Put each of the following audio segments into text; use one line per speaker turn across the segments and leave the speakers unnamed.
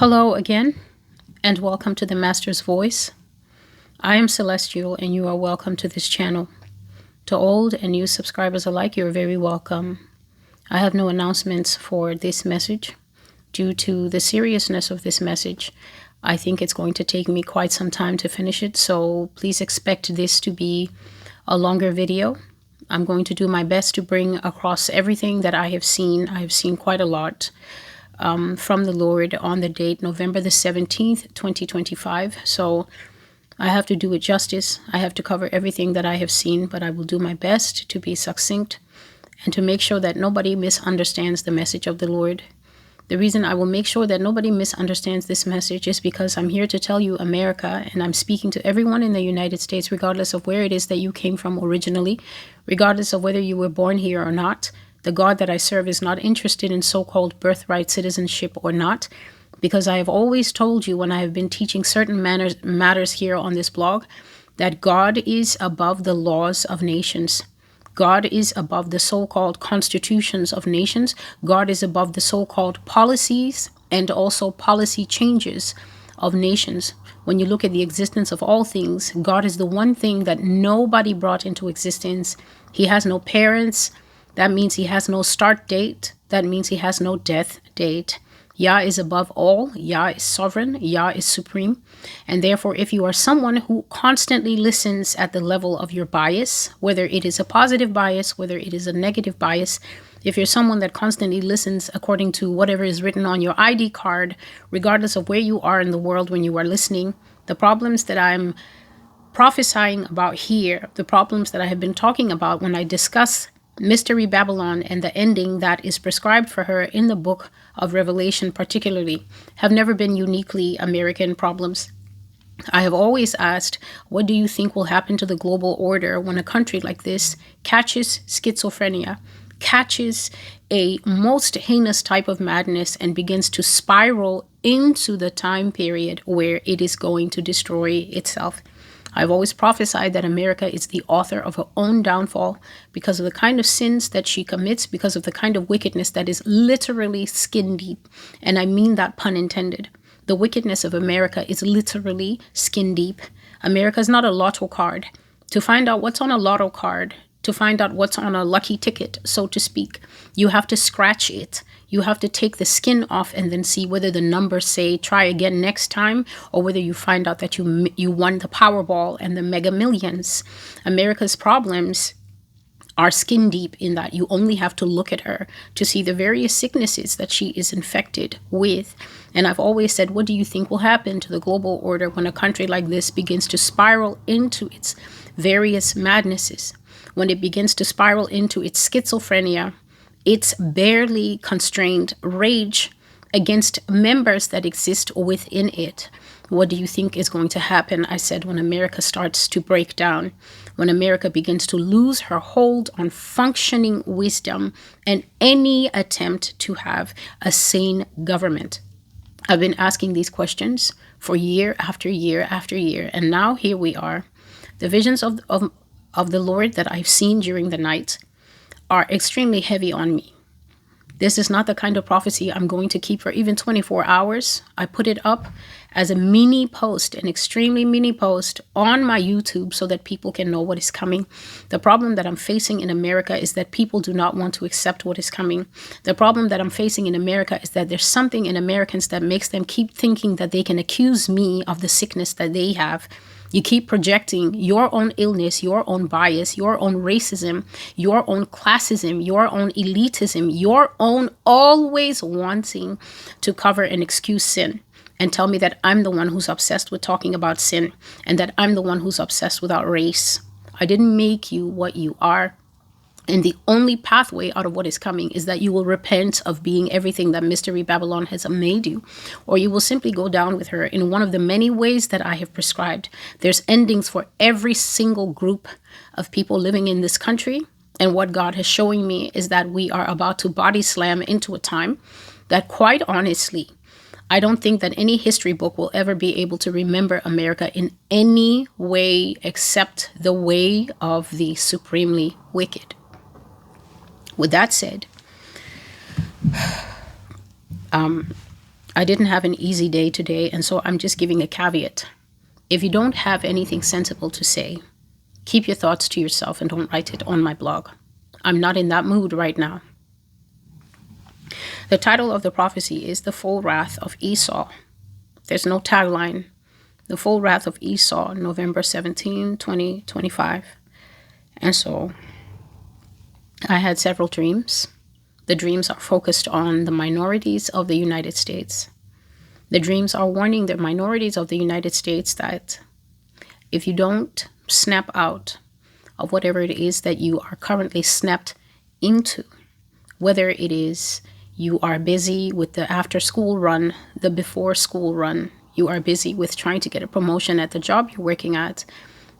Hello again, and welcome to the Master's Voice. I am Celestial, and you are welcome to this channel. To old and new subscribers alike, you're very welcome. I have no announcements for this message. Due to the seriousness of this message, I think it's going to take me quite some time to finish it, so please expect this to be a longer video. I'm going to do my best to bring across everything that I have seen. I have seen quite a lot from the Lord on the date November the 17th, 2025. So I have to do it justice. I have to cover everything that I have seen, but I will do my best to be succinct and to make sure that nobody misunderstands the message of the Lord. The reason I will make sure that nobody misunderstands this message is because I'm here to tell you America, and I'm speaking to everyone in the United States, regardless of where it is that you came from originally, regardless of whether you were born here or not. The God that I serve is not interested in so-called birthright citizenship or not, because I have always told you when I have been teaching certain matters here on this blog, that God is above the laws of nations. God is above the so-called constitutions of nations. God is above the so-called policies and also policy changes of nations. When you look at the existence of all things, God is the one thing that nobody brought into existence. He has no parents. That means he has no start date. That means he has no death date. Yah is above all. Yah is sovereign. Yah is supreme. And therefore, if you are someone who constantly listens at the level of your bias, whether it is a positive bias, whether it is a negative bias, if you're someone that constantly listens according to whatever is written on your ID card, regardless of where you are in the world when you are listening, the problems that I'm prophesying about here, the problems that I have been talking about when I discuss Mystery Babylon and the ending that is prescribed for her in the book of Revelation particularly, have never been uniquely American problems. I have always asked, what do you think will happen to the global order when a country like this catches schizophrenia, catches a most heinous type of madness, and begins to spiral into the time period where it is going to destroy itself? I've always prophesied that America is the author of her own downfall because of the kind of sins that she commits, because of the kind of wickedness that is literally skin deep. And I mean that pun intended. The wickedness of America is literally skin deep. America is not a lotto card. To find out what's on a lotto card, to find out what's on a lucky ticket, so to speak, you have to scratch it. You have to take the skin off and then see whether the numbers say try again next time, or whether you find out that you won the Powerball and the Mega Millions. America's problems are skin deep in that you only have to look at her to see the various sicknesses that she is infected with. And I've always said, what do you think will happen to the global order when a country like this begins to spiral into its various madnesses? When it begins to spiral into its schizophrenia, its barely constrained rage against members that exist within it. What do you think is going to happen? I said, when America starts to break down, when America begins to lose her hold on functioning wisdom and any attempt to have a sane government. I've been asking these questions for year after year after year, and now here we are. The visions of the Lord that I've seen during the night are extremely heavy on me. This is not the kind of prophecy I'm going to keep for even 24 hours. I put it up as a mini post, an extremely mini post on my YouTube so that people can know what is coming. The problem that I'm facing in America is that people do not want to accept what is coming. The problem that I'm facing in America is that there's something in Americans that makes them keep thinking that they can accuse me of the sickness that they have. You keep projecting your own illness, your own bias, your own racism, your own classism, your own elitism, your own always wanting to cover and excuse sin, and tell me that I'm the one who's obsessed with talking about sin, and that I'm the one who's obsessed with our race. I didn't make you what you are. And the only pathway out of what is coming is that you will repent of being everything that Mystery Babylon has made you, or you will simply go down with her in one of the many ways that I have prescribed. There's endings for every single group of people living in this country. And what God is showing me is that we are about to body slam into a time that, quite honestly, I don't think that any history book will ever be able to remember America in any way except the way of the supremely wicked. With that said, I didn't have an easy day today, and so I'm just giving a caveat. If you don't have anything sensible to say, keep your thoughts to yourself and don't write it on my blog. I'm not in that mood right now. The title of the prophecy is The Full Wrath of Esau. There's no tagline. The Full Wrath of Esau, November 17, 2025. And so I had several dreams. The dreams are focused on the minorities of the United States. The dreams are warning the minorities of the United States that if you don't snap out of whatever it is that you are currently snapped into, whether it is you are busy with the after school run, the before school run, you are busy with trying to get a promotion at the job you're working at,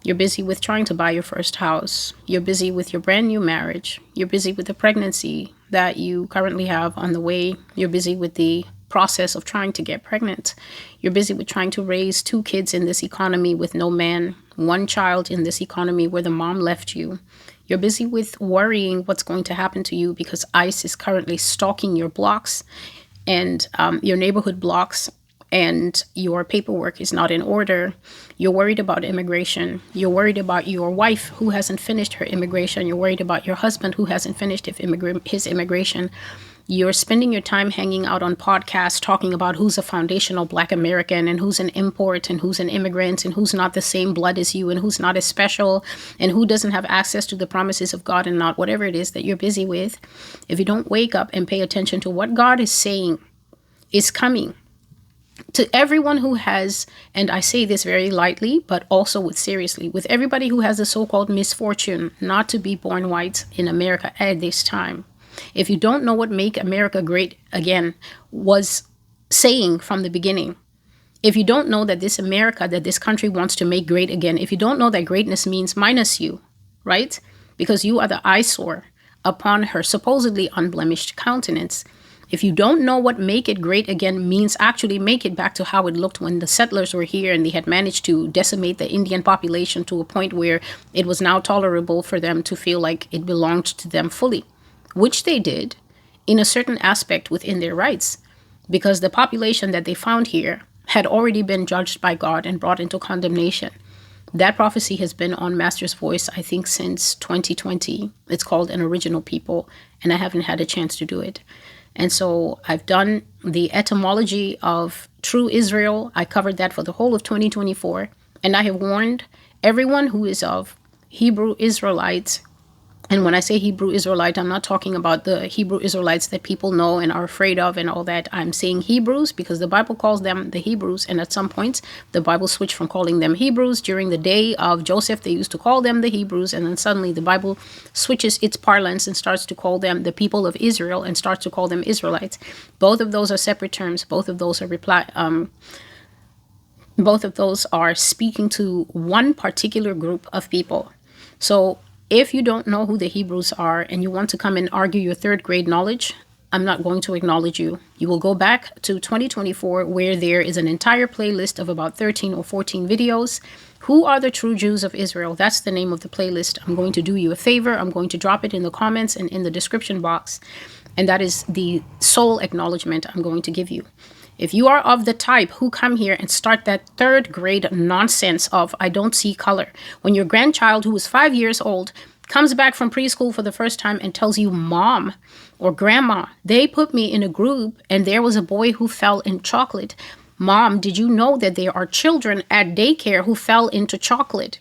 you're busy with trying to buy your first house, you're busy with your brand new marriage, you're busy with the pregnancy that you currently have on the way, you're busy with the process of trying to get pregnant, you're busy with trying to raise 2 kids in this economy with no man, 1 child in this economy where the mom left you. You're busy with worrying what's going to happen to you because ICE is currently stalking your blocks and your neighborhood blocks, and your paperwork is not in order. You're worried about immigration. You're worried about your wife who hasn't finished her immigration. You're worried about your husband who hasn't finished his immigration. You're spending your time hanging out on podcasts talking about who's a foundational Black American and who's an import and who's an immigrant and who's not the same blood as you and who's not as special and who doesn't have access to the promises of God and not whatever it is that you're busy with. If you don't wake up and pay attention to what God is saying is coming to everyone who has, and I say this very lightly, but also with seriously, with everybody who has the so-called misfortune not to be born white in America at this time. If you don't know what Make America Great Again was saying from the beginning, if you don't know that this America, that this country wants to make great again, if you don't know that greatness means minus you, right? Because you are the eyesore upon her supposedly unblemished countenance. If you don't know what make it great again means, actually make it back to how it looked when the settlers were here and they had managed to decimate the Indian population to a point where it was now tolerable for them to feel like it belonged to them fully, which they did in a certain aspect within their rights, because the population that they found here had already been judged by God and brought into condemnation. That prophecy has been on Master's Voice, I think, since 2020. It's called An Original People, and I haven't had a chance to do it. And so I've done the etymology of true Israel. I covered that for the whole of 2024. And I have warned everyone who is of Hebrew Israelites. And when I say Hebrew Israelite, I'm not talking about the Hebrew Israelites that people know and are afraid of and all that. I'm saying Hebrews because the Bible calls them the Hebrews. And at some points, the Bible switched from calling them Hebrews. During the day of Joseph, they used to call them the Hebrews. And then suddenly the Bible switches its parlance and starts to call them the people of Israel and starts to call them Israelites. Both of those are separate terms. Both of those are both of those are speaking to one particular group of people. So if you don't know who the Hebrews are and you want to come and argue your 3rd grade knowledge, I'm not going to acknowledge you. You will go back to 2024 where there is an entire playlist of about 13 or 14 videos. Who are the true Jews of Israel? That's the name of the playlist. I'm going to do you a favor. I'm going to drop it in the comments and in the description box. And that is the sole acknowledgement I'm going to give you. If you are of the type who come here and start that 3rd grade nonsense of I don't see color, when your grandchild who is 5 years old comes back from preschool for the first time and tells you, Mom or Grandma, they put me in a group and there was a boy who fell in chocolate. Mom, did you know that there are children at daycare who fell into chocolate?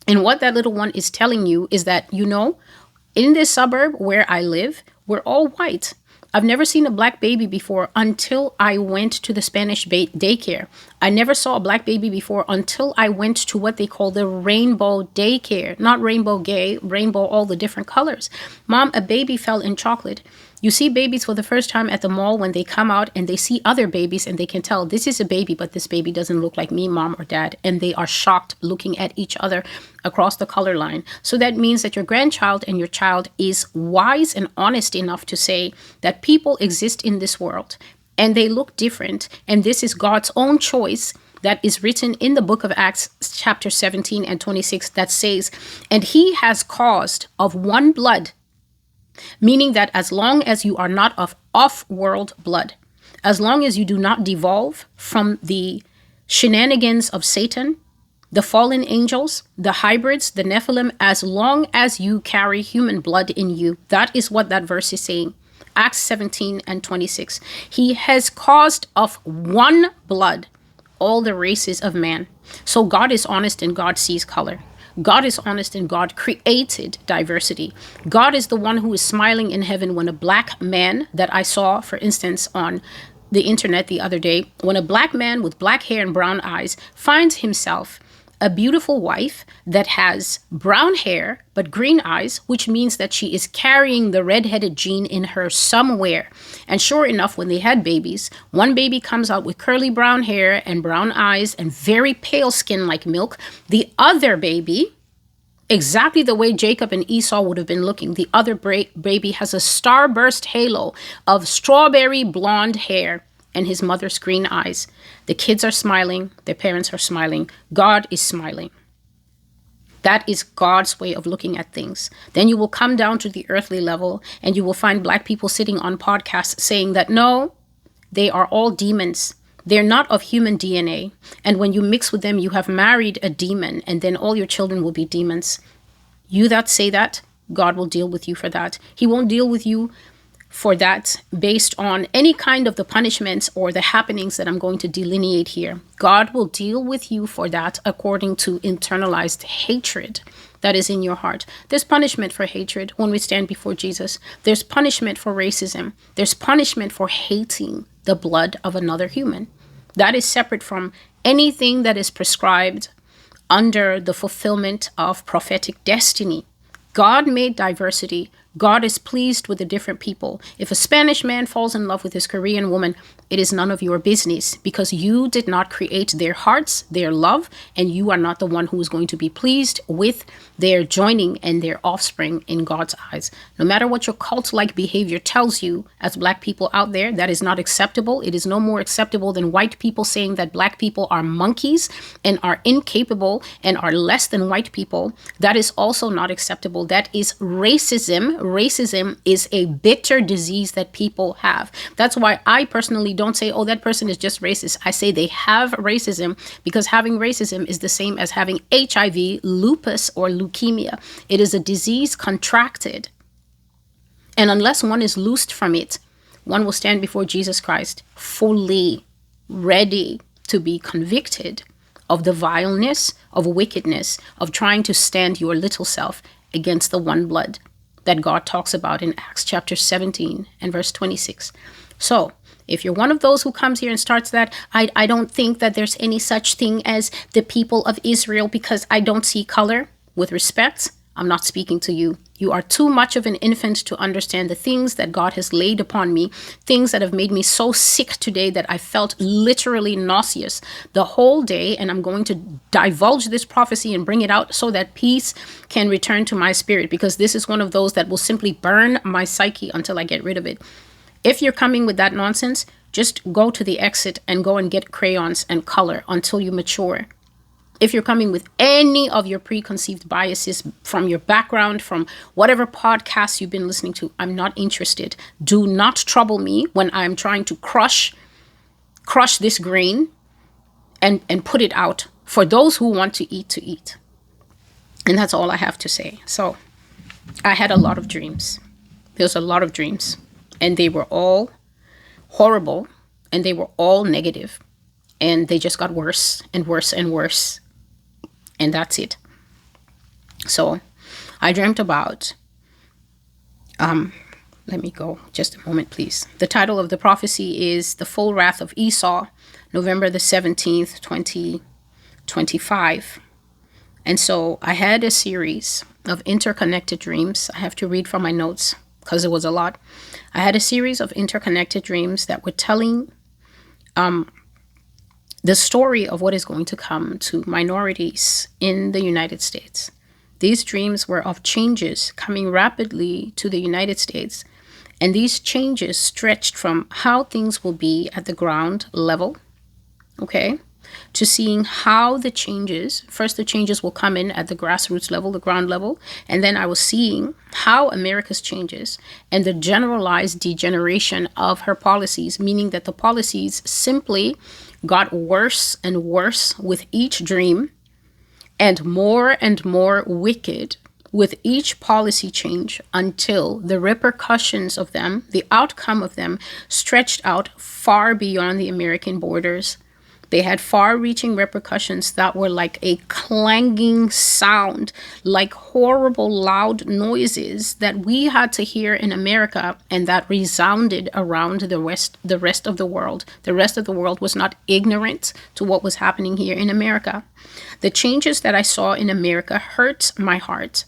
And what that little one is telling you is that, in this suburb where I live, we're all white. I've never seen a black baby before until I went to the Spanish daycare. I never saw a black baby before until I went to what they call the rainbow daycare. Not rainbow gay, rainbow all the different colors. Mom, a baby fell in chocolate. You see babies for the first time at the mall when they come out and they see other babies and they can tell this is a baby, but this baby doesn't look like me, Mom or Dad. And they are shocked looking at each other across the color line. So that means that your grandchild and your child is wise and honest enough to say that people exist in this world and they look different. And this is God's own choice that is written in the book of Acts, chapter 17 and 26, that says, and he has caused of one blood, meaning that as long as you are not of off-world blood, As long as you do not devolve from the shenanigans of Satan, the fallen angels, the hybrids, the Nephilim, as long as you carry human blood in you. That is what that verse is saying. Acts 17 and 26. He has caused of one blood all the races of man. So God is honest and God sees color. God is honest and God created diversity. God is the one who is smiling in heaven when a black man that I saw, for instance, on the internet the other day, when a black man with black hair and brown eyes finds himself a beautiful wife that has brown hair but green eyes, which means that she is carrying the red-headed gene in her somewhere. And sure enough, when they had babies, one baby comes out with curly brown hair and brown eyes and very pale skin like milk. The other baby, exactly the way Jacob and Esau would have been looking, the other baby has a starburst halo of strawberry blonde hair and his mother's green eyes. The kids are smiling. Their parents are smiling. God is smiling. That is God's way of looking at things. Then you will come down to the earthly level and you will find black people sitting on podcasts saying that, no, they are all demons. They're not of human DNA. And when you mix with them, you have married a demon and then all your children will be demons. You that say that, God will deal with you for that. He won't deal with you for that based on any kind of the punishments or the happenings that I'm going to delineate here. God will deal with you for that according to internalized hatred that is in your heart. There's punishment for hatred when we stand before Jesus. There's punishment for racism. There's punishment for hating the blood of another human. That is separate from anything that is prescribed under the fulfillment of prophetic destiny. God made diversity. God is pleased with the different people. If a Spanish man falls in love with his Korean woman, it is none of your business because you did not create their hearts, their love, and you are not the one who is going to be pleased with their joining and their offspring in God's eyes. No matter what your cult-like behavior tells you as black people out there, that is not acceptable. It is no more acceptable than white people saying that black people are monkeys and are incapable and are less than white people. That is also not acceptable. That is racism. Racism is a bitter disease that people have. That's why I personally don't say, oh, that person is just racist. I say they have racism because having racism is the same as having HIV, lupus, or leukemia. It is a disease contracted. And unless one is loosed from it, one will stand before Jesus Christ fully ready to be convicted of the vileness, of wickedness, of trying to stand your little self against the one blood that God talks about in Acts chapter 17 and verse 26. So if you're one of those who comes here and starts that, I don't think that there's any such thing as the people of Israel because I don't see color. With respect, I'm not speaking to you. You are too much of an infant to understand the things that God has laid upon me, things that have made me so sick today that I felt literally nauseous the whole day. And I'm going to divulge this prophecy and bring it out so that peace can return to my spirit, because this is one of those that will simply burn my psyche until I get rid of it. If you're coming with that nonsense, just go to the exit and go and get crayons and color until you mature. If you're coming with any of your preconceived biases from your background, from whatever podcasts you've been listening to, I'm not interested. Do not trouble me when I'm trying to crush this grain and put it out for those who want to eat. And that's all I have to say. So I had a lot of dreams. There's a lot of dreams. And they were all horrible. And they were all negative. And they just got worse and worse and worse. And that's it. So I dreamt about, let me go just a moment, please. The title of the prophecy is The Full Wrath of Esau, November the 17th, 2025. And so I had a series of interconnected dreams. I have to read from my notes because it was a lot. I had a series of interconnected dreams that were telling the story of what is going to come to minorities in the United States. These dreams were of changes coming rapidly to the United States. And these changes stretched from how things will be at the ground level, okay, to seeing how the changes, first the changes will come in at the grassroots level, the ground level, and then I was seeing how America's changes and the generalized degeneration of her policies, meaning that the policies simply got worse and worse with each dream and more wicked with each policy change until the repercussions of them, the outcome of them, stretched out far beyond the American borders. They had far-reaching repercussions that were like a clanging sound, like horrible loud noises that we had to hear in America, and that resounded around the rest of the world. The rest of the world was not ignorant to what was happening here in America. The changes that I saw in America hurt my heart.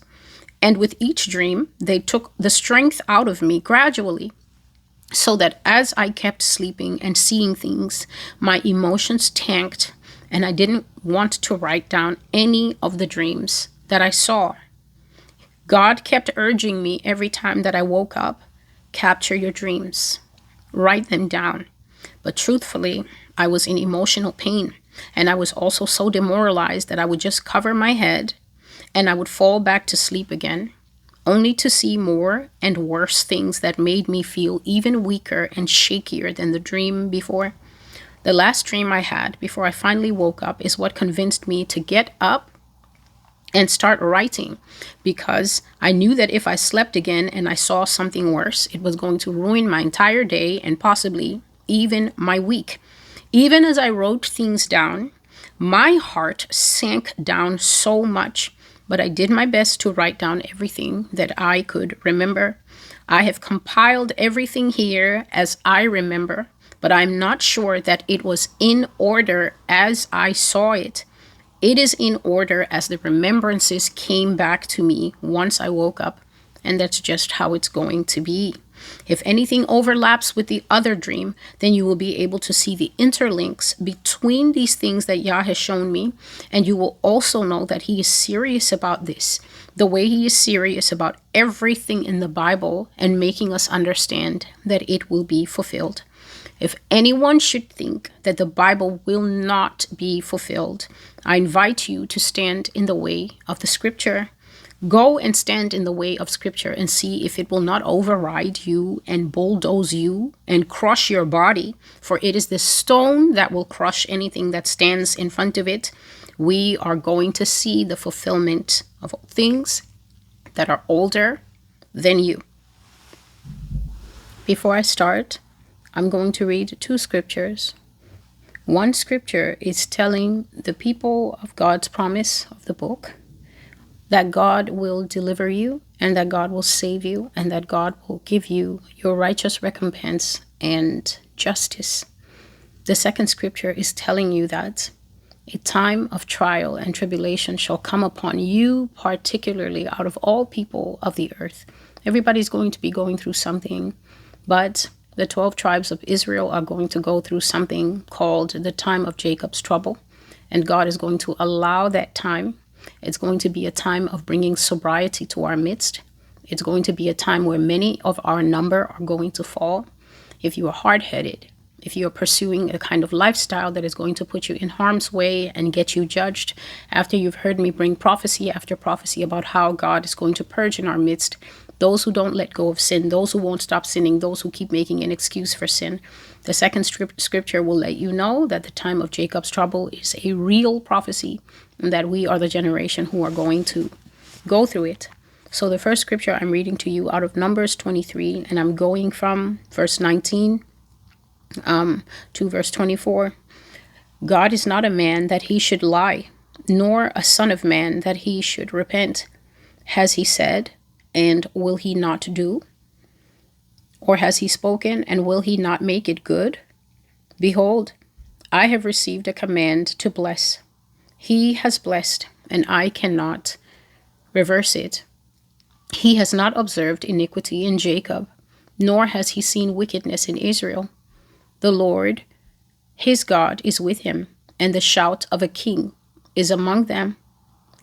And with each dream, they took the strength out of me gradually, so that as I kept sleeping and seeing things, my emotions tanked, and I didn't want to write down any of the dreams that I saw. God kept urging me every time that I woke up, capture your dreams, write them down. But truthfully, I was in emotional pain, and I was also so demoralized that I would just cover my head and I would fall back to sleep again, only to see more and worse things that made me feel even weaker and shakier than the dream before. The last dream I had before I finally woke up is what convinced me to get up and start writing, because I knew that if I slept again and I saw something worse, it was going to ruin my entire day and possibly even my week. Even as I wrote things down, my heart sank down so much. But I did my best to write down everything that I could remember. I have compiled everything here as I remember, but I'm not sure that it was in order as I saw it. It is in order as the remembrances came back to me once I woke up, and that's just how it's going to be. If anything overlaps with the other dream, then you will be able to see the interlinks between these things that Yah has shown me. And you will also know that he is serious about this, the way he is serious about everything in the Bible and making us understand that it will be fulfilled. If anyone should think that the Bible will not be fulfilled, I invite you to stand in the way of the scripture. Go and stand in the way of scripture and see if it will not override you and bulldoze you and crush your body, for it is the stone that will crush anything that stands in front of it. We are going to see the fulfillment of things that are older than you. Before I start, I'm going to read 2 scriptures. One scripture is telling the people of God's promise of the book that God will deliver you, and that God will save you, and that God will give you your righteous recompense and justice. The second scripture is telling you that a time of trial and tribulation shall come upon you, particularly out of all people of the earth. Everybody's going to be going through something, but the 12 tribes of Israel are going to go through something called the time of Jacob's trouble, and God is going to allow that time. It's going to be a time of bringing sobriety to our midst. It's going to be a time where many of our number are going to fall. If you are hard-headed, if you are pursuing a kind of lifestyle that is going to put you in harm's way and get you judged, after you've heard me bring prophecy after prophecy about how God is going to purge in our midst those who don't let go of sin, those who won't stop sinning, those who keep making an excuse for sin. The second scripture will let you know that the time of Jacob's trouble is a real prophecy, and that we are the generation who are going to go through it. So the first scripture I'm reading to you out of Numbers 23, and I'm going from verse 19 to verse 24. God is not a man that he should lie, nor a son of man that he should repent. Has he said, and will he not do? Or has he spoken, and will he not make it good? Behold, I have received a command to bless. He has blessed, and I cannot reverse it. He has not observed iniquity in Jacob, nor has he seen wickedness in Israel. The Lord, his God, is with him, and the shout of a king is among them.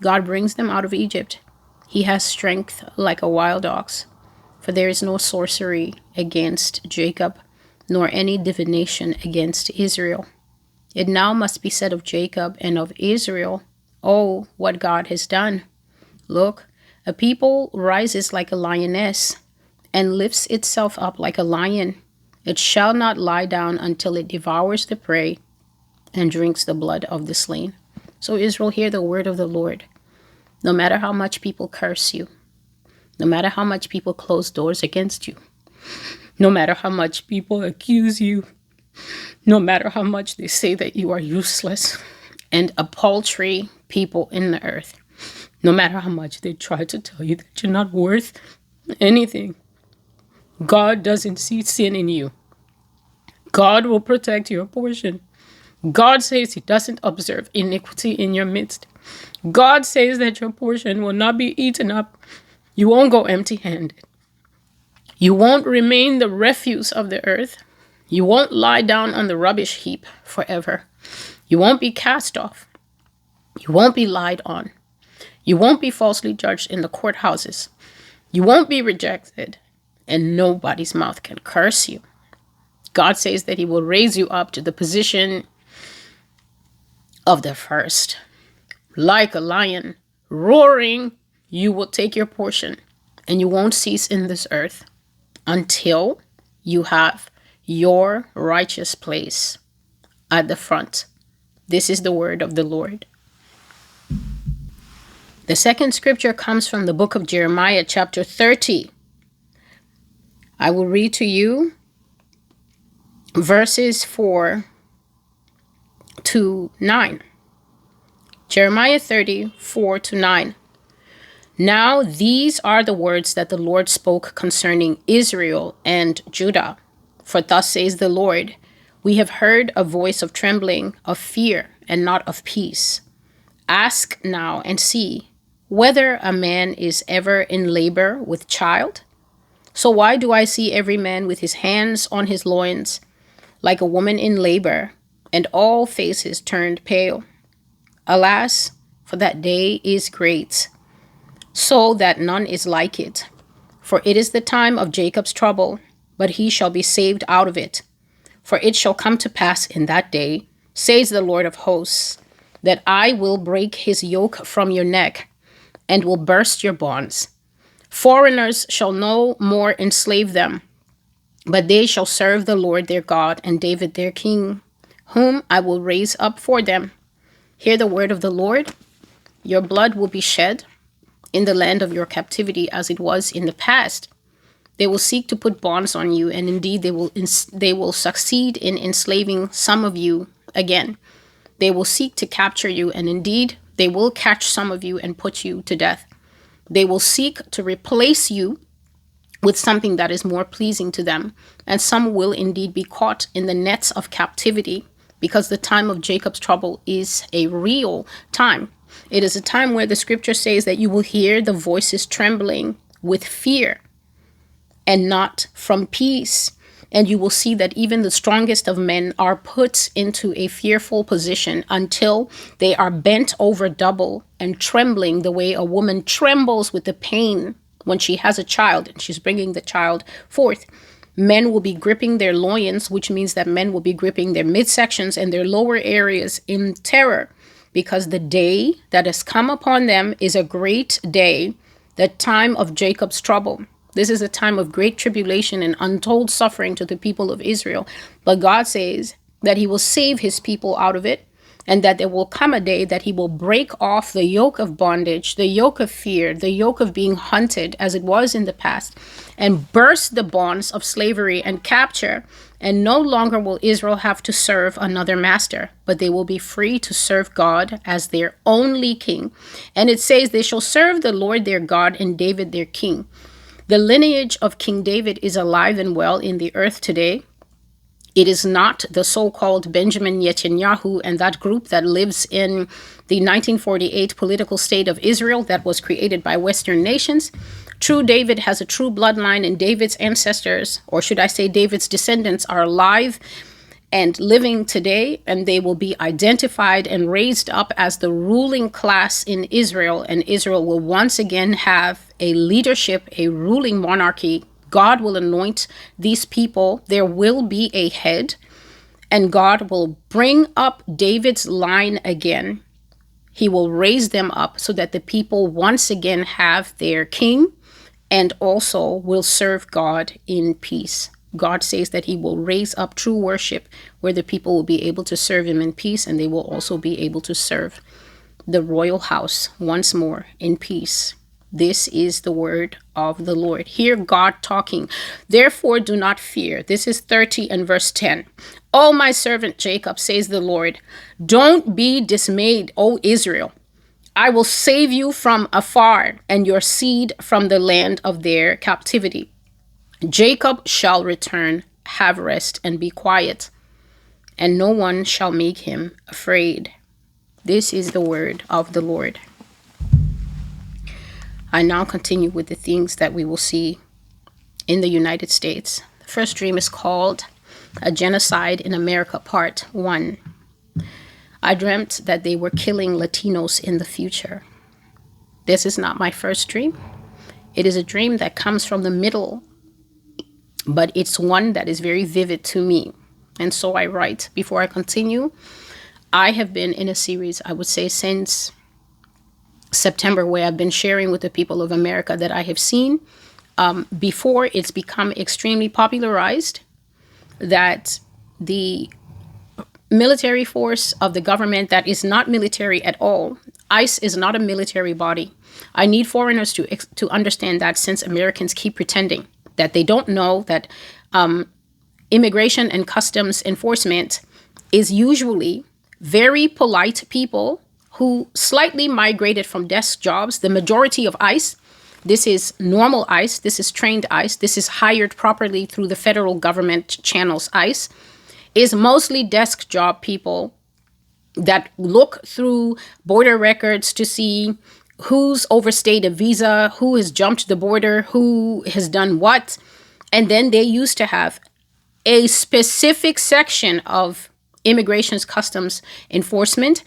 God brings them out of Egypt. He has strength like a wild ox. For there is no sorcery against Jacob, nor any divination against Israel. It now must be said of Jacob and of Israel, oh, what God has done. Look, a people rises like a lioness and lifts itself up like a lion. It shall not lie down until it devours the prey and drinks the blood of the slain. So Israel, hear the word of the Lord. No matter how much people curse you, no matter how much people close doors against you, no matter how much people accuse you, no matter how much they say that you are useless and a paltry people in the earth, no matter how much they try to tell you that you're not worth anything, God doesn't see sin in you. God will protect your portion. God says he doesn't observe iniquity in your midst. God says that your portion will not be eaten up. You won't go empty-handed. You won't remain the refuse of the earth. You won't lie down on the rubbish heap forever. You won't be cast off. You won't be lied on. You won't be falsely judged in the courthouses. You won't be rejected, and nobody's mouth can curse you. God says that he will raise you up to the position of the first. Like a lion roaring, you will take your portion, and you won't cease in this earth until you have your righteous place at the front. This is the word of the Lord. The second scripture comes from the book of Jeremiah, chapter 30. I will read to you verses 4 to 9. Jeremiah 30, 4 to 9. Now these are the words that the Lord spoke concerning Israel and Judah. For thus says the Lord, we have heard a voice of trembling, of fear, and not of peace. Ask now and see whether a man is ever in labor with child. So why do I see every man with his hands on his loins, like a woman in labor, and all faces turned pale? Alas, for that day is great, so that none is like it. For it is the time of Jacob's trouble, but he shall be saved out of it. For it shall come to pass in that day, says the Lord of hosts, that I will break his yoke from your neck, and will burst your bonds. Foreigners shall no more enslave them, but they shall serve the Lord their God and David their king, whom I will raise up for them. Hear the word of the Lord. Your blood will be shed in the land of your captivity as it was in the past. They will seek to put bonds on you, and indeed they will succeed in enslaving some of you again. They will seek to capture you, and indeed they will catch some of you and put you to death. They will seek to replace you with something that is more pleasing to them, and some will indeed be caught in the nets of captivity, because the time of Jacob's trouble is a real time. It is a time where the scripture says that you will hear the voices trembling with fear and not from peace. And you will see that even the strongest of men are put into a fearful position until they are bent over double and trembling the way a woman trembles with the pain when she has a child and she's bringing the child forth. Men will be gripping their loins, which means that men will be gripping their midsections and their lower areas in terror, because the day that has come upon them is a great day, the time of Jacob's trouble. This is a time of great tribulation and untold suffering to the people of Israel. But God says that he will save his people out of it, and that there will come a day that he will break off the yoke of bondage, the yoke of fear, the yoke of being hunted as it was in the past, and burst the bonds of slavery and capture. And no longer will Israel have to serve another master, but they will be free to serve God as their only king. And it says they shall serve the Lord their God and David their king. The lineage of King David is alive and well in the earth today. It is not the so-called Benjamin Netanyahu and that group that lives in the 1948 political state of Israel that was created by Western nations. True David has a true bloodline, and David's ancestors, or should I say David's descendants, are alive and living today, and they will be identified and raised up as the ruling class in Israel, and Israel will once again have a leadership, a ruling monarchy. God will anoint these people. There will be a head, And God will bring up David's line again. He will raise them up so that the people once again have their king and also will serve God in peace. God says that he will raise up true worship where the people will be able to serve him in peace, and they will also be able to serve the royal house once more in peace. This is the word of the Lord. Hear God talking. Therefore, do not fear. This is 30 and verse 10. O my servant Jacob, says the Lord, don't be dismayed, O Israel. I will save you from afar and your seed from the land of their captivity. Jacob shall return, have rest, and be quiet, and no one shall make him afraid. This is the word of the Lord. I now continue with the things that we will see in the United States. The first dream is called A Genocide in America, Part 1. I dreamt that they were killing Latinos in the future. This is not my first dream. It is a dream that comes from the middle, but it's one that is very vivid to me. And so I write. Before I continue, I have been in a series, I would say since September, where I've been sharing with the people of America that I have seen before it's become extremely popularized, that the military force of the government that is not military at all. ICE is not a military body. I need foreigners to understand that, since Americans keep pretending that they don't know that immigration and customs enforcement is usually very polite people who slightly migrated from desk jobs. The majority of ICE, this is normal ICE, this is trained ICE, this is hired properly through the federal government channels ICE, is mostly desk job people that look through border records to see who's overstayed a visa, who has jumped the border, who has done what. And then they used to have a specific section of immigration's customs enforcement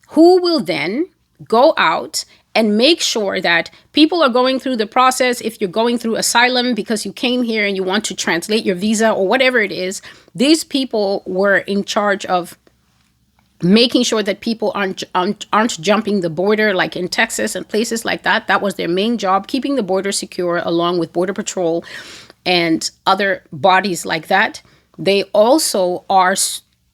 who will then go out and make sure that people are going through the process. If you're going through asylum because you came here and you want to translate your visa or whatever it is, these people were in charge of making sure that people aren't jumping the border, like in Texas and places like that. That was their main job, keeping the border secure, along with Border Patrol and other bodies like that. They also are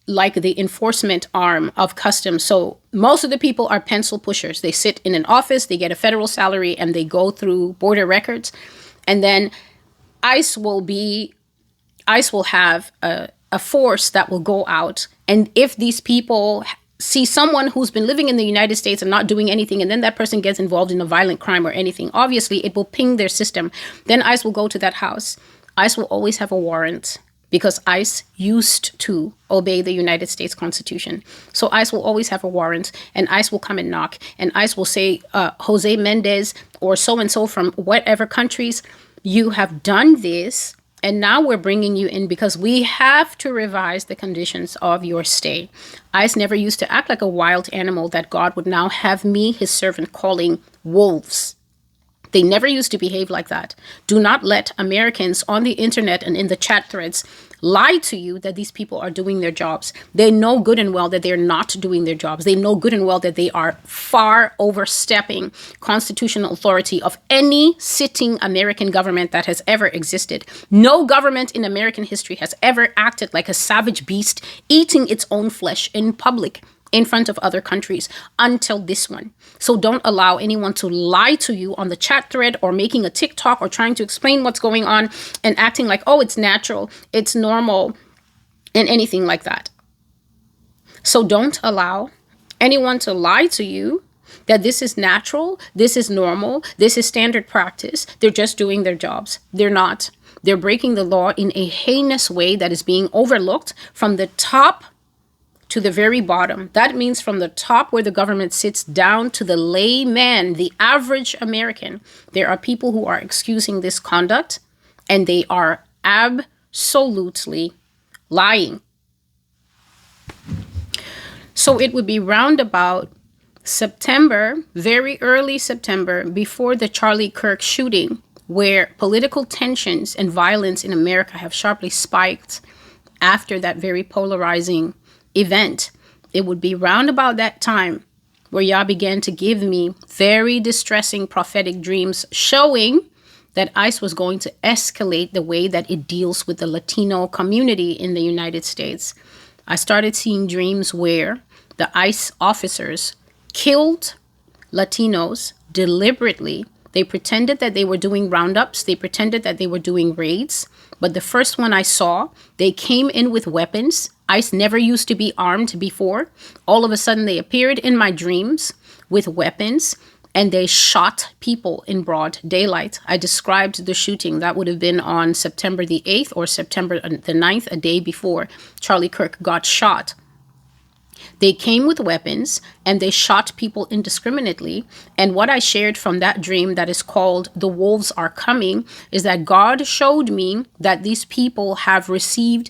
like the enforcement arm of customs. So most of the people are pencil pushers. They sit in an office, they get a federal salary, and they go through border records. And then ICE will have a force that will go out. And if these people see someone who's been living in the United States and not doing anything, and then that person gets involved in a violent crime or anything, obviously it will ping their system. Then ICE will go to that house. ICE will always have a warrant, because ICE used to obey the United States Constitution. So ICE will always have a warrant, and ICE will come and knock, and ICE will say, Jose Mendez or so-and-so from whatever countries, you have done this, and now we're bringing you in because we have to revise the conditions of your stay. ICE never used to act like a wild animal that God would now have me, his servant, calling wolves. They never used to behave like that. Do not let Americans on the internet and in the chat threads lie to you that these people are doing their jobs. They know good and well that they're not doing their jobs. They know good and well that they are far overstepping constitutional authority of any sitting American government that has ever existed. No government in American history has ever acted like a savage beast, eating its own flesh in public, in front of other countries, until this one. So don't allow anyone to lie to you on the chat thread or making a TikTok or trying to explain what's going on and acting like, oh, it's natural, it's normal, and anything like that. So don't allow anyone to lie to you that this is natural, this is normal, this is standard practice. They're just doing their jobs. They're not. They're breaking the law in a heinous way that is being overlooked from the top to the very bottom. That means from the top where the government sits down to the layman, the average American. There are people who are excusing this conduct, and they are absolutely lying. So it would be round about September, very early September, before the Charlie Kirk shooting, where political tensions and violence in America have sharply spiked. after that very polarizing event, it would be round about that time where Yah began to give me very distressing prophetic dreams showing that ICE was going to escalate the way that it deals with the Latino community in the United States. I started seeing dreams where the ICE officers killed Latinos deliberately. They pretended that they were doing roundups. They pretended that they were doing raids. But the first one I saw, they came in with weapons. ICE never used to be armed before. All of a sudden, they appeared in my dreams with weapons, and they shot people in broad daylight. I described the shooting. That would have been on September the 8th or September the 9th, a day before Charlie Kirk got shot. They came with weapons and they shot people indiscriminately. And what I shared from that dream that is called The Wolves Are Coming is that God showed me that these people have received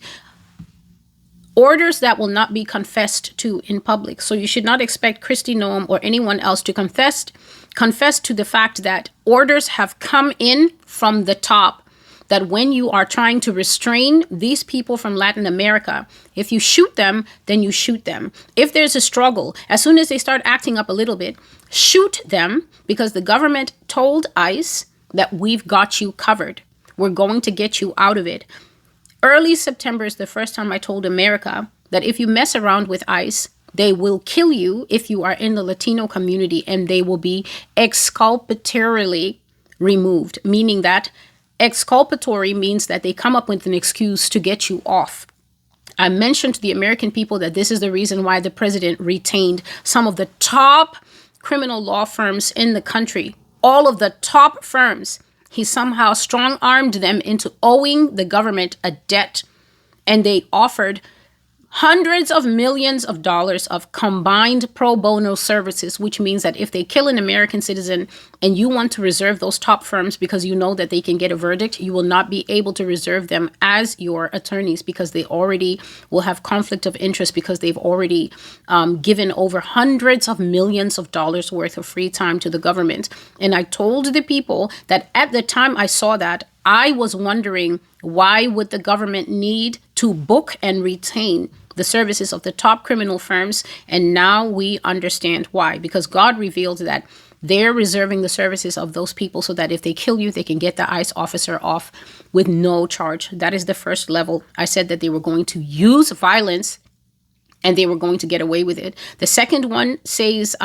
orders that will not be confessed to in public. So you should not expect Christy Noam or anyone else to confess to the fact that orders have come in from the top, that when you are trying to restrain these people from Latin America, if you shoot them, then you shoot them. If there's a struggle, as soon as they start acting up a little bit, shoot them, because the government told ICE that we've got you covered. We're going to get you out of it. Early September is the first time I told America that if you mess around with ICE, they will kill you if you are in the Latino community, and they will be exculpatorily removed, meaning that exculpatory means that they come up with an excuse to get you off. I mentioned to the American people that this is the reason why the president retained some of the top criminal law firms in the country. All of the top firms. He somehow strong-armed them into owing the government a debt, and they offered hundreds of millions of dollars of combined pro bono services, which means that if they kill an American citizen and you want to reserve those top firms because you know that they can get a verdict, you will not be able to reserve them as your attorneys, because they already will have conflict of interest, because they've already given over hundreds of millions of dollars worth of free time to the government. And I told the people that at the time I saw that, I was wondering, why would the government need to book and retain the services of the top criminal firms? And now we understand why, because God revealed that they're reserving the services of those people so that if they kill you, they can get the ICE officer off with no charge. That is the first level. I said that they were going to use violence and they were going to get away with it. The second one says,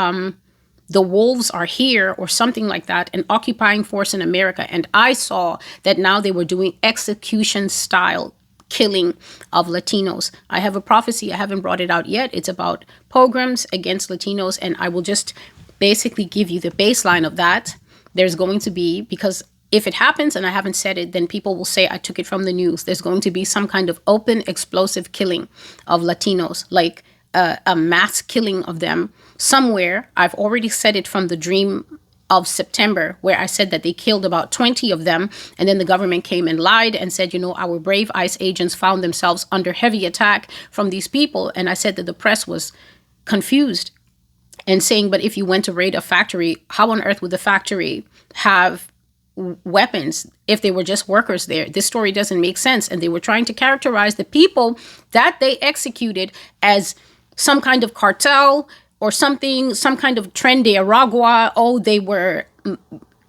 the wolves are here, or something like that, an occupying force in America. And I saw that now they were doing execution style killing of Latinos. I have a prophecy. I haven't brought it out yet. It's about pogroms against Latinos. And I will just basically give you the baseline of that. There's going to be, because if it happens and I haven't said it, then people will say I took it from the news. There's going to be some kind of open explosive killing of Latinos, like a mass killing of them somewhere. I've already said it from the dream of September, where I said that they killed about 20 of them. And then the government came and lied and said, our brave ICE agents found themselves under heavy attack from these people. And I said that the press was confused and saying, but if you went to raid a factory, how on earth would the factory have weapons if they were just workers there? This story doesn't make sense. And they were trying to characterize the people that they executed as some kind of cartel or something, some kind of tren de Aragua. Oh, they were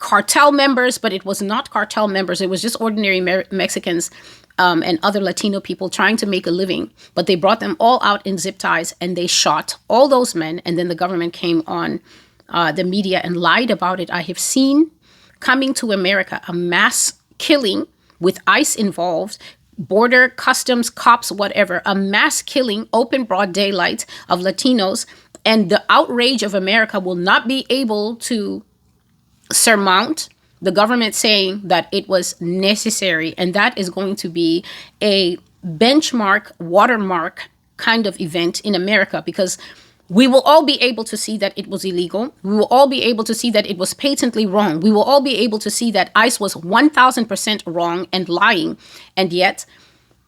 cartel members, but it was not cartel members. It was just ordinary Mexicans and other Latino people trying to make a living. But they brought them all out in zip ties and they shot all those men. And then the government came on the media and lied about it. I have seen coming to America a mass killing with ICE involved, border, customs, cops, whatever, a mass killing, open broad daylight of Latinos. And the outrage of America will not be able to surmount the government saying that it was necessary. And that is going to be a benchmark, watermark kind of event in America, because we will all be able to see that it was illegal. We will all be able to see that it was patently wrong. We will all be able to see that ICE was 1000% wrong and lying. And yet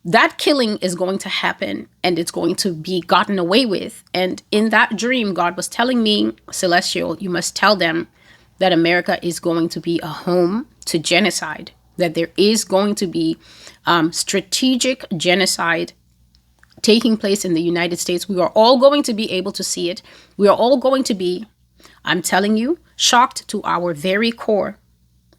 that killing is going to happen and it's going to be gotten away with. And in that dream, God was telling me, Celestial, you must tell them that America is going to be a home to genocide, that there is going to be strategic genocide taking place in the United States. We are all going to be able to see it. We are all going to be, I'm telling you, shocked to our very core.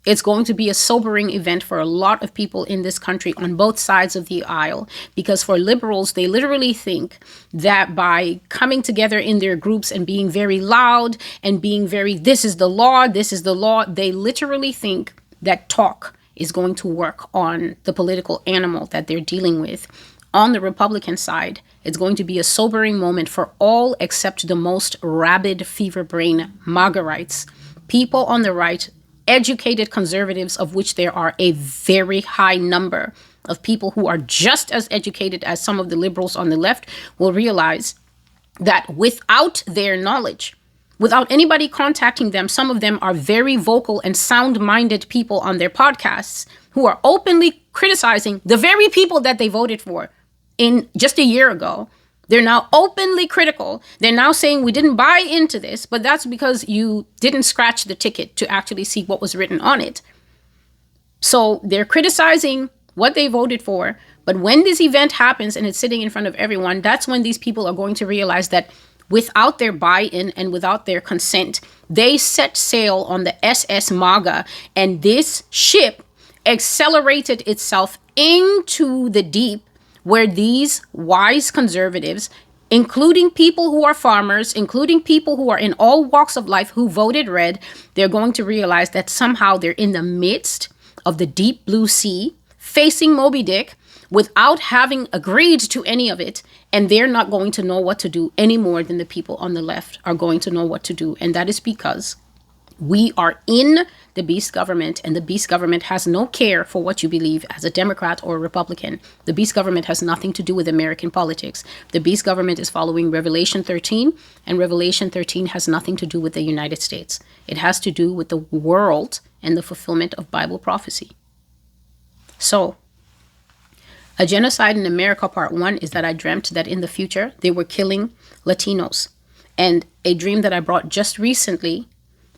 It's going to be a sobering event for a lot of people in this country on both sides of the aisle, because for liberals, they literally think that by coming together in their groups and being very loud and being very, this is the law, they literally think that talk is going to work on the political animal that they're dealing with. On the Republican side, it's going to be a sobering moment for all except the most rabid fever brain MAGAites. People on the right, educated conservatives, of which there are a very high number of people who are just as educated as some of the liberals on the left, will realize that without their knowledge, without anybody contacting them, some of them are very vocal and sound-minded people on their podcasts who are openly criticizing the very people that they voted for in just a year ago. They're now openly critical. They're now saying we didn't buy into this, but that's because you didn't scratch the ticket to actually see what was written on it. So they're criticizing what they voted for. But when this event happens and it's sitting in front of everyone, that's when these people are going to realize that without their buy-in and without their consent, they set sail on the SS MAGA, and this ship accelerated itself into the deep, where these wise conservatives, including people who are farmers, including people who are in all walks of life who voted red, they're going to realize that somehow they're in the midst of the deep blue sea, facing Moby Dick, without having agreed to any of it, and they're not going to know what to do any more than the people on the left are going to know what to do. And that is because we are in the beast government, and the beast government has no care for what you believe as a Democrat or a Republican. The beast government has nothing to do with American politics. The beast government is following Revelation 13, and Revelation 13 has nothing to do with the United States. It has to do with the world and the fulfillment of Bible prophecy. So, A Genocide in America Part 1 is that I dreamt that in the future they were killing Latinos. And a dream that I brought just recently,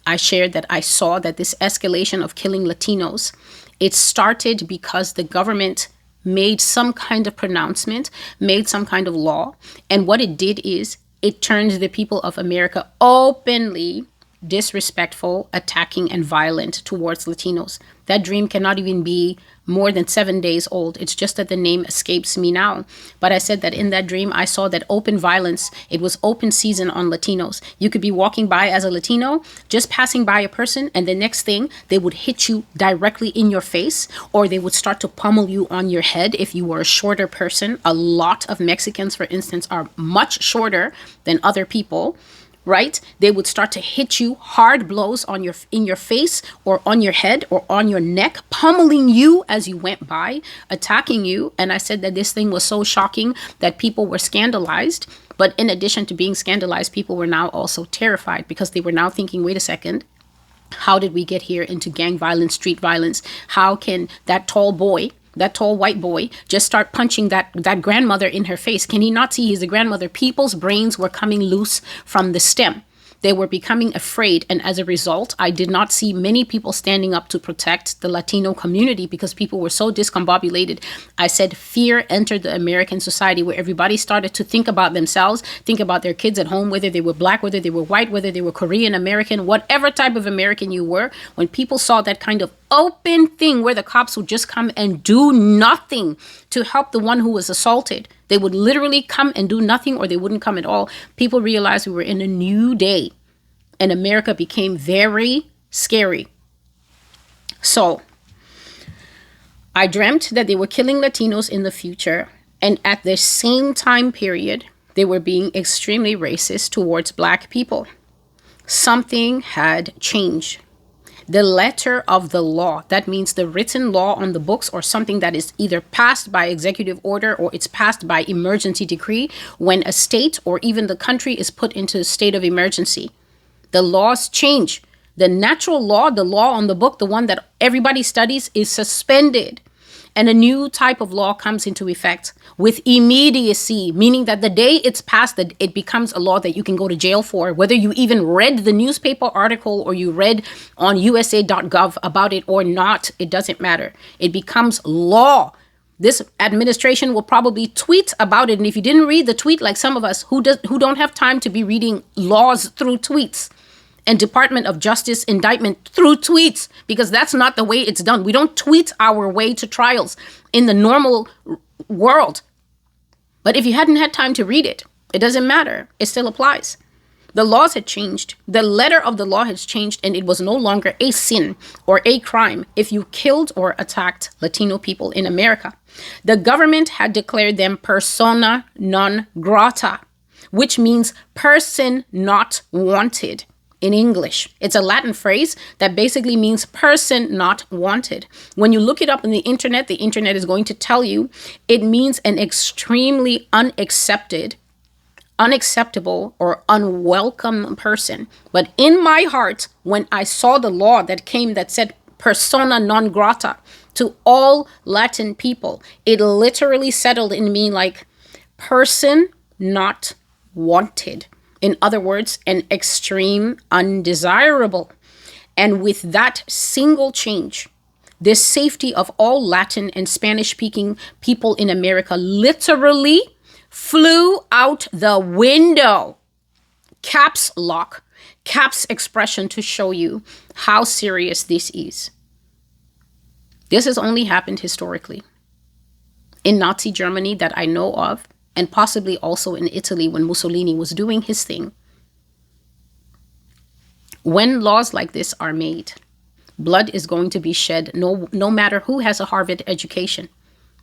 I shared that I saw that this escalation of killing Latinos, it started because the government made some kind of pronouncement, made some kind of law. And what it did is it turned the people of America openly disrespectful, attacking, and violent towards Latinos. That dream cannot even be more than 7 days old. It's just that the name escapes me now. But I said that in that dream, I saw that open violence, it was open season on Latinos. You could be walking by as a Latino, just passing by a person, and the next thing, they would hit you directly in your face, or they would start to pummel you on your head if you were a shorter person. A lot of Mexicans, for instance, are much shorter than other people. Right? They would start to hit you hard blows in your face or on your head or on your neck, pummeling you as you went by, attacking you. And I said that this thing was so shocking that people were scandalized. But in addition to being scandalized, people were now also terrified, because they were now thinking, wait a second, how did we get here into gang violence, street violence? How can that tall white boy, just start punching that grandmother in her face? Can he not see he's a grandmother? People's brains were coming loose from the stem. They were becoming afraid. And as a result, I did not see many people standing up to protect the Latino community, because people were so discombobulated. I said fear entered the American society, where everybody started to think about themselves, think about their kids at home, whether they were black, whether they were white, whether they were Korean American, whatever type of American you were. When people saw that kind of open thing where the cops would just come and do nothing to help the one who was assaulted, they would literally come and do nothing, or they wouldn't come at all. People realized we were in a new day, and America became very scary. So I dreamt that they were killing Latinos in the future, and at the same time period, they were being extremely racist towards black people. Something had changed. The letter of the law, that means the written law on the books, or something that is either passed by executive order or it's passed by emergency decree, when a state or even the country is put into a state of emergency. The laws change. The natural law, the law on the book, the one that everybody studies, is suspended. And a new type of law comes into effect with immediacy, meaning that the day it's passed, that it becomes a law that you can go to jail for, whether you even read the newspaper article or you read on USA.gov about it or not, it doesn't matter. It becomes law. This administration will probably tweet about it. And if you didn't read the tweet, like some of us who don't have time to be reading laws through tweets and Department of Justice indictment through tweets, because that's not the way it's done. We don't tweet our way to trials in the normal world. But if you hadn't had time to read it, it doesn't matter. It still applies. The laws had changed. The letter of the law has changed, and it was no longer a sin or a crime if you killed or attacked Latino people in America. The government had declared them persona non grata, which means person not wanted in English. It's a Latin phrase that basically means person not wanted. When you look it up on the internet is going to tell you it means an extremely unacceptable or unwelcome person. But in my heart, when I saw the law that came that said persona non grata to all Latin people, it literally settled in me like person not wanted. In other words, an extreme undesirable. And with that single change, the safety of all Latin and Spanish speaking people in America literally flew out the window. Caps lock, caps expression to show you how serious this is. This has only happened historically. In Nazi Germany that I know of, and possibly also in Italy when Mussolini was doing his thing. When laws like this are made, blood is going to be shed no matter who has a Harvard education.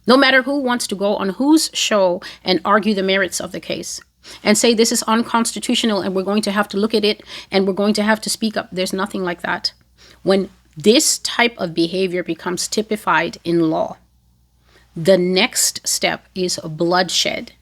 No matter who wants to go on whose show and argue the merits of the case and say this is unconstitutional and we're going to have to look at it and we're going to have to speak up. There's nothing like that. When this type of behavior becomes typified in law, the next step is bloodshed,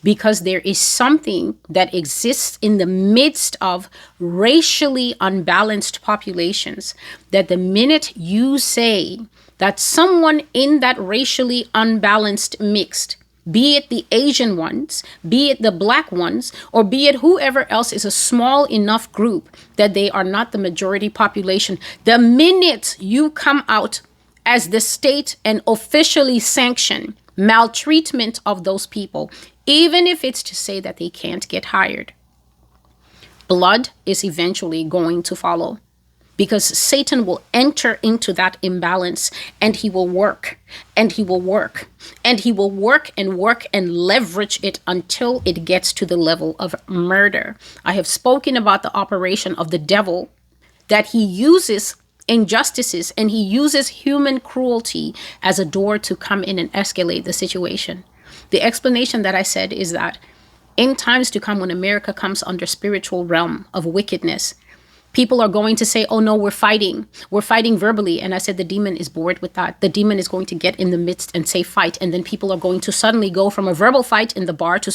because there is something that exists in the midst of racially unbalanced populations that the minute you say that someone in that racially unbalanced mixed, be it the Asian ones, be it the black ones, or be it whoever else is a small enough group that they are not the majority population, the minute you come out as the state and officially sanction maltreatment of those people, even if it's to say that they can't get hired, blood is eventually going to follow. Because Satan will enter into that imbalance and he will work and he will work and he will work and leverage it until it gets to the level of murder. I have spoken about the operation of the devil, that he uses injustices and he uses human cruelty as a door to come in and escalate the situation. The explanation that I said is that in times to come, when America comes under spiritual realm of wickedness, people are going to say, oh no, we're fighting verbally. And I said, the demon is bored with that. The demon is going to get in the midst and say fight. And then people are going to suddenly go from a verbal fight in the bar to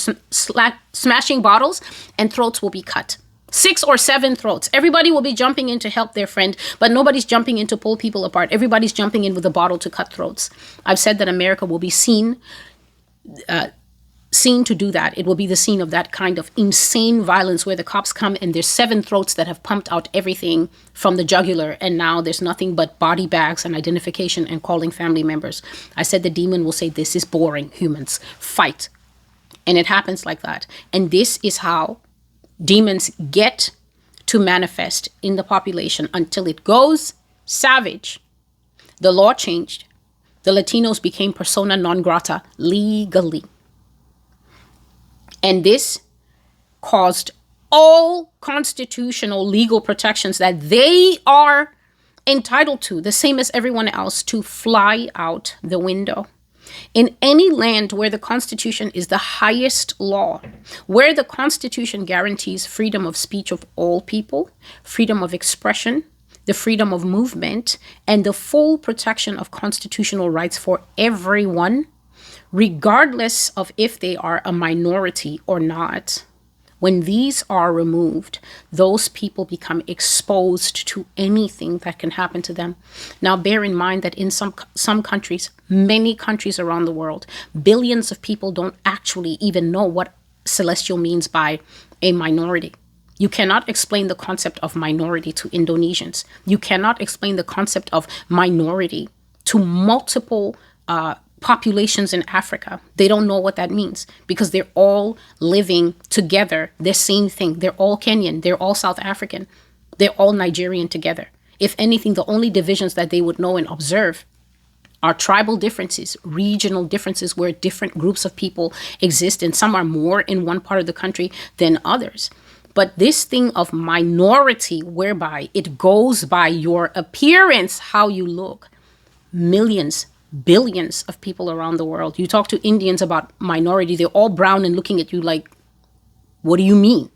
smashing bottles, and throats will be cut. 6 or 7 throats. Everybody will be jumping in to help their friend, but nobody's jumping in to pull people apart. Everybody's jumping in with a bottle to cut throats. I've said that America will be seen to do that. It will be the scene of that kind of insane violence where the cops come and there's 7 throats that have pumped out everything from the jugular, and now there's nothing but body bags and identification and calling family members. I said the demon will say, this is boring, humans, fight. And it happens like that. And this is how demons get to manifest in the population until it goes savage. The law changed. The Latinos became persona non grata legally. And this caused all constitutional legal protections that they are entitled to, the same as everyone else, to fly out the window. In any land where the Constitution is the highest law, where the Constitution guarantees freedom of speech of all people, freedom of expression, the freedom of movement, and the full protection of constitutional rights for everyone, regardless of if they are a minority or not. When these are removed, those people become exposed to anything that can happen to them. Now, bear in mind that in some countries, many countries around the world, billions of people don't actually even know what celestial means by a minority. You cannot explain the concept of minority to Indonesians. You cannot explain the concept of minority to multiple populations in Africa. They don't know what that means because they're all living together, the same thing. They're all Kenyan, they're all South African, they're all Nigerian together. If anything, the only divisions that they would know and observe are tribal differences, regional differences where different groups of people exist, and some are more in one part of the country than others. But this thing of minority, whereby it goes by your appearance, how you look, millions, billions of people around the world. You talk to Indians about minority, they're all brown and looking at you like, what do you mean?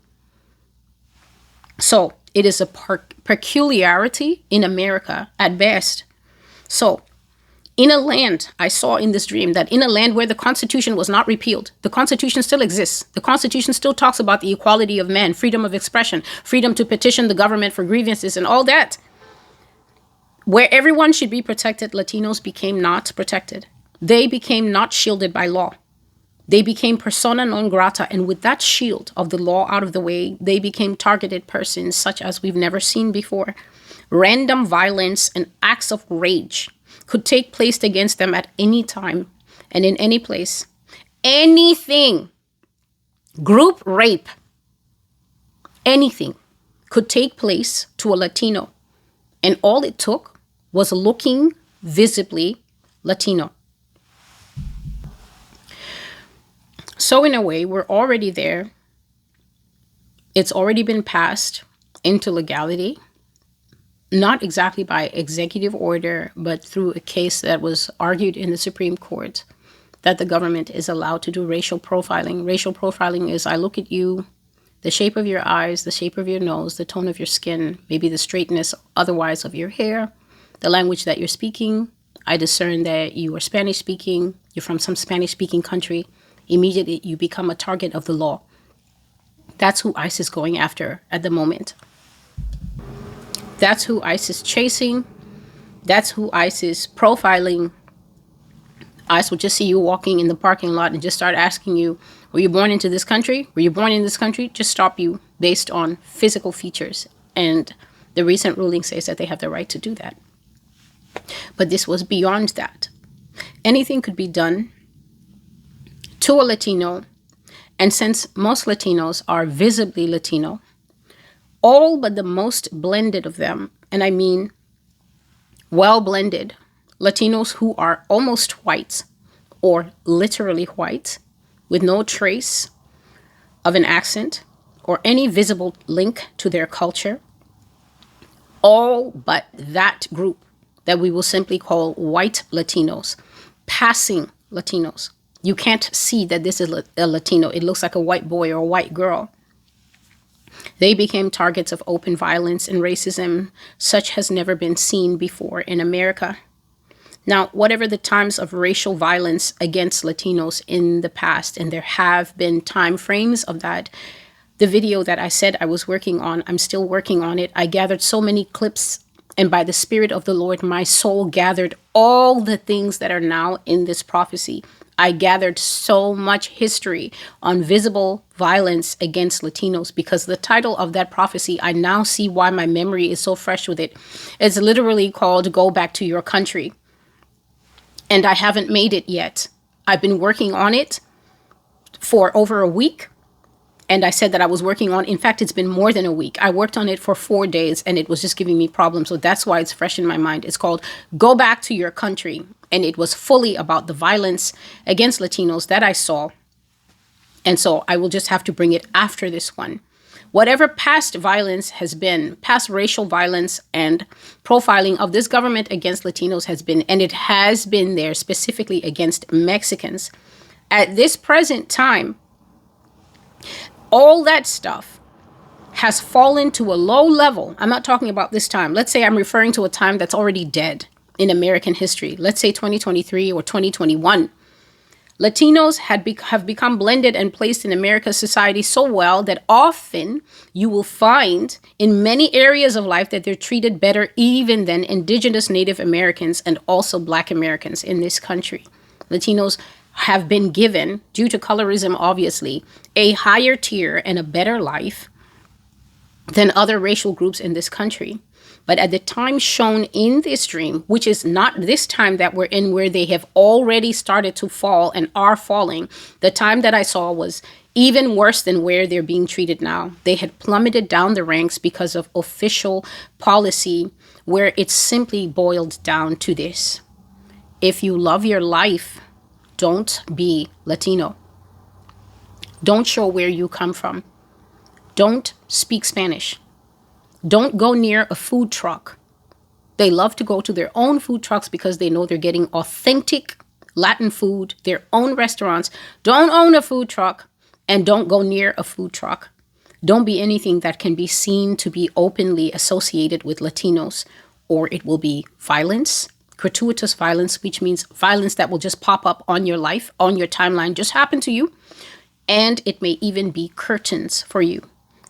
So it is a peculiarity in America at best. So in a land, I saw in this dream that in a land where the Constitution was not repealed, the Constitution still exists. The Constitution still talks about the equality of man, freedom of expression, freedom to petition the government for grievances and all that. Where everyone should be protected, Latinos became not protected. They became not shielded by law. They became persona non grata, and with that shield of the law out of the way, they became targeted persons such as we've never seen before. Random violence and acts of rage could take place against them at any time and in any place. Anything, group rape, anything could take place to a Latino. And all it took was looking visibly Latino. So in a way, we're already there. It's already been passed into legality, not exactly by executive order, but through a case that was argued in the Supreme Court, that the government is allowed to do racial profiling. Racial profiling is I look at you, the shape of your eyes, the shape of your nose, the tone of your skin, maybe the straightness otherwise of your hair, the language that you're speaking. I discern that you are Spanish speaking, you're from some Spanish speaking country. Immediately you become a target of the law. That's who ICE is going after at the moment. That's who ICE is chasing. That's who ICE is profiling. ICE will just see you walking in the parking lot and just start asking you, were you born into this country? Were you born in this country? Just stop you based on physical features. And the recent ruling says that they have the right to do that. But this was beyond that. Anything could be done to a Latino. And since most Latinos are visibly Latino, all but the most blended of them, and I mean well blended, Latinos who are almost white or literally white with no trace of an accent or any visible link to their culture, all but that group that we will simply call white Latinos, passing Latinos. You can't see that this is a Latino. It looks like a white boy or a white girl. They became targets of open violence and racism such has never been seen before in America. Now, whatever the times of racial violence against Latinos in the past, and there have been time frames of that, the video that I said I was working on, I'm still working on it. I gathered so many clips, and by the Spirit of the Lord, my soul gathered all the things that are now in this prophecy. I gathered so much history on visible violence against Latinos because the title of that prophecy, I now see why my memory is so fresh with it. It's literally called Go Back to Your Country. And I haven't made it yet. I've been working on it for over a week. And I said that I was working on, in fact, it's been more than a week. I worked on it for 4 days and it was just giving me problems. So that's why it's fresh in my mind. It's called Go Back to Your Country. And it was fully about the violence against Latinos that I saw. And so I will just have to bring it after this one. Whatever past violence has been, past racial violence and profiling of this government against Latinos has been, and it has been there specifically against Mexicans. At this present time, all that stuff has fallen to a low level. I'm not talking about this time. Let's say I'm referring to a time that's already dead in American history. Let's say 2023 or 2021. Latinos have become blended and placed in America's society so well that often you will find in many areas of life that they're treated better even than indigenous Native Americans and also Black Americans in this country. Latinos have been given, due to colorism obviously, a higher tier and a better life than other racial groups in this country. But at the time shown in this dream, which is not this time that we're in where they have already started to fall and are falling, the time that I saw was even worse than where they're being treated now. They had plummeted down the ranks because of official policy, where it simply boiled down to this: if you love your life, don't be Latino. Don't show where you come from. Don't speak Spanish. Don't go near a food truck. They love to go to their own food trucks because they know they're getting authentic Latin food, their own restaurants. Don't own a food truck, and don't go near a food truck. Don't be anything that can be seen to be openly associated with Latinos, or it will be violence, gratuitous violence, which means violence that will just pop up on your life, on your timeline, just happen to you. And it may even be curtains for you.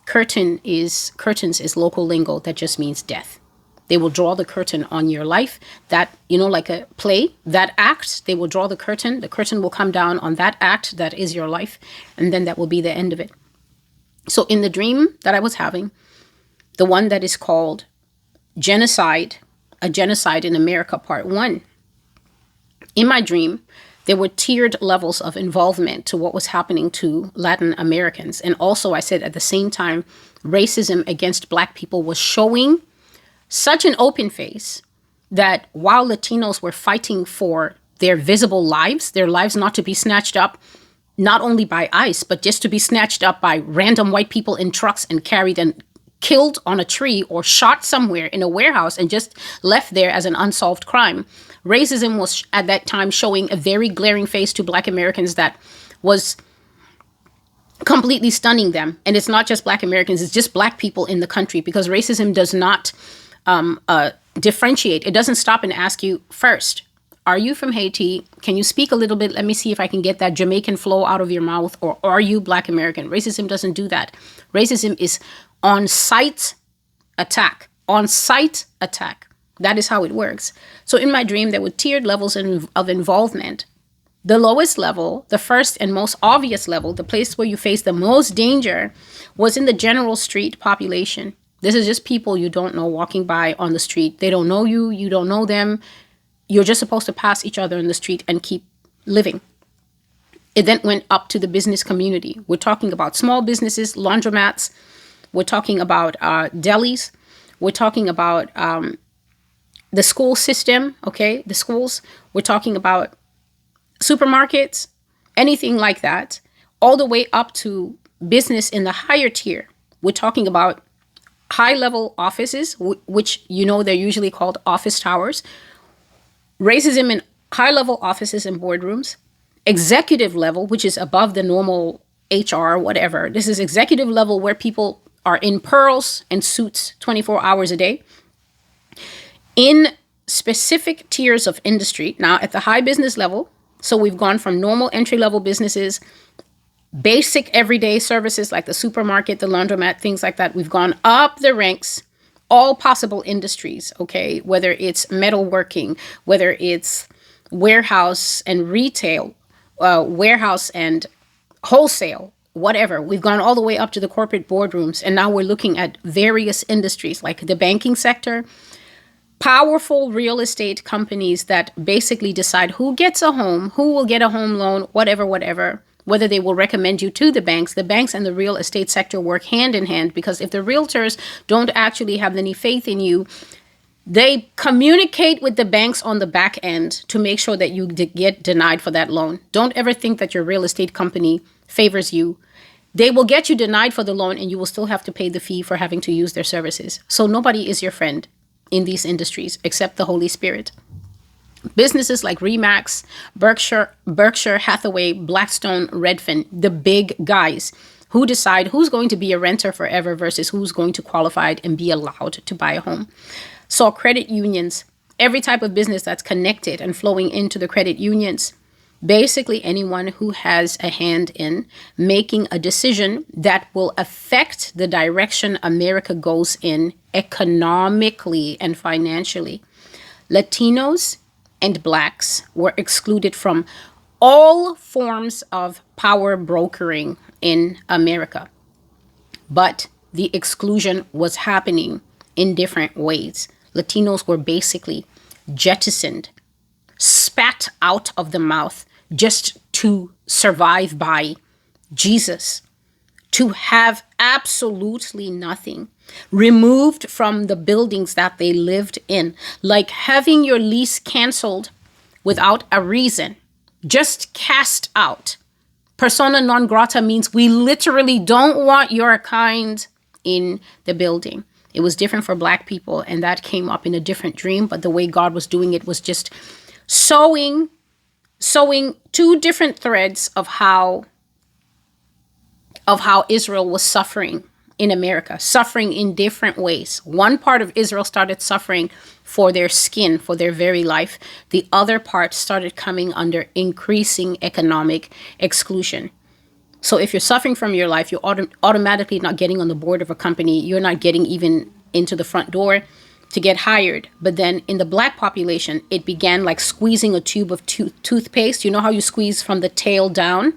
Curtains is local lingo that just means death. They will draw the curtain on your life, that, like a play, that act, they will draw the curtain. The curtain will come down on that act that is your life, and then that will be the end of it. So in the dream that I was having, the one that is called Genocide, A Genocide in America, Part 1, in my dream, there were tiered levels of involvement to what was happening to Latin Americans. And also, I said at the same time, racism against Black people was showing such an open face that while Latinos were fighting for their visible lives, their lives not to be snatched up, not only by ICE, but just to be snatched up by random white people in trucks and carried and killed on a tree or shot somewhere in a warehouse and just left there as an unsolved crime. Racism was at that time showing a very glaring face to Black Americans that was completely stunning them. And it's not just Black Americans, it's just Black people in the country, because racism does not differentiate. It doesn't stop and ask you first, are you from Haiti? Can you speak a little bit? Let me see if I can get that Jamaican flow out of your mouth. Or are you Black American? Racism doesn't do that. Racism is on-site attack. On-site attack. That is how it works. So in my dream, there were tiered levels of involvement. The lowest level, the first and most obvious level, the place where you face the most danger, was in the general street population. This is just people you don't know walking by on the street. They don't know you. You don't know them. You're just supposed to pass each other in the street and keep living. It then went up to the business community. We're talking about small businesses, laundromats. We're talking about delis. We're talking about the school system, okay? The schools. We're talking about supermarkets, anything like that, all the way up to business in the higher tier. We're talking about high-level offices, which they're usually called office towers. Racism in high-level offices and boardrooms. Executive level, which is above the normal HR, whatever. This is executive level where people are in pearls and suits 24 hours a day. In specific tiers of industry, now at the high business level, so we've gone from normal entry-level businesses, basic everyday services like the supermarket, the laundromat, things like that. We've gone up the ranks, all possible industries, okay? Whether it's metalworking, whether it's warehouse and retail, warehouse and wholesale, whatever. We've gone all the way up to the corporate boardrooms. And now we're looking at various industries like the banking sector, powerful real estate companies that basically decide who gets a home, who will get a home loan, whatever, whether they will recommend you to the banks. The banks and the real estate sector work hand in hand, because if the realtors don't actually have any faith in you, they communicate with the banks on the back end to make sure that you get denied for that loan. Don't ever think that your real estate company favors you. They will get you denied for the loan and you will still have to pay the fee for having to use their services. So nobody is your friend in these industries except the Holy Spirit. Businesses like Remax, Berkshire Hathaway, Blackstone, Redfin, the big guys who decide who's going to be a renter forever versus who's going to qualify and be allowed to buy a home. So credit unions, every type of business that's connected and flowing into the credit unions, basically anyone who has a hand in making a decision that will affect the direction America goes in economically and financially. Latinos and Blacks were excluded from all forms of power brokering in America. But the exclusion was happening in different ways. Latinos were basically jettisoned, spat out of the mouth just to survive by Jesus, to have absolutely nothing, removed from the buildings that they lived in, like having your lease canceled without a reason, just cast out. Persona non grata means we literally don't want your kind in the building. It was different for Black people, and that came up in a different dream, but the way God was doing it was just sewing two different threads of how Israel was suffering in America, suffering in different ways. One part of Israel started suffering for their skin, for their very life. The other part started coming under increasing economic exclusion. So if you're suffering from your life, you're automatically not getting on the board of a company. You're not getting even into the front door to get hired. But then in the Black population, it began like squeezing a tube of toothpaste. You know how you squeeze from the tail down,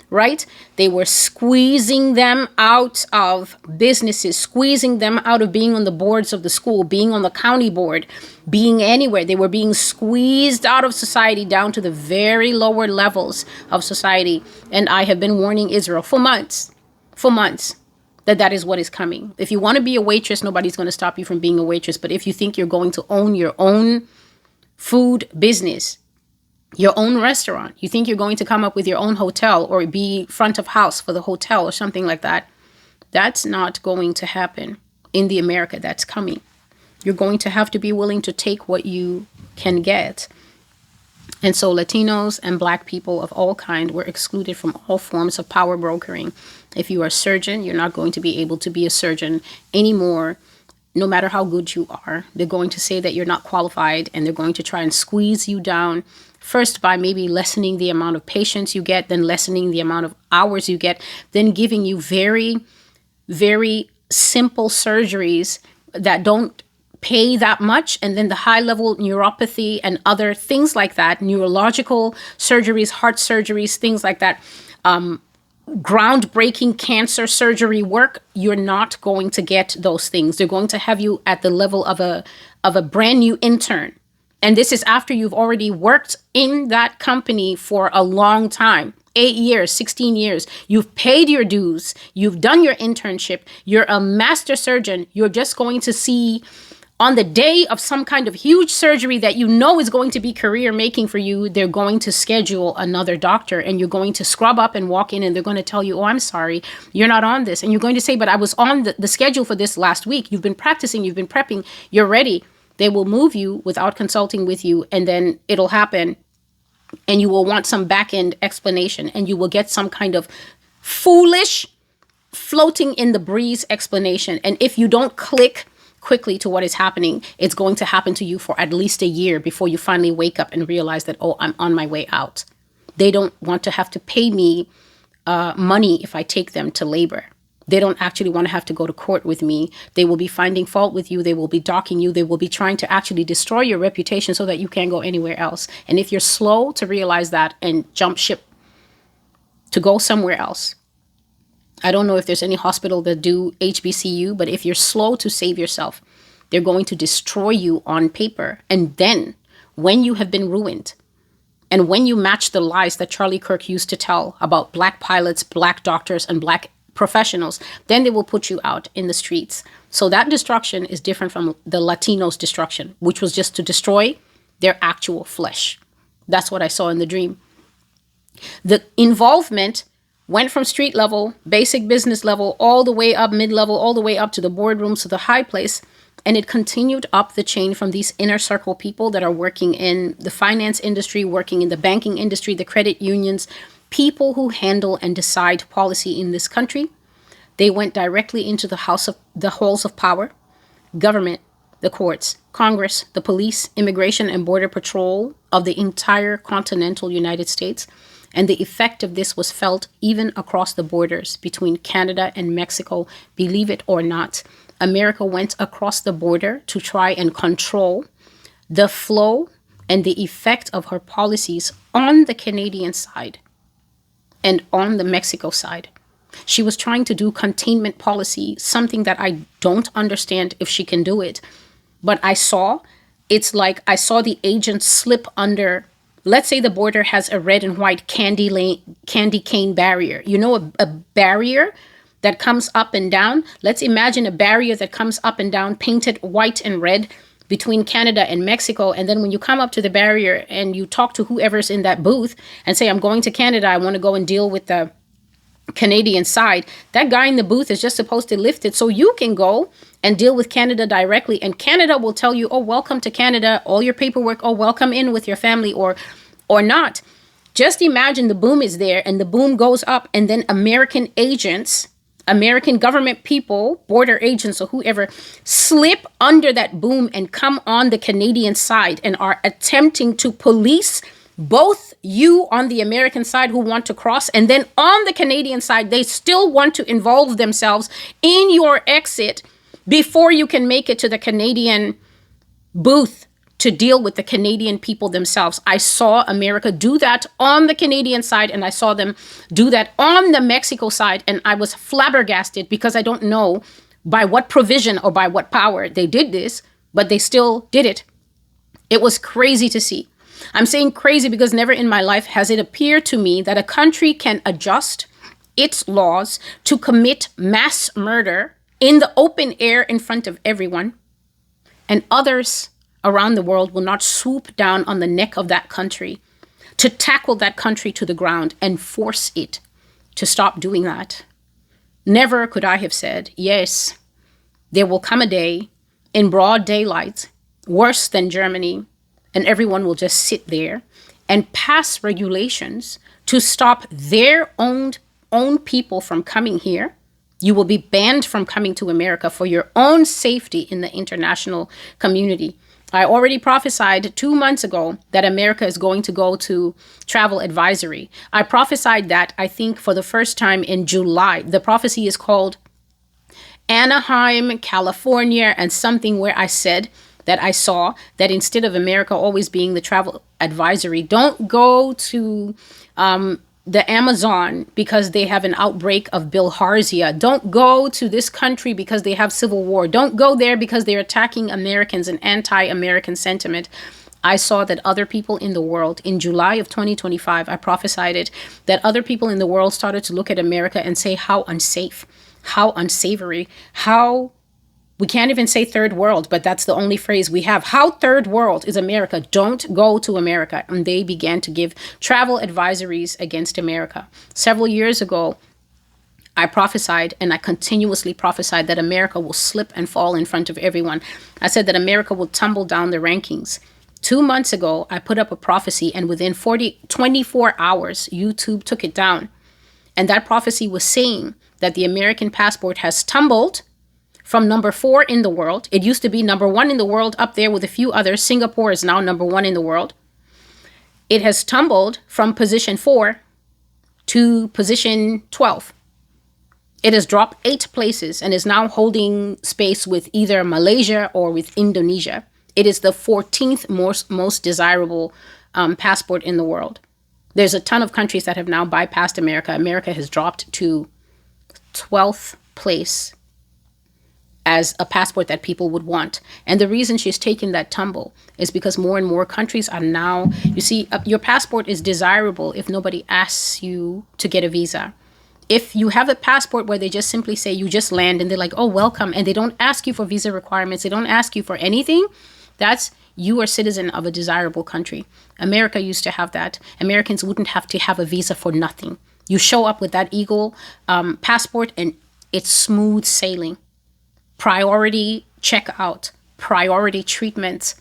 right? They were squeezing them out of businesses, squeezing them out of being on the boards of the school, being on the county board, being anywhere. They were being squeezed out of society down to the very lower levels of society. And I have been warning Israel for months, that is what is coming. If you want to be a waitress, nobody's going to stop you from being a waitress. But if you think you're going to own your own food business, your own restaurant, you think you're going to come up with your own hotel or be front of house for the hotel or something like that, that's not going to happen in the America that's coming. You're going to have to be willing to take what you can get. And so Latinos and Black people of all kind were excluded from all forms of power brokering. If you are a surgeon, you're not going to be able to be a surgeon anymore, no matter how good you are. They're going to say that you're not qualified, and they're going to try and squeeze you down. First, by maybe lessening the amount of patients you get, then lessening the amount of hours you get, then giving you very, very simple surgeries that don't pay that much. And then the high level neuropathy and other things like that, neurological surgeries, heart surgeries, things like that, groundbreaking cancer surgery work, you're not going to get those things. They're going to have you at the level of a brand new intern. And this is after you've already worked in that company for a long time, 8 years, 16 years. You've paid your dues. You've done your internship. You're a master surgeon. You're just going to see on the day of some kind of huge surgery that you know is going to be career making for you, they're going to schedule another doctor, and you're going to scrub up and walk in, and they're going to tell you, oh, I'm sorry, you're not on this. And you're going to say, but I was on the schedule for this last week. You've been practicing, you've been prepping, you're ready. They will move you without consulting with you, and then it'll happen, and you will want some back-end explanation, and you will get some kind of foolish, floating in the breeze explanation. And if you don't click quickly to what is happening, it's going to happen to you for at least a year before you finally wake up and realize that, oh, I'm on my way out. They don't want to have to pay me money if I take them to labor. They don't actually want to have to go to court with me. They will be finding fault with you. They will be docking you. They will be trying to actually destroy your reputation so that you can't go anywhere else. And if you're slow to realize that and jump ship to go somewhere else, I don't know if there's any hospital that do HBCU, but if you're slow to save yourself, they're going to destroy you on paper. And then when you have been ruined, and when you match the lies that Charlie Kirk used to tell about Black pilots, Black doctors, and Black professionals, then they will put you out in the streets. So that destruction is different from the Latinos' destruction, which was just to destroy their actual flesh. That's what I saw in the dream. The involvement went from street level, basic business level, all the way up mid-level, all the way up to the boardrooms, to the high place. And it continued up the chain from these inner circle people that are working in the finance industry, working in the banking industry, the credit unions, people who handle and decide policy in this country. They went directly into the halls of power, government, the courts, Congress, the police, immigration and border patrol of the entire continental United States. And the effect of this was felt even across the borders between Canada and Mexico. Believe it or not, America went across the border to try and control the flow and the effect of her policies on the Canadian side and on the Mexico side. She was trying to do containment policy, something that I don't understand if she can do it. But it's like I saw the agent slip under. Let's say the border has a red and white candy cane barrier. You know, a barrier that comes up and down. Let's imagine a barrier that comes up and down, painted white and red between Canada and Mexico. And then when you come up to the barrier and you talk to whoever's in that booth and say, I'm going to Canada, I want to go and deal with the Canadian side, that guy in the booth is just supposed to lift it so you can go and deal with Canada directly. And Canada will tell you, oh, welcome to Canada, all your paperwork, oh, welcome in with your family or not. Just imagine the boom is there and the boom goes up and then American agents, American government people, border agents or whoever, slip under that boom and come on the Canadian side and are attempting to police both you on the American side who want to cross, and then on the Canadian side, they still want to involve themselves in your exit before you can make it to the Canadian booth to deal with the Canadian people themselves. I saw America do that on the Canadian side, and I saw them do that on the Mexico side, and I was flabbergasted because I don't know by what provision or by what power they did this, but they still did it. It was crazy to see. I'm saying crazy because never in my life has it appeared to me that a country can adjust its laws to commit mass murder in the open air in front of everyone, and others around the world will not swoop down on the neck of that country to tackle that country to the ground and force it to stop doing that. Never could I have said, yes, there will come a day in broad daylight, worse than Germany, and everyone will just sit there and pass regulations to stop their own people from coming here. You will be banned from coming to America for your own safety in the international community. I already prophesied 2 months ago that America is going to go to travel advisory. I prophesied that, I think, for the first time in July. The prophecy is called Anaheim, California, and something where I said that I saw that instead of America always being the travel advisory, don't go to the Amazon because they have an outbreak of bilharzia. Don't go to this country because they have civil war. Don't go there because they're attacking Americans and anti-American sentiment. I saw that other people in the world, in July of 2025, I prophesied it, that other people in the world started to look at America and say how unsafe, how unsavory, how we can't even say third world, but that's the only phrase we have. How third world is America? Don't go to America. And they began to give travel advisories against America. Several years ago, I prophesied, and I continuously prophesied, that America will slip and fall in front of everyone. I said that America will tumble down the rankings. 2 months ago, I put up a prophecy, and within 24 hours, YouTube took it down. And that prophecy was saying that the American passport has tumbled from number 4 in the world. It used to be number 1 in the world, up there with a few others. Singapore is now number 1 in the world. It has tumbled from position 4 to position 12. It has dropped 8 places and is now holding space with either Malaysia or with Indonesia. It is the 14th most desirable passport in the world. There's a ton of countries that have now bypassed America. America has dropped to 12th place as a passport that people would want. And the reason she's taken that tumble is because more and more countries are now, you see, your passport is desirable if nobody asks you to get a visa. If you have a passport where they just simply say you just land and they're like, oh, welcome, and they don't ask you for visa requirements, they don't ask you for anything, that's you are a citizen of a desirable country. America used to have that. Americans wouldn't have to have a visa for nothing. You show up with that Eagle passport and it's smooth sailing. Priority checkout, priority treatment.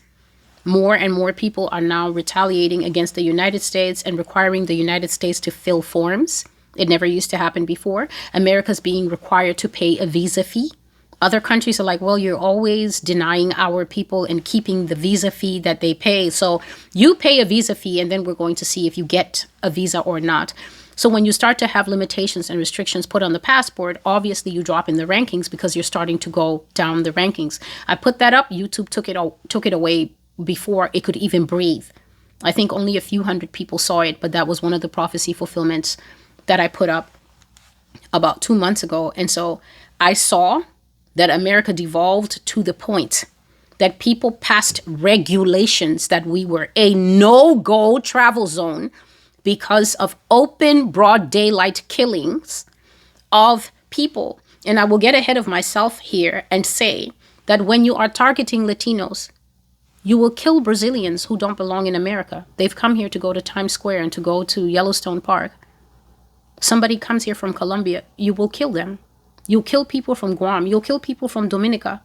More and more people are now retaliating against the United States and requiring the United States to fill forms. It never used to happen before. America's being required to pay a visa fee. Other countries are like, well, you're always denying our people and keeping the visa fee that they pay. So you pay a visa fee and then we're going to see if you get a visa or not. So when you start to have limitations and restrictions put on the passport, obviously you drop in the rankings because you're starting to go down the rankings. I put that up. YouTube took it away before it could even breathe. I think only a few hundred people saw it, but that was one of the prophecy fulfillments that I put up. about 2 months ago. And so I saw that America devolved to the point that people passed regulations that we were a no-go travel zone because of open, broad daylight killings of people. And I will get ahead of myself here and say that when you are targeting Latinos, you will kill Brazilians who don't belong in America. They've come here to go to Times Square and to go to Yellowstone Park. Somebody comes here from Colombia, you will kill them. You'll kill people from Guam. You'll kill people from Dominica.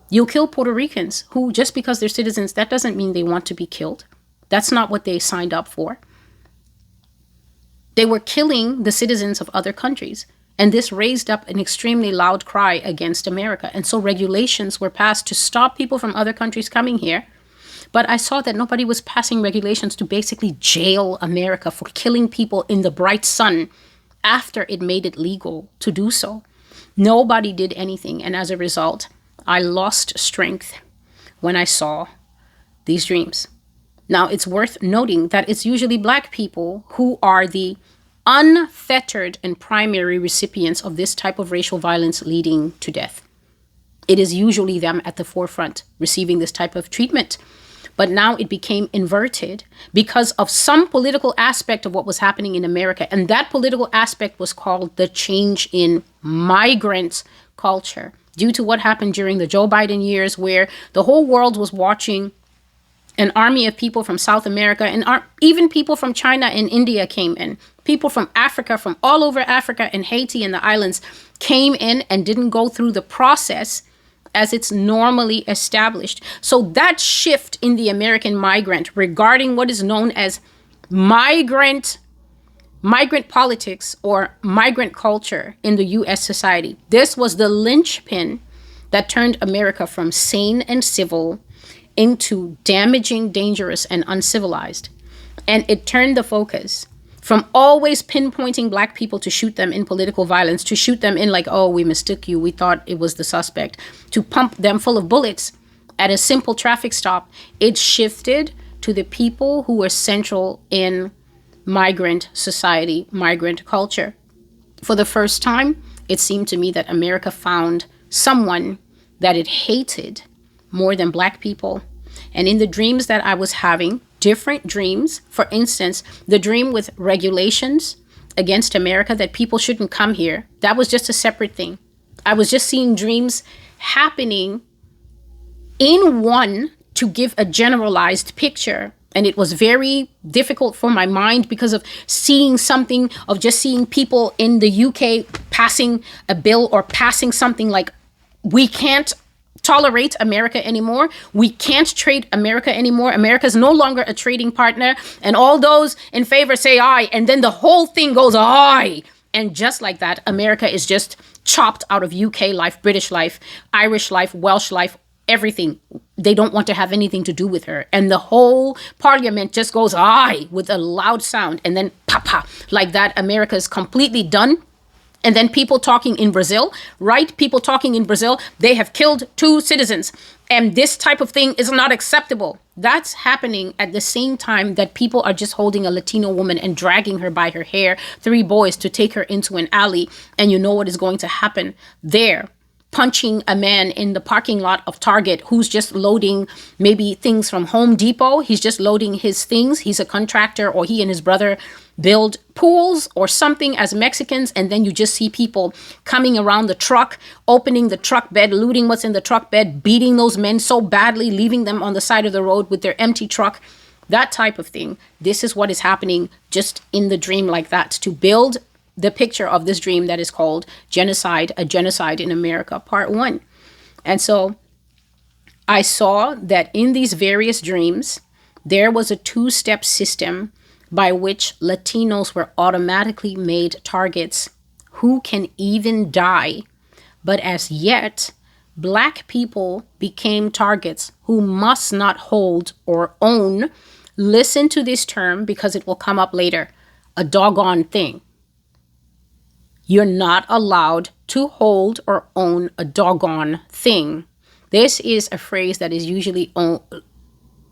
You'll kill Puerto Ricans who, just because they're citizens, that doesn't mean they want to be killed. That's not what they signed up for. They were killing the citizens of other countries. And this raised up an extremely loud cry against America. And so regulations were passed to stop people from other countries coming here. But I saw that nobody was passing regulations to basically jail America for killing people in the bright sun after it made it legal to do so. Nobody did anything. And as a result, I lost strength when I saw these dreams. Now, it's worth noting that it's usually Black people who are the unfettered and primary recipients of this type of racial violence leading to death. It is usually them at the forefront receiving this type of treatment. But now it became inverted because of some political aspect of what was happening in America. And that political aspect was called the change in migrant culture, due to what happened during the Joe Biden years, where the whole world was watching an army of people from South America, and even people from China and India came in. People from Africa, from all over Africa and Haiti and the islands came in and didn't go through the process as it's normally established. So that shift in the American migrant regarding what is known as migrant politics or migrant culture in the U.S. society, this was the linchpin that turned America from sane and civil into damaging, dangerous, and uncivilized. And it turned the focus from always pinpointing Black people to shoot them in political violence, to shoot them in like, oh, we mistook you, we thought it was the suspect, to pump them full of bullets at a simple traffic stop. It shifted to the people who were central in migrant society, migrant culture. For the first time, it seemed to me that America found someone that it hated more than Black people. And in the dreams that I was having, different dreams, for instance, the dream with regulations against America that people shouldn't come here, that was just a separate thing. I was just seeing dreams happening in one to give a generalized picture. And it was very difficult for my mind because of seeing something, of just seeing people in the UK passing a bill or passing something like, we can't tolerate America anymore. We can't trade America anymore. America is no longer a trading partner. And all those in favor say aye. And then the whole thing goes aye. And just like that, America is just chopped out of UK life, British life, Irish life, Welsh life, everything. They don't want to have anything to do with her. And the whole parliament just goes aye with a loud sound. And then pa, like that, America is completely done. And then people talking in Brazil, right? People talking in Brazil, they have killed 2 citizens. And this type of thing is not acceptable. That's happening at the same time that people are just holding a Latino woman and dragging her by her hair, 3 boys to take her into an alley. And you know what is going to happen there. Punching a man in the parking lot of Target who's just loading maybe things from Home Depot. He's just loading his things. He's a contractor, or he and his brother build pools or something as Mexicans. And then you just see people coming around the truck, opening the truck bed, looting what's in the truck bed, beating those men so badly, leaving them on the side of the road with their empty truck. That type of thing. This is what is happening just in the dream like that, to build the picture of this dream that is called Genocide, a Genocide in America, Part 1. And so I saw that in these various dreams, there was a 2-step system by which Latinos were automatically made targets who can even die. But as yet, Black people became targets who must not hold or own, listen to this term because it will come up later, a doggone thing. You're not allowed to hold or own a doggone thing. This is a phrase that is usually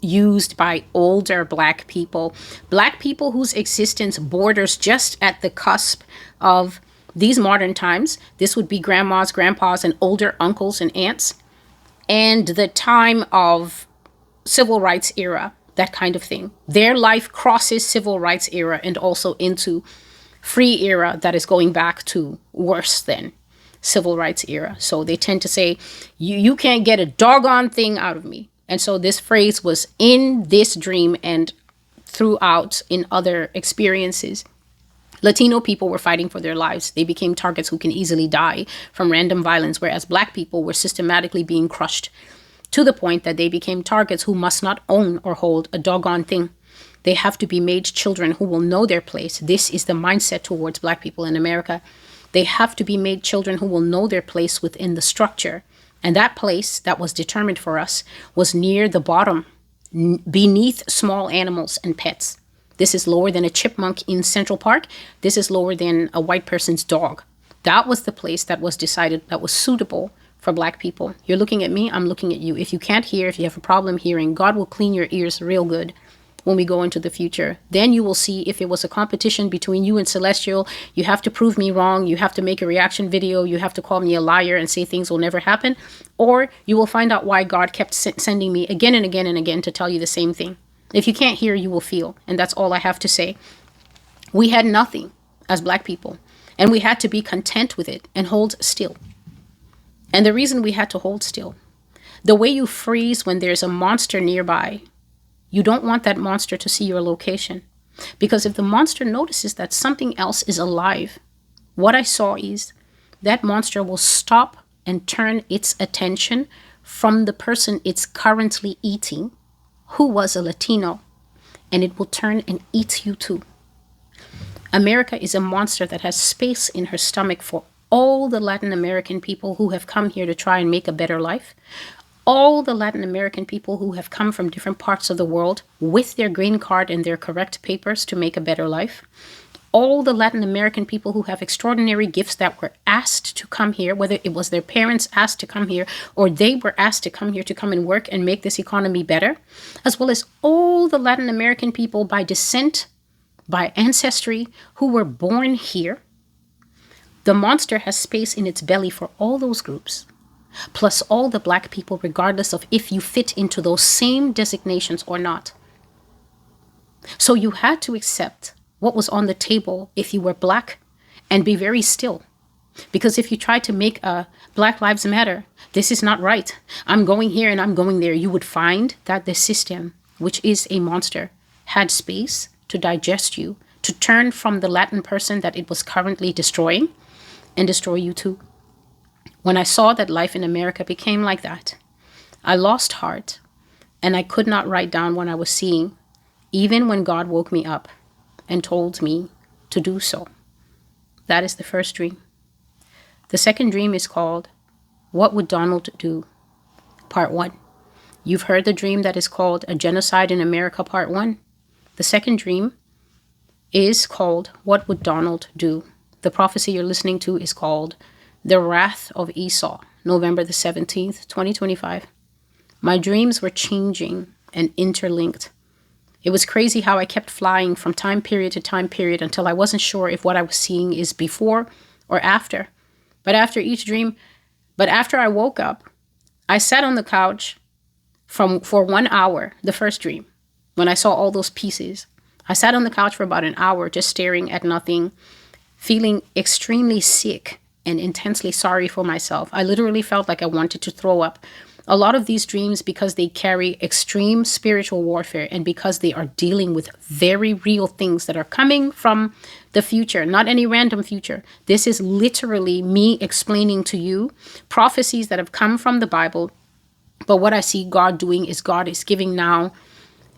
used by older Black people whose existence borders just at the cusp of these modern times. This would be grandmas, grandpas, and older uncles and aunts, and the time of civil rights era, that kind of thing. Their life crosses civil rights era and also into free era that is going back to worse than civil rights era. So they tend to say, you can't get a doggone thing out of me. And so this phrase was in this dream and throughout in other experiences. Latino people were fighting for their lives. They became targets who can easily die from random violence, whereas Black people were systematically being crushed to the point that they became targets who must not own or hold a doggone thing. They have to be made children who will know their place. This is the mindset towards Black people in America. They have to be made children who will know their place within the structure. And that place that was determined for us was near the bottom, beneath small animals and pets. This is lower than a chipmunk in Central Park. This is lower than a white person's dog. That was the place that was decided that was suitable for Black people. You're looking at me, I'm looking at you. If you can't hear, if you have a problem hearing, God will clean your ears real good when we go into the future. Then you will see if it was a competition between you and Celestial. You have to prove me wrong. You have to make a reaction video. You have to call me a liar and say things will never happen. Or you will find out why God kept sending me again and again and again to tell you the same thing. If you can't hear, you will feel. And that's all I have to say. We had nothing as Black people, and we had to be content with it and hold still. And the reason we had to hold still, the way you freeze when there's a monster nearby, you don't want that monster to see your location. Because if the monster notices that something else is alive, what I saw is that monster will stop and turn its attention from the person it's currently eating, who was a Latino, and it will turn and eat you too. America is a monster that has space in her stomach for all the Latin American people who have come here to try and make a better life. All the Latin American people who have come from different parts of the world with their green card and their correct papers to make a better life. All the Latin American people who have extraordinary gifts that were asked to come here, whether it was their parents asked to come here or they were asked to come here to come and work and make this economy better, as well as all the Latin American people by descent, by ancestry, who were born here. The monster has space in its belly for all those groups, plus all the Black people, regardless of if you fit into those same designations or not. So you had to accept what was on the table if you were Black and be very still. Because if you try to make a Black Lives Matter, this is not right, I'm going here and I'm going there, you would find that the system, which is a monster, had space to digest you, to turn from the Latin person that it was currently destroying and destroy you too. When I saw that life in America became like that, I lost heart and I could not write down what I was seeing, even when God woke me up and told me to do so. That is the first dream. The second dream is called, What Would Donald Do? Part 1. You've heard the dream that is called A Genocide in America, Part 1. The second dream is called, What Would Donald Do? The prophecy you're listening to is called The Wrath of Esau, November the 17th, 2025. My dreams were changing and interlinked. It was crazy how I kept flying from time period to time period until I wasn't sure if what I was seeing is before or after. But after I woke up, I sat on the couch for 1 hour, the first dream, when I saw all those pieces. I sat on the couch for about an hour just staring at nothing, feeling extremely sick and intensely sorry for myself. I literally felt like I wanted to throw up. A lot of these dreams, because they carry extreme spiritual warfare and because they are dealing with very real things that are coming from the future, not any random future. This is literally me explaining to you prophecies that have come from the Bible. But what I see God doing is God is giving now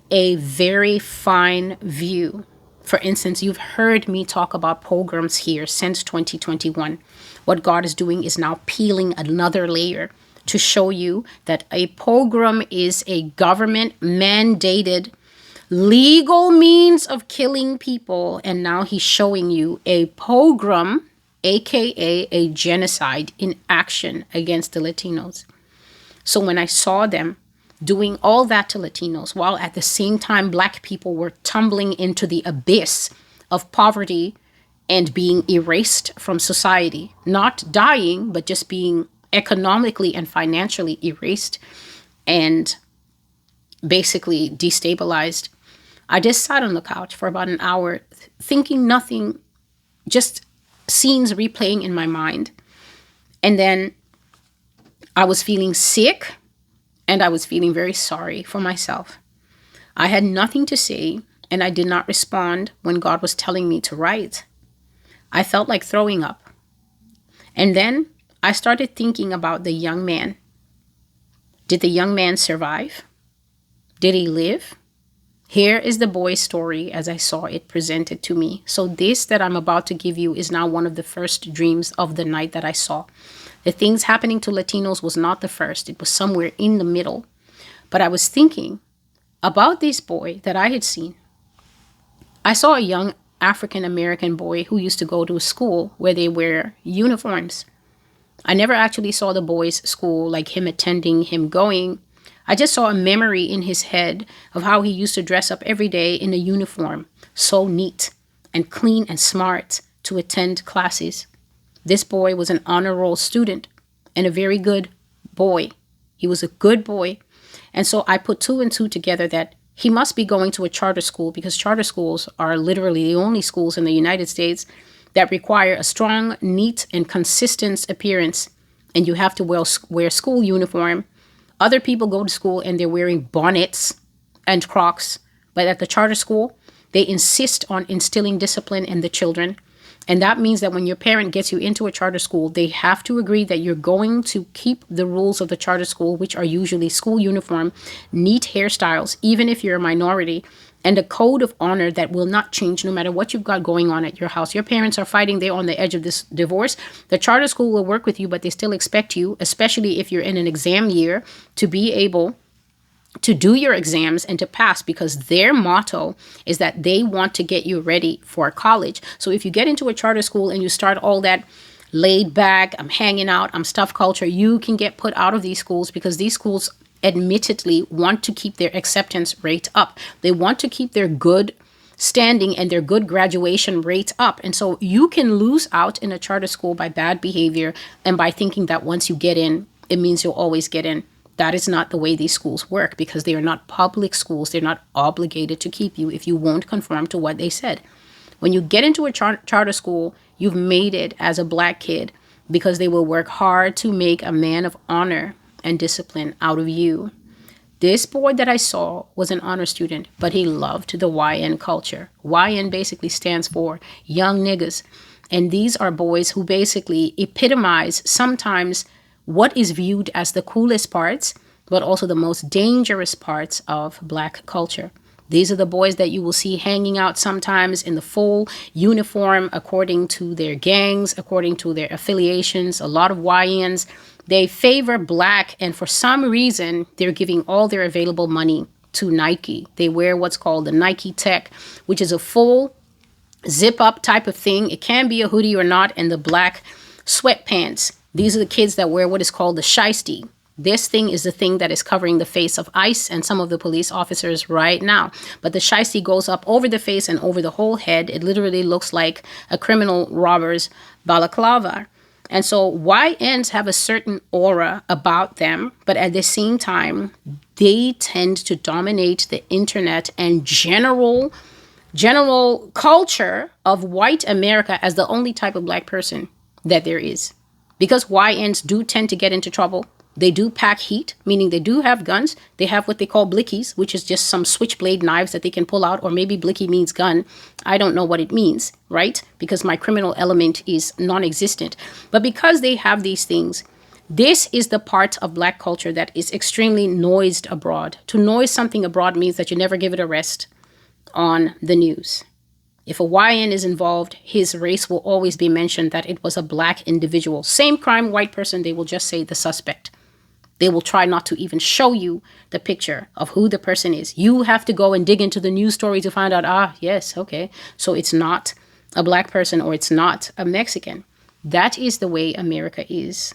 a very fine view. For instance, you've heard me talk about pogroms here since 2021. What God is doing is now peeling another layer to show you that a pogrom is a government mandated legal means of killing people. And now he's showing you a pogrom, aka a genocide in action against the Latinos. So when I saw them, doing all that to Latinos, while at the same time, Black people were tumbling into the abyss of poverty and being erased from society. Not dying, but just being economically and financially erased and basically destabilized. I just sat on the couch for about an hour, thinking nothing, just scenes replaying in my mind. And then I was feeling sick and I was feeling very sorry for myself. I had nothing to say and I did not respond when God was telling me to write. I felt like throwing up. And then I started thinking about the young man. Did the young man survive? Did he live? Here is the boy's story as I saw it presented to me. So this that I'm about to give you is now one of the first dreams of the night that I saw. The things happening to Latinos was not the first. It was somewhere in the middle. But I was thinking about this boy that I had seen. I saw a young African American boy who used to go to a school where they wear uniforms. I never actually saw the boy's school, like him attending, him going. I just saw a memory in his head of how he used to dress up every day in a uniform, so neat and clean and smart to attend classes. This boy was an honor roll student and a very good boy. He was a good boy. And so I put two and two together that he must be going to a charter school, because charter schools are literally the only schools in the United States that require a strong, neat, and consistent appearance. And you have to wear school uniform. Other people go to school and they're wearing bonnets and Crocs. But at the charter school, they insist on instilling discipline in the children. And that means that when your parent gets you into a charter school, they have to agree that you're going to keep the rules of the charter school, which are usually school uniform, neat hairstyles, even if you're a minority, and a code of honor that will not change no matter what you've got going on at your house. Your parents are fighting. They're on the edge of this divorce. The charter school will work with you, but they still expect you, especially if you're in an exam year, to be able to do your exams and to pass, because their motto is that they want to get you ready for college. So if you get into a charter school and you start all that laid back, I'm hanging out, I'm stuff culture, you can get put out of these schools, because these schools admittedly want to keep their acceptance rate up. They want to keep their good standing and their good graduation rate up. And so you can lose out in a charter school by bad behavior and by thinking that once you get in, it means you'll always get in. That is not the way these schools work, because they are not public schools. They're not obligated to keep you if you won't conform to what they said. When you get into a charter school, you've made it as a Black kid, because they will work hard to make a man of honor and discipline out of you. This boy that I saw was an honor student, but he loved the YN culture. YN basically stands for young niggas. And these are boys who basically epitomize sometimes what is viewed as the coolest parts, but also the most dangerous parts of Black culture. These are the boys that you will see hanging out sometimes in the full uniform, according to their gangs, according to their affiliations. A lot of YNs, they favor Black, and for some reason, they're giving all their available money to Nike. They wear what's called the Nike Tech, which is a full zip-up type of thing. It can be a hoodie or not, and the Black sweatpants. These are the kids that wear what is called the shiesty. This thing is the thing that is covering the face of ICE and some of the police officers right now. But the shiesty goes up over the face and over the whole head. It literally looks like a criminal robber's balaclava. And so YNs have a certain aura about them, but at the same time, they tend to dominate the internet and general culture of white America as the only type of Black person that there is. Because YNs do tend to get into trouble. They do pack heat, meaning they do have guns. They have what they call blickies, which is just some switchblade knives that they can pull out, or maybe blicky means gun. I don't know what it means, right? Because my criminal element is non-existent. But because they have these things, this is the part of Black culture that is extremely noised abroad. To noise something abroad means that you never give it a rest on the news. If a YN is involved, his race will always be mentioned, that it was a Black individual. Same crime, white person, they will just say the suspect. They will try not to even show you the picture of who the person is. You have to go and dig into the news story to find out, yes, okay, so it's not a Black person or it's not a Mexican. That is the way America is.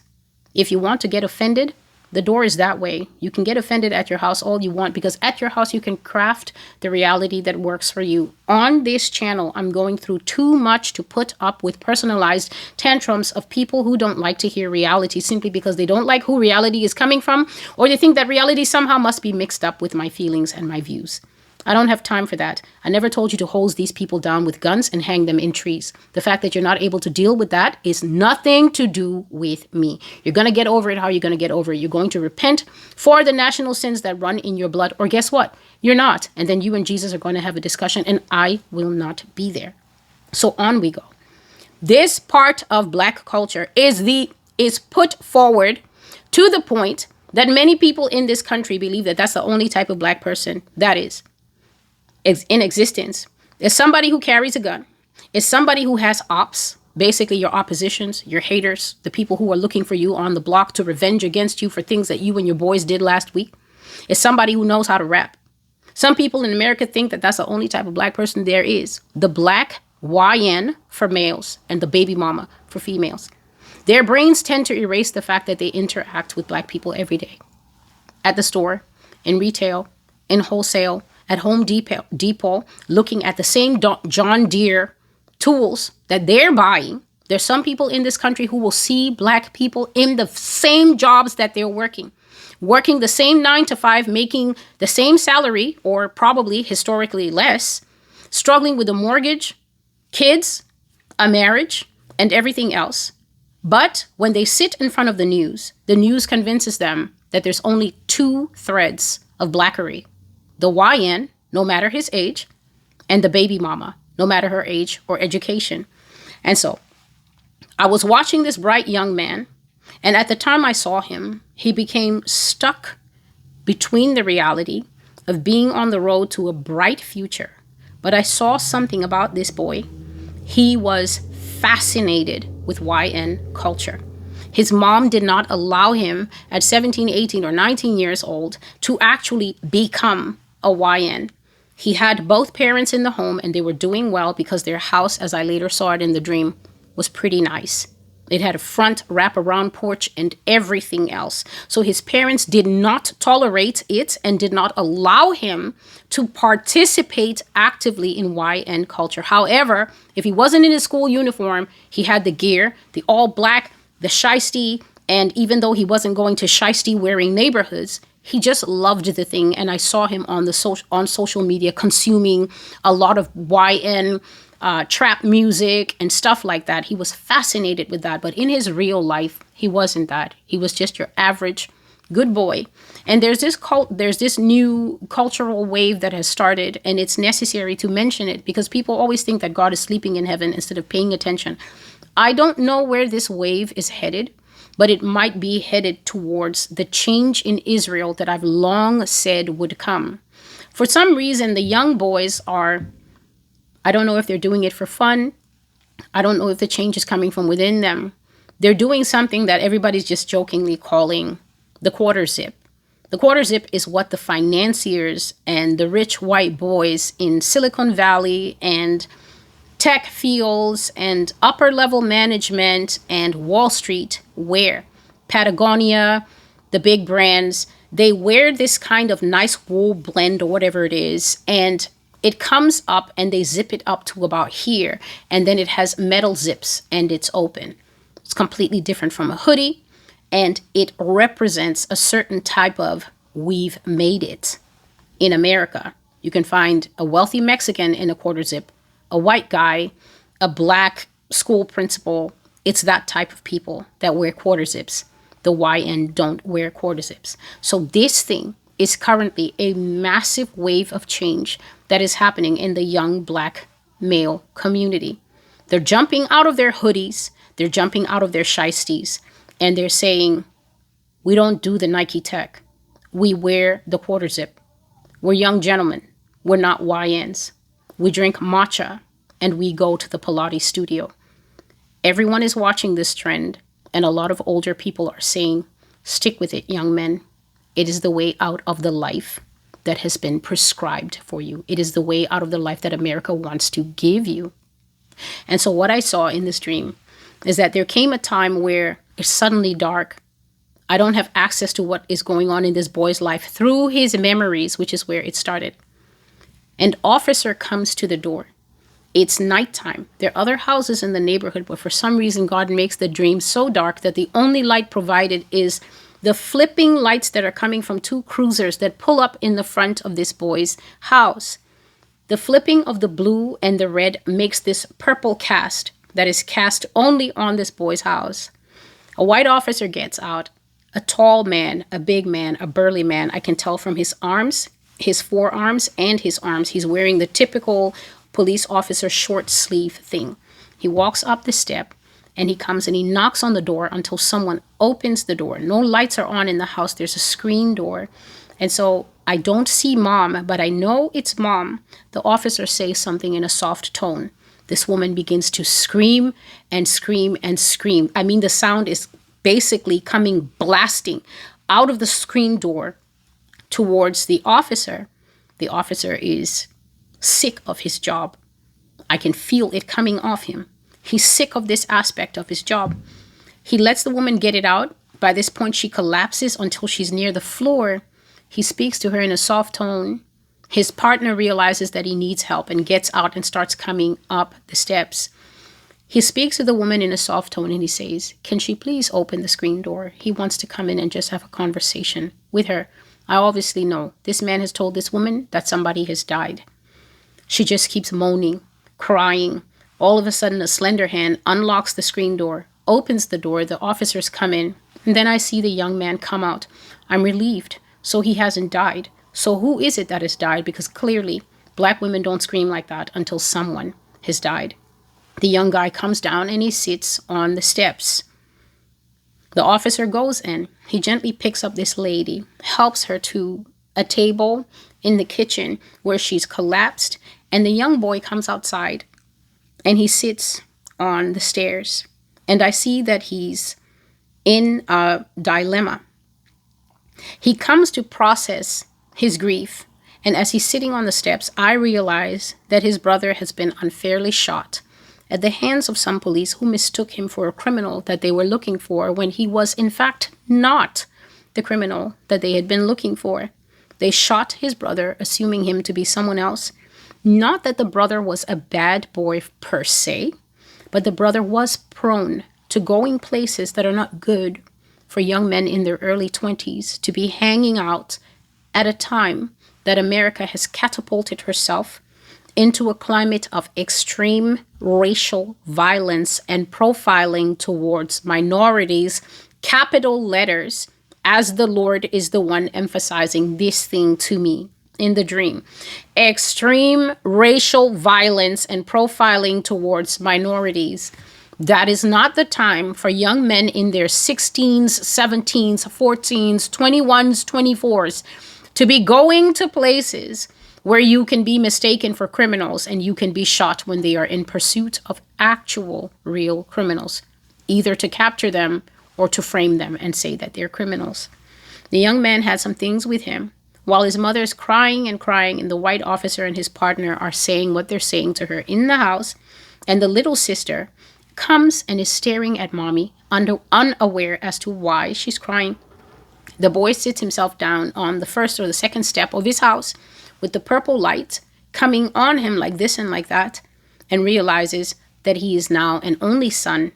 If you want to get offended, The door is that way. You can get offended at your house all you want, because at your house you can craft the reality that works for you. On this channel, I'm going through too much to put up with personalized tantrums of people who don't like to hear reality simply because they don't like who reality is coming from, or they think that reality somehow must be mixed up with my feelings and my views. I don't have time for that. I never told you to hose these people down with guns and hang them in trees. The fact that you're not able to deal with that is nothing to do with me. You're going to get over it. How are you going to get over it? You're going to repent for the national sins that run in your blood. Or guess what? You're not. And then you and Jesus are going to have a discussion, and I will not be there. So on we go. This part of Black culture is put forward to the point that many people in this country believe that that's the only type of Black person that is in existence. Is somebody who carries a gun, is somebody who has ops, basically your oppositions, your haters, the people who are looking for you on the block to revenge against you for things that you and your boys did last week, is somebody who knows how to rap. Some people in America think that that's the only type of Black person there is. The Black YN for males and the baby mama for females. Their brains tend to erase the fact that they interact with Black people every day. At the store, in retail, in wholesale, at Home Depot, looking at the same John Deere tools that they're buying. There's some people in this country who will see Black people in the same jobs that they're working the same 9 to 5, making the same salary, or probably historically less, struggling with a mortgage, kids, a marriage, and everything else. But when they sit in front of the news convinces them that there's only 2 threads of Blackery. The YN, no matter his age, and the baby mama, no matter her age or education. And so I was watching this bright young man, and at the time I saw him, he became stuck between the reality of being on the road to a bright future. But I saw something about this boy. He was fascinated with YN culture. His mom did not allow him at 17, 18, or 19 years old to actually become a YN. He had both parents in the home, and they were doing well because their house, as I later saw it in the dream, was pretty nice. It had a front wraparound porch and everything else. So his parents did not tolerate it and did not allow him to participate actively in YN culture. However, if he wasn't in his school uniform, he had the gear, the all black, the shiesty, and even though he wasn't going to shiesty wearing neighborhoods, he just loved the thing. And I saw him on social media consuming a lot of YN trap music and stuff like that. He was fascinated with that. But in his real life, he wasn't that. He was just your average good boy. And there's this new cultural wave that has started, and it's necessary to mention it because people always think that God is sleeping in heaven instead of paying attention. I don't know where this wave is headed, but it might be headed towards the change in Israel that I've long said would come. For some reason, the young boys are, I don't know if they're doing it for fun. I don't know if the change is coming from within them. They're doing something that everybody's just jokingly calling the quarter zip. The quarter zip is what the financiers and the rich white boys in Silicon Valley and tech fields and upper level management and Wall Street wear. Patagonia, the big brands, they wear this kind of nice wool blend or whatever it is, and it comes up and they zip it up to about here, and then it has metal zips and it's open. It's completely different from a hoodie, and it represents a certain type of we've made it in America. You can find a wealthy Mexican in a quarter zip, a white guy, a Black school principal. It's that type of people that wear quarter zips. The YN don't wear quarter zips. So this thing is currently a massive wave of change that is happening in the young Black male community. They're jumping out of their hoodies. They're jumping out of their shiesties. And they're saying, we don't do the Nike tech. We wear the quarter zip. We're young gentlemen. We're not YNs. We drink matcha and we go to the Pilates studio. Everyone is watching this trend, and a lot of older people are saying, stick with it, young men. It is the way out of the life that has been prescribed for you. It is the way out of the life that America wants to give you. And so what I saw in this dream is that there came a time where it's suddenly dark. I don't have access to what is going on in this boy's life through his memories, which is where it started. An officer comes to the door. It's nighttime. There are other houses in the neighborhood, but for some reason, God makes the dream so dark that the only light provided is the flipping lights that are coming from two cruisers that pull up in the front of this boy's house. The flipping of the blue and the red makes this purple cast that is cast only on this boy's house. A white officer gets out. A tall man, a big man, a burly man. I can tell from his arms, his forearms, and his arms. He's wearing the typical police officer short sleeve thing. He walks up the step and he comes and he knocks on the door until someone opens the door. No lights are on in the house. There's a screen door. And so I don't see mom, but I know it's mom. The officer says something in a soft tone. This woman begins to scream and scream and scream. I mean, the sound is basically coming blasting out of the screen door towards the officer. The officer is sick of his job. I can feel it coming off him. He's sick of this aspect of his job. He lets the woman get it out. By this point, she collapses until she's near the floor. He speaks to her in a soft tone. His partner realizes that he needs help and gets out and starts coming up the steps. He speaks to the woman in a soft tone and he says, "Can she please open the screen door?" He wants to come in and just have a conversation with her. I obviously know this man has told this woman that somebody has died. She just keeps moaning, crying. All of a sudden, a slender hand unlocks the screen door, opens the door. The officers come in. And then I see the young man come out. I'm relieved. So he hasn't died. So who is it that has died? Because clearly, black women don't scream like that until someone has died. The young guy comes down and he sits on the steps. The officer goes in. He gently picks up this lady, helps her to a table in the kitchen where she's collapsed. And the young boy comes outside and he sits on the stairs. And I see that he's in a dilemma. He comes to process his grief. And as he's sitting on the steps, I realize that his brother has been unfairly shot at the hands of some police who mistook him for a criminal that they were looking for when he was in fact not the criminal that they had been looking for. They shot his brother, assuming him to be someone else. Not that the brother was a bad boy per se, but the brother was prone to going places that are not good for young men in their early 20s to be hanging out at a time that America has catapulted herself into a climate of extreme racial violence and profiling towards minorities, capital letters, as the Lord is the one emphasizing this thing to me in the dream. Extreme racial violence and profiling towards minorities. That is not the time for young men in their 16s, 17s, 14s, 21s, 24s to be going to places where you can be mistaken for criminals and you can be shot when they are in pursuit of actual real criminals, either to capture them or to frame them and say that they're criminals. The young man had some things with him while his mother is crying and crying, and the white officer and his partner are saying what they're saying to her in the house. And the little sister comes and is staring at mommy, unaware as to why she's crying. The boy sits himself down on the first or the second step of his house with the purple light coming on him like this and like that, and realizes that he is now an only son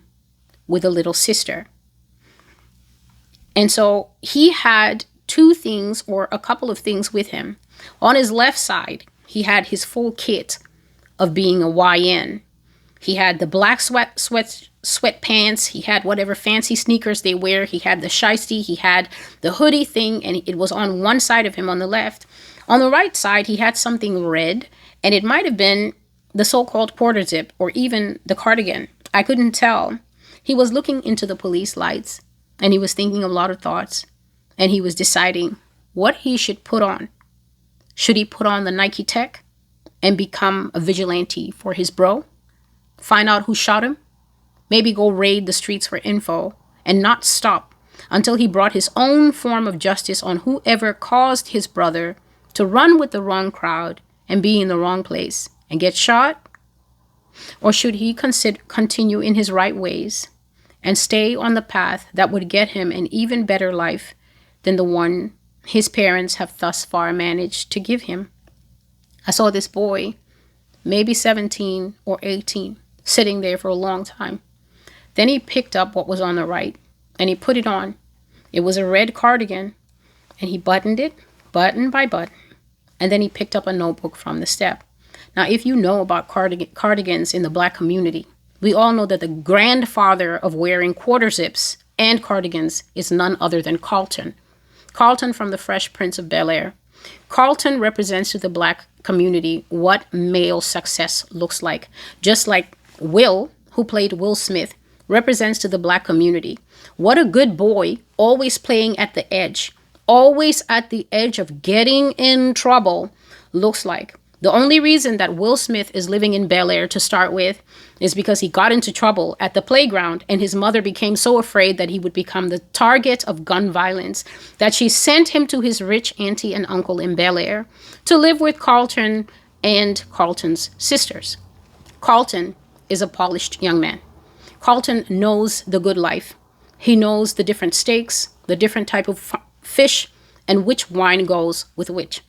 with a little sister. And so he had two things or a couple of things with him. On his left side, he had his full kit of being a YN. He had the black sweatpants. He had whatever fancy sneakers they wear. He had the shiesty. He had the hoodie thing, and it was on one side of him on the left. On the right side, he had something red, and it might have been the so-called quarter zip or even the cardigan. I couldn't tell. He was looking into the police lights, and he was thinking a lot of thoughts, and he was deciding what he should put on. Should he put on the Nike Tech and become a vigilante for his bro? Find out who shot him? Maybe go raid the streets for info and not stop until he brought his own form of justice on whoever caused his brother to run with the wrong crowd and be in the wrong place and get shot? Or should he continue in his right ways and stay on the path that would get him an even better life than the one his parents have thus far managed to give him. I saw this boy, maybe 17 or 18, sitting there for a long time. Then he picked up what was on the right and he put it on. It was a red cardigan, and he buttoned it button by button. And then he picked up a notebook from the step. Now, if you know about cardigans in the Black community, we all know that the grandfather of wearing quarter zips and cardigans is none other than Carlton. Carlton from the Fresh Prince of Bel-Air. Carlton represents to the Black community what male success looks like. Just like Will, who played Will Smith, represents to the Black community what a good boy, always playing at the edge, always at the edge of getting in trouble, looks like. The only reason that Will Smith is living in Bel-Air to start with is because he got into trouble at the playground and his mother became so afraid that he would become the target of gun violence that she sent him to his rich auntie and uncle in Bel-Air to live with Carlton and Carlton's sisters. Carlton is a polished young man. Carlton knows the good life. He knows the different steaks, the different type of fish, and which wine goes with which.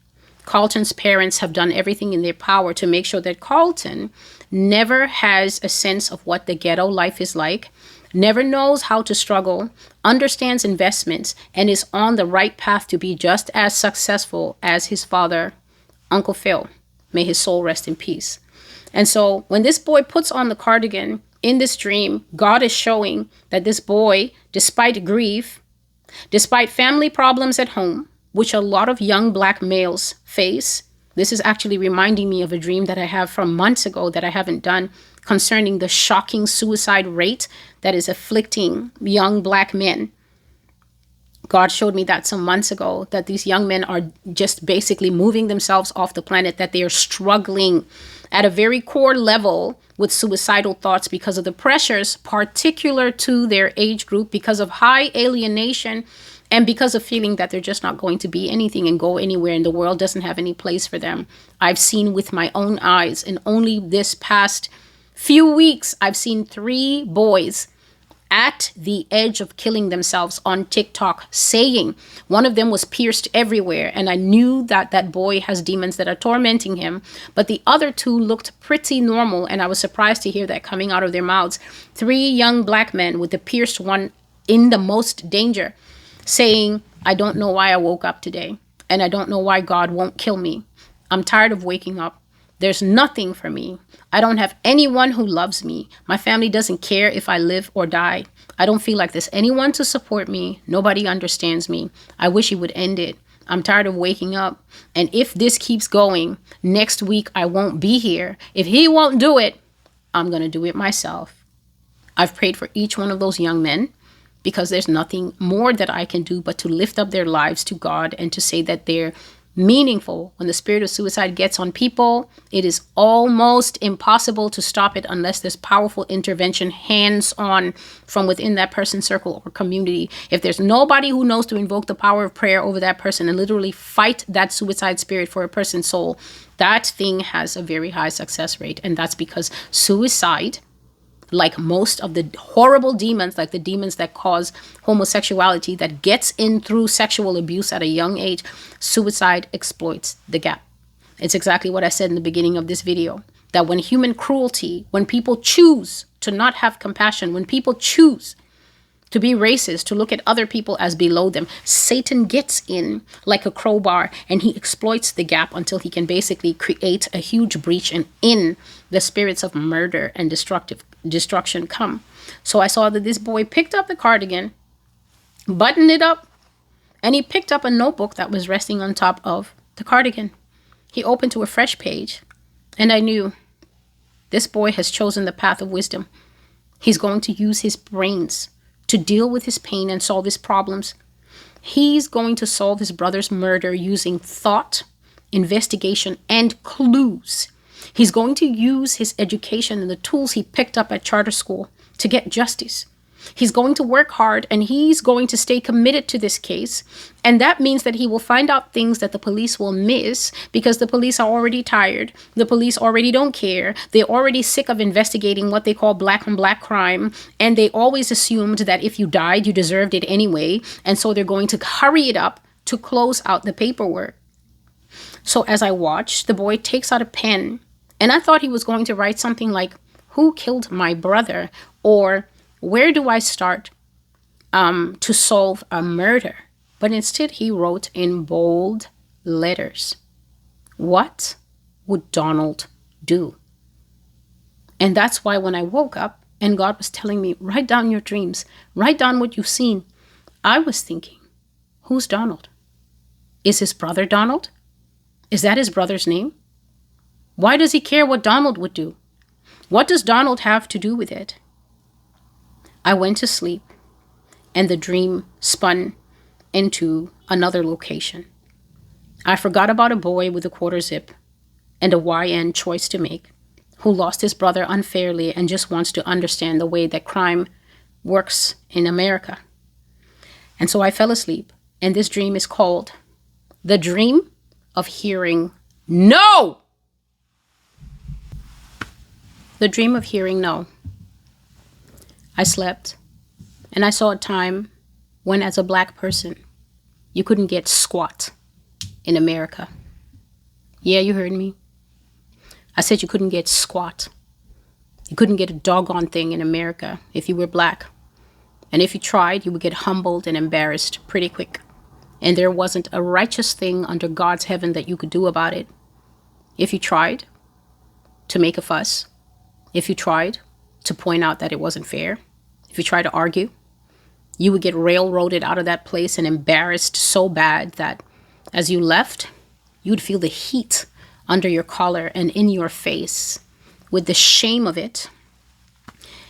Carlton's parents have done everything in their power to make sure that Carlton never has a sense of what the ghetto life is like, never knows how to struggle, understands investments, and is on the right path to be just as successful as his father, Uncle Phil. May his soul rest in peace. And so when this boy puts on the cardigan in this dream, God is showing that this boy, despite grief, despite family problems at home, which a lot of young Black males face. This is actually reminding me of a dream that I have from months ago that I haven't done concerning the shocking suicide rate that is afflicting young Black men. God showed me that some months ago, that these young men are just basically moving themselves off the planet, that they are struggling at a very core level with suicidal thoughts because of the pressures particular to their age group, because of high alienation, and because of feeling that they're just not going to be anything and go anywhere and the world doesn't have any place for them. I've seen with my own eyes, in only this past few weeks, I've seen 3 boys at the edge of killing themselves on TikTok, saying one of them was pierced everywhere. And I knew that that boy has demons that are tormenting him. But the other 2 looked pretty normal. And I was surprised to hear that coming out of their mouths. 3 young Black men, with the pierced one in the most danger, saying, I don't know why I woke up today. And I don't know why God won't kill me. I'm tired of waking up. There's nothing for me. I don't have anyone who loves me. My family doesn't care if I live or die. I don't feel like there's anyone to support me. Nobody understands me. I wish he would end it. I'm tired of waking up. And if this keeps going, next week I won't be here. If he won't do it, I'm going to do it myself. I've prayed for each one of those young men, because there's nothing more that I can do but to lift up their lives to God and to say that they're meaningful. When the spirit of suicide gets on people, it is almost impossible to stop it unless there's powerful intervention, hands-on, from within that person's circle or community. If there's nobody who knows to invoke the power of prayer over that person and literally fight that suicide spirit for a person's soul, that thing has a very high success rate. And that's because suicide, like most of the horrible demons, like the demons that cause homosexuality, that gets in through sexual abuse at a young age, suicide exploits the gap. It's exactly what I said in the beginning of this video, that when human cruelty, when people choose to not have compassion, when people choose to be racist, to look at other people as below them, Satan gets in like a crowbar and he exploits the gap until he can basically create a huge breach, and in the spirits of murder and destruction come. So I saw that this boy picked up the cardigan, buttoned it up, and he picked up a notebook that was resting on top of the cardigan. He opened to a fresh page, and I knew this boy has chosen the path of wisdom. He's going to use his brains to deal with his pain and solve his problems. He's going to solve his brother's murder using thought, investigation, and clues. He's going to use his education and the tools he picked up at charter school to get justice. He's going to work hard and he's going to stay committed to this case. And that means that he will find out things that the police will miss because the police are already tired. The police already don't care. They're already sick of investigating what they call black on black crime. And they always assumed that if you died, you deserved it anyway. And so they're going to hurry it up to close out the paperwork. So as I watched, the boy takes out a pen and I thought he was going to write something like, "Who killed my brother?" or "Where do I start to solve a murder?" But instead he wrote in bold letters, "What would Donald do?" And that's why when I woke up and God was telling me, write down your dreams, write down what you've seen, I was thinking, who's Donald? Is his brother Donald? Is that his brother's name? Why does he care what Donald would do? What does Donald have to do with it? I went to sleep and the dream spun into another location. I forgot about a boy with a quarter zip and a YN choice to make who lost his brother unfairly and just wants to understand the way that crime works in America. And so I fell asleep, and this dream is called The Dream of Hearing No. The dream of hearing no. I slept, and I saw a time when, as a black person, you couldn't get squat in America. Yeah, you heard me. I said you couldn't get squat. You couldn't get a doggone thing in America if you were black. And if you tried, you would get humbled and embarrassed pretty quick. And there wasn't a righteous thing under God's heaven that you could do about it. If you tried to make a fuss, if you tried to point out that it wasn't fair, if you tried to argue, you would get railroaded out of that place and embarrassed so bad that as you left, you'd feel the heat under your collar and in your face with the shame of it.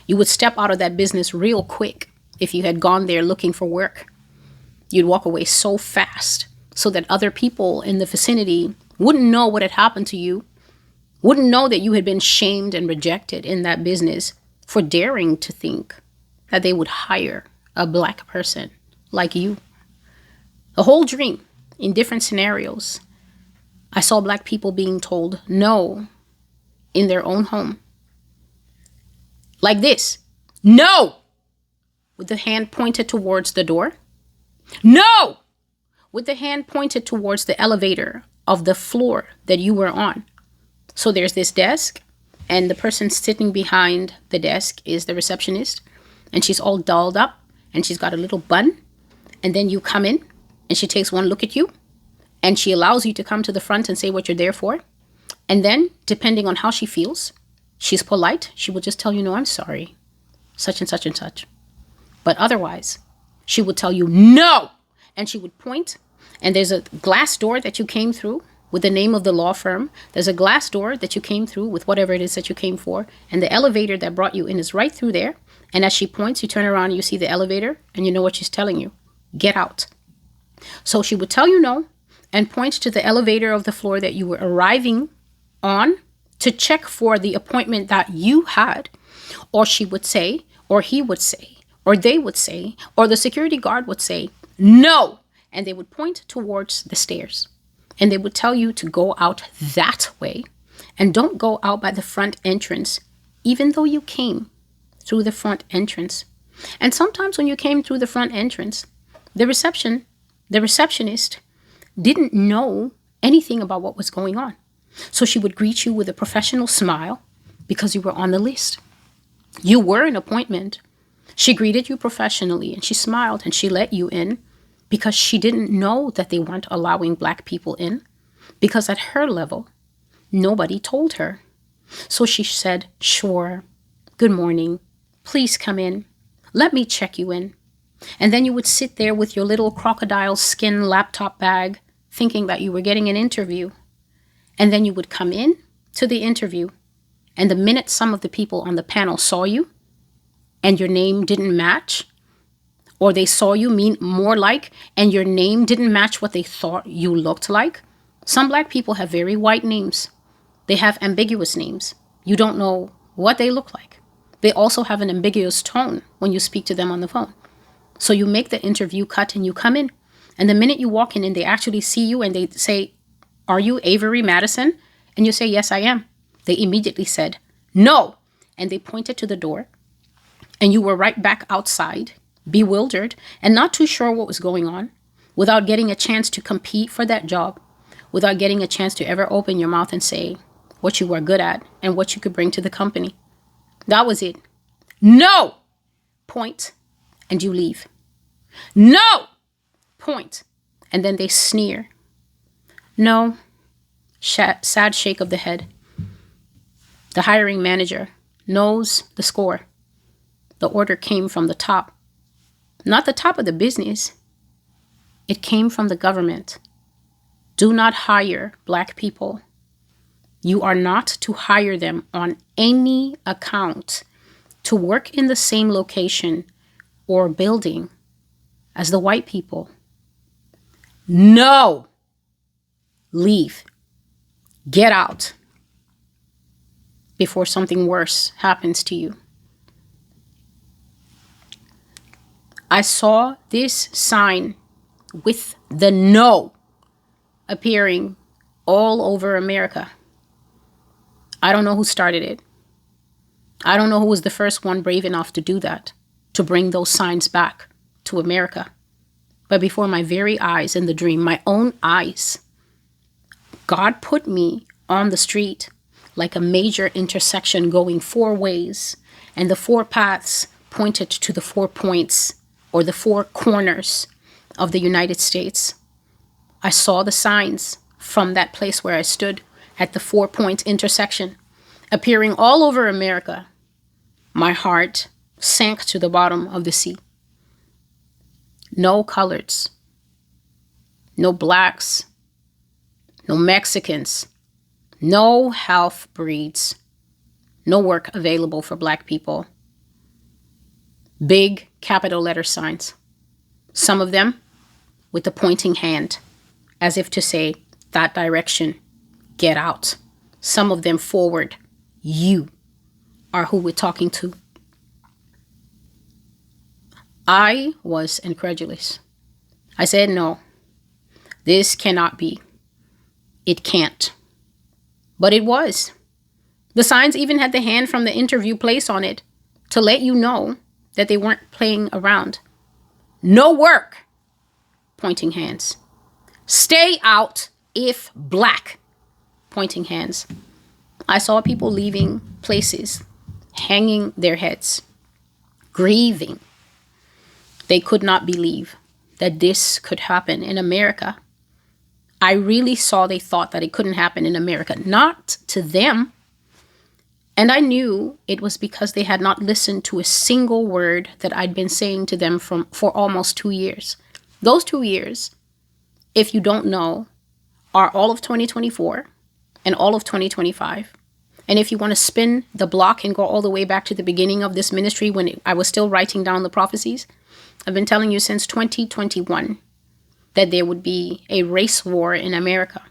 You would step out of that business real quick if you had gone there looking for work. You'd walk away so fast so that other people in the vicinity wouldn't know what had happened to you, wouldn't know that you had been shamed and rejected in that business for daring to think that they would hire a black person like you. The whole dream, in different scenarios, I saw black people being told no in their own home. Like this, no, with the hand pointed towards the door. No, with the hand pointed towards the elevator of the floor that you were on. So there's this desk, and the person sitting behind the desk is the receptionist, and she's all dolled up, and she's got a little bun, and then you come in, and she takes one look at you, and she allows you to come to the front and say what you're there for. And then, depending on how she feels, she's polite. She will just tell you, no, I'm sorry, such and such and such. But otherwise, she would tell you no. And she would point. And there's a glass door that you came through with the name of the law firm. There's a glass door that you came through with whatever it is that you came for. And the elevator that brought you in is right through there. And as she points, you turn around and you see the elevator. And you know what she's telling you. Get out. So she would tell you no and point to the elevator of the floor that you were arriving on to check for the appointment that you had. Or she would say, or he would say, or they would say, or the security guard would say, no. And they would point towards the stairs. And they would tell you to go out that way. And don't go out by the front entrance, even though you came through the front entrance. And sometimes when you came through the front entrance, the receptionist didn't know anything about what was going on. So she would greet you with a professional smile because you were on the list. You were an appointment. She greeted you professionally and she smiled and she let you in because she didn't know that they weren't allowing black people in, because at her level, nobody told her. So she said, sure, good morning, please come in, let me check you in. And then you would sit there with your little crocodile skin laptop bag thinking that you were getting an interview. And then you would come in to the interview, and the minute some of the people on the panel saw you and your name didn't match, or they saw you more like, and your name didn't match what they thought you looked like. Some black people have very white names. They have ambiguous names. You don't know what they look like. They also have an ambiguous tone when you speak to them on the phone. So you make the interview cut and you come in. And the minute you walk in and they actually see you and they say, "Are you Avery Madison?" And you say, "Yes, I am." They immediately said, "No." And they pointed to the door. And you were right back outside, bewildered and not too sure what was going on, without getting a chance to compete for that job, without getting a chance to ever open your mouth and say what you were good at and what you could bring to the company. That was it. "No." Point, and you leave. "No." Point, and then they sneer. "No." Sad shake of the head. The hiring manager knows the score. The order came from the top. Not the top of the business. It came from the government. Do not hire Black people. You are not to hire them on any account to work in the same location or building as the white people. No. Leave. Get out before something worse happens to you. I saw this sign with the "no" appearing all over America. I don't know who started it. I don't know who was the first one brave enough to do that, to bring those signs back to America. But before my very eyes in the dream, my own eyes, God put me on the street like a major intersection going 4 ways, and the 4 paths pointed to the 4 points or the 4 corners of the United States. I saw the signs from that place where I stood at the 4-point intersection appearing all over America. My heart sank to the bottom of the sea. No coloreds, no Blacks, no Mexicans, no half breeds, no work available for Black people. Big capital letter signs, some of them with the pointing hand, as if to say, that direction, get out. Some of them forward, you are who we're talking to. I was incredulous. I said, "No, this cannot be. It can't." But it was. The signs even had the hand from the interview place on it to let you know that they weren't playing around. "No work," pointing hands. "Stay out if Black," pointing hands. I saw people leaving places, hanging their heads, grieving. They could not believe that this could happen in America. I really saw they thought that it couldn't happen in America, not to them. And I knew it was because they had not listened to a single word that I'd been saying to them for almost 2 years. Those 2 years, if you don't know, are all of 2024 and all of 2025. And if you want to spin the block and go all the way back to the beginning of this ministry when I was still writing down the prophecies, I've been telling you since 2021 that there would be a race war in America,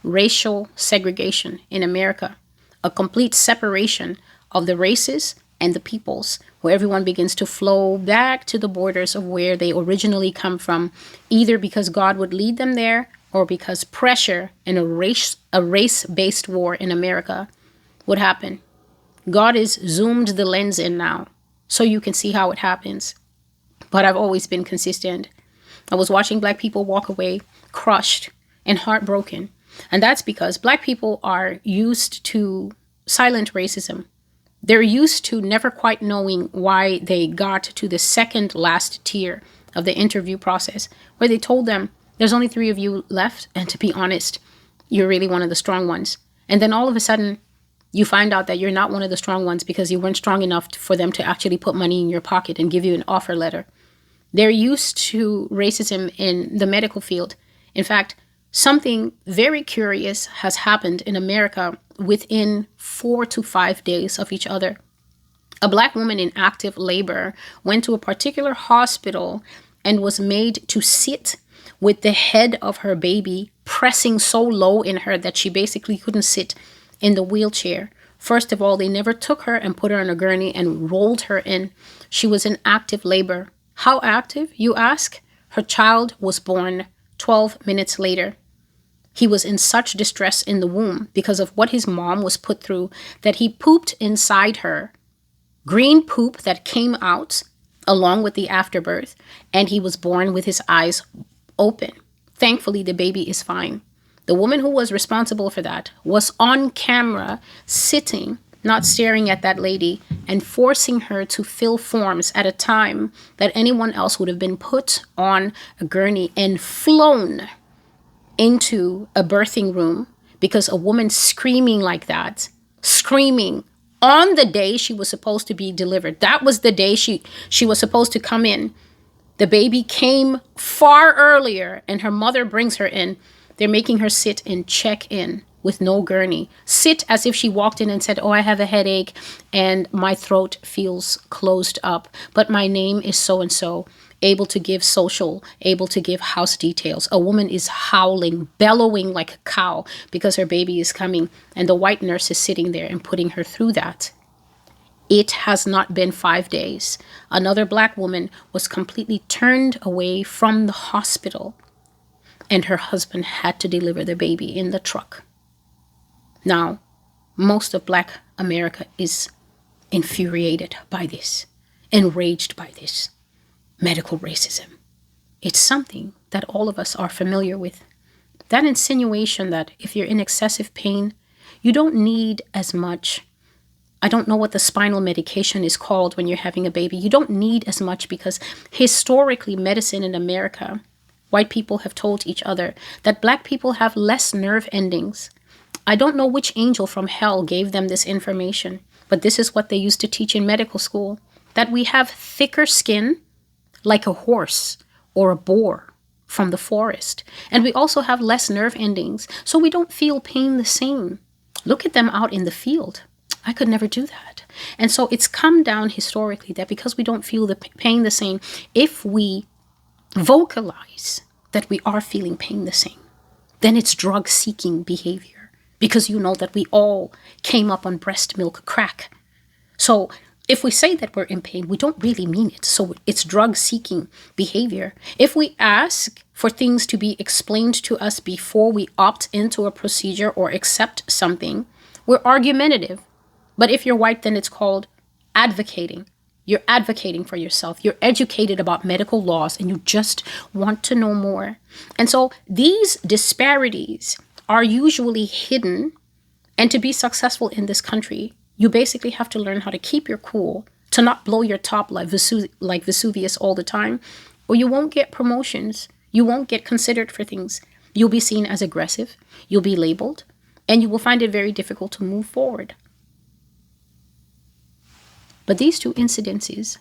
racial segregation in America, a complete separation of the races and the peoples, where everyone begins to flow back to the borders of where they originally come from, either because God would lead them there or because pressure and a race-based war in America would happen. God has zoomed the lens in now so you can see how it happens. But I've always been consistent. I was watching Black people walk away, crushed and heartbroken. And that's because Black people are used to silent racism. They're used to never quite knowing why they got to the second last tier of the interview process, where they told them, "There's only 3 of you left. And to be honest, you're really one of the strong ones." And then all of a sudden, you find out that you're not one of the strong ones because you weren't strong enough for them to actually put money in your pocket and give you an offer letter. They're used to racism in the medical field. In fact, something very curious has happened in America within 4 to 5 days of each other. A Black woman in active labor went to a particular hospital and was made to sit with the head of her baby pressing so low in her that she basically couldn't sit in the wheelchair. First of all, they never took her and put her on a gurney and rolled her in. She was in active labor. How active, you ask? Her child was born 12 minutes later. He was in such distress in the womb because of what his mom was put through that he pooped inside her. Green poop that came out along with the afterbirth, and he was born with his eyes open. Thankfully, the baby is fine. The woman who was responsible for that was on camera, sitting, not staring at that lady, and forcing her to fill forms at a time that anyone else would have been put on a gurney and flown into a birthing room because a woman screaming like that, screaming on the day she was supposed to be delivered. That was the day she was supposed to come in. The baby came far earlier and her mother brings her in. They're making her sit and check in with no gurney. Sit as if she walked in and said, oh, I have a headache and my throat feels closed up, but my name is so-and-so. Able to give social, able to give house details. A woman is howling, bellowing like a cow because her baby is coming, and the white nurse is sitting there and putting her through that. It has not been 5 days. Another black woman was completely turned away from the hospital, and her husband had to deliver the baby in the truck. Now, most of Black America is infuriated by this, enraged by this. Medical racism. It's something that all of us are familiar with. That insinuation that if you're in excessive pain, you don't need as much. I don't know what the spinal medication is called when you're having a baby. You don't need as much because historically medicine in America, white people have told each other that black people have less nerve endings. I don't know which angel from hell gave them this information, but this is what they used to teach in medical school, that we have thicker skin like a horse or a boar from the forest. And we also have less nerve endings, so we don't feel pain the same. Look at them out in the field. I could never do that. And so it's come down historically that because we don't feel the pain the same, if we vocalize that we are feeling pain the same, then it's drug-seeking behavior, because you know that we all came up on breast milk crack. So if we say that we're in pain, we don't really mean it. So it's drug-seeking behavior. If we ask for things to be explained to us before we opt into a procedure or accept something, we're argumentative. But if you're white, then it's called advocating. You're advocating for yourself. You're educated about medical laws and you just want to know more. And so these disparities are usually hidden. And to be successful in this country, you basically have to learn how to keep your cool, to not blow your top like Vesuvius all the time, or you won't get promotions. You won't get considered for things. You'll be seen as aggressive. You'll be labeled, and you will find it very difficult to move forward. But these two incidences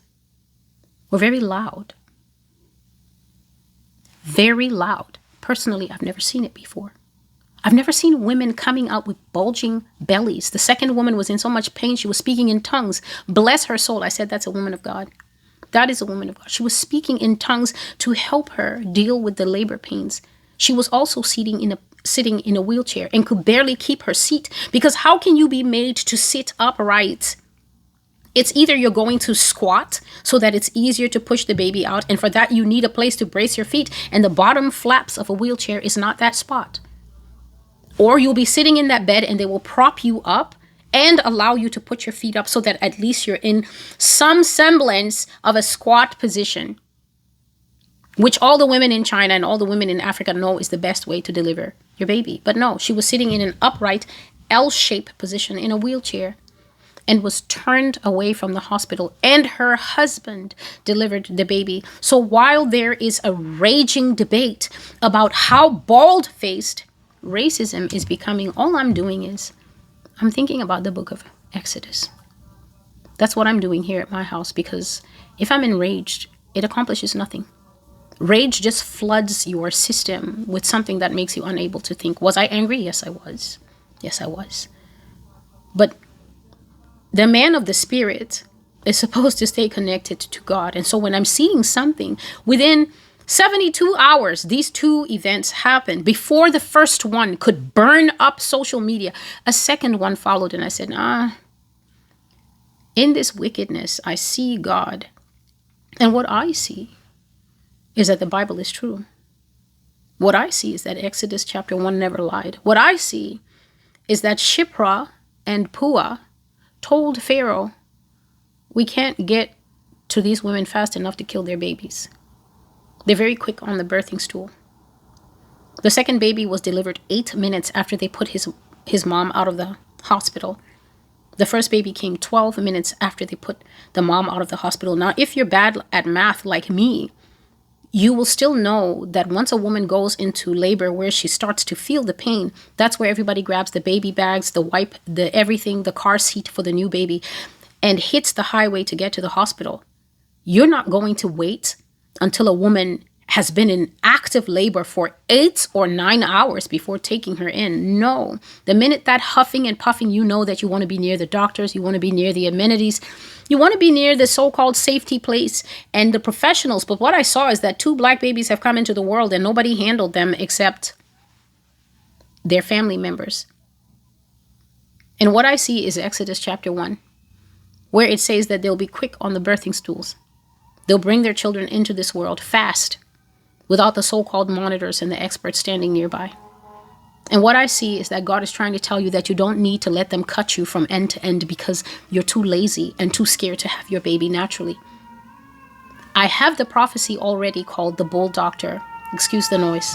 were very loud. Very loud. Personally, I've never seen it before. I've never seen women coming out with bulging bellies. The second woman was in so much pain, she was speaking in tongues. Bless her soul. I said, that's a woman of God. That is a woman of God. She was speaking in tongues to help her deal with the labor pains. She was also sitting in a wheelchair and could barely keep her seat, because how can you be made to sit upright? It's either you're going to squat so that it's easier to push the baby out, and for that you need a place to brace your feet, and the bottom flaps of a wheelchair is not that spot. Or you'll be sitting in that bed and they will prop you up and allow you to put your feet up so that at least you're in some semblance of a squat position, which all the women in China and all the women in Africa know is the best way to deliver your baby. But no, she was sitting in an upright L-shaped position in a wheelchair and was turned away from the hospital, and her husband delivered the baby. So while there is a raging debate about how bald-faced racism is becoming, all I'm doing is I'm thinking about the book of Exodus. That's what I'm doing here at my house, because if I'm enraged, it accomplishes nothing. Rage just floods your system with something that makes you unable to think. Was I angry? Yes, I was. Yes, I was. But the man of the spirit is supposed to stay connected to God. And so when I'm seeing something within 72 hours, these two events happened. Before the first one could burn up social media, a second one followed. And I said, in this wickedness, I see God. And what I see is that the Bible is true. What I see is that Exodus chapter 1 never lied. What I see is that Shiphrah and Puah told Pharaoh, we can't get to these women fast enough to kill their babies. They're very quick on the birthing stool. The second baby was delivered 8 minutes after they put his mom out of the hospital. The first baby came 12 minutes after they put the mom out of the hospital. Now, if you're bad at math like me, you will still know that once a woman goes into labor where she starts to feel the pain, that's where everybody grabs the baby bags, the wipe, the everything, the car seat for the new baby, and hits the highway to get to the hospital. You're not going to wait until a woman has been in active labor for 8 or 9 hours before taking her in. No. The minute that huffing and puffing, you know that you want to be near the doctors, you want to be near the amenities, you want to be near the so-called safety place and the professionals. But what I saw is that 2 black babies have come into the world and nobody handled them except their family members. And what I see is Exodus chapter 1, where it says that they'll be quick on the birthing stools. They'll bring their children into this world fast, without the so-called monitors and the experts standing nearby. And what I see is that God is trying to tell you that you don't need to let them cut you from end to end because you're too lazy and too scared to have your baby naturally. I have the prophecy already called the Bull Doctor. Excuse the noise.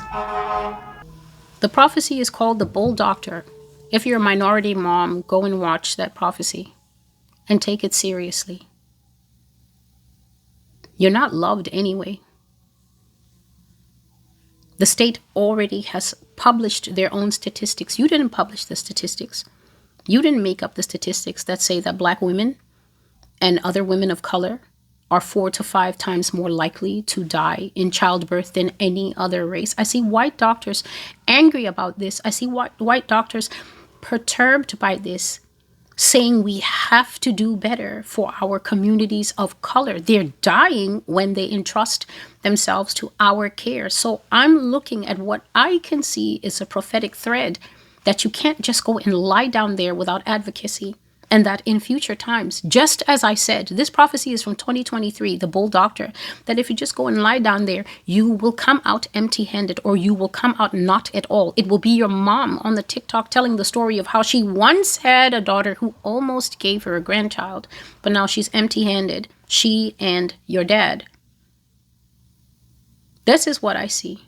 The prophecy is called the Bull Doctor. If you're a minority mom, go and watch that prophecy and take it seriously. You're not loved anyway. The state already has published their own statistics. You didn't publish the statistics. You didn't make up the statistics that say that black women and other women of color are 4 to 5 times more likely to die in childbirth than any other race. I see white doctors angry about this. I see white doctors perturbed by this, saying we have to do better for our communities of color. They're dying when they entrust themselves to our care. So I'm looking at what I can see is a prophetic thread that you can't just go and lie down there without advocacy. And that in future times, just as I said, this prophecy is from 2023, the Bull Doctor, that if you just go and lie down there, you will come out empty-handed, or you will come out not at all. It will be your mom on the TikTok telling the story of how she once had a daughter who almost gave her a grandchild, but now she's empty-handed, she and your dad. This is what I see,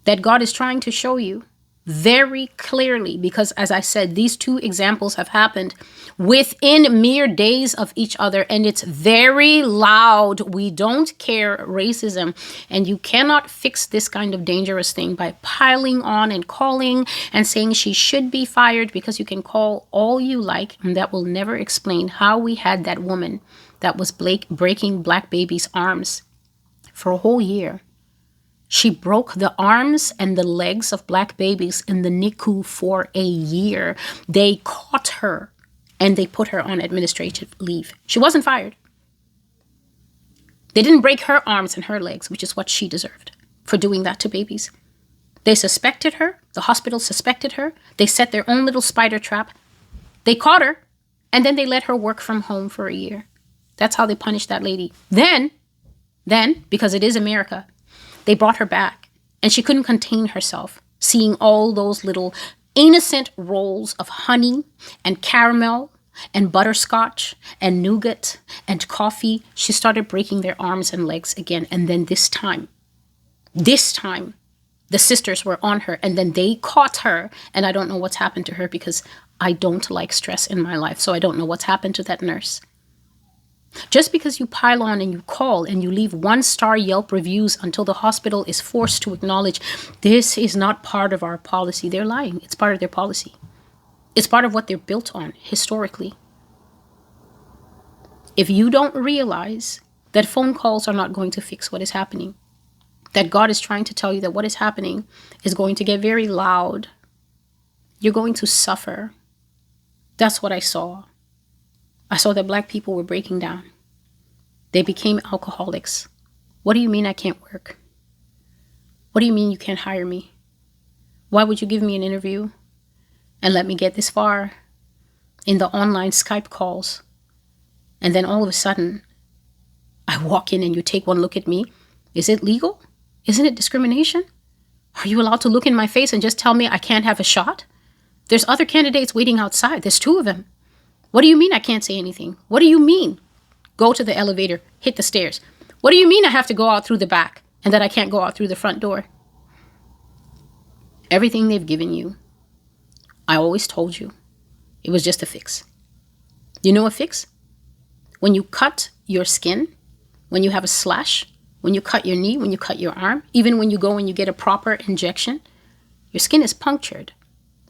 that God is trying to show you very clearly, because as I said, these 2 examples have happened within mere days of each other, and it's very loud. We don't care racism, and you cannot fix this kind of dangerous thing by piling on and calling and saying she should be fired, because you can call all you like, and that will never explain how we had that woman that was breaking black babies' arms for a whole year. She broke the arms and the legs of black babies in the NICU for a year. They caught her and they put her on administrative leave. She wasn't fired. They didn't break her arms and her legs, which is what she deserved for doing that to babies. They suspected her. The hospital suspected her. They set their own little spider trap. They caught her, and then they let her work from home for a year. That's how they punished that lady. Then, because it is America, they brought her back, and she couldn't contain herself, seeing all those little innocent rolls of honey and caramel and butterscotch and nougat and coffee. She started breaking their arms and legs again. And then this time, the sisters were on her, and then they caught her. And I don't know what's happened to her, because I don't like stress in my life. So I don't know what's happened to that nurse. Just because you pile on and you call and you leave 1-star Yelp reviews until the hospital is forced to acknowledge this is not part of our policy. They're lying. It's part of their policy. It's part of what they're built on historically. If you don't realize that phone calls are not going to fix what is happening, that God is trying to tell you that what is happening is going to get very loud, you're going to suffer. That's what I saw. I saw that black people were breaking down. They became alcoholics. What do you mean I can't work? What do you mean you can't hire me? Why would you give me an interview and let me get this far in the online Skype calls? And then all of a sudden, I walk in and you take one look at me. Is it legal? Isn't it discrimination? Are you allowed to look in my face and just tell me I can't have a shot? There's other candidates waiting outside. There's 2 of them. What do you mean I can't say anything? What do you mean? Go to the elevator, hit the stairs. What do you mean I have to go out through the back and that I can't go out through the front door? Everything they've given you, I always told you, it was just a fix. You know a fix? When you cut your skin, when you have a slash, when you cut your knee, when you cut your arm, even when you go and you get a proper injection, your skin is punctured.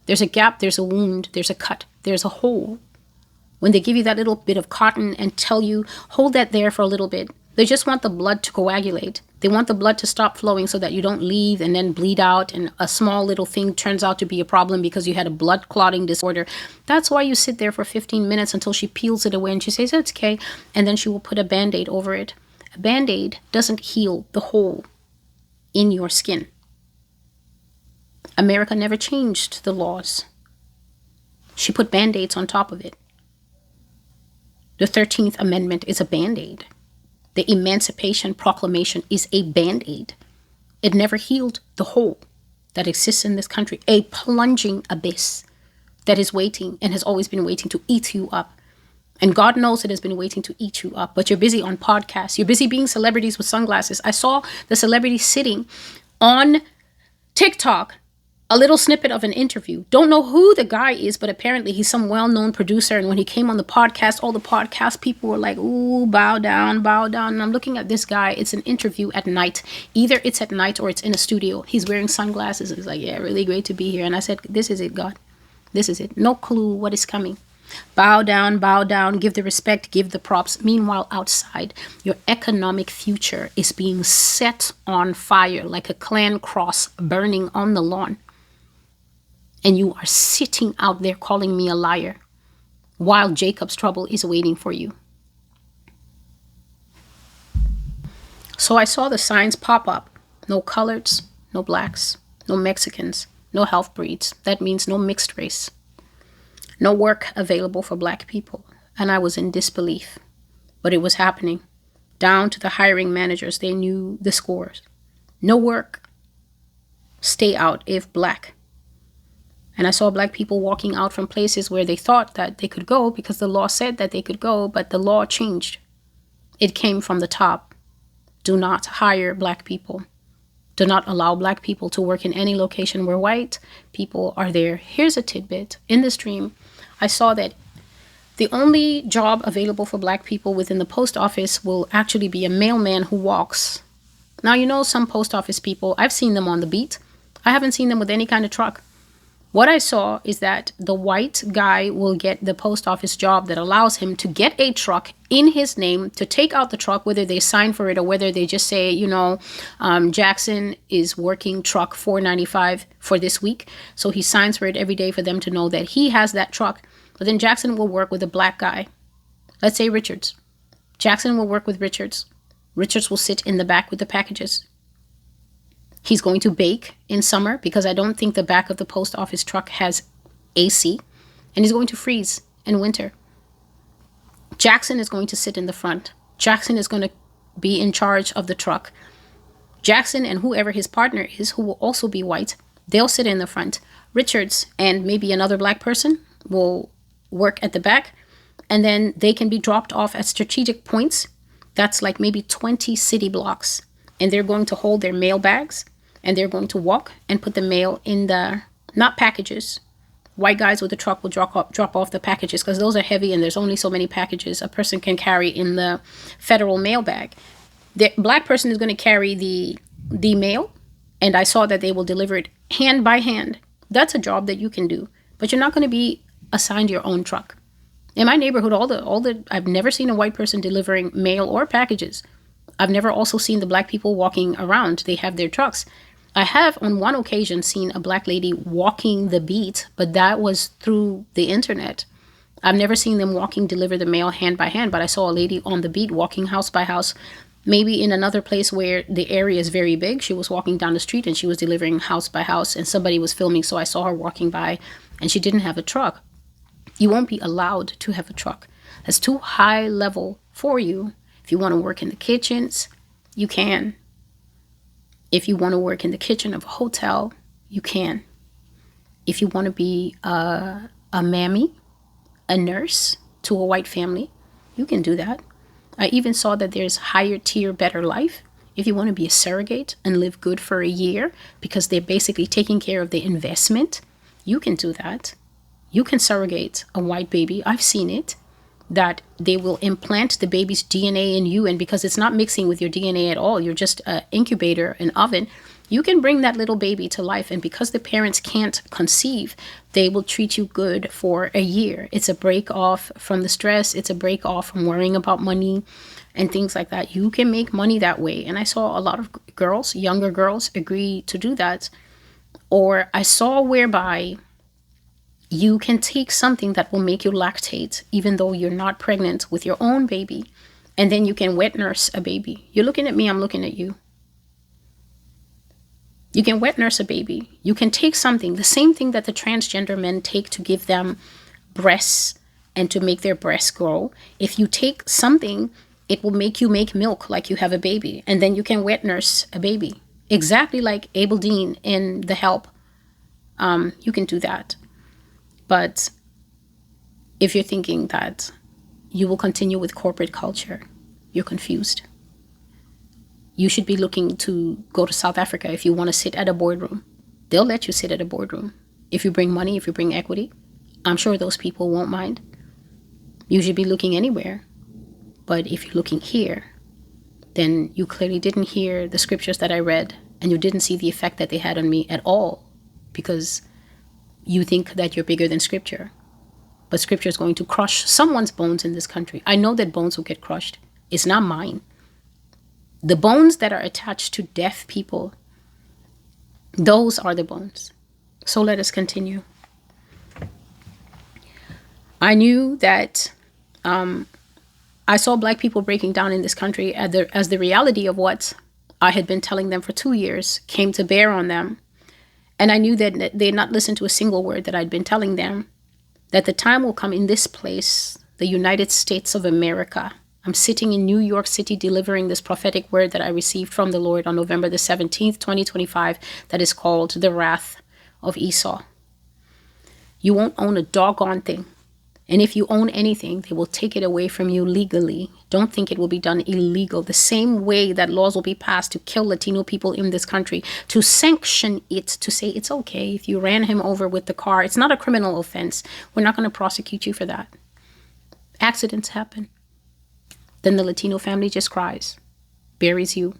There's a gap, there's a wound, there's a cut, there's a hole. When they give you that little bit of cotton and tell you, hold that there for a little bit, they just want the blood to coagulate. They want the blood to stop flowing so that you don't leave and then bleed out and a small little thing turns out to be a problem because you had a blood clotting disorder. That's why you sit there for 15 minutes until she peels it away and she says, it's okay. And then she will put a Band-Aid over it. A Band-Aid doesn't heal the hole in your skin. America never changed the laws. She put Band-Aids on top of it. The 13th Amendment is a Band-Aid. The Emancipation Proclamation is a Band-Aid. It never healed the hole that exists in this country, a plunging abyss that is waiting and has always been waiting to eat you up. And God knows it has been waiting to eat you up, but you're busy on podcasts. You're busy being celebrities with sunglasses. I saw the celebrity sitting on TikTok, a little snippet of an interview. Don't know who the guy is, but apparently he's some well-known producer. And when he came on the podcast, all the podcast people were like, ooh, bow down, bow down. And I'm looking at this guy. It's an interview at night. Either it's at night or it's in a studio. He's wearing sunglasses. It's like, yeah, really great to be here. And I said, this is it, God. This is it. No clue what is coming. Bow down, give the respect, give the props. Meanwhile, outside, your economic future is being set on fire like a Klan cross burning on the lawn. And you are sitting out there calling me a liar while Jacob's trouble is waiting for you. So I saw the signs pop up. No coloreds, no blacks, no Mexicans, no half breeds. That means no mixed race. No work available for black people. And I was in disbelief. But it was happening. Down to the hiring managers, they knew the scores. No work. Stay out if black. And I saw black people walking out from places where they thought that they could go because the law said that they could go, but the law changed. It came from the top. Do not hire black people. Do not allow black people to work in any location where white people are there. Here's a tidbit. In this dream, I saw that the only job available for black people within the post office will actually be a mailman who walks. Now, you know, some post office people, I've seen them on the beat. I haven't seen them with any kind of truck. What I saw is that the white guy will get the post office job that allows him to get a truck in his name, to take out the truck, whether they sign for it or whether they just say, you know, Jackson is working truck 495 for this week. So he signs for it every day for them to know that he has that truck. But then Jackson will work with a black guy. Let's say Richards. Jackson will work with Richards. Richards will sit in the back with the packages. He's going to bake in summer because I don't think the back of the post office truck has AC. And he's going to freeze in winter. Jackson is going to sit in the front. Jackson is going to be in charge of the truck. Jackson and whoever his partner is, who will also be white, they'll sit in the front. Richards and maybe another black person will work at the back. And then they can be dropped off at strategic points. That's like maybe 20 city blocks. And they're going to hold their mail bags. And they're going to walk and put the mail in the, not packages. White guys with the truck will drop off the packages because those are heavy and there's only so many packages a person can carry in the federal mail bag. The black person is going to carry the mail, and I saw that they will deliver it hand by hand. That's a job that you can do, but you're not going to be assigned your own truck. In my neighborhood, I've never seen a white person delivering mail or packages. I've never also seen the black people walking around. They have their trucks. I have on one occasion seen a black lady walking the beat, but that was through the internet. I've never seen them deliver the mail hand by hand, but I saw a lady on the beat walking house by house, Maybe in another place where the area is very big, she was walking down the street and she was delivering house by house and somebody was filming. So I saw her walking by and she didn't have a truck. You won't be allowed to have a truck. That's too high level for you. If you want to work in the kitchens, you can. If you want to work in the kitchen of a hotel, you can. If you want to be a mammy, a nurse to a white family, you can do that. I even saw that there's higher tier, better life. If you want to be a surrogate and live good for a year because they're basically taking care of the investment, you can do that. You can surrogate a white baby. I've seen it, that they will implant the baby's DNA in you. And because it's not mixing with your DNA at all, you're just an incubator, an oven, you can bring that little baby to life. And because the parents can't conceive, they will treat you good for a year. It's a break off from the stress. It's a break off from worrying about money and things like that. You can make money that way. And I saw a lot of girls, younger girls, agree to do that. Or I saw whereby you can take something that will make you lactate, even though you're not pregnant with your own baby. And then you can wet nurse a baby. You're looking at me, I'm looking at you. You can wet nurse a baby. You can take something, the same thing that the transgender men take to give them breasts and to make their breasts grow. If you take something, it will make you make milk like you have a baby. And then you can wet nurse a baby. Exactly like Abel Dean in The Help. You can do that. But if you're thinking that you will continue with corporate culture, you're confused. You should be looking to go to South Africa if you want to sit at a boardroom. They'll let you sit at a boardroom. If you bring money, if you bring equity, I'm sure those people won't mind. You should be looking anywhere. But if you're looking here, then you clearly didn't hear the scriptures that I read, and you didn't see the effect that they had on me at all, because you think that you're bigger than scripture. But scripture is going to crush someone's bones in this country. I know that bones will get crushed. It's not mine. The bones that are attached to deaf people, those are the bones. So let us continue. I knew that I saw Black people breaking down in this country as the reality of what I had been telling them for 2 years came to bear on them. And I knew that they had not listened to a single word that I'd been telling them, that the time will come in this place, the United States of America. I'm sitting in New York City delivering this prophetic word that I received from the Lord on November the 17th, 2025, that is called the wrath of Esau. You won't own a doggone thing. And if you own anything, they will take it away from you legally. Don't think it will be done illegal. The same way that laws will be passed to kill Latino people in this country, to sanction it, to say it's okay if you ran him over with the car. It's not a criminal offense. We're not going to prosecute you for that. Accidents happen. Then the Latino family just cries, buries you.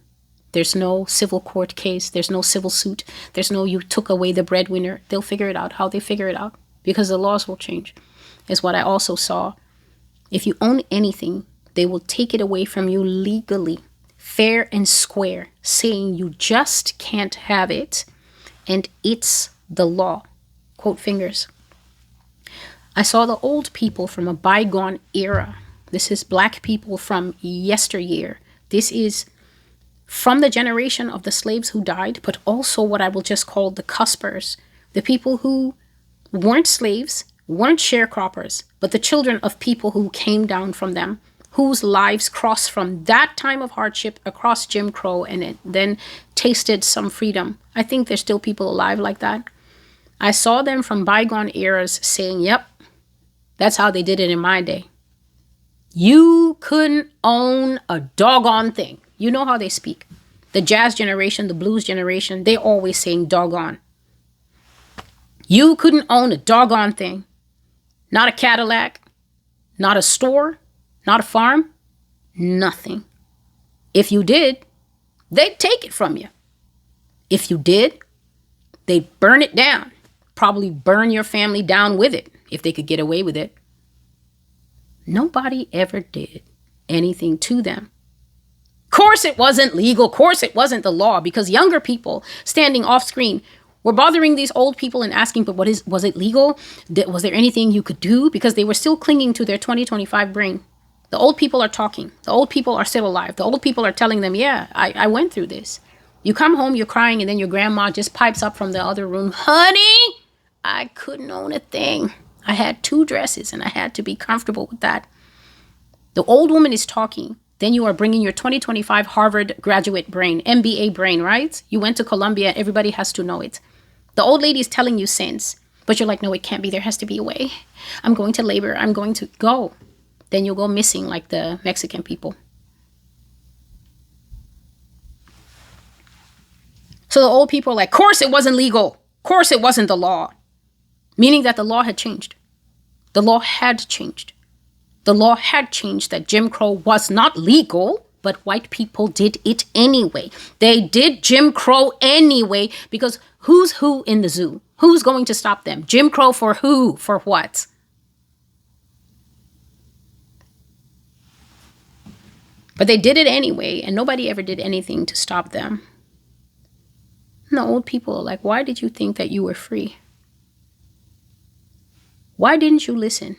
There's no civil court case. There's no civil suit. There's no you took away the breadwinner. They'll figure it out how they figure it out, because the laws will change. Is what I also saw. If you own anything, they will take it away from you legally, fair and square, saying you just can't have it, and it's the law. Quote fingers. I saw the old people from a bygone era. This is Black people from yesteryear. This is from the generation of the slaves who died, but also what I will just call the cuspers, the people who weren't slaves, weren't sharecroppers, but the children of people who came down from them, whose lives crossed from that time of hardship across Jim Crow and then tasted some freedom. I think there's still people alive like that. I saw them from bygone eras saying, yep, that's how they did it in my day. You couldn't own a doggone thing. You know how they speak. The jazz generation, the blues generation, they're always saying doggone. You couldn't own a doggone thing. Not a Cadillac, not a store, not a farm, nothing. If you did, they'd take it from you. If you did, they'd burn it down. Probably burn your family down with it if they could get away with it. Nobody ever did anything to them. Course it wasn't legal. Course it wasn't the law, because younger people standing off screen were bothering these old people and asking, but was it legal? Was there anything you could do? Because they were still clinging to their 2025 brain. The old people are talking. The old people are still alive. The old people are telling them, yeah, I went through this. You come home, you're crying, and then your grandma just pipes up from the other room, honey, I couldn't own a thing. I had 2 dresses and I had to be comfortable with that. The old woman is talking. Then you are bringing your 2025 Harvard graduate brain, MBA brain, right? You went to Columbia. Everybody has to know it. The old lady is telling you sense, but you're like, no, it can't be. There has to be a way. I'm going to labor. I'm going to go. Then you'll go missing like the Mexican people. So the old people are like, of course it wasn't legal. Of course it wasn't the law. Meaning that the law had changed. The law had changed. The law had changed that Jim Crow was not legal, but white people did it anyway. They did Jim Crow anyway, because who's who in the zoo? Who's going to stop them? Jim Crow for who? For what? But they did it anyway, and nobody ever did anything to stop them. And the old people are like, why did you think that you were free? Why didn't you listen?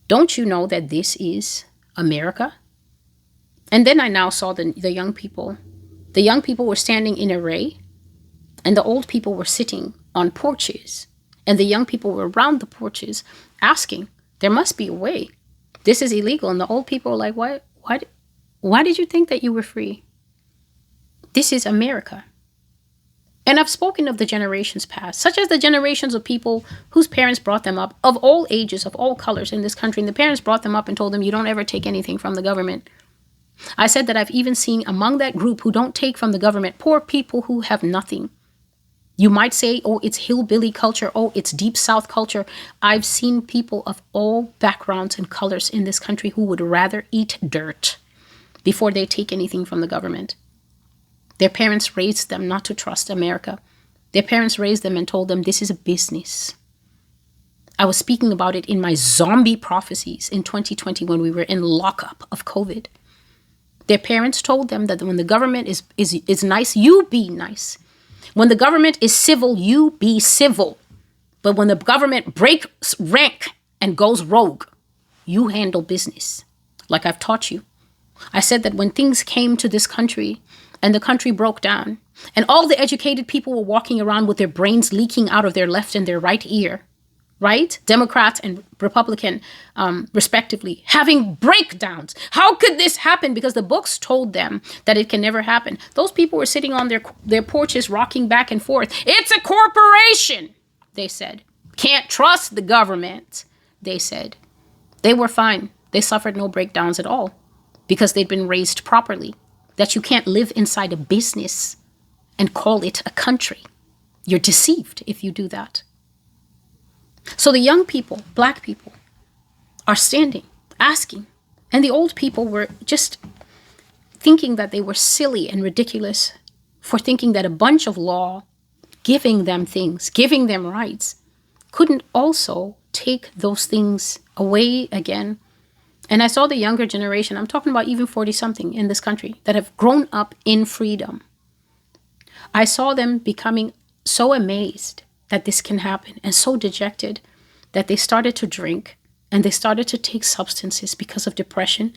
Don't you know that this is America? And then I now saw the young people. The young people were standing in array, and the old people were sitting on porches. And the young people were around the porches asking, there must be a way. This is illegal. And the old people were like, why did you think that you were free? This is America. And I've spoken of the generations past, such as the generations of people whose parents brought them up, of all ages, of all colors in this country. And the parents brought them up and told them, you don't ever take anything from the government. I said that I've even seen among that group who don't take from the government, poor people who have nothing. You might say, oh, it's hillbilly culture. Oh, it's deep South culture. I've seen people of all backgrounds and colors in this country who would rather eat dirt before they take anything from the government. Their parents raised them not to trust America. Their parents raised them and told them this is a business. I was speaking about it in my zombie prophecies in 2020 when we were in lockup of COVID. Their parents told them that when the government is nice, you be nice. When the government is civil, you be civil. But when the government breaks rank and goes rogue, you handle business, like I've taught you. I said that when things came to this country and the country broke down and all the educated people were walking around with their brains leaking out of their left and their right ear, right? Democrat and Republican, respectively, having breakdowns. How could this happen? Because the books told them that it can never happen. Those people were sitting on their porches, rocking back and forth. It's a corporation, they said. Can't trust the government, they said. They were fine. They suffered no breakdowns at all because they'd been raised properly. That you can't live inside a business and call it a country. You're deceived if you do that. So the young people, black people, are standing, asking, and the old people were just thinking that they were silly and ridiculous for thinking that a bunch of law, giving them things, giving them rights, couldn't also take those things away again. And I saw the younger generation, I'm talking about even 40-something in this country, that have grown up in freedom. I saw them becoming so amazed that this can happen and so dejected that they started to drink and they started to take substances because of depression,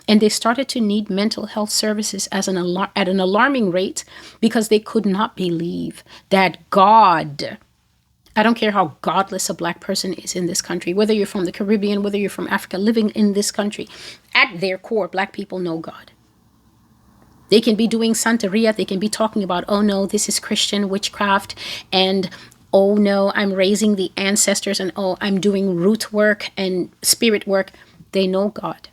and they started to need mental health services at an alarming rate because they could not believe that God, I don't care how godless a black person is in this country, whether you're from the Caribbean, whether you're from Africa, living in this country, at their core, black people know God. They can be doing Santeria. They can be talking about, oh no, this is Christian witchcraft. And oh no, I'm raising the ancestors. And oh, I'm doing root work and spirit work. They know God.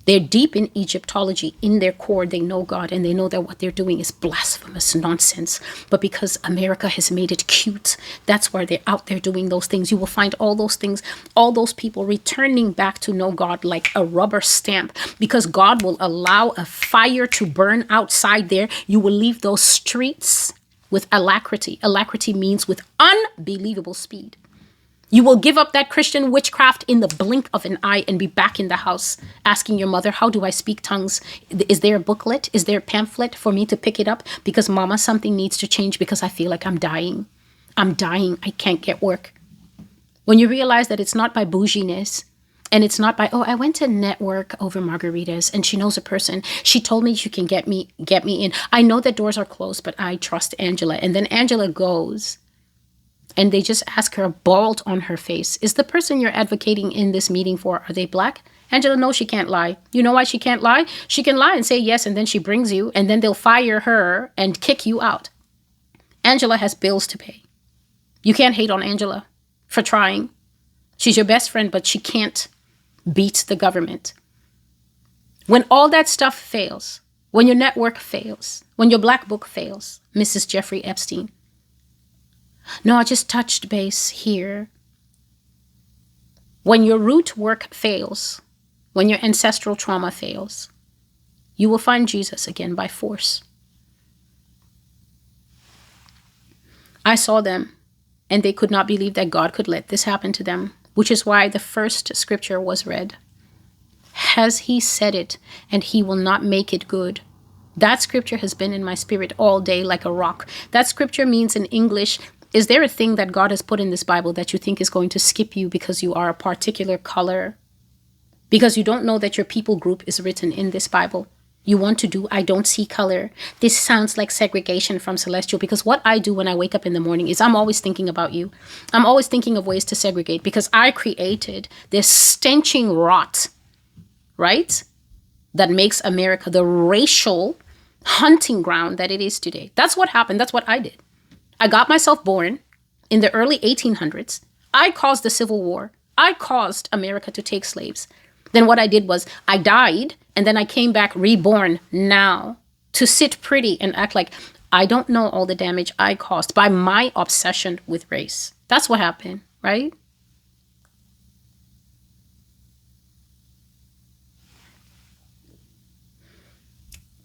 They're deep in Egyptology. In their core, they know God. And they know that what they're doing is blasphemous nonsense. But because America has made it cute, that's why they're out there doing those things. You will find all those things, all those people returning back to know God like a rubber stamp. Because God will allow a fire to burn outside there. You will leave those streets with alacrity. Alacrity means with unbelievable speed. You will give up that Christian witchcraft in the blink of an eye and be back in the house asking your mother, how do I speak tongues? Is there a booklet? Is there a pamphlet for me to pick it up? Because mama, something needs to change because I feel like I'm dying. I'm dying. I can't get work. When you realize that it's not by bouginess, And it's not by, oh, I went to network over margaritas and she knows a person. She told me she can get me in. I know that doors are closed, but I trust Angela. And then Angela goes and they just ask her, bald on her face, is the person you're advocating in this meeting for, are they black? Angela knows she can't lie. You know why she can't lie? She can lie and say yes, and then she brings you, and then they'll fire her and kick you out. Angela has bills to pay. You can't hate on Angela for trying. She's your best friend, but she can't beat the government. When all that stuff fails, when your network fails, when your black book fails, Mrs. Jeffrey Epstein. No, I just touched base here. When your root work fails, when your ancestral trauma fails, you will find Jesus again by force. I saw them, and they could not believe that God could let this happen to them, which is why the first scripture was read. Has he said it, and he will not make it good? That scripture has been in my spirit all day like a rock. That scripture means in English, is there a thing that God has put in this Bible that you think is going to skip you because you are a particular color? Because you don't know that your people group is written in this Bible. You want to do, I don't see color. This sounds like segregation from Celestial, because what I do when I wake up in the morning is I'm always thinking about you. I'm always thinking of ways to segregate because I created this stenching rot, right? That makes America the racial hunting ground that it is today. That's what happened. That's what I did. I got myself born in the early 1800s. I caused the Civil War. I caused America to take slaves. Then what I did was I died, and then I came back reborn now to sit pretty and act like I don't know all the damage I caused by my obsession with race. That's what happened, right?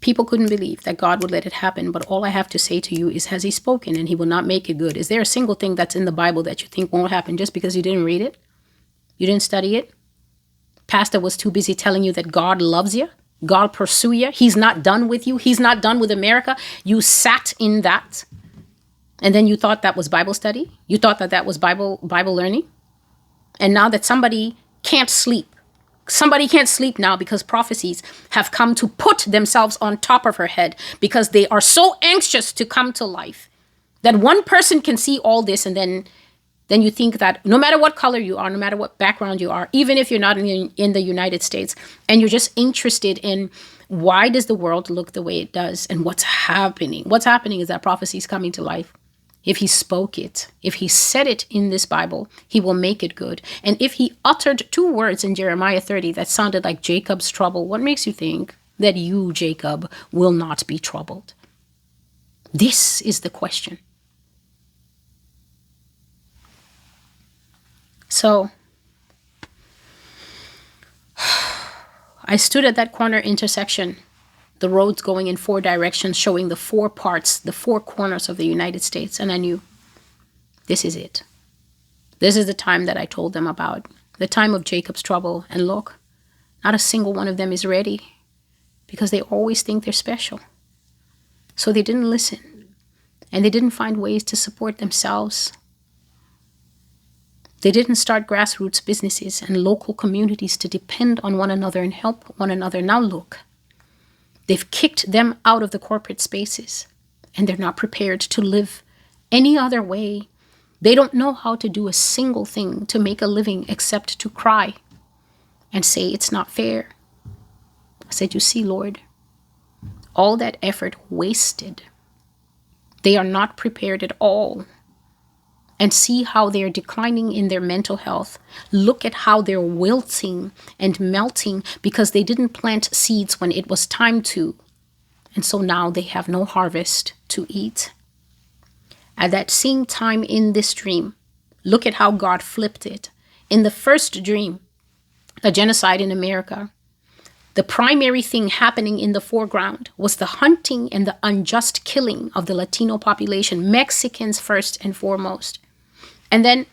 People couldn't believe that God would let it happen, but all I have to say to you is, has he spoken and he will not make it good? Is there a single thing that's in the Bible that you think won't happen just because you didn't read it? You didn't study it? Pastor was too busy telling you that God loves you. God pursue you. He's not done with you. He's not done with America. You sat in that. And then you thought that was Bible study. You thought that that was Bible learning. And now that somebody can't sleep now because prophecies have come to put themselves on top of her head because they are so anxious to come to life that one person can see all this, and then you think that no matter what color you are, no matter what background you are, even if you're not in the United States, and you're just interested in why does the world look the way it does and what's happening. What's happening is that prophecy is coming to life. If he spoke it, if he said it in this Bible, he will make it good. And if he uttered 2 words in Jeremiah 30 that sounded like Jacob's trouble, what makes you think that you, Jacob, will not be troubled? This is the question. So I stood at that corner intersection, the roads going in 4 directions, showing the 4 parts, the 4 corners of the United States. And I knew this is it. This is the time that I told them about, the time of Jacob's trouble. And look, not a single one of them is ready because they always think they're special. So they didn't listen, and they didn't find ways to support themselves. They didn't start grassroots businesses and local communities to depend on one another and help one another. Now look, they've kicked them out of the corporate spaces, and they're not prepared to live any other way. They don't know how to do a single thing to make a living except to cry and say it's not fair. I said, you see, Lord, all that effort wasted. They are not prepared at all. And see how they're declining in their mental health. Look at how they're wilting and melting because they didn't plant seeds when it was time to. And so now they have no harvest to eat. At that same time in this dream, look at how God flipped it. In the first dream, a genocide in America, the primary thing happening in the foreground was the hunting and the unjust killing of the Latino population, Mexicans first and foremost. And then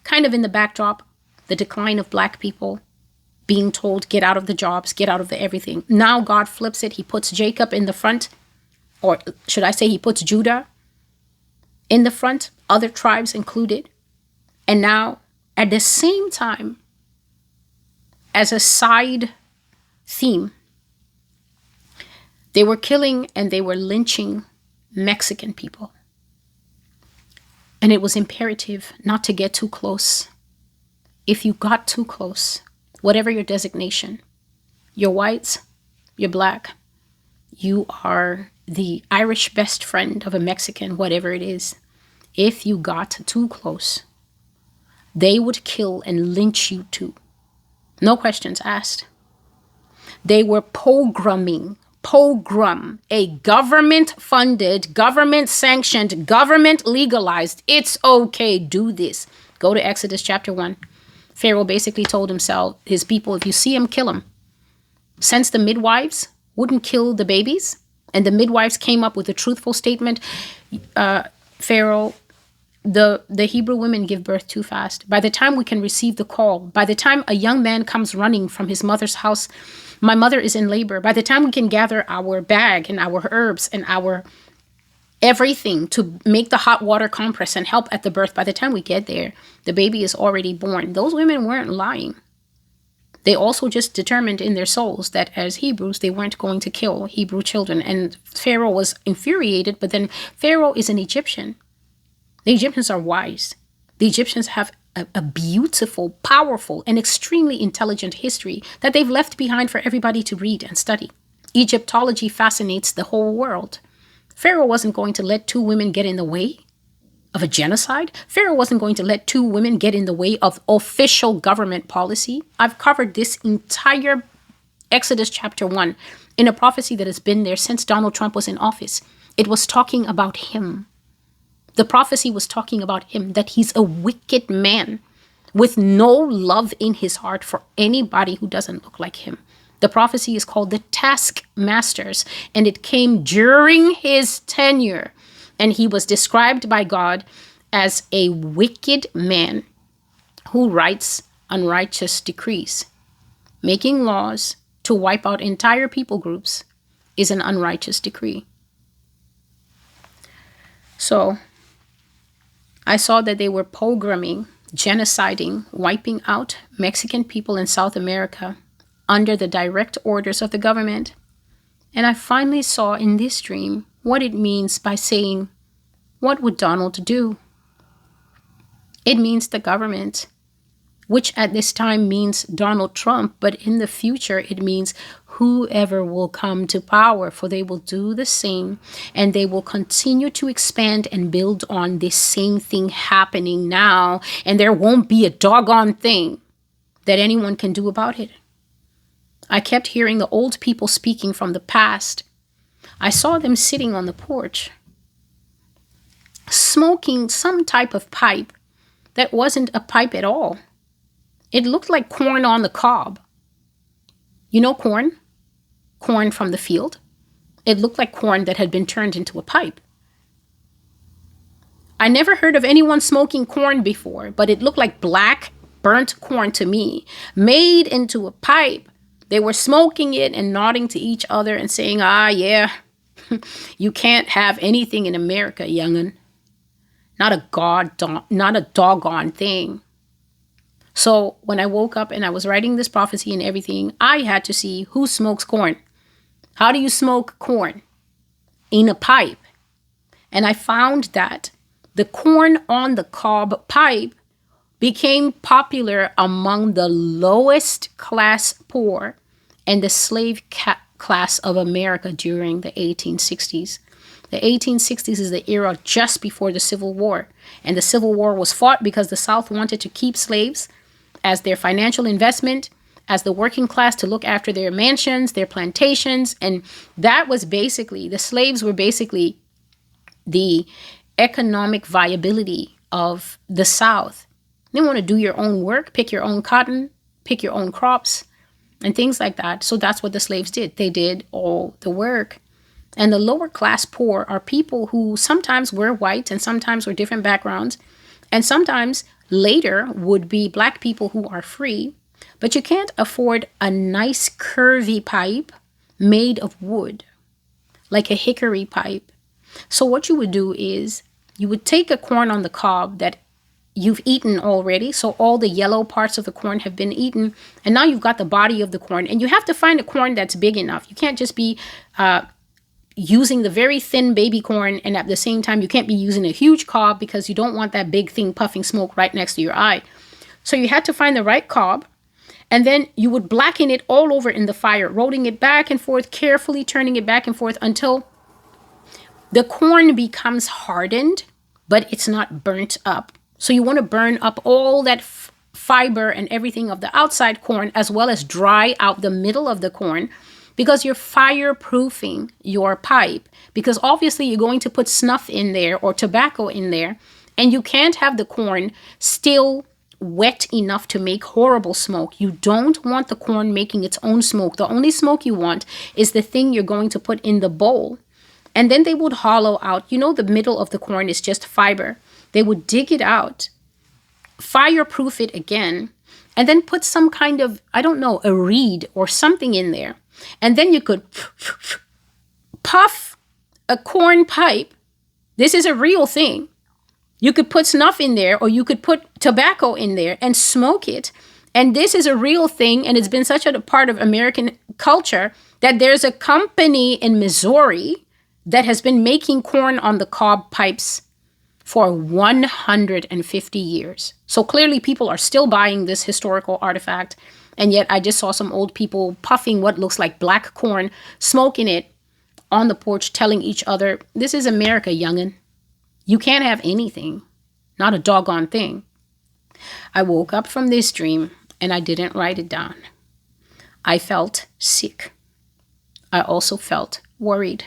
kind of in the backdrop, the decline of Black people being told, get out of the jobs, get out of the everything. Now God flips it. He puts Jacob in the front, or should I say he puts Judah in the front, other tribes included. And now at the same time, as a side theme, they were killing and they were lynching Mexican people. And it was imperative not to get too close. If you got too close, whatever your designation, you're white, you're black, you are the Irish best friend of a Mexican, whatever it is. If you got too close, they would kill and lynch you too. No questions asked. They were pogrom, a government-funded, government-sanctioned, government-legalized. It's okay, do this. Go to Exodus chapter 1. Pharaoh basically told his people, if you see him, kill him. Since the midwives wouldn't kill the babies, and the midwives came up with a truthful statement, Pharaoh, the Hebrew women give birth too fast. By the time we can receive the call, by the time a young man comes running from his mother's house, my mother is in labor. By the time we can gather our bag and our herbs and our everything to make the hot water compress and help at the birth, by the time we get there, the baby is already born. Those women weren't lying. They also just determined in their souls that as Hebrews, they weren't going to kill Hebrew children. And Pharaoh was infuriated, but then Pharaoh is an Egyptian. The Egyptians are wise. The Egyptians have a beautiful, powerful, and extremely intelligent history that they've left behind for everybody to read and study. Egyptology fascinates the whole world. Pharaoh wasn't going to let two women get in the way of a genocide. Pharaoh wasn't going to let two women get in the way of official government policy. I've covered this entire Exodus chapter 1 in a prophecy that has been there since Donald Trump was in office. It was talking about him. The prophecy was talking about him, that he's a wicked man with no love in his heart for anybody who doesn't look like him. The prophecy is called the Taskmasters, and it came during his tenure. And he was described by God as a wicked man who writes unrighteous decrees. Making laws to wipe out entire people groups is an unrighteous decree. So I saw that they were pogroming, genociding, wiping out Mexican people in South America under the direct orders of the government. And I finally saw in this dream what it means by saying, what would Donald do? It means the government, which at this time means Donald Trump, but in the future it means whoever will come to power, for they will do the same, and they will continue to expand and build on this same thing happening now, and there won't be a doggone thing that anyone can do about it. I kept hearing the old people speaking from the past. I saw them sitting on the porch, smoking some type of pipe that wasn't a pipe at all. It looked like corn on the cob. You know corn? Corn from the field. It looked like corn that had been turned into a pipe. I never heard of anyone smoking corn before, but it looked like black, burnt corn to me, made into a pipe. They were smoking it and nodding to each other and saying, yeah, you can't have anything in America, young'un. Not a doggone thing. So when I woke up and I was writing this prophecy and everything, I had to see who smokes corn. How do you smoke corn? In a pipe. And I found that the corn on the cob pipe became popular among the lowest class poor and the slave class of America during the 1860s. The 1860s is the era just before the Civil War. And the Civil War was fought because the South wanted to keep slaves as their financial investment, as the working class to look after their mansions, their plantations. And that was basically, the slaves were basically the economic viability of the South. They want to do your own work, pick your own cotton, pick your own crops, and things like that. So that's what the slaves did. They did all the work. And the lower class poor are people who sometimes were white and sometimes were different backgrounds. And sometimes later would be black people who are free. But you can't afford a nice curvy pipe made of wood, like a hickory pipe. So what you would do is you would take a corn on the cob that you've eaten already. So all the yellow parts of the corn have been eaten. And now you've got the body of the corn. And you have to find a corn that's big enough. You can't just be using the very thin baby corn, and at the same time, you can't be using a huge cob because you don't want that big thing puffing smoke right next to your eye. So you had to find the right cob, and then you would blacken it all over in the fire, rolling it back and forth, carefully turning it back and forth until the corn becomes hardened, but it's not burnt up. So you want to burn up all that fiber and everything of the outside corn, as well as dry out the middle of the corn, because you're fireproofing your pipe. Because obviously you're going to put snuff in there or tobacco in there, and you can't have the corn still wet enough to make horrible smoke. You don't want the corn making its own smoke. The only smoke you want is the thing you're going to put in the bowl. And then they would hollow out. The middle of the corn is just fiber. They would dig it out, fireproof it again, and then put some kind of, I don't know, a reed or something in there. And then you could puff a corn pipe. This is a real thing. You could put snuff in there, or you could put tobacco in there and smoke it. And this is a real thing. And it's been such a part of American culture that there's a company in Missouri that has been making corn on the cob pipes for 150 years. So clearly people are still buying this historical artifact. And yet I just saw some old people puffing what looks like black corn, smoking it on the porch, telling each other, this is America, youngin'. You can't have anything, not a doggone thing. I woke up from this dream and I didn't write it down. I felt sick. I also felt worried.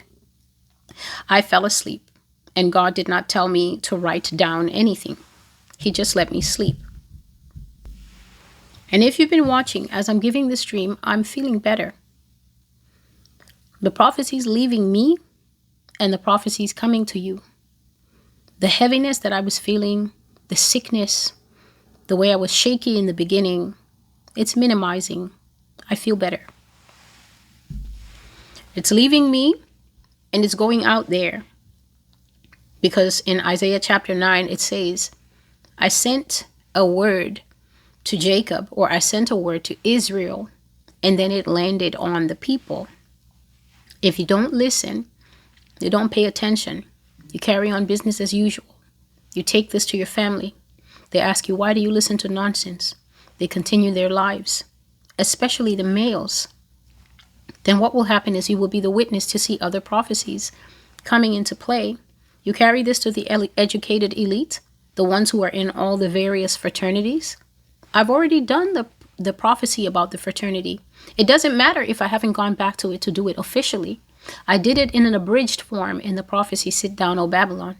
I fell asleep, and God did not tell me to write down anything. He just let me sleep. And if you've been watching as I'm giving this dream, I'm feeling better. The prophecy's leaving me, and the prophecy's coming to you. The heaviness that I was feeling, the sickness, the way I was shaky in the beginning, it's minimizing. I feel better. It's leaving me, and it's going out there. Because in Isaiah chapter 9, it says, I sent a word to Jacob, or I sent a word to Israel, and then it landed on the people. If you don't listen, you don't pay attention, you carry on business as usual, you take this to your family, they ask you, why do you listen to nonsense? They continue their lives, especially the males. Then what will happen is you will be the witness to see other prophecies coming into play. You carry this to the educated elite, the ones who are in all the various fraternities. I've already done the prophecy about the fraternity. It doesn't matter if I haven't gone back to it to do it officially. I did it in an abridged form in the prophecy, Sit Down, O Babylon.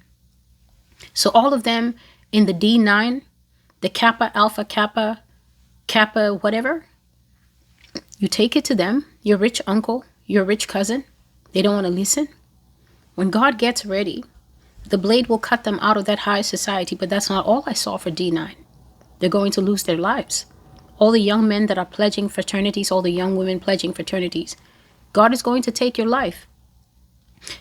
So all of them in the D9, the Kappa, Alpha, Kappa, whatever, you take it to them, your rich uncle, your rich cousin. They don't want to listen. When God gets ready, the blade will cut them out of that high society. But that's not all I saw for D9. They're going to lose their lives. All the young men that are pledging fraternities, all the young women pledging fraternities, God is going to take your life.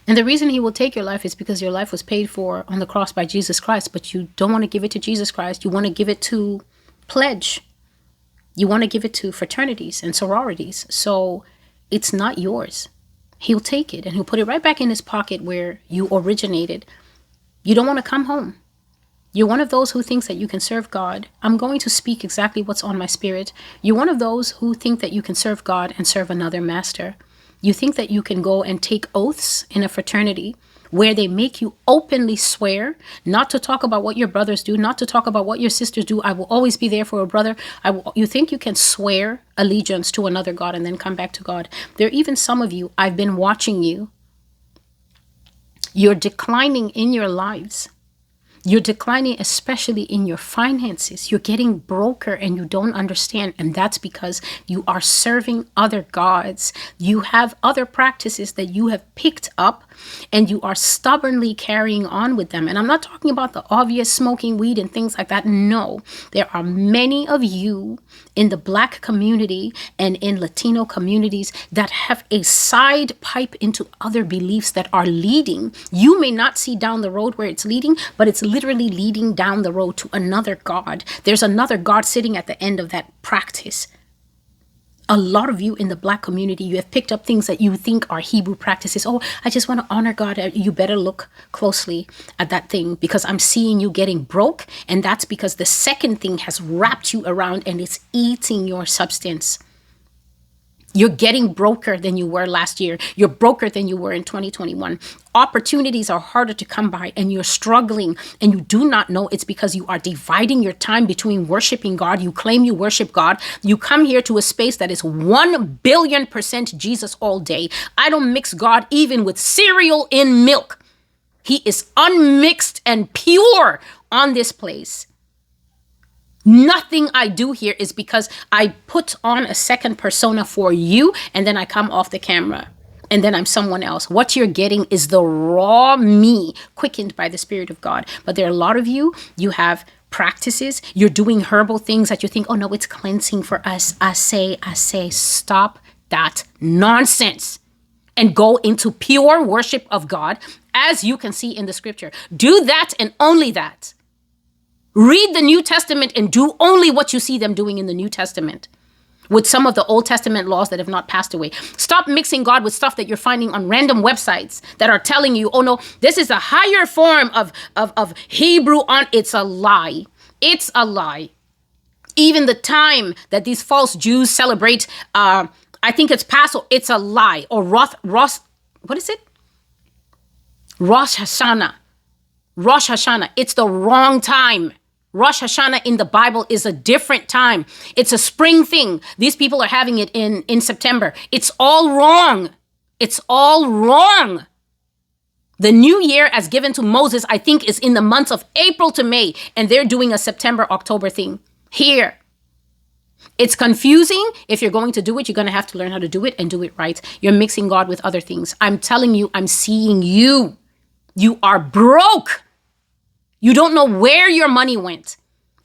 And the reason he will take your life is because your life was paid for on the cross by Jesus Christ. But you don't want to give it to Jesus Christ. You want to give it to pledge. You want to give it to fraternities and sororities. So it's not yours. He'll take it and he'll put it right back in his pocket where you originated. You don't want to come home. You're one of those who thinks that you can serve God. I'm going to speak exactly what's on my spirit. You're one of those who think that you can serve God and serve another master. You think that you can go and take oaths in a fraternity where they make you openly swear not to talk about what your brothers do, not to talk about what your sisters do. I will always be there for a brother. You think you can swear allegiance to another God and then come back to God. There are even some of you, I've been watching you. You're declining in your lives. You're declining, especially in your finances. You're getting broker and you don't understand. And that's because you are serving other gods. You have other practices that you have picked up and you are stubbornly carrying on with them. And I'm not talking about the obvious smoking weed and things like that. No, there are many of you in the Black community and in Latino communities that have a side pipe into other beliefs that are leading. You may not see down the road where it's leading, but it's literally leading down the road to another God. There's another God sitting at the end of that practice. A lot of you in the Black community, you have picked up things that you think are Hebrew practices. Oh, I just want to honor God. You better look closely at that thing, because I'm seeing you getting broke. And that's because the second thing has wrapped you around and it's eating your substance. You're getting broker than you were last year. You're broker than you were in 2021. Opportunities are harder to come by and you're struggling and you do not know it's because you are dividing your time between worshiping God. You claim you worship God. You come here to a space that is 1,000,000,000% Jesus all day. I don't mix God even with cereal in milk. He is unmixed and pure on this place. Nothing I do here is because I put on a second persona for you and then I come off the camera and then I'm someone else. What you're getting is the raw me quickened by the Spirit of God. But there are a lot of you, you have practices, you're doing herbal things that you think, oh no, it's cleansing for us. I say, stop that nonsense and go into pure worship of God, as you can see in the scripture. Do that and only that. Read the New Testament and do only what you see them doing in the New Testament, with some of the Old Testament laws that have not passed away. Stop mixing God with stuff that you're finding on random websites that are telling you, oh no, this is a higher form of Hebrew. It's a lie. It's a lie. Even the time that these false Jews celebrate, I think it's Passover, it's a lie. Or what is it? Rosh Hashanah. Rosh Hashanah. It's the wrong time. Rosh Hashanah in the Bible is a different time. It's a spring thing. These people are having it in September. It's all wrong. It's all wrong. The new year as given to Moses, I think, is in the months of April to May, and they're doing a September, October thing here. It's confusing. If you're going to do it, you're going to have to learn how to do it and do it right. You're mixing God with other things. I'm telling you, I'm seeing you. You are broke. You don't know where your money went.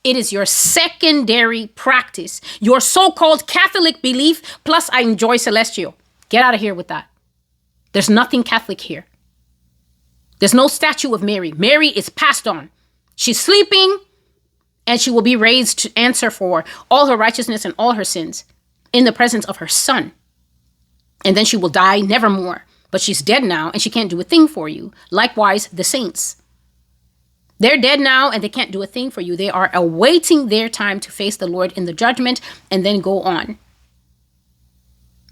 It is your secondary practice. Your so-called Catholic belief, plus I enjoy celestial. Get out of here with that. There's nothing Catholic here. There's no statue of Mary. Mary is passed on. She's sleeping and she will be raised to answer for all her righteousness and all her sins in the presence of her Son. And then she will die nevermore. But she's dead now and she can't do a thing for you. Likewise, the saints. They're dead now and they can't do a thing for you. They are awaiting their time to face the Lord in the judgment and then go on.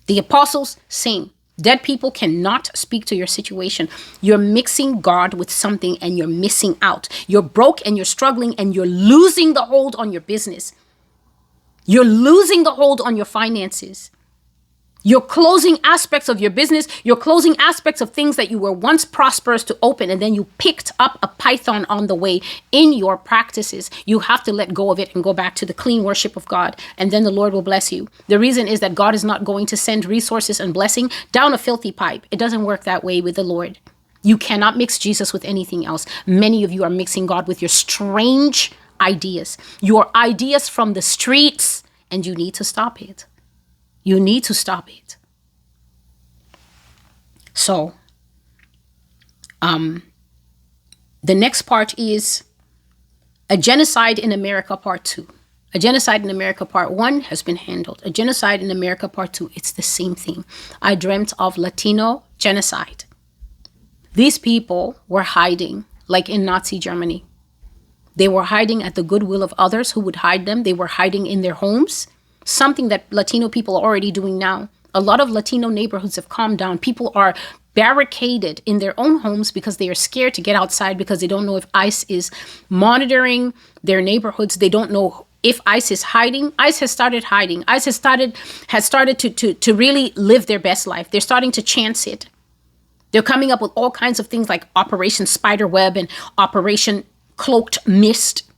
The apostles, same. Dead people cannot speak to your situation. You're mixing God with something and you're missing out. You're broke and you're struggling and you're losing the hold on your business. You're losing the hold on your finances. You're closing aspects of your business. You're closing aspects of things that you were once prosperous to open, and then you picked up a python on the way in your practices. You have to let go of it and go back to the clean worship of God, and then the Lord will bless you. The reason is that God is not going to send resources and blessing down a filthy pipe. It doesn't work that way with the Lord. You cannot mix Jesus with anything else. Many of you are mixing God with your strange ideas, your ideas from the streets, and you need to stop it. You need to stop it. So, the next part is a genocide in America part 2. A genocide in America part 1 has been handled. A genocide in America part 2, it's the same thing. I dreamt of Latino genocide. These people were hiding like in Nazi Germany. They were hiding at the goodwill of others who would hide them. They were hiding in their homes. Something that Latino people are already doing now. A lot of Latino neighborhoods have calmed down. People are barricaded in their own homes because they are scared to get outside because they don't know if ICE is monitoring their neighborhoods. They don't know if ICE is hiding. ICE has started hiding. ICE has started to really live their best life. They're starting to chance it. They're coming up with all kinds of things like Operation Spiderweb and Operation Cloaked Mist.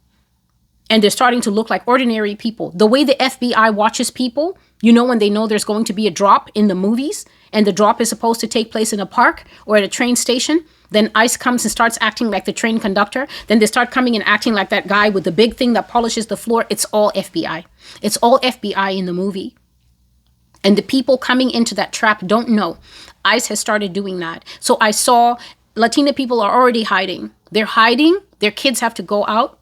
And they're starting to look like ordinary people. The way the FBI watches people, you know, when they know there's going to be a drop in the movies and the drop is supposed to take place in a park or at a train station, then ICE comes and starts acting like the train conductor. Then they start coming and acting like that guy with the big thing that polishes the floor. It's all FBI. It's all FBI in the movie. And the people coming into that trap don't know. ICE has started doing that. So I saw Latina people are already hiding. They're hiding. Their kids have to go out.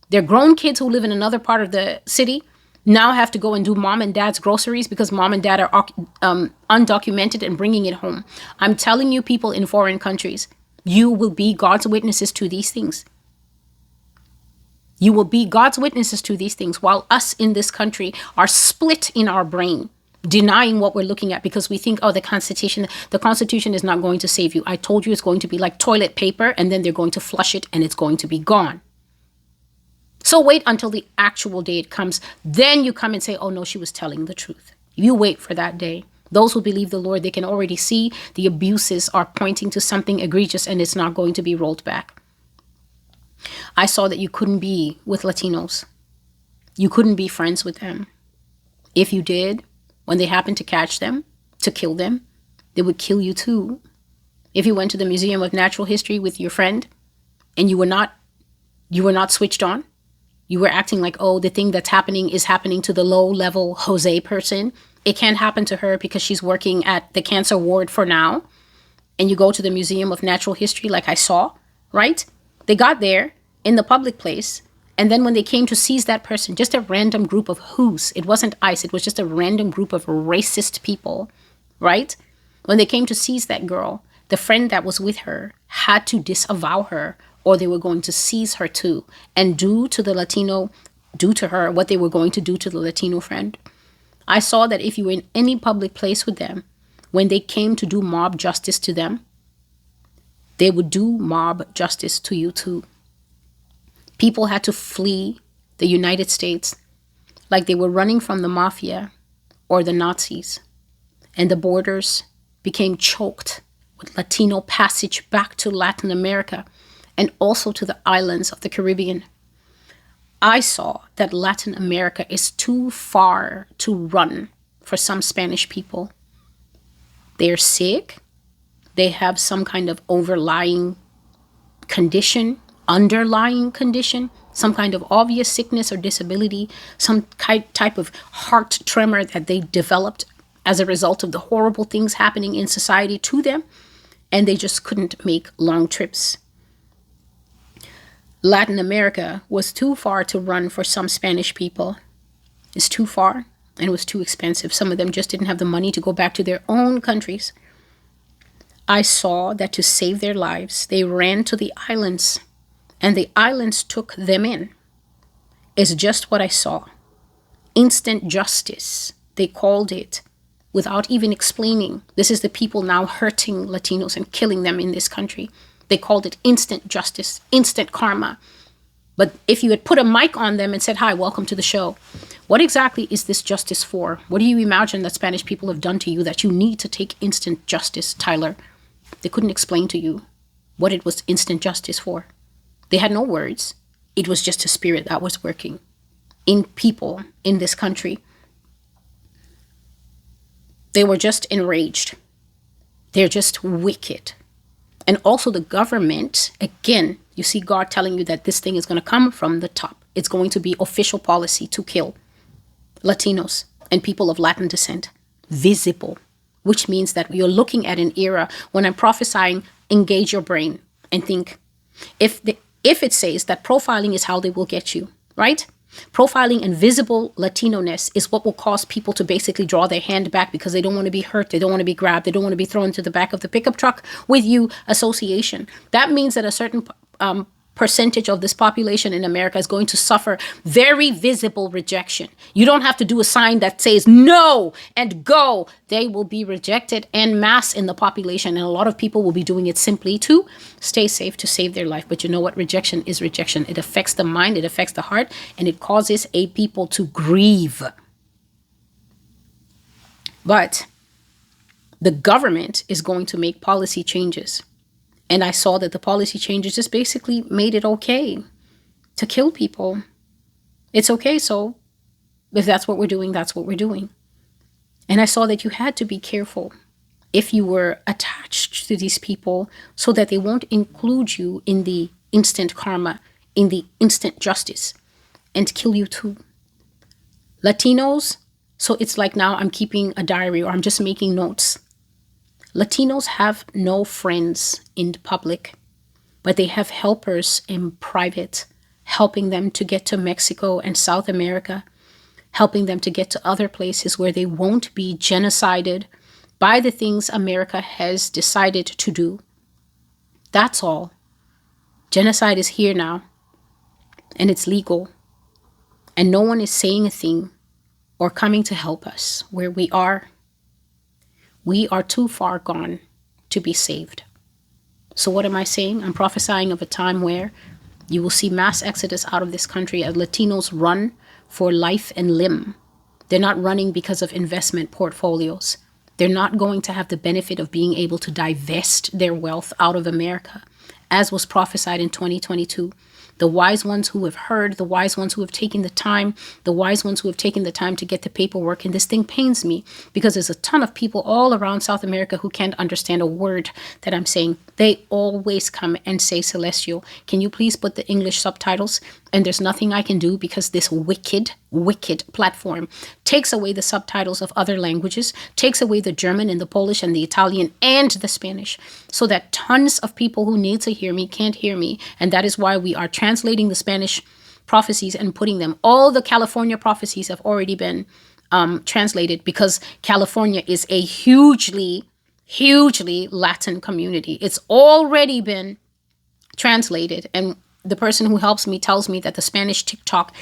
Their grown kids who live in another part of the city now have to go and do mom and dad's groceries because mom and dad are undocumented and bringing it home. I'm telling you, people in foreign countries, you will be God's witnesses to these things. You will be God's witnesses to these things while us in this country are split in our brain, denying what we're looking at because we think, oh, the Constitution is not going to save you. I told you it's going to be like toilet paper, and then they're going to flush it and it's going to be gone. So wait until the actual day it comes. Then you come and say, oh no, she was telling the truth. You wait for that day. Those who believe the Lord, they can already see the abuses are pointing to something egregious and it's not going to be rolled back. I saw that you couldn't be with Latinos. You couldn't be friends with them. If you did, when they happened to catch them, to kill them, they would kill you too. If you went to the Museum of Natural History with your friend and you were not switched on, you were acting like, oh, the thing that's happening is happening to the low-level Jose person. It can't happen to her because she's working at the cancer ward for now. And you go to the Museum of Natural History like I saw, right? They got there in the public place. And then when they came to seize that person, just a random group of who's, it wasn't ICE, it was just a random group of racist people, right? When they came to seize that girl, the friend that was with her had to disavow her, or they were going to seize her too and do to her what they were going to do to the Latino friend. I saw that if you were in any public place with them, when they came to do mob justice to them, they would do mob justice to you too. People had to flee the United States like they were running from the mafia or the Nazis, and the borders became choked with Latino passage back to Latin America and also to the islands of the Caribbean. I saw that Latin America is too far to run for some Spanish people. They're sick. They have some kind of underlying condition, some kind of obvious sickness or disability, some type of heart tremor that they developed as a result of the horrible things happening in society to them, and they just couldn't make long trips. Latin America was too far to run for some Spanish people. It's too far and it was too expensive. Some of them just didn't have the money to go back to their own countries. I saw that to save their lives, they ran to the islands, and the islands took them in. It's just what I saw. Instant justice, they called it, without even explaining. This is the people now hurting Latinos and killing them in this country. They called it instant justice, instant karma. But if you had put a mic on them and said, hi, welcome to the show, what exactly is this justice for? What do you imagine that Spanish people have done to you that you need to take instant justice, Tyler? They couldn't explain to you what it was instant justice for. They had no words. It was just a spirit that was working in people in this country. They were just enraged. They're just wicked. And also the government, again, you see God telling you that this thing is going to come from the top. It's going to be official policy to kill Latinos and people of Latin descent. Visible, which means that you're looking at an era when I'm prophesying, engage your brain and think, if it says that profiling is how they will get you, right? Profiling and visible Latino-ness is what will cause people to basically draw their hand back because they don't want to be hurt. They don't want to be grabbed. They don't want to be thrown to the back of the pickup truck with you association. That means that a certain percentage of this population in America is going to suffer very visible rejection. You don't have to do a sign that says no and go. They will be rejected en masse in the population. And a lot of people will be doing it simply to stay safe, to save their life. But you know what? Rejection is rejection. It affects the mind, it affects the heart, and it causes a people to grieve. But the government is going to make policy changes. And I saw that the policy changes just basically made it okay to kill people. It's okay. So if that's what we're doing, that's what we're doing. And I saw that you had to be careful if you were attached to these people so that they won't include you in the instant karma, in the instant justice, and kill you too. Latinos, so it's like now I'm keeping a diary or I'm just making notes. Latinos have no friends in public, but they have helpers in private, helping them to get to Mexico and South America, helping them to get to other places where they won't be genocided by the things America has decided to do. That's all. Genocide is here now, and it's legal, and no one is saying a thing or coming to help us where we are. We are too far gone to be saved. So what am I saying? I'm prophesying of a time where you will see mass exodus out of this country as Latinos run for life and limb. They're not running because of investment portfolios. They're not going to have the benefit of being able to divest their wealth out of America, as was prophesied in 2022. The wise ones who have heard, the wise ones who have taken the time, the wise ones who have taken the time to get the paperwork. And this thing pains me because there's a ton of people all around South America who can't understand a word that I'm saying. They always come and say, Celestial, can you please put the English subtitles? And there's nothing I can do because this wicked platform takes away the subtitles of other languages, takes away the German and the Polish and the Italian and the Spanish, so that tons of people who need to hear me can't hear me. And that is why we are translating the Spanish prophecies and putting them. All the California prophecies have already been translated because California is a hugely Latin community. It's already been translated, and the person who helps me tells me that the Spanish TikTok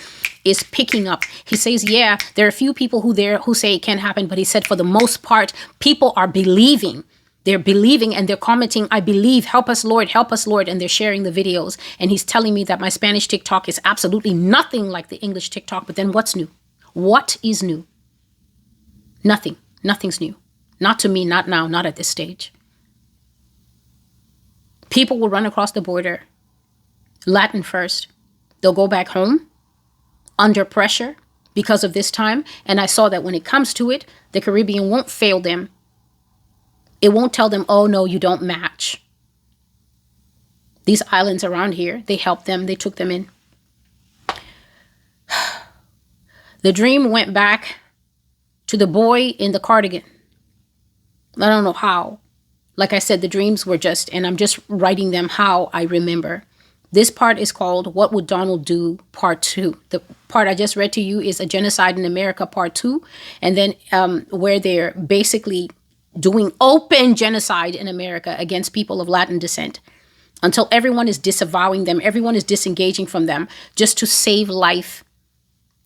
is picking up. He says, yeah, there are a few people who say it can't happen, but he said for the most part, people are believing. They're believing and they're commenting, I believe, help us, Lord, and they're sharing the videos. And he's telling me that my Spanish TikTok is absolutely nothing like the English TikTok. But then what's new? What is new? Nothing. Nothing's new. Not to me, not now, not at this stage. People will run across the border Latin first. They'll go back home under pressure because of this time. And I saw that when it comes to it, the Caribbean won't fail them. It won't tell them, oh, no, you don't match. These islands around here, they helped them. They took them in. The dream went back to the boy in the cardigan. I don't know how. Like I said, the dreams were just, and I'm just writing them how I remember. This part is called What Would Donald Do? Part 2. The part I just read to you is A Genocide in America, Part 2. And then where they're basically doing open genocide in America against people of Latin descent until everyone is disavowing them. Everyone is disengaging from them just to save life.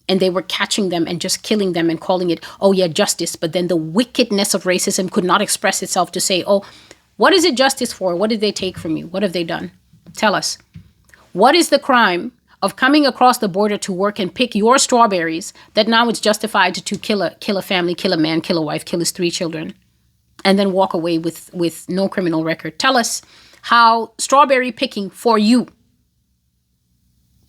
And they were catching them and just killing them and calling it, oh yeah, justice. But then the wickedness of racism could not express itself to say, oh, what is it justice for? What did they take from you? What have they done? Tell us. What is the crime of coming across the border to work and pick your strawberries that now it's justified to kill a family, kill a man, kill a wife, kill his 3 children, and then walk away with no criminal record? Tell us how strawberry picking for you.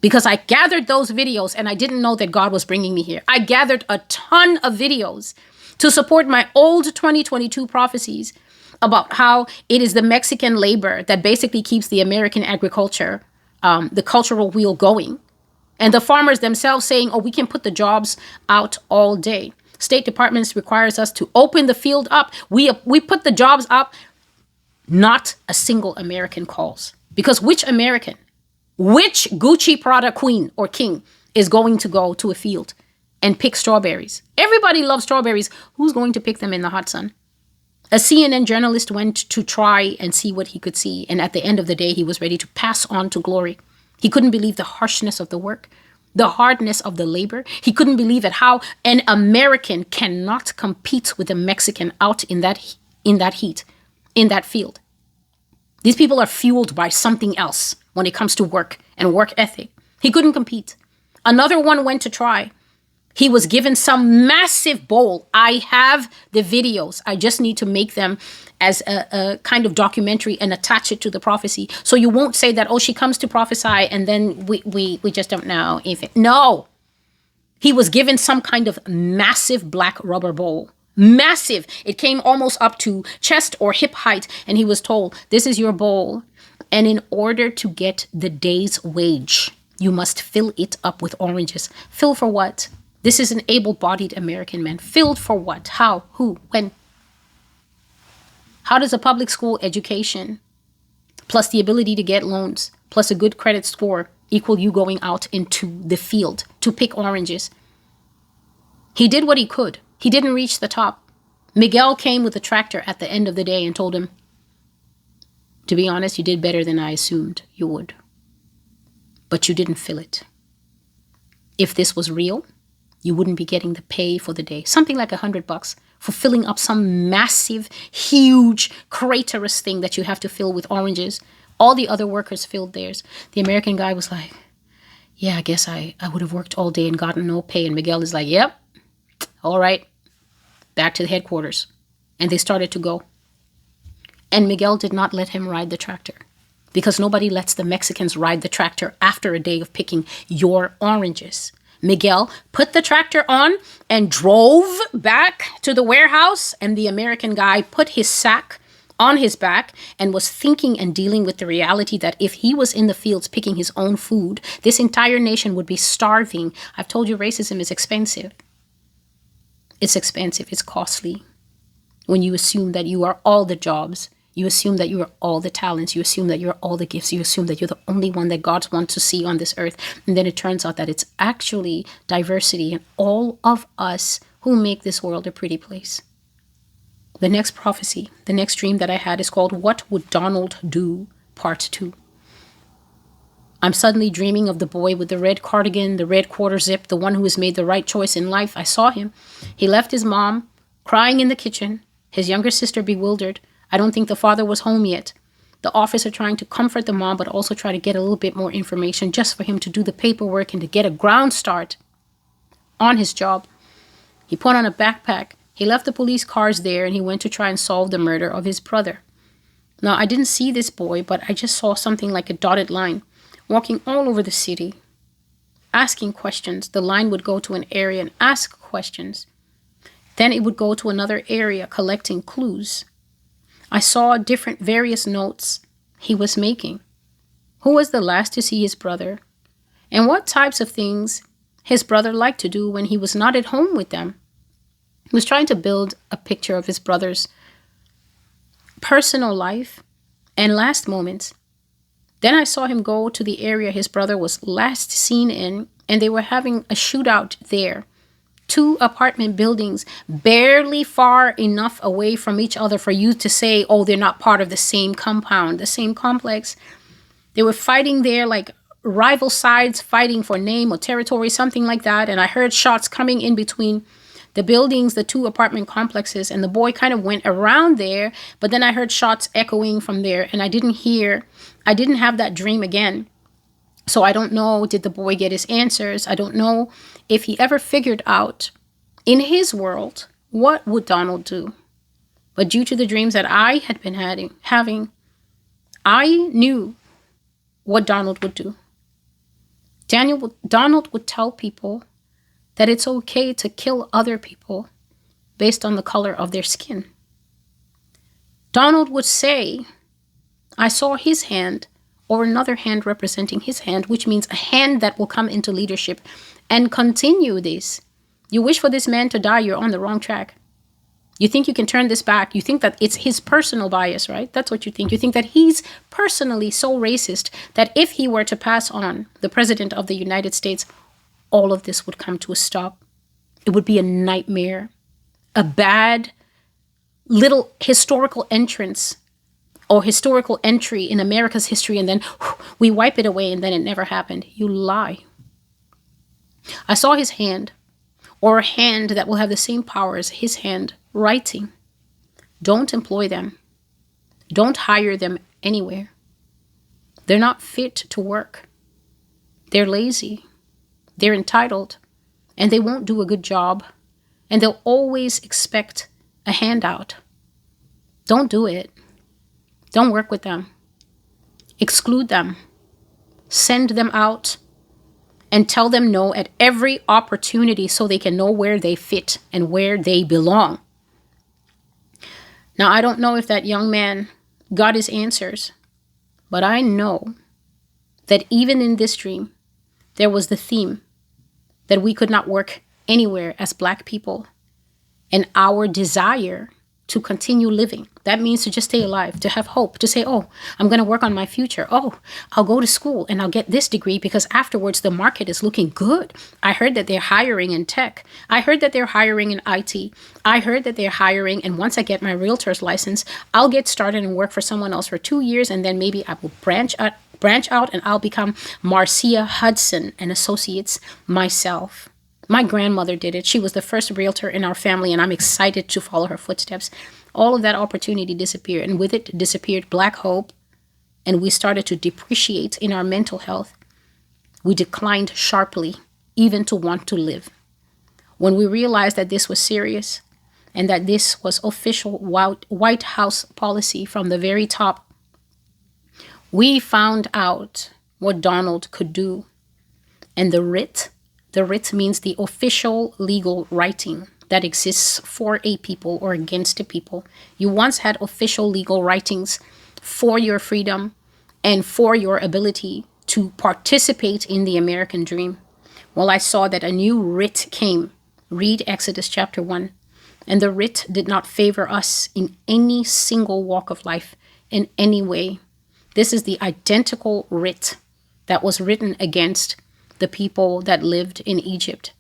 Because I gathered those videos and I didn't know that God was bringing me here. I gathered a ton of videos to support my old 2022 prophecies about how it is the Mexican labor that basically keeps the American agriculture, the cultural wheel going. And the farmers themselves saying, oh, we can put the jobs out all day. State departments requires us to open the field up. We put the jobs up. Not a single American calls. Because which American, which Gucci Prada queen or king is going to go to a field and pick strawberries? Everybody loves strawberries. Who's going to pick them in the hot sun? A CNN journalist went to try and see what he could see. And at the end of the day, he was ready to pass on to glory. He couldn't believe the harshness of the work, the hardness of the labor. He couldn't believe at how an American cannot compete with a Mexican out in that heat, in that field. These people are fueled by something else when it comes to work and work ethic. He couldn't compete. Another one went to try. He was given some massive bowl. I have the videos. I just need to make them as a kind of documentary and attach it to the prophecy. So you won't say that, oh, she comes to prophesy and then we just don't know if it. No. He was given some kind of massive black rubber bowl. Massive. It came almost up to chest or hip height. And he was told, this is your bowl. And in order to get the day's wage, you must fill it up with oranges. Fill for what? This is an able-bodied American man. Filled for what? How? Who? When? How does a public school education plus the ability to get loans, plus a good credit score equal you going out into the field to pick oranges. He did what he could. He didn't reach the top. Miguel came with a tractor at the end of the day and told him, to be honest, you did better than I assumed you would. But you didn't fill it. If this was real, you wouldn't be getting the pay for the day. Something like $100 for filling up some massive, huge, craterous thing that you have to fill with oranges. All the other workers filled theirs. The American guy was like, yeah, I guess I would have worked all day and gotten no pay. And Miguel is like, yep, all right, back to the headquarters. And they started to go. And Miguel did not let him ride the tractor, because nobody lets the Mexicans ride the tractor after a day of picking your oranges. Miguel put the tractor on and drove back to the warehouse, and the American guy put his sack on his back and was thinking and dealing with the reality that if he was in the fields picking his own food, this entire nation would be starving. I've told you racism is expensive. It's expensive. It's costly. When you assume that you are all the jobs, you assume that you are all the talents, you assume that you're all the gifts, you assume that you're the only one that God wants to see on this earth. And then it turns out that it's actually diversity and all of us who make this world a pretty place. The next prophecy, the next dream that I had is called What Would Donald Do? Part 2. I'm suddenly dreaming of the boy with the red cardigan, the red quarter zip, the one who has made the right choice in life. I saw him. He left his mom crying in the kitchen, his younger sister bewildered. I don't think the father was home yet. The officer trying to comfort the mom, but also try to get a little bit more information just for him to do the paperwork and to get a ground start on his job. He put on a backpack. He left the police cars there and he went to try and solve the murder of his brother. Now, I didn't see this boy, but I just saw something like a dotted line walking all over the city, asking questions. The line would go to an area and ask questions. Then it would go to another area collecting clues. I saw various notes he was making. Who was the last to see his brother? And what types of things his brother liked to do when he was not at home with them? He was trying to build a picture of his brother's personal life and last moments. Then I saw him go to the area his brother was last seen in, and they were having a shootout there. 2 apartment buildings, barely far enough away from each other for you to say, oh, they're not part of the same compound, the same complex. They were fighting there like rival sides fighting for name or territory, something like that. And I heard shots coming in between the buildings, the 2 apartment complexes, and the boy kind of went around there. But then I heard shots echoing from there, and I didn't have that dream again. So I don't know, did the boy get his answers? I don't know if he ever figured out in his world, what would Donald do? But due to the dreams that I had been having, I knew what Donald would do. Donald would tell people that it's okay to kill other people based on the color of their skin. Donald would say, I saw his hand, or another hand representing his hand, which means a hand that will come into leadership and continue this. You wish for this man to die, you're on the wrong track. You think you can turn this back. You think that it's his personal bias, right? That's what you think. You think that he's personally so racist that if he were to pass on the president of the United States, all of this would come to a stop. It would be a nightmare, a bad little historical entrance or historical entry in America's history, and then we wipe it away and then it never happened. You lie. I saw his hand, or a hand that will have the same power as his hand, writing. Don't employ them. Don't hire them anywhere. They're not fit to work. They're lazy. They're entitled. And they won't do a good job. And they'll always expect a handout. Don't do it. Don't work with them. Exclude them. Send them out. And tell them no at every opportunity so they can know where they fit and where they belong. Now, I don't know if that young man got his answers, but I know that even in this dream, there was the theme that we could not work anywhere as Black people, and our desire to continue living. That means to just stay alive, to have hope, to say, oh, I'm going to work on my future. Oh, I'll go to school and I'll get this degree because afterwards the market is looking good. I heard that they're hiring in tech. I heard that they're hiring in IT. I heard that they're hiring. And once I get my realtor's license, I'll get started and work for someone else for 2 years. And then maybe I will branch out and I'll become Marcia Hudson and Associates myself. My grandmother did it. She was the first realtor in our family, and I'm excited to follow her footsteps. All of that opportunity disappeared, and with it disappeared Black hope, and we started to depreciate in our mental health. We declined sharply, even to want to live. When we realized that this was serious and that this was official White House policy from the very top, we found out what Donald could do. And the writ means the official legal writing that exists for a people or against a people. You once had official legal writings for your freedom and for your ability to participate in the American dream. Well, I saw that a new writ came. Read Exodus chapter 1. And the writ did not favor us in any single walk of life in any way. This is the identical writ that was written against the people that lived in Egypt.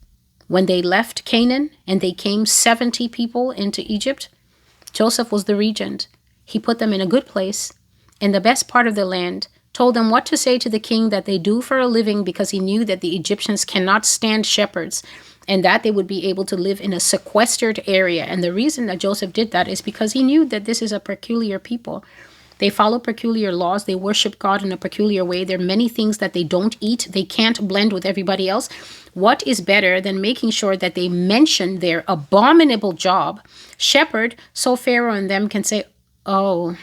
When they left Canaan and they came 70 people into Egypt, Joseph was the regent. He put them in a good place in the best part of the land, told them what to say to the king that they do for a living because he knew that the Egyptians cannot stand shepherds and that they would be able to live in a sequestered area. And the reason that Joseph did that is because he knew that this is a peculiar people. They follow peculiar laws. They worship God in a peculiar way. There are many things that they don't eat. They can't blend with everybody else. What is better than making sure that they mention their abominable job, shepherd, so Pharaoh and them can say, oh,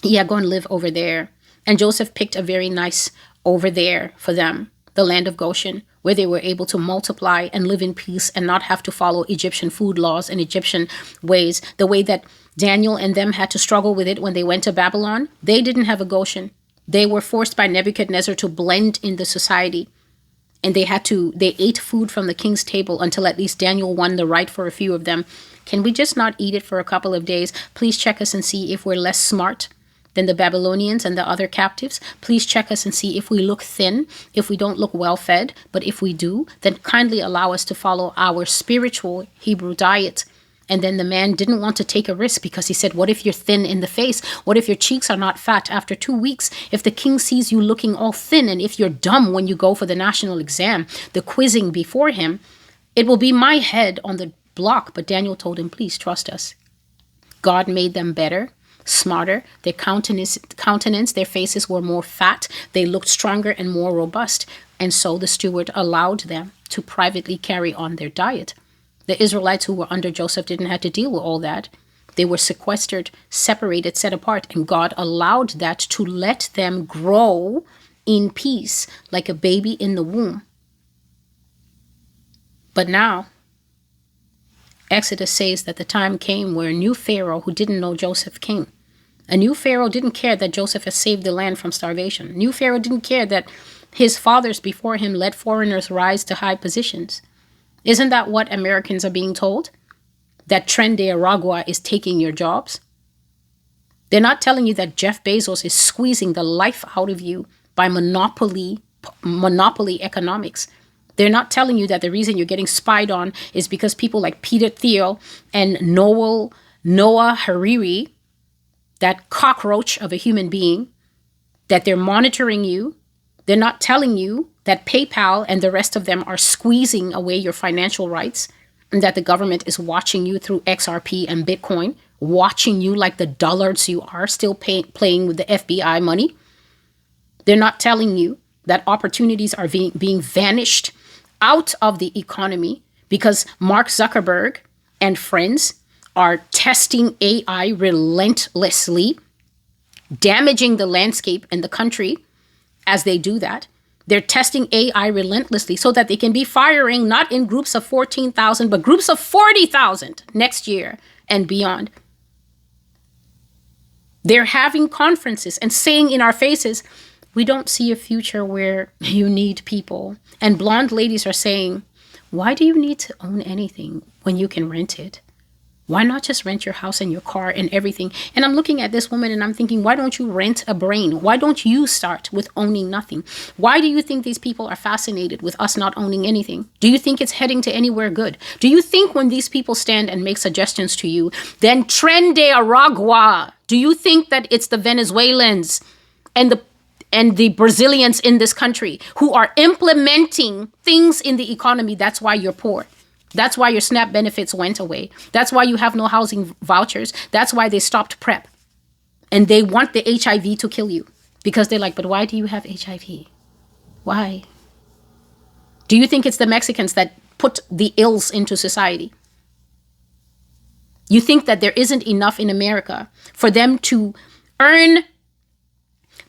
yeah, go and live over there. And Joseph picked a very nice over there for them, the land of Goshen, where they were able to multiply and live in peace and not have to follow Egyptian food laws and Egyptian ways, the way that Daniel and them had to struggle with it when they went to Babylon. They didn't have a Goshen. They were forced by Nebuchadnezzar to blend in the society. And they ate food from the king's table until at least Daniel won the right for a few of them. Can we just not eat it for a couple of days? Please check us and see if we're less smart than the Babylonians and the other captives. Please check us and see if we look thin, if we don't look well fed. But if we do, then kindly allow us to follow our spiritual Hebrew diet. And then the man didn't want to take a risk because he said, what if you're thin in the face? What if your cheeks are not fat after 2 weeks? If the king sees you looking all thin, and if you're dumb when you go for the national exam, the quizzing before him, it will be my head on the block. But Daniel told him, please trust us. God made them better, smarter. Their countenance, their faces were more fat. They looked stronger and more robust. And so the steward allowed them to privately carry on their diet. The Israelites who were under Joseph didn't have to deal with all that. They were sequestered, separated, set apart, and God allowed that to let them grow in peace like a baby in the womb. But now, Exodus says that the time came where a new Pharaoh who didn't know Joseph came. A new Pharaoh didn't care that Joseph has saved the land from starvation. A new Pharaoh didn't care that his fathers before him let foreigners rise to high positions. Isn't that what Americans are being told? That Tren de Aragua is taking your jobs? They're not telling you that Jeff Bezos is squeezing the life out of you by monopoly economics. They're not telling you that the reason you're getting spied on is because people like Peter Thiel and Noah Hariri, that cockroach of a human being, that they're monitoring you. They're not telling you that PayPal and the rest of them are squeezing away your financial rights, and that the government is watching you through XRP and Bitcoin, watching you like the dullards you are, still playing with the FBI money. They're not telling you that opportunities are being vanished out of the economy because Mark Zuckerberg and friends are testing AI relentlessly, damaging the landscape and the country as they do that. They're testing AI relentlessly so that they can be firing not in groups of 14,000, but groups of 40,000 next year and beyond. They're having conferences and saying in our faces, we don't see a future where you need people. And blonde ladies are saying, why do you need to own anything when you can rent it? Why not just rent your house and your car and everything? And I'm looking at this woman and I'm thinking, why don't you rent a brain? Why don't you start with owning nothing? Why do you think these people are fascinated with us not owning anything? Do you think it's heading to anywhere good? Do you think when these people stand and make suggestions to you, then Tren de Aragua, do you think that it's the Venezuelans and the Brazilians in this country who are implementing things in the economy? That's why you're poor. That's why your SNAP benefits went away. That's why you have no housing vouchers. That's why they stopped PrEP. And they want the HIV to kill you because they're like, but why do you have HIV? Why? Do you think it's the Mexicans that put the ills into society? You think that there isn't enough in America for them to earn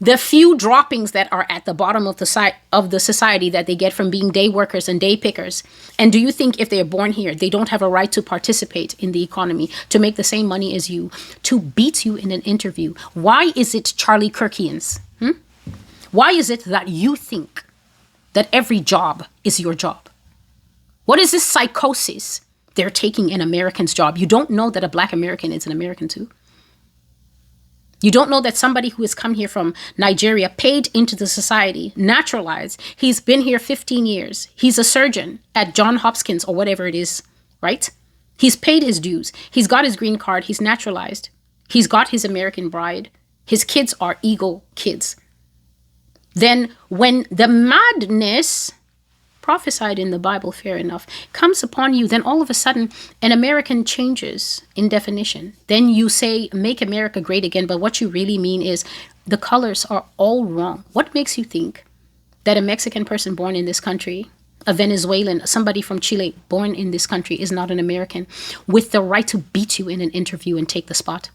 the few droppings that are at the bottom of the society that they get from being day workers and day pickers? And do you think if they're born here, they don't have a right to participate in the economy, to make the same money as you, to beat you in an interview? Why is it Charlie Kirkians? Why is it that you think that every job is your job? What is this psychosis they're taking an American's job? You don't know that a Black American is an American too? You don't know that somebody who has come here from Nigeria, paid into the society, naturalized, he's been here 15 years. He's a surgeon at Johns Hopkins or whatever it is, right? He's paid his dues. He's got his green card. He's naturalized. He's got his American bride. His kids are Eagle kids. Then when the madness prophesied in the Bible, fair enough, comes upon you, then all of a sudden an American changes in definition. Then you say, make America great again. But what you really mean is the colors are all wrong. What makes you think that a Mexican person born in this country, a Venezuelan, somebody from Chile born in this country is not an American with the right to beat you in an interview and take the spot?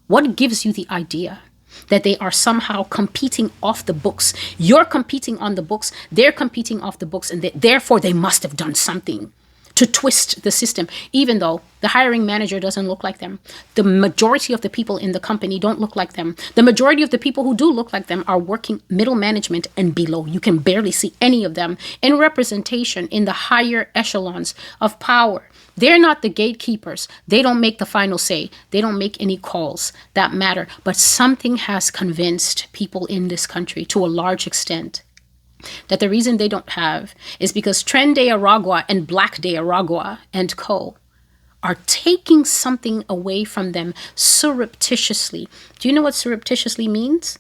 What gives you the idea that they are somehow competing off the books? You're competing on the books. They're competing off the books. And therefore, they must have done something to twist the system, even though the hiring manager doesn't look like them. The majority of the people in the company don't look like them. The majority of the people who do look like them are working middle management and below. You can barely see any of them in representation in the higher echelons of power. They're not the gatekeepers. They don't make the final say. They don't make any calls that matter. But something has convinced people in this country to a large extent that the reason they don't have is because Tren de Aragua and Black de Aragua and co. are taking something away from them surreptitiously. Do you know what surreptitiously means?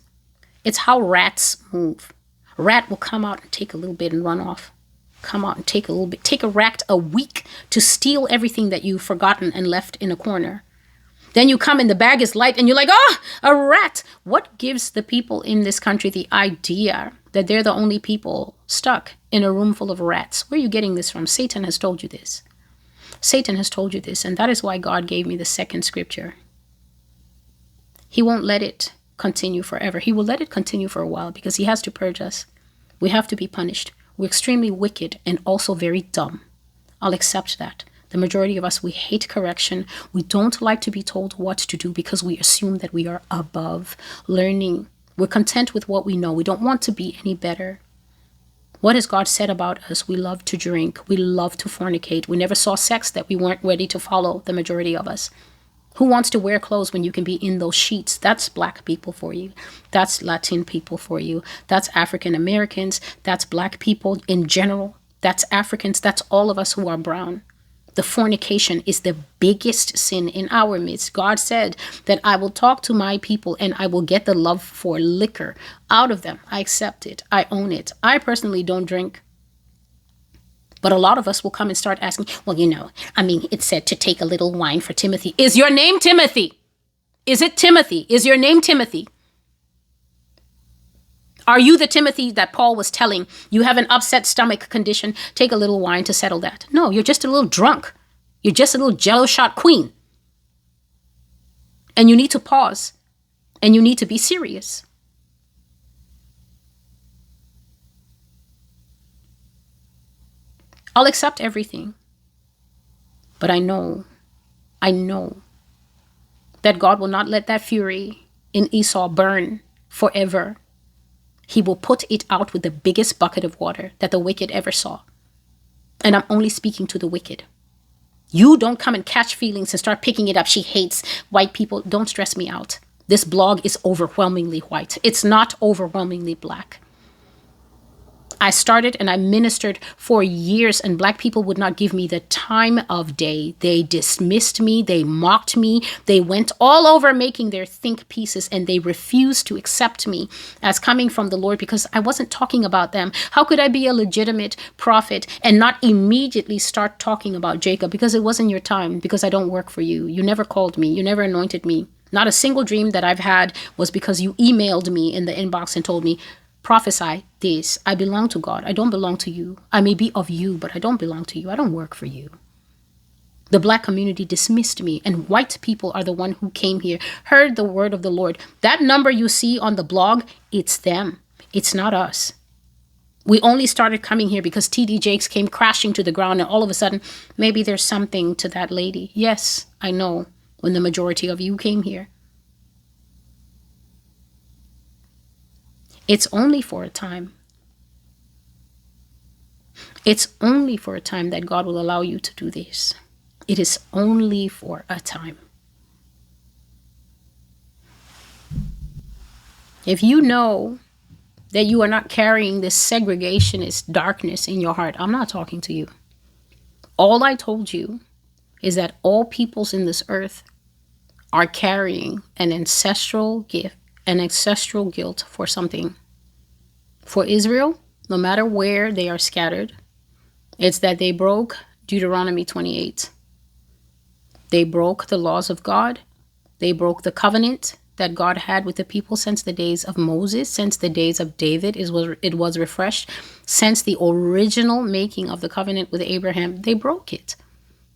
It's how rats move. A rat will come out and take a little bit and run off. Come out and take a little bit. Take a rat a week to steal everything that you've forgotten and left in a corner. Then you come and the bag is light and you're like, oh, a rat. What gives the people in this country the idea that they're the only people stuck in a room full of rats? Where are you getting this from? Satan has told you this. Satan has told you this. And that is why God gave me the second scripture. He won't let it continue forever. He will let it continue for a while because he has to purge us. We have to be punished. We're extremely wicked and also very dumb. I'll accept that. The majority of us, we hate correction. We don't like to be told what to do because we assume that we are above learning. We're content with what we know. We don't want to be any better. What has God said about us? We love to drink. We love to fornicate. We never saw sex that we weren't ready to follow, the majority of us. Who wants to wear clothes when you can be in those sheets? That's Black people for you. That's Latin people for you. That's African Americans. That's Black people in general. That's Africans. That's all of us who are brown. The fornication is the biggest sin in our midst. God said that I will talk to my people and I will get the love for liquor out of them. I accept it. I own it. I personally don't drink. But a lot of us will come and start asking, well, it said to take a little wine for Timothy. Is your name Timothy? Is it Timothy? Is your name Timothy? Are you the Timothy that Paul was telling? You have an upset stomach condition. Take a little wine to settle that. No, you're just a little drunk. You're just a little jello shot queen. And you need to pause. And you need to be serious. I'll accept everything. But I know that God will not let that fury in Esau burn forever. He will put it out with the biggest bucket of water that the wicked ever saw. And I'm only speaking to the wicked. You don't come and catch feelings and start picking it up. She hates white people. Don't stress me out. This blog is overwhelmingly white. It's not overwhelmingly black. I started and I ministered for years, and black people would not give me the time of day. They dismissed me. They mocked me. They went all over making their think pieces, and they refused to accept me as coming from the Lord because I wasn't talking about them. How could I be a legitimate prophet and not immediately start talking about Jacob? Because it wasn't your time, because I don't work for you. You never called me. You never anointed me. Not a single dream that I've had was because you emailed me in the inbox and told me, prophesy this. I belong to God. I don't belong to you. I may be of you, but I don't belong to you. I don't work for you. The black community dismissed me, and white people are the one who came here, heard the word of the Lord. That number you see on the blog, it's them. It's not us. We only started coming here because TD Jakes came crashing to the ground, and all of a sudden, maybe there's something to that lady. Yes, I know, when the majority of you came here. It's only for a time. It's only for a time that God will allow you to do this. It is only for a time. If you know that you are not carrying this segregationist darkness in your heart, I'm not talking to you. All I told you is that all peoples in this earth are carrying an ancestral gift, an ancestral guilt for something. For Israel, no matter where they are scattered, it's that they broke Deuteronomy 28. They broke the laws of God. They broke the covenant that God had with the people since the days of Moses, since the days of David. It was refreshed. Since the original making of the covenant with Abraham, they broke it.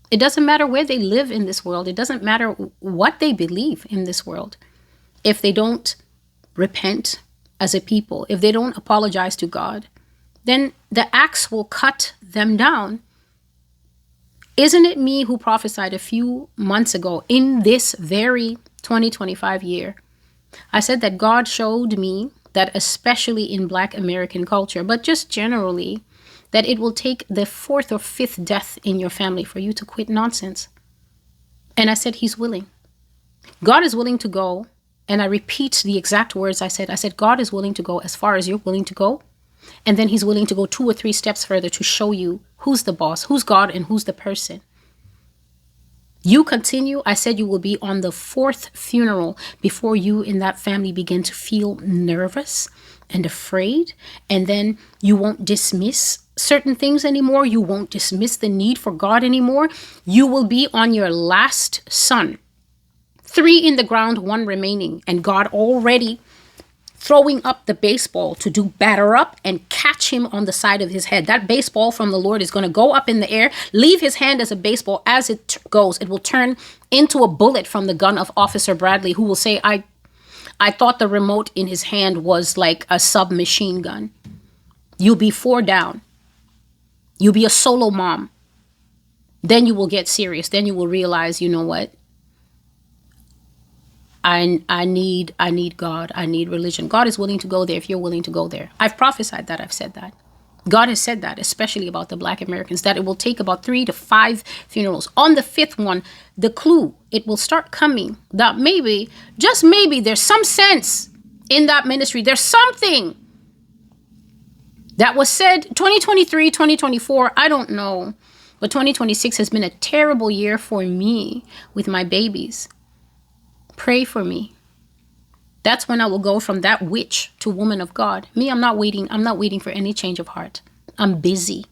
It doesn't matter where they live in this world. It doesn't matter what they believe in this world. If they don't repent as a people, if they don't apologize to God, then the axe will cut them down. Isn't it me who prophesied a few months ago in this very 2025 year? I said that God showed me that, especially in Black American culture, but just generally, that it will take the 4th or 5th death in your family for you to quit nonsense. And I said, he's willing. God is willing to go. And I repeat the exact words I said. I said, God is willing to go as far as you're willing to go. And then he's willing to go 2 or 3 steps further to show you who's the boss, who's God, and who's the person. You continue. I said you will be on the 4th funeral before you in that family begin to feel nervous and afraid. And then you won't dismiss certain things anymore. You won't dismiss the need for God anymore. You will be on your last son. 3 in the ground, 1 remaining. And God already throwing up the baseball to do batter up and catch him on the side of his head. That baseball from the Lord is going to go up in the air, leave his hand as a baseball. As it goes, it will turn into a bullet from the gun of Officer Bradley, who will say, I thought the remote in his hand was like a submachine gun. You'll be 4 down. You'll be a solo mom. Then you will get serious. Then you will realize, you know what? I need God. I need religion. God is willing to go there if you're willing to go there. I've prophesied that. I've said that. God has said that, especially about the Black Americans, that it will take about 3 to 5 funerals. On the 5th one, the clue, it will start coming that maybe, just maybe, there's some sense in that ministry. There's something that was said 2023, 2024. I don't know. But 2026 has been a terrible year for me with my babies. Pray for me. That's when I will go from that witch to woman of God. Me, I'm not waiting. I'm not waiting for any change of heart. I'm busy.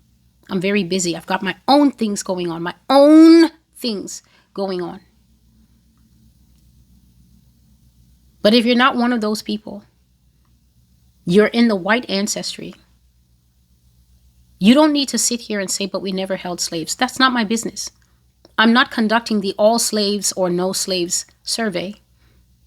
I'm very busy. I've got my own things going on. My own things going on. But if you're not one of those people, you're in the white ancestry. You don't need to sit here and say, but we never held slaves. That's not my business. I'm not conducting the all slaves or no slaves survey.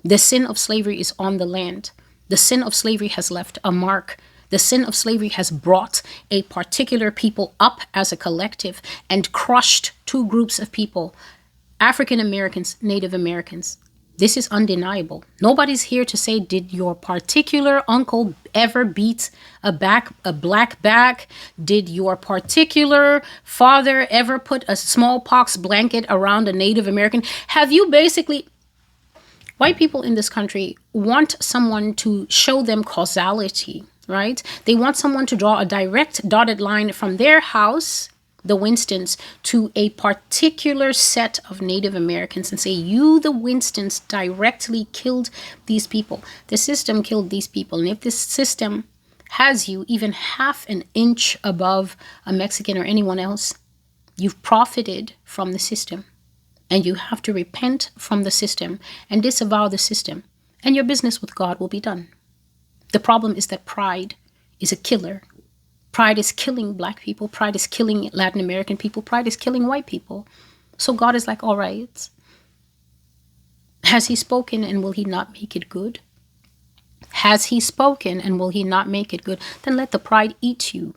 The sin of slavery is on the land. The sin of slavery has left a mark. The sin of slavery has brought a particular people up as a collective and crushed 2 groups of people, African Americans, Native Americans. This is undeniable. Nobody's here to say, did your particular uncle ever beat a black back? Did your particular father ever put a smallpox blanket around a Native American? Have you basically... White people in this country want someone to show them causality, right? They want someone to draw a direct dotted line from their house, the Winstons, to a particular set of Native Americans and say, you, the Winstons, directly killed these people. The system killed these people. And if this system has you even half an inch above a Mexican or anyone else, you've profited from the system. And you have to repent from the system and disavow the system. And your business with God will be done. The problem is that pride is a killer. Pride is killing black people. Pride is killing Latin American people. Pride is killing white people. So God is like, all right. Has he spoken and will he not make it good? Has he spoken and will he not make it good? Then let the pride eat you.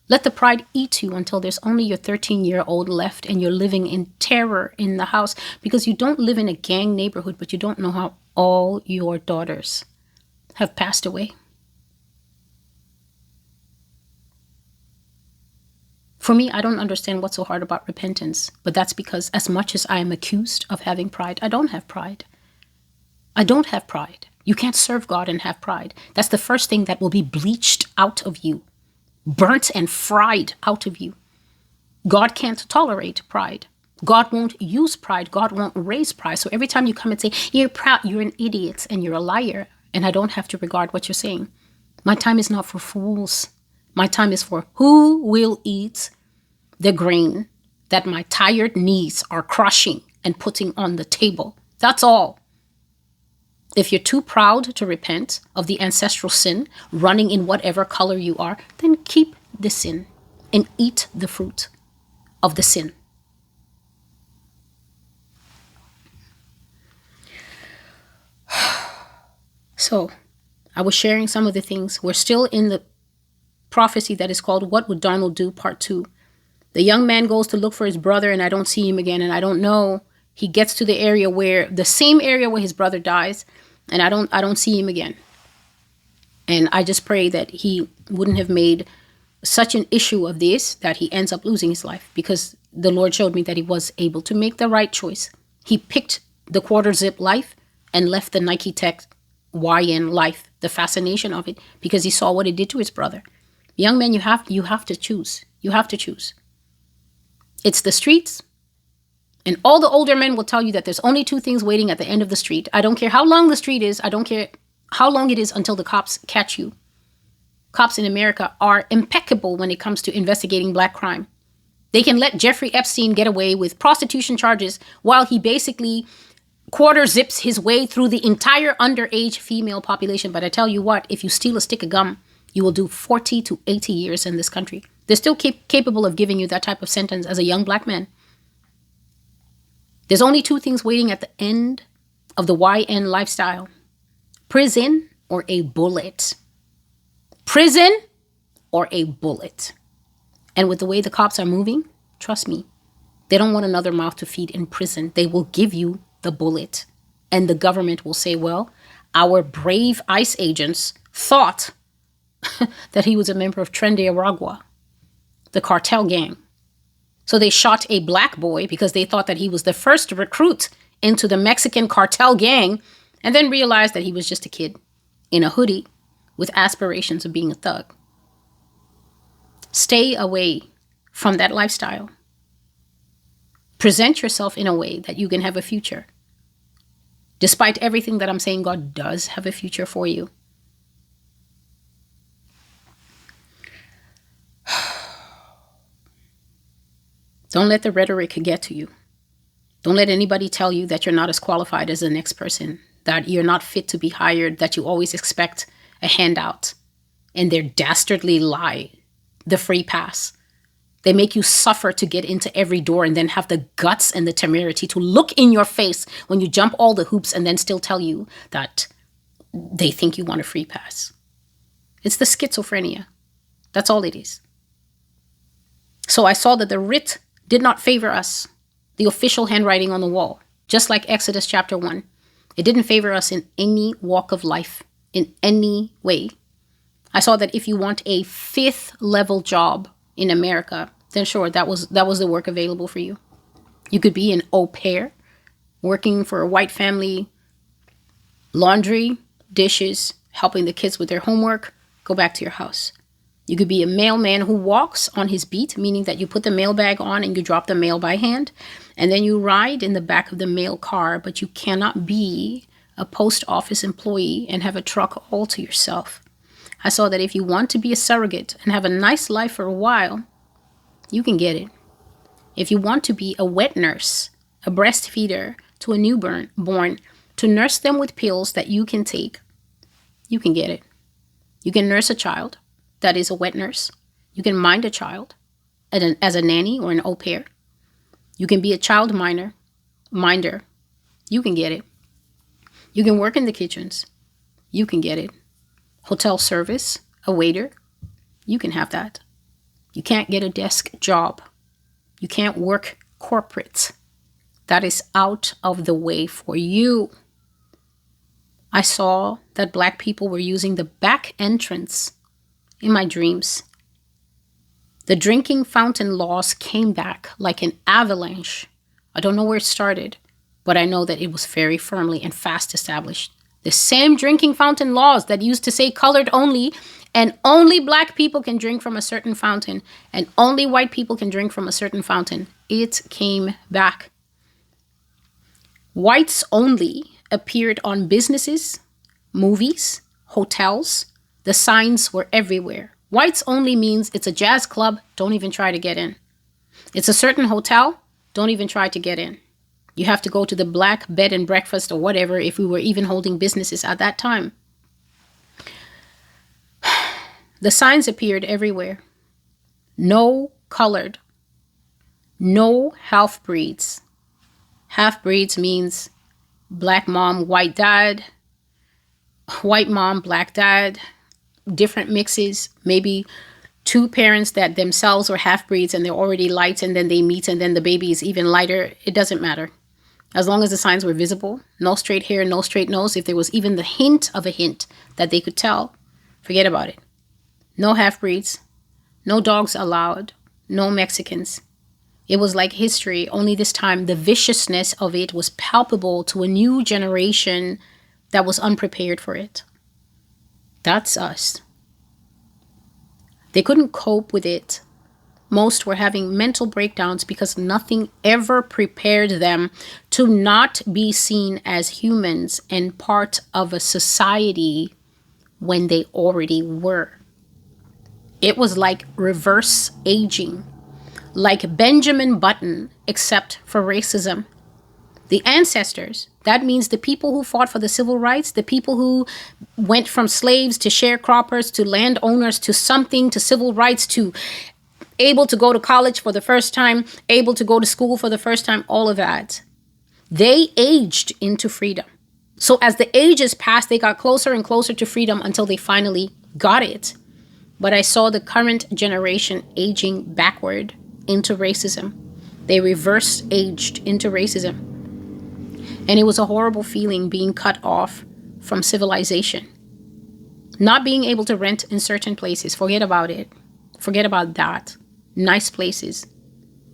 Let the pride eat you until there's only your 13-year-old left and you're living in terror in the house because you don't live in a gang neighborhood, but you don't know how all your daughters have passed away. For me, I don't understand what's so hard about repentance, but that's because as much as I am accused of having pride, I don't have pride. I don't have pride. You can't serve God and have pride. That's the first thing that will be bleached out of you. Burnt and fried out of you. God can't tolerate pride. God won't use pride. God won't raise pride. So every time you come and say, you're proud, you're an idiot and you're a liar, and I don't have to regard what you're saying. My time is not for fools. My time is for who will eat the grain that my tired knees are crushing and putting on the table. That's all. If you're too proud to repent of the ancestral sin, running in whatever color you are, then keep the sin and eat the fruit of the sin. So, I was sharing some of the things. We're still in the prophecy that is called What Would Donald Do? Part 2. The young man goes to look for his brother and I don't see him again. And I don't know. He gets to the area where, the same area where his brother dies. And I don't see him again. And I just pray that he wouldn't have made such an issue of this that he ends up losing his life, because the Lord showed me that he was able to make the right choice. He picked the quarter zip life and left the Nike Tech YN life, the fascination of it, because he saw what it did to his brother. Young man, you have to choose. You have to choose. It's the streets. And all the older men will tell you that there's only two things waiting at the end of the street. I don't care how long the street is. I don't care how long it is until the cops catch you. Cops in America are impeccable when it comes to investigating black crime. They can let Jeffrey Epstein get away with prostitution charges while he basically quarter zips his way through the entire underage female population. But I tell you what, if you steal a stick of gum, you will do 40 to 80 years in this country. They're still capable of giving you that type of sentence as a young black man. There's only two things waiting at the end of the YN lifestyle. Prison or a bullet. Prison or a bullet. And with the way the cops are moving, trust me, they don't want another mouth to feed in prison. They will give you the bullet. And the government will say, well, our brave ICE agents thought that he was a member of Tren de Aragua, the cartel gang. So they shot a black boy because they thought that he was the first recruit into the Mexican cartel gang, and then realized that he was just a kid in a hoodie with aspirations of being a thug. Stay away from that lifestyle. Present yourself in a way that you can have a future. Despite everything that I'm saying, God does have a future for you. Don't let the rhetoric get to you. Don't let anybody tell you that you're not as qualified as the next person, that you're not fit to be hired, that you always expect a handout. And their dastardly lie, the free pass. They make you suffer to get into every door and then have the guts and the temerity to look in your face when you jump all the hoops and then still tell you that they think you want a free pass. It's the schizophrenia. That's all it is. So I saw that the writ did not favor us, the official handwriting on the wall, just like Exodus chapter 1. It didn't favor us in any walk of life, in any way. I saw that if you want a 5th level job in America, then sure, that was the work available for you. You could be an au pair, working for a white family, laundry, dishes, helping the kids with their homework, go back to your house. You could be a mailman who walks on his beat, meaning that you put the mail bag on and you drop the mail by hand, and then you ride in the back of the mail car, but you cannot be a post office employee and have a truck all to yourself. I saw that if you want to be a surrogate and have a nice life for a while, you can get it. If you want to be a wet nurse, a breastfeeder to a newborn born, to nurse them with pills that you can take, you can get it. You can nurse a child. That is a wet nurse. You can mind a child as a nanny or an au pair. You can be a child minder. You can get it. You can work in the kitchens. You can get it. Hotel service, a waiter. You can have that. You can't get a desk job. You can't work corporate. That is out of the way for you. I saw that Black people were using the back entrance in my dreams. The drinking fountain laws came back like an avalanche. I don't know where it started, but I know that it was very firmly and fast established. The same drinking fountain laws that used to say colored only, and only Black people can drink from a certain fountain, and only white people can drink from a certain fountain. It came back. Whites only appeared on businesses, movies, hotels. The signs were everywhere. Whites only means it's a jazz club. Don't even try to get in. It's a certain hotel. Don't even try to get in. You have to go to the Black bed and breakfast or whatever if we were even holding businesses at that time. The signs appeared everywhere. No colored. No half-breeds. Half-breeds means Black mom, white dad. White mom, Black dad. Different mixes, maybe 2 parents that themselves were half-breeds and they're already light, and then they meet and then the baby is even lighter. It doesn't matter. As long as the signs were visible, no straight hair, no straight nose. If there was even the hint of a hint that they could tell, forget about it. No half-breeds, no dogs allowed, no Mexicans. It was like history, only this time the viciousness of it was palpable to a new generation that was unprepared for it. That's us. They couldn't cope with it. Most were having mental breakdowns because nothing ever prepared them to not be seen as humans and part of a society when they already were. It was like reverse aging, like Benjamin Button, except for racism. The ancestors, that means the people who fought for the civil rights, the people who went from slaves to sharecroppers to landowners to something to civil rights to able to go to college for the first time, able to go to school for the first time, all of that. They aged into freedom. So as the ages passed, they got closer and closer to freedom until they finally got it. But I saw the current generation aging backward into racism. They reverse aged into racism. And it was a horrible feeling being cut off from civilization. Not being able to rent in certain places. Forget about it. Forget about that. Nice places.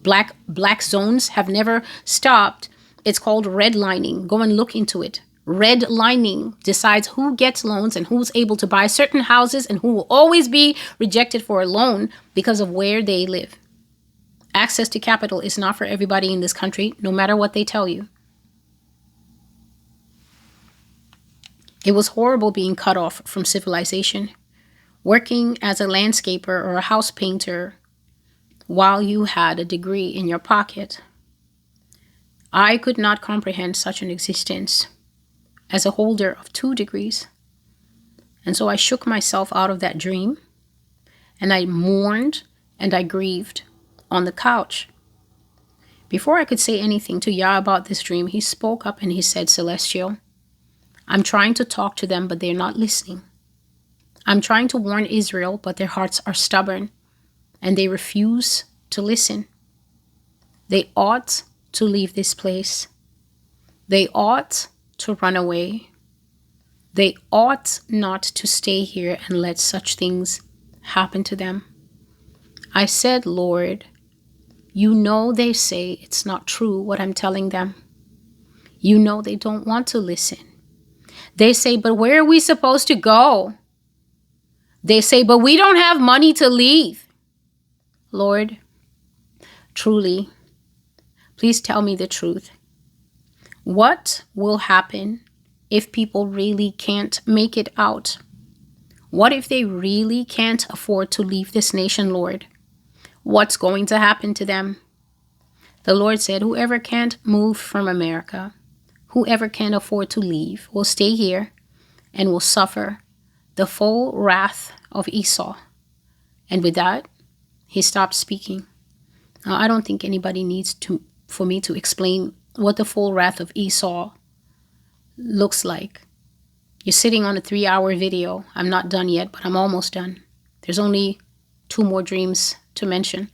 Black zones have never stopped. It's called redlining. Go and look into it. Redlining decides who gets loans and who's able to buy certain houses and who will always be rejected for a loan because of where they live. Access to capital is not for everybody in this country, no matter what they tell you. It was horrible being cut off from civilization, working as a landscaper or a house painter while you had a degree in your pocket. I could not comprehend such an existence as a holder of 2 degrees. And so I shook myself out of that dream, and I mourned and I grieved on the couch. Before I could say anything to Yah about this dream, he spoke up and he said, "Celestial, I'm trying to talk to them, but they're not listening. I'm trying to warn Israel, but their hearts are stubborn and they refuse to listen. They ought to leave this place. They ought to run away. They ought not to stay here and let such things happen to them. I said, Lord, you know they say it's not true what I'm telling them. You know they don't want to listen. They say, but where are we supposed to go? They say, but we don't have money to leave. Lord, truly, please tell me the truth. What will happen if people really can't make it out? What if they really can't afford to leave this nation, Lord? What's going to happen to them? The Lord said, whoever can't move from America, whoever can't afford to leave, will stay here and will suffer the full wrath of Esau. And with that, he stopped speaking. Now, I don't think anybody needs for me to explain what the full wrath of Esau looks like. You're sitting on a 3-hour video. I'm not done yet, but I'm almost done. There's only 2 more dreams to mention.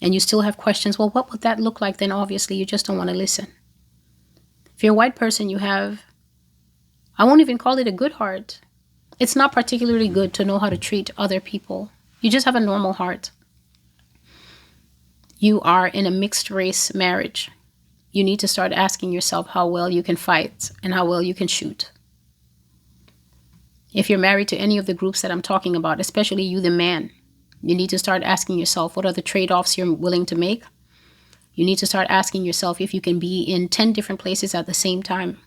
And you still have questions. Well, what would that look like? Then obviously you just don't want to listen. If you're a white person, you have, I won't even call it a good heart. It's not particularly good to know how to treat other people. You just have a normal heart. You are in a mixed race marriage. You need to start asking yourself how well you can fight and how well you can shoot. If you're married to any of the groups that I'm talking about, especially you, the man, you need to start asking yourself, what are the trade-offs you're willing to make? You need to start asking yourself if you can be in 10 different places at the same time.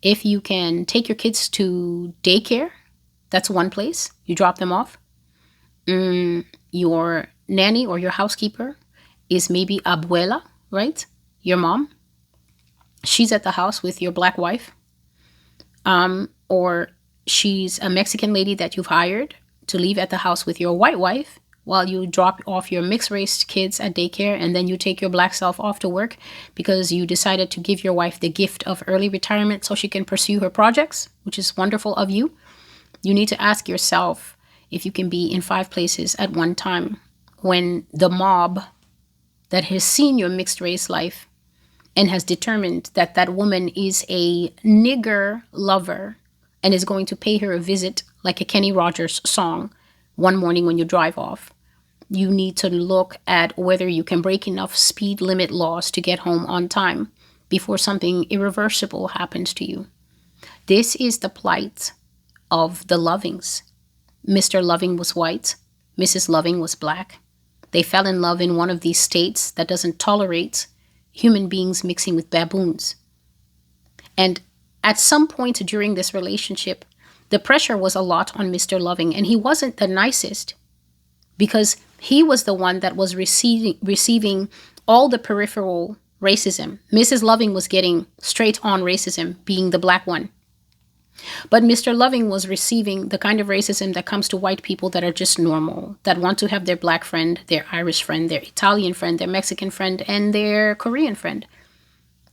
If you can take your kids to daycare, that's one place. You drop them off. Your nanny or your housekeeper is maybe abuela, right? Your mom. She's at the house with your black wife. Or she's a Mexican lady that you've hired to leave at the house with your white wife while you drop off your mixed race kids at daycare, and then you take your black self off to work because you decided to give your wife the gift of early retirement so she can pursue her projects, which is wonderful of you. You need to ask yourself if you can be in 5 places at one time when the mob that has seen your mixed race life and has determined that that woman is a nigger lover and is going to pay her a visit like a Kenny Rogers song one morning when you drive off. You need to look at whether you can break enough speed limit laws to get home on time before something irreversible happens to you. This is the plight of the Lovings. Mr. Loving was white. Mrs. Loving was black. They fell in love in one of these states that doesn't tolerate human beings mixing with baboons. And at some point during this relationship, the pressure was a lot on Mr. Loving, and he wasn't the nicest because he was the one that was receiving all the peripheral racism. Mrs. Loving was getting straight on racism, being the black one. But Mr. Loving was receiving the kind of racism that comes to white people that are just normal, that want to have their black friend, their Irish friend, their Italian friend, their Mexican friend, and their Korean friend.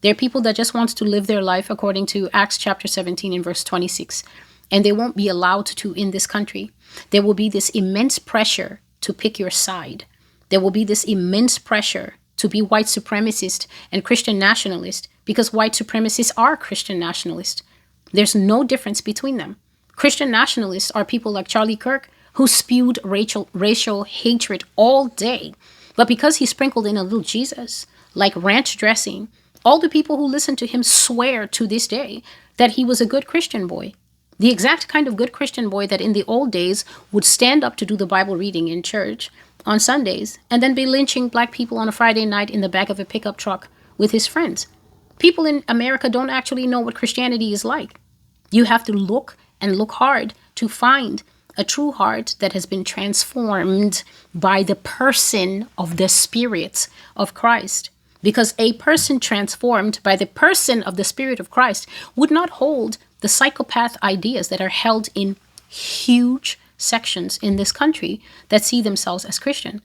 They're people that just want to live their life according to Acts chapter 17 and verse 26. And they won't be allowed to in this country. There will be this immense pressure to pick your side. There will be this immense pressure to be white supremacist and Christian nationalist because white supremacists are Christian nationalists. There's no difference between them. Christian nationalists are people like Charlie Kirk who spewed racial hatred all day. But because he sprinkled in a little Jesus, like ranch dressing, all the people who listen to him swear to this day that he was a good Christian boy. The exact kind of good Christian boy that in the old days would stand up to do the Bible reading in church on Sundays and then be lynching black people on a Friday night in the back of a pickup truck with his friends. People in America don't actually know what Christianity is like. You have to look and look hard to find a true heart that has been transformed by the person of the Spirit of Christ. Because a person transformed by the person of the Spirit of Christ would not hold the psychopath ideas that are held in huge sections in this country that see themselves as Christian.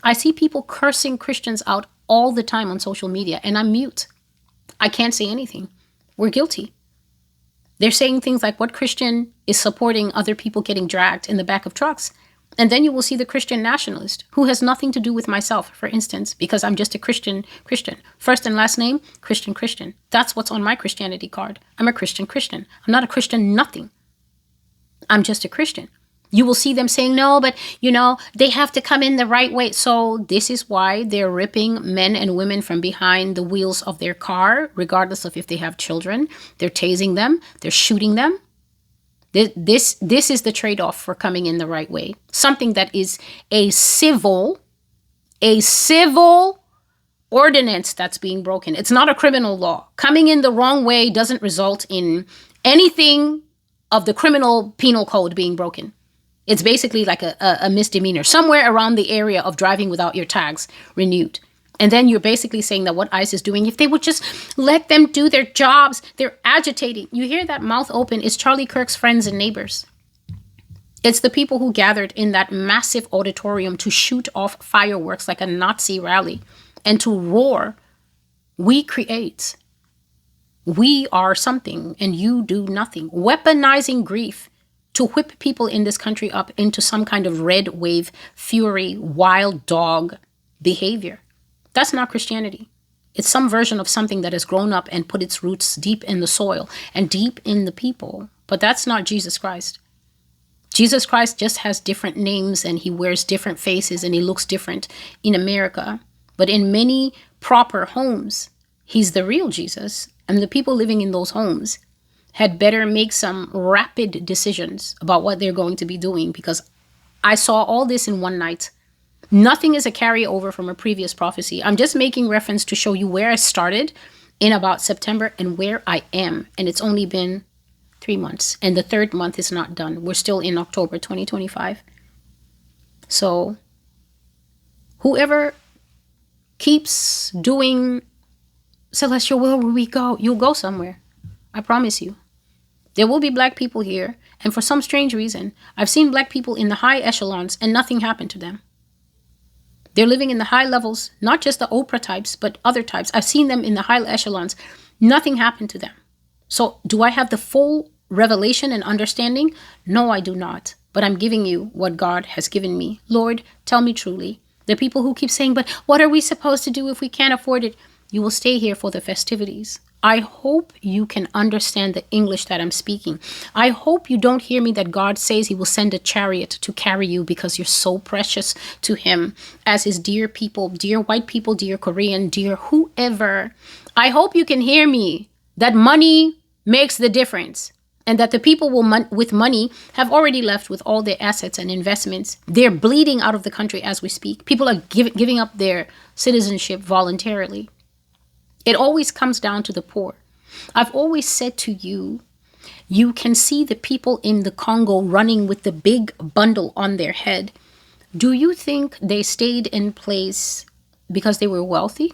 I see people cursing Christians out all the time on social media, and I'm mute. I can't say anything. We're guilty. They're saying things like, what Christian is supporting other people getting dragged in the back of trucks? And then you will see the Christian nationalist who has nothing to do with myself, for instance, because I'm just a Christian. First and last name, Christian. That's what's on my Christianity card. I'm a Christian. I'm not a Christian nothing. I'm just a Christian. You will see them saying, no, but, they have to come in the right way. So this is why they're ripping men and women from behind the wheels of their car, regardless of if they have children. They're tasing them. They're shooting them. This is the trade-off for coming in the right way. Something that is a civil ordinance that's being broken. It's not a criminal law. Coming in the wrong way doesn't result in anything of the criminal penal code being broken. It's basically like a misdemeanor, somewhere around the area of driving without your tags renewed. And then you're basically saying that what ICE is doing, if they would just let them do their jobs, they're agitating. You hear that mouth open, it's Charlie Kirk's friends and neighbors. It's the people who gathered in that massive auditorium to shoot off fireworks like a Nazi rally and to roar, "We create. We are something and you do nothing." Weaponizing grief to whip people in this country up into some kind of red wave, fury, wild dog behavior. That's not Christianity. It's some version of something that has grown up and put its roots deep in the soil and deep in the people. But that's not Jesus Christ. Jesus Christ just has different names and he wears different faces and he looks different in America. But in many proper homes, he's the real Jesus. And the people living in those homes had better make some rapid decisions about what they're going to be doing, because I saw all this in one night. Nothing is a carryover from a previous prophecy. I'm just making reference to show you where I started in about September and where I am. And it's only been 3 months. And the third month is not done. We're still in October 2025. So whoever keeps doing celestial will, where we go, you'll go somewhere. I promise you. There will be black people here. And for some strange reason, I've seen black people in the high echelons and nothing happened to them. They're living in the high levels, not just the Oprah types, but other types. I've seen them in the high echelons. Nothing happened to them. So do I have the full revelation and understanding? No, I do not. But I'm giving you what God has given me. Lord, tell me truly. The people who keep saying, but what are we supposed to do if we can't afford it? You will stay here for the festivities. I hope you can understand the English that I'm speaking. I hope you don't hear me that God says he will send a chariot to carry you because you're so precious to him as his dear people, dear white people, dear Korean, dear whoever. I hope you can hear me that money makes the difference and that the people with money have already left with all their assets and investments. They're bleeding out of the country as we speak. People are giving up their citizenship voluntarily. It always comes down to the poor. I've always said to you, you can see the people in the Congo running with the big bundle on their head. Do you think they stayed in place because they were wealthy?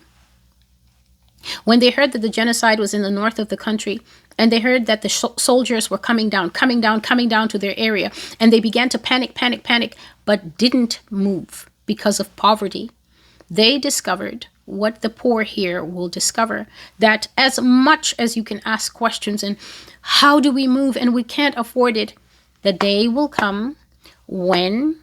When they heard that the genocide was in the north of the country, and they heard that the soldiers were coming down to their area, and they began to panic, but didn't move because of poverty, they discovered what the poor here will discover, that as much as you can ask questions and how do we move and we can't afford it, the day will come when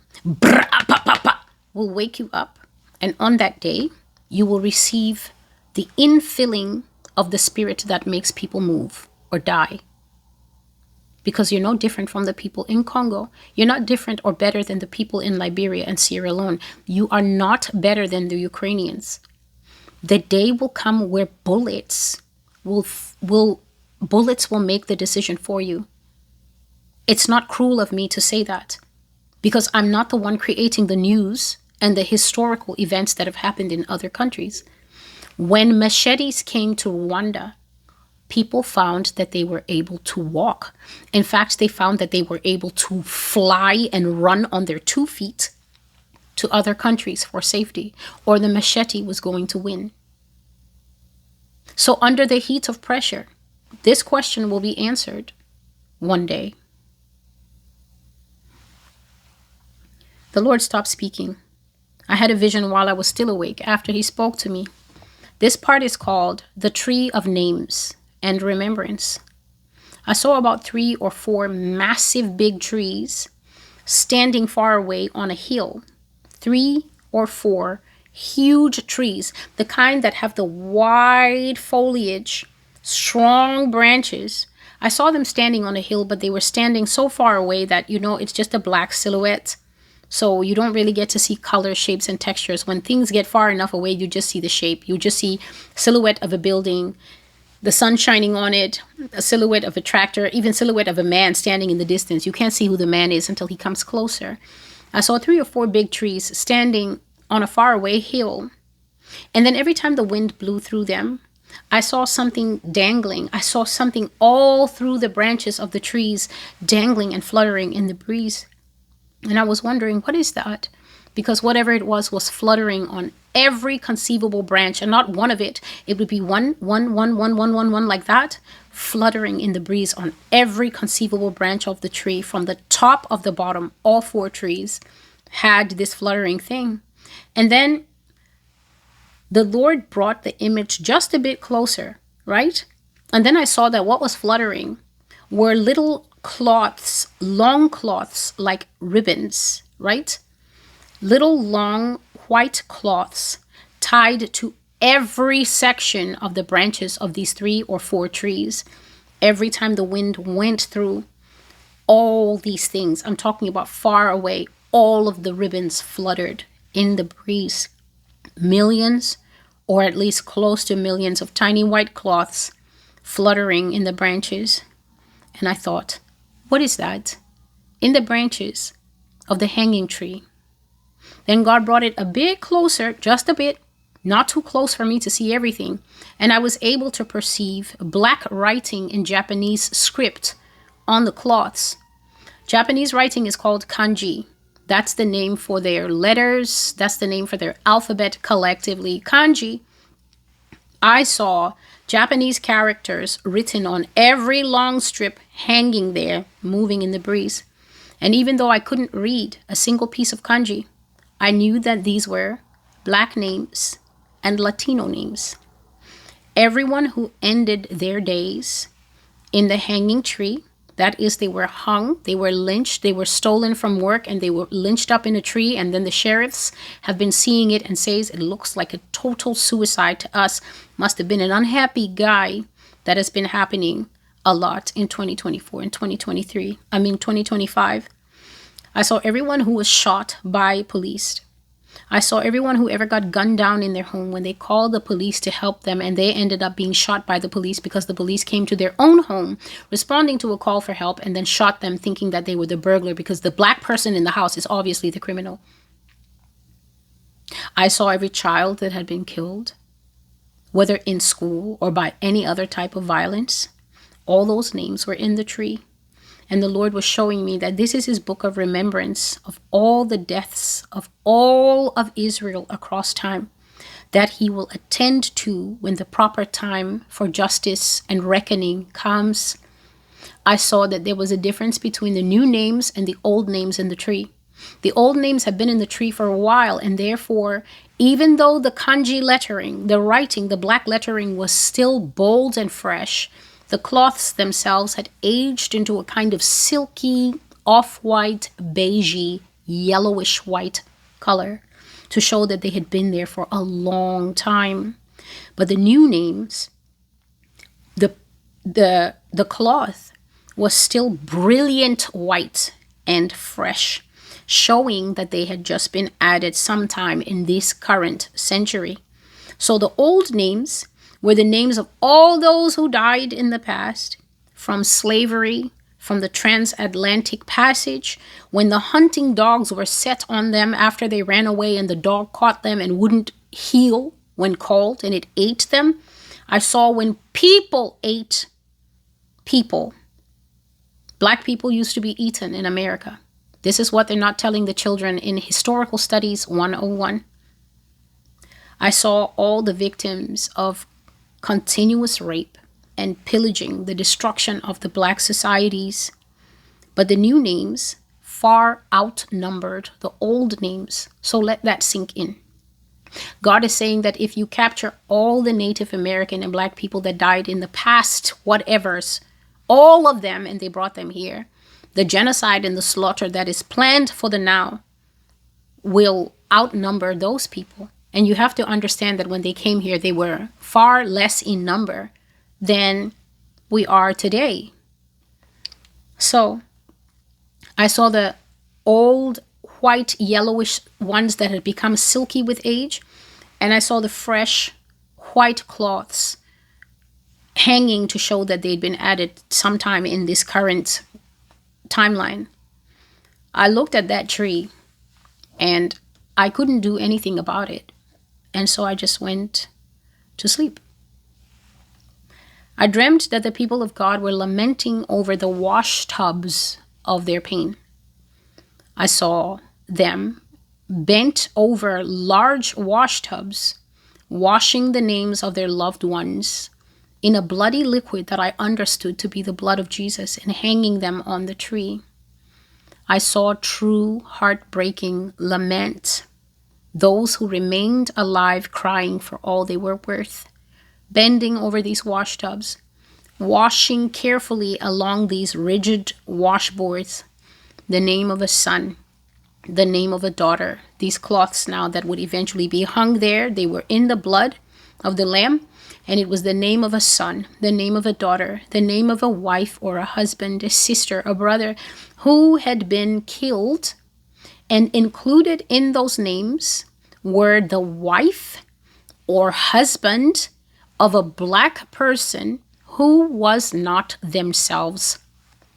will wake you up, and on that day you will receive the infilling of the spirit that makes people move or die. Because you're no different from the people in Congo. You're not different or better than the people in Liberia and Sierra Leone. You are not better than the Ukrainians. The day will come where bullets will make the decision for you. It's not cruel of me to say that, because I'm not the one creating the news and the historical events that have happened in other countries. When machetes came to Rwanda, people found that they were able to walk. In fact, they found that they were able to fly and run on their 2 feet to other countries for safety, or the machete was going to win. So under the heat of pressure, this question will be answered one day. The Lord stopped speaking. I had a vision while I was still awake after he spoke to me. This part is called the Tree of Names and Remembrance. I saw about 3 or 4 massive big trees standing far away on a hill. 3 or 4 huge trees, the kind that have the wide foliage, strong branches. I saw them standing on a hill, but they were standing so far away that, it's just a black silhouette. So you don't really get to see colors, shapes, and textures. When things get far enough away, you just see the shape. You just see silhouette of a building, the sun shining on it, a silhouette of a tractor, even silhouette of a man standing in the distance. You can't see who the man is until he comes closer. I saw 3 or 4 big trees standing on a faraway hill. And then every time the wind blew through them, I saw something dangling. I saw something all through the branches of the trees dangling and fluttering in the breeze. And I was wondering, what is that? Because whatever it was fluttering on every conceivable branch, and not one of it. It would be one like that, fluttering in the breeze on every conceivable branch of the tree, from the top of the bottom. All 4 trees had this fluttering thing. And then the Lord brought the image just a bit closer, right? And then I saw that what was fluttering were little cloths, long cloths like ribbons, right? Little long white cloths tied to every section of the branches of these 3 or 4 trees. Every time the wind went through, all these things, I'm talking about far away, all of the ribbons fluttered in the breeze. Millions, or at least close to millions, of tiny white cloths fluttering in the branches. And I thought, what is that? In the branches of the hanging tree. Then God brought it a bit closer, just a bit, not too close for me to see everything. And I was able to perceive black writing in Japanese script on the cloths. Japanese writing is called kanji. That's the name for their letters. That's the name for their alphabet collectively. Kanji. I saw Japanese characters written on every long strip hanging there, moving in the breeze. And even though I couldn't read a single piece of kanji, I knew that these were Black names and Latino names. Everyone who ended their days in the hanging tree, that is, they were hung, they were lynched, they were stolen from work, and they were lynched up in a tree. And then the sheriffs have been seeing it and says it looks like a total suicide to us. Must have been an unhappy guy. That has been happening a lot in 2024 and 2025. I saw everyone who was shot by police. I saw everyone who ever got gunned down in their home when they called the police to help them, and they ended up being shot by the police because the police came to their own home responding to a call for help and then shot them, thinking that they were the burglar because the black person in the house is obviously the criminal. I saw every child that had been killed, whether in school or by any other type of violence. All those names were in the tree. And the Lord was showing me that this is his book of remembrance of all the deaths of all of Israel across time, that he will attend to when the proper time for justice and reckoning comes. I saw that there was a difference between the new names and the old names in the tree. The old names have been in the tree for a while, and therefore, even though the kanji lettering, the writing, the black lettering was still bold and fresh, the cloths themselves had aged into a kind of silky, off-white, beigey, yellowish white color to show that they had been there for a long time. But the new names, the cloth was still brilliant white and fresh, showing that they had just been added sometime in this current century. So the old names were the names of all those who died in the past, from slavery, from the transatlantic passage, when the hunting dogs were set on them after they ran away and the dog caught them and wouldn't heal when called and it ate them. I saw when people ate people. Black people used to be eaten in America. This is what they're not telling the children in Historical Studies 101. I saw all the victims of continuous rape and pillaging, the destruction of the black societies. But the new names far outnumbered the old names. So let that sink in. God is saying that if you capture all the Native American and black people that died in the past, whatevers, all of them, and they brought them here, The genocide and the slaughter that is planned for the now will outnumber those people. And you have to understand that when they came here, they were far less in number than we are today. So I saw the old white yellowish ones that had become silky with age, and I saw the fresh white cloths hanging to show that they'd been added sometime in this current timeline. I looked at that tree and I couldn't do anything about it. And so I just went to sleep. I dreamt that the people of God were lamenting over the wash tubs of their pain. I saw them bent over large wash tubs, washing the names of their loved ones in a bloody liquid that I understood to be the blood of Jesus, and hanging them on the tree. I saw true heartbreaking lament, those who remained alive crying for all they were worth, bending over these wash tubs, washing carefully along these rigid washboards the name of a son, the name of a daughter. These cloths now that would eventually be hung there, they were in the blood of the Lamb, and it was the name of a son, the name of a daughter, the name of a wife or a husband, a sister, a brother who had been killed. And included in those names were the wife or husband of a black person who was not themselves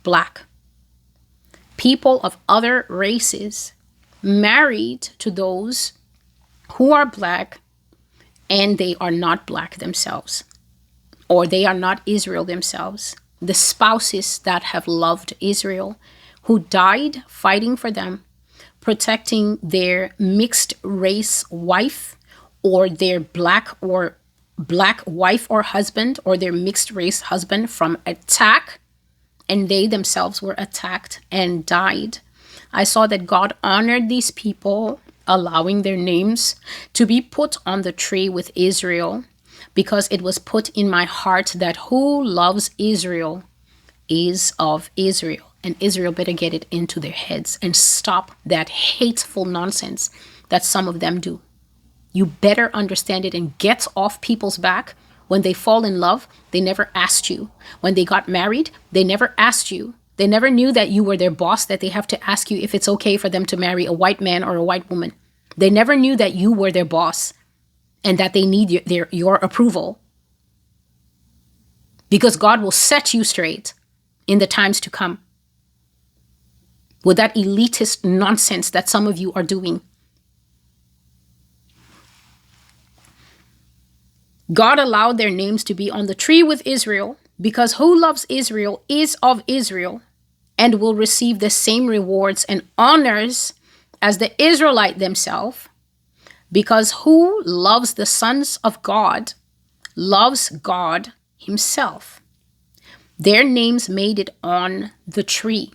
black. People of other races married to those who are black, and they are not black themselves, or they are not Israel themselves. The spouses that have loved Israel, who died fighting for them, protecting their mixed race wife, or their black wife or husband, or their mixed race husband from attack, and they themselves were attacked and died. I saw that God honored these people, allowing their names to be put on the tree with Israel, because it was put in my heart that who loves Israel is of Israel. And Israel better get it into their heads and stop that hateful nonsense that some of them do. You better understand it and get off people's back. When they fall in love, they never asked you. When they got married, they never asked you. They never knew that you were their boss, that they have to ask you if it's okay for them to marry a white man or a white woman. They never knew that you were their boss and that they need your approval. Because God will set you straight in the times to come with that elitist nonsense that some of you are doing. God allowed their names to be on the tree with Israel, because who loves Israel is of Israel and will receive the same rewards and honors as the Israelite themselves, because who loves the sons of God loves God himself. Their names made it on the tree.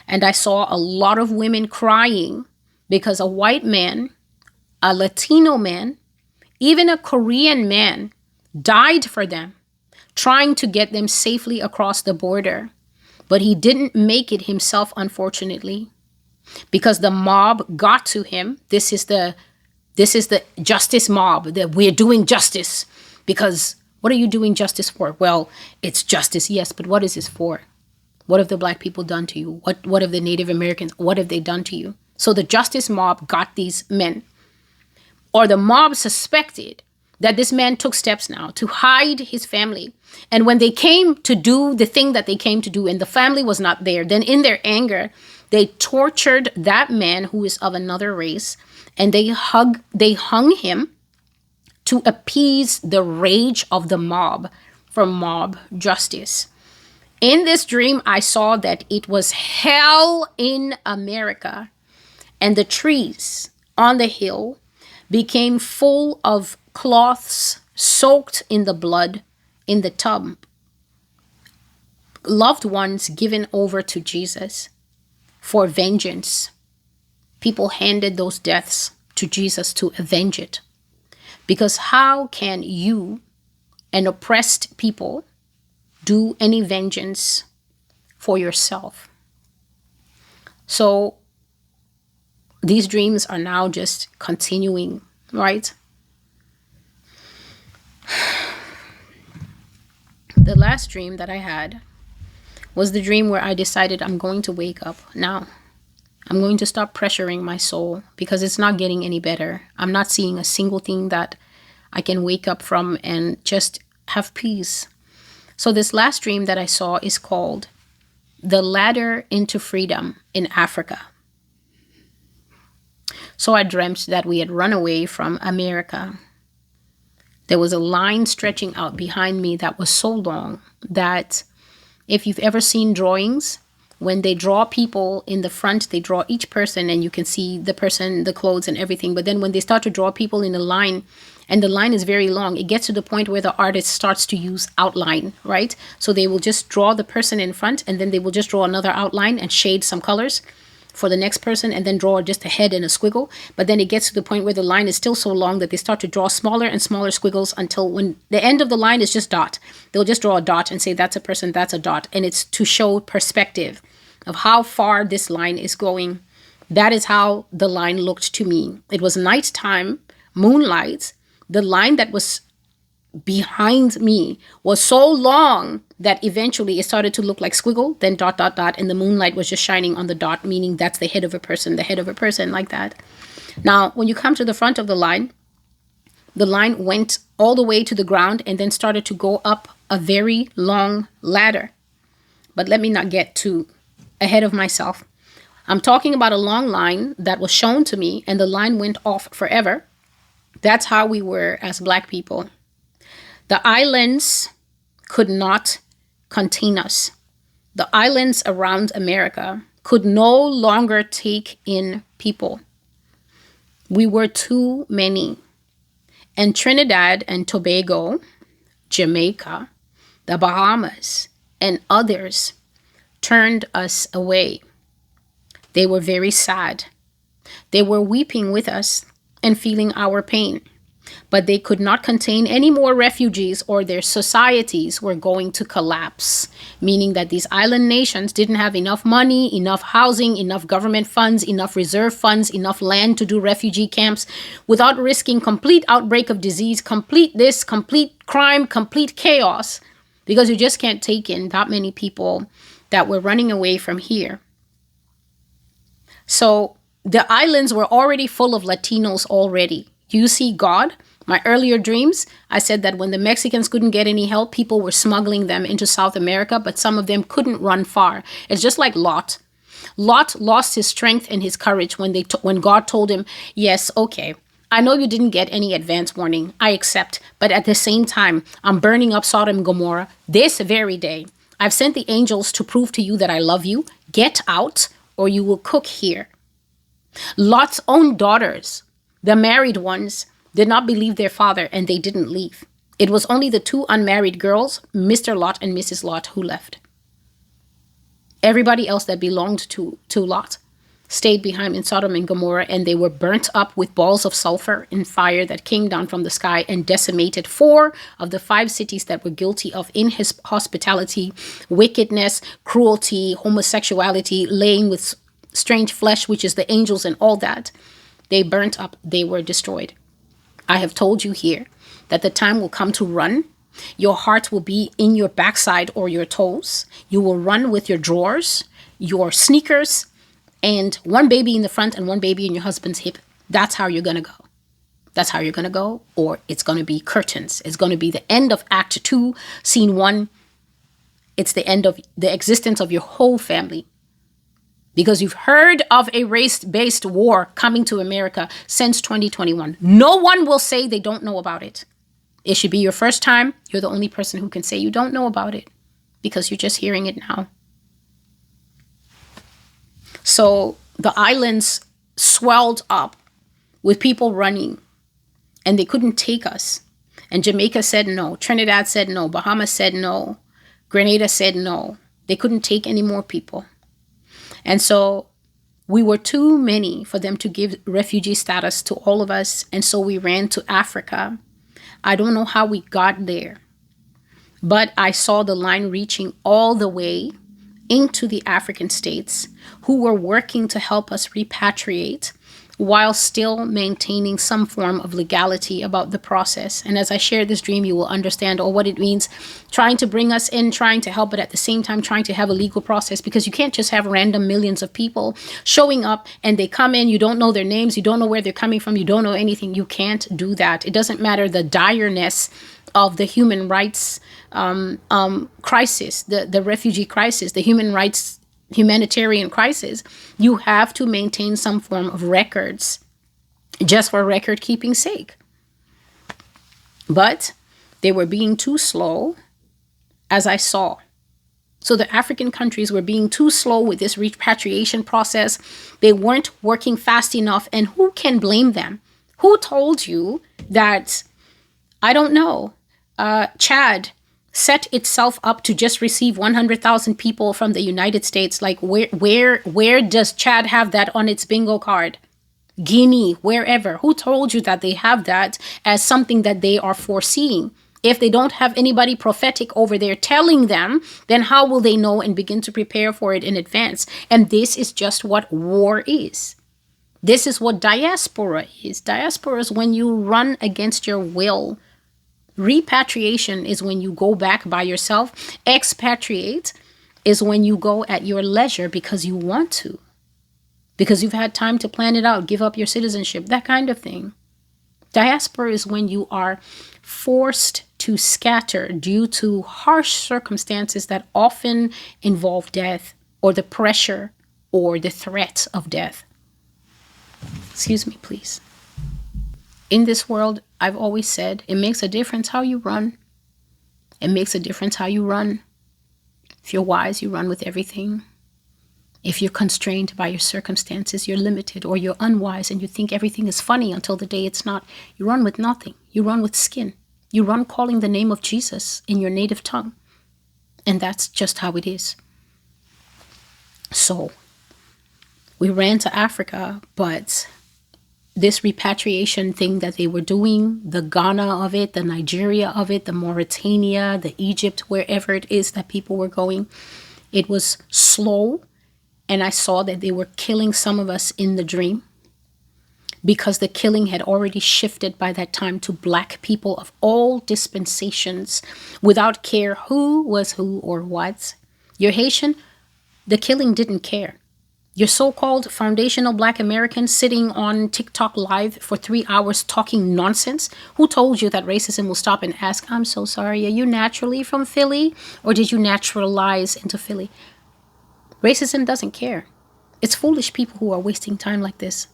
And I saw a lot of women crying because a white man, a Latino man, even a Korean man died for them, trying to get them safely across the border. But he didn't make it himself, unfortunately, because the mob got to him. This is the justice mob, that we're doing justice. Because what are you doing justice for? Well, it's justice, yes, but what is this for? What have the black people done to you? What have the Native Americans, what have they done to you? So the justice mob got these men. Or the mob suspected that this man took steps now to hide his family. And when they came to do the thing that they came to do, and the family was not there, then in their anger, they tortured that man who is of another race, and they hung him to appease the rage of the mob for mob justice. In this dream, I saw that it was hell in America, and the trees on the hill became full of cloths soaked in the blood in the tub. Loved ones given over to Jesus for vengeance. People handed those deaths to Jesus to avenge it. Because how can you, an oppressed people, do any vengeance for yourself? So these dreams are now just continuing, right? The last dream that I had was the dream where I decided I'm going to wake up now. I'm going to stop pressuring my soul because it's not getting any better. I'm not seeing a single thing that I can wake up from and just have peace. So this last dream that I saw is called The Ladder into Freedom in Africa. So I dreamt that we had run away from America. There was a line stretching out behind me that was so long that if you've ever seen drawings, when they draw people in the front, they draw each person and you can see the person, the clothes and everything. But then when they start to draw people in a line, and the line is very long, it gets to the point where the artist starts to use outline, right? So they will just draw the person in front and then they will just draw another outline and shade some colors for the next person and then draw just a head and a squiggle. But then it gets to the point where the line is still so long that they start to draw smaller and smaller squiggles until when the end of the line is just dot. They'll just draw a dot and say that's a person, that's a dot. And it's to show perspective of how far this line is going. That is how the line looked to me. It was nighttime, moonlight. The line that was behind me was so long that eventually it started to look like squiggle, then dot, dot, dot, and the moonlight was just shining on the dot, meaning that's the head of a person, like that. Now, when you come to the front of the line went all the way to the ground and then started to go up a very long ladder. But let me not get too ahead of myself. I'm talking about a long line that was shown to me and the line went off forever. That's how we were as Black people. The islands could not contain us. The islands around America could no longer take in people. We were too many. And Trinidad and Tobago, Jamaica, the Bahamas, and others turned us away. They were very sad. They were weeping with us and feeling our pain. But they could not contain any more refugees or their societies were going to collapse, meaning that these island nations didn't have enough money, enough housing, enough government funds, enough reserve funds, enough land to do refugee camps without risking complete outbreak of disease, complete this, complete crime, complete chaos, because you just can't take in that many people that were running away from here. So the islands were already full of Latinos already. You see God? My earlier dreams, I said that when the Mexicans couldn't get any help, people were smuggling them into South America, but some of them couldn't run far. It's just like Lot. Lot lost his strength and his courage when God told him, yes, okay, I know you didn't get any advance warning. I accept. But at the same time, I'm burning up Sodom and Gomorrah this very day. I've sent the angels to prove to you that I love you. Get out or you will cook here. Lot's own daughters, the married ones, did not believe their father and they didn't leave. It was only the two unmarried girls, Mr. Lot and Mrs. Lot, who left. Everybody else that belonged to Lot stayed behind in Sodom and Gomorrah, and they were burnt up with balls of sulfur and fire that came down from the sky and decimated 4 of the 5 cities that were guilty of inhospitality, wickedness, cruelty, homosexuality, laying with strange flesh, which is the angels and all that. They burnt up, they were destroyed. I have told you here that the time will come to run. Your heart will be in your backside or your toes. You will run with your drawers, your sneakers, and one baby in the front and one baby in your husband's hip. That's how you're going to go. That's how you're going to go. Or it's going to be curtains. It's going to be the end of Act 2, Scene 1. It's the end of the existence of your whole family. Because you've heard of a race-based war coming to America since 2021. No one will say they don't know about it. It should be your first time. You're the only person who can say you don't know about it because you're just hearing it now. So the islands swelled up with people running and they couldn't take us. And Jamaica said no. Trinidad said no. Bahamas said no. Grenada said no. They couldn't take any more people. And so we were too many for them to give refugee status to all of us. And so we ran to Africa. I don't know how we got there, but I saw the line reaching all the way into the African states who were working to help us repatriate while still maintaining some form of legality about the process. And as I share this dream, you will understand all what it means, trying to bring us in, trying to help, but at the same time trying to have a legal process, because you can't just have random millions of people showing up and they come in, you don't know their names, you don't know where they're coming from, you don't know anything. You can't do that. It doesn't matter the direness of the human rights crisis, the refugee crisis, the humanitarian crisis. You have to maintain some form of records just for record keeping sake. But they were being too slow, as I saw. So the African countries were being too slow with this repatriation process. They weren't working fast enough. And who can blame them? Who told you that, I don't know, Chad set itself up to just receive 100,000 people from the United States? Like, where does Chad have that on its bingo card? Guinea, wherever. Who told you that they have that as something that they are foreseeing? If they don't have anybody prophetic over there telling them, then how will they know and begin to prepare for it in advance? And this is just what war is. This is what diaspora is. Diaspora is when you run against your will. Repatriation is when you go back by yourself. Expatriate is when you go at your leisure because you want to, because you've had time to plan it out, give up your citizenship, that kind of thing. Diaspora is when you are forced to scatter due to harsh circumstances that often involve death or the pressure or the threat of death. Excuse me, please. In this world, I've always said, it makes a difference how you run. It makes a difference how you run. If you're wise, you run with everything. If you're constrained by your circumstances, you're limited, or you're unwise and you think everything is funny until the day it's not, you run with nothing. You run with skin. You run calling the name of Jesus in your native tongue. And that's just how it is. So, we ran to Africa, but this repatriation thing that they were doing, the Ghana of it, the Nigeria of it, the Mauritania, the Egypt, wherever it is that people were going, it was slow. And I saw that they were killing some of us in the dream, because the killing had already shifted by that time to Black people of all dispensations, without care who was who or what. You're Haitian, the killing didn't care. Your so-called foundational Black Americans sitting on TikTok live for 3 hours talking nonsense. Who told you that racism will stop and ask, I'm so sorry, are you naturally from Philly? Or did you naturalize into Philly? Racism doesn't care. It's foolish people who are wasting time like this,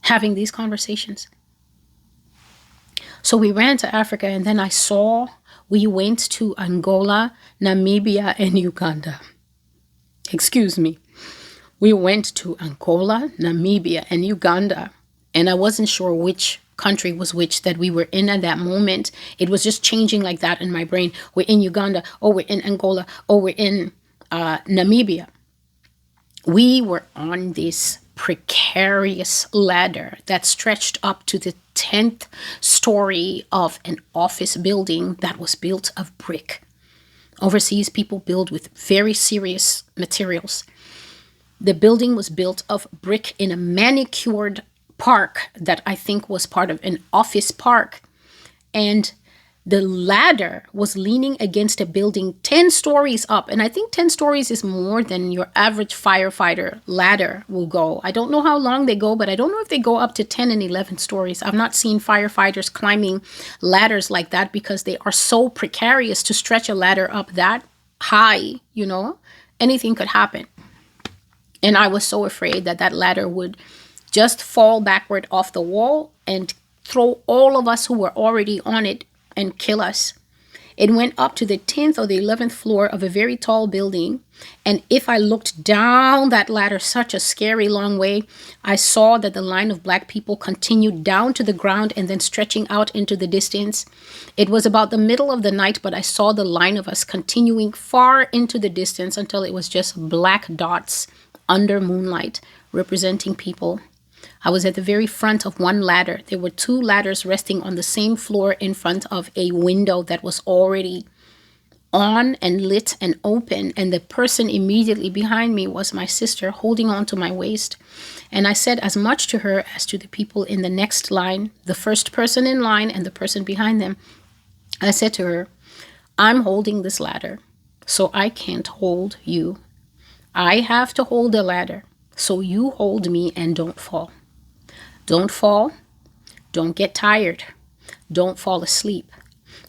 having these conversations. So we ran to Africa, and then I saw we went to Angola, Namibia, and Uganda. Excuse me. We went to Angola, Namibia, and Uganda, and I wasn't sure which country was which that we were in at that moment. It was just changing like that in my brain. We're in Uganda, oh, we're in Angola, oh, we're in Namibia. We were on this precarious ladder that stretched up to the 10th story of an office building that was built of brick. Overseas, people build with very serious materials. The building was built of brick in a manicured park that I think was part of an office park. And the ladder was leaning against a building 10 stories up. And I think 10 stories is more than your average firefighter ladder will go. I don't know how long they go, but I don't know if they go up to 10 and 11 stories. I've not seen firefighters climbing ladders like that because they are so precarious to stretch a ladder up that high, you know. Anything could happen. And I was so afraid that that ladder would just fall backward off the wall and throw all of us who were already on it and kill us. It went up to the 10th or the 11th floor of a very tall building. And if I looked down that ladder such a scary long way, I saw that the line of Black people continued down to the ground and then stretching out into the distance. It was about the middle of the night, but I saw the line of us continuing far into the distance until it was just black dots under moonlight representing people. I was at the very front of one ladder. There were two ladders resting on the same floor in front of a window that was already on and lit and open, and the person immediately behind me was my sister holding on to my waist. And I said as much to her as to the people in the next line, the first person in line and the person behind them. I said to her, I'm holding this ladder, so I can't hold you. I have to hold the ladder, so you hold me and don't fall. Don't fall. Don't get tired. Don't fall asleep,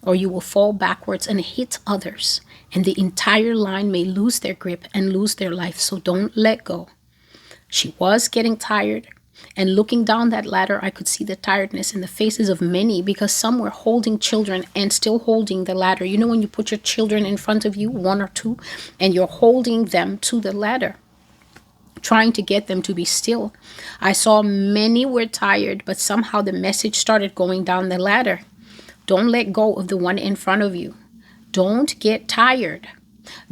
or you will fall backwards and hit others, and the entire line may lose their grip and lose their life, so don't let go. She was getting tired, and looking down that ladder, I could see the tiredness in the faces of many, because some were holding children and still holding the ladder. You know, when you put your children in front of you, one or two, and you're holding them to the ladder, trying to get them to be still. I saw many were tired, but somehow the message started going down the ladder. Don't let go of the one in front of you. Don't get tired.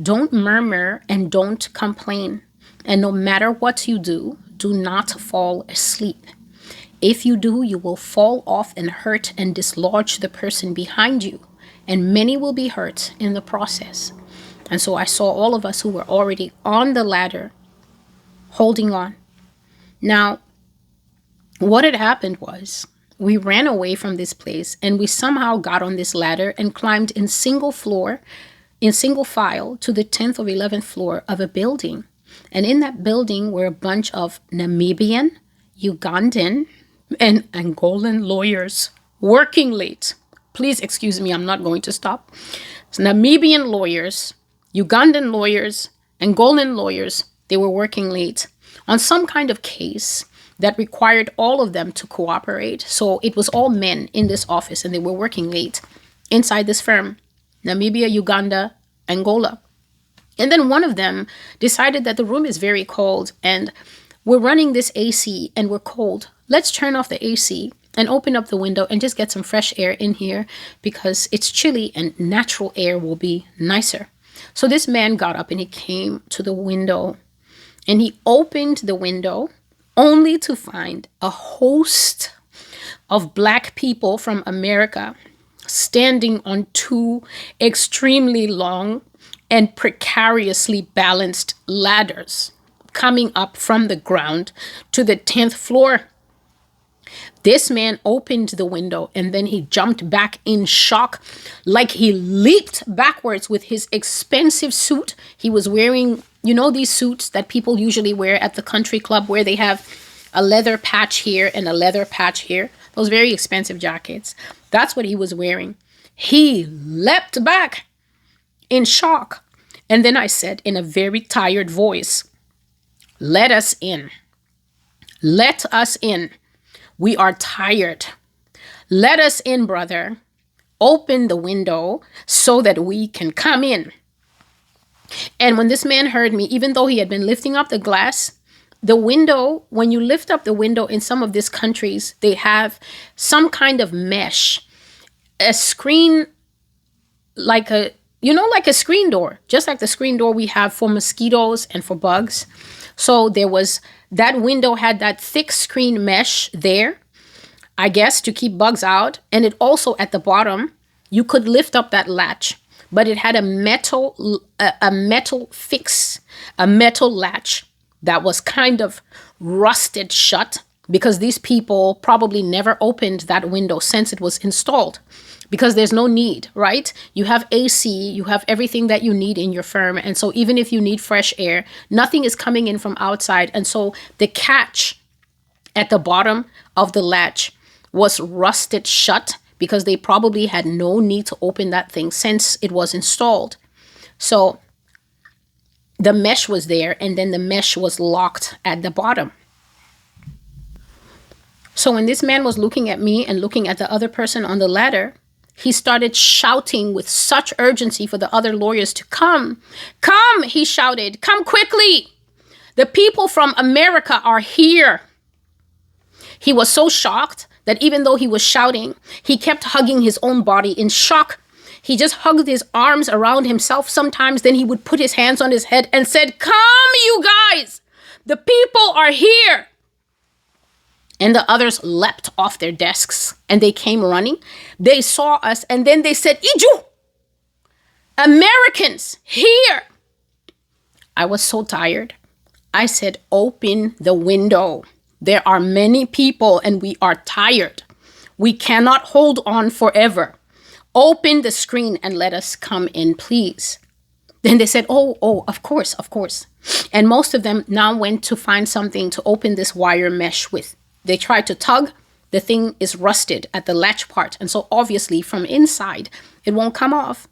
Don't murmur and don't complain. And no matter what you do, do not fall asleep. If you do, you will fall off and hurt and dislodge the person behind you, and many will be hurt in the process. And so I saw all of us who were already on the ladder holding on. Now, what had happened was we ran away from this place, and we somehow got on this ladder and climbed in single file to the 10th or 11th floor of a building. And in that building were a bunch of Namibian, Ugandan, and Angolan lawyers working late. Please excuse me, I'm not going to stop. It's Namibian lawyers, Ugandan lawyers, Angolan lawyers. They were working late on some kind of case that required all of them to cooperate. So it was all men in this office, and they were working late inside this firm, Namibia, Uganda, Angola. And then one of them decided that the room is very cold, and we're running this AC and we're cold. Let's turn off the AC and open up the window and just get some fresh air in here, because it's chilly and natural air will be nicer. So this man got up and he came to the window, and he opened the window only to find a host of Black people from America standing on two extremely long and precariously balanced ladders coming up from the ground to the 10th floor. This man opened the window and then he jumped back in shock, like he leaped backwards with his expensive suit. He was wearing, you know, these suits that people usually wear at the country club where they have a leather patch here and a leather patch here. Those very expensive jackets. That's what he was wearing. He leapt back in shock. And then I said in a very tired voice, "Let us in. Let us in. We are tired. Let us in, brother. Open the window so that we can come in." And when this man heard me, even though he had been lifting up the glass, the window, when you lift up the window in some of these countries, they have some kind of mesh, a screen, like a screen door, just like the screen door we have for mosquitoes and for bugs. So that window had that thick screen mesh there, I guess, to keep bugs out. And it also, at the bottom, you could lift up that latch, but it had a metal latch that was kind of rusted shut, because these people probably never opened that window since it was installed, because there's no need, right? You have AC, you have everything that you need in your firm. And so even if you need fresh air, nothing is coming in from outside. And so the catch at the bottom of the latch was rusted shut, because they probably had no need to open that thing since it was installed. So the mesh was there, and then the mesh was locked at the bottom. So when this man was looking at me and looking at the other person on the ladder, he started shouting with such urgency for the other lawyers to come. "Come," he shouted, "come quickly. The people from America are here." He was so shocked that even though he was shouting, he kept hugging his own body in shock. He just hugged his arms around himself sometimes. Then he would put his hands on his head and said, "Come, you guys. The people are here." And the others leapt off their desks and they came running. They saw us and then they said, "Iju, Americans, here. I was so tired. I said, open the window. There are many people and we are tired. We cannot hold on forever. Open the screen and let us come in, please. Then they said, oh, of course. And most of them now went to find something to open this wire mesh with. They tried to tug. The thing is rusted at the latch part. And so obviously from inside, it won't come off.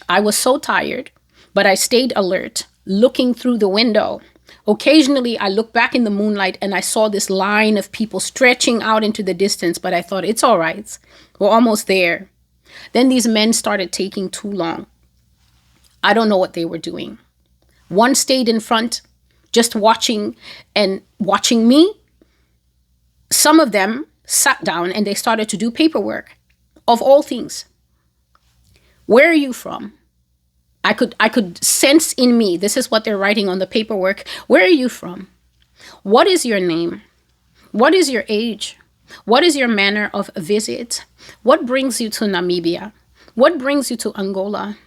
I was so tired, but I stayed alert, looking through the window. Occasionally, I looked back in the moonlight and I saw this line of people stretching out into the distance, but I thought, it's all right. We're almost there. Then these men started taking too long. I don't know what they were doing. One stayed in front, just watching me. Some of them sat down and they started to do paperwork, of all things. Where are you from? I could sense in me, this is what they're writing on the paperwork. Where are you from? What is your name? What is your age? What is your manner of visit? What brings you to Namibia? What brings you to Angola?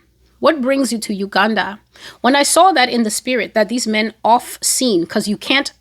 What brings you to Uganda? When I saw that in the spirit, that these men off scene, because you can't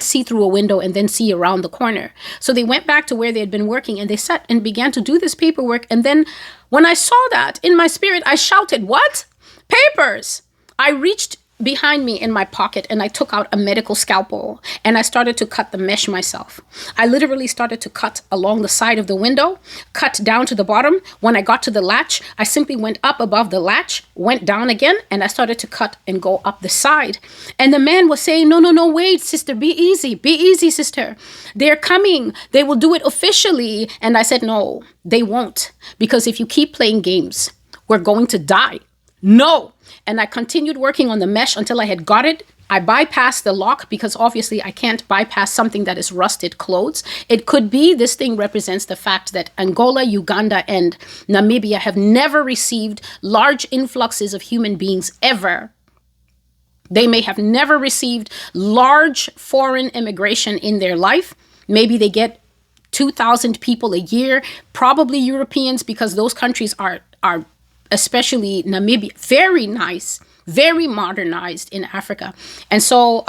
see through a window and then see around the corner. So they went back to where they had been working and they sat and began to do this paperwork. And then when I saw that in my spirit, I shouted, what? Papers! I reached behind me in my pocket and I took out a medical scalpel and I started to cut the mesh myself. I literally started to cut along the side of the window, cut down to the bottom. When I got to the latch, I simply went up above the latch, went down again, and I started to cut and go up the side. And the man was saying, no, wait, sister, be easy, sister. They're coming. They will do it officially. And I said, no, they won't. Because if you keep playing games, we're going to die. No. And I continued working on the mesh until I had got it. I bypassed the lock because obviously I can't bypass something that is rusted clothes. It could be this thing represents the fact that Angola, Uganda, and Namibia have never received large influxes of human beings ever. They may have never received large foreign immigration in their life. Maybe they get 2,000 people a year, probably Europeans, because those countries are especially Namibia, very nice, very modernized in Africa. And so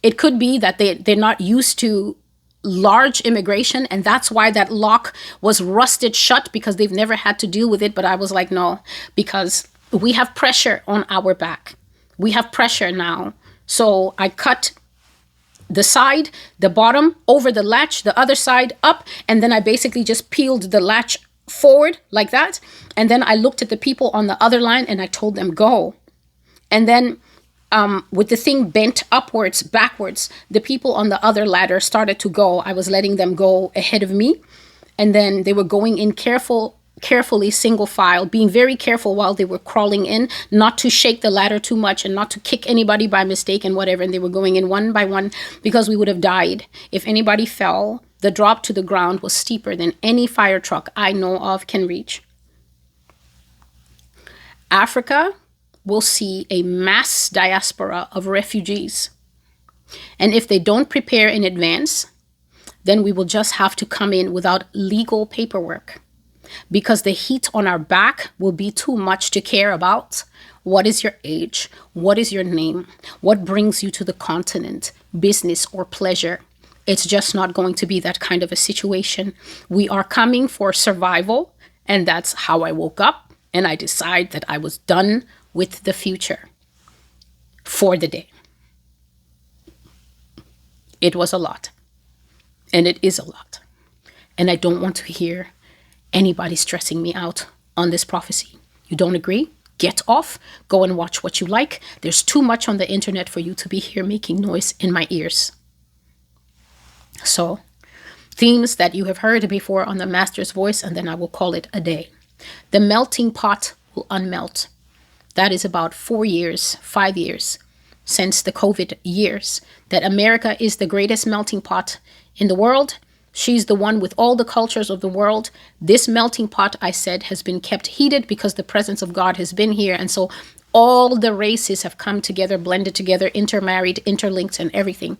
it could be that they're not used to large immigration. And that's why that lock was rusted shut, because they've never had to deal with it. But I was like, no, because we have pressure on our back. We have pressure now. So I cut the side, the bottom, over the latch, the other side up. And then I basically just peeled the latch forward like that. And then I looked at the people on the other line and I told them go. And then with the thing bent upwards, backwards, the people on the other ladder started to go. I was letting them go ahead of me. And then they were going in carefully, single file, being very careful while they were crawling in, not to shake the ladder too much and not to kick anybody by mistake and whatever. And they were going in one by one because we would have died if anybody fell. The drop to the ground was steeper than any fire truck I know of can reach. Africa will see a mass diaspora of refugees. And if they don't prepare in advance, then we will just have to come in without legal paperwork, because the heat on our back will be too much to care about. What is your age? What is your name? What brings you to the continent? Business or pleasure? It's just not going to be that kind of a situation. We are coming for survival. And that's how I woke up. And I decided that I was done with the future for the day. It was a lot. And it is a lot. And I don't want to hear anybody stressing me out on this prophecy. You don't agree? Get off. Go and watch what you like. There's too much on the internet for you to be here making noise in my ears. So, themes that you have heard before on the Master's Voice, and then I will call it a day. The melting pot will unmelt. That is about 4 years, 5 years since the COVID years, that America is the greatest melting pot in the world. She's the one with all the cultures of the world. This melting pot, I said, has been kept heated because the presence of God has been here. And so all the races have come together, blended together, intermarried, interlinked, and everything.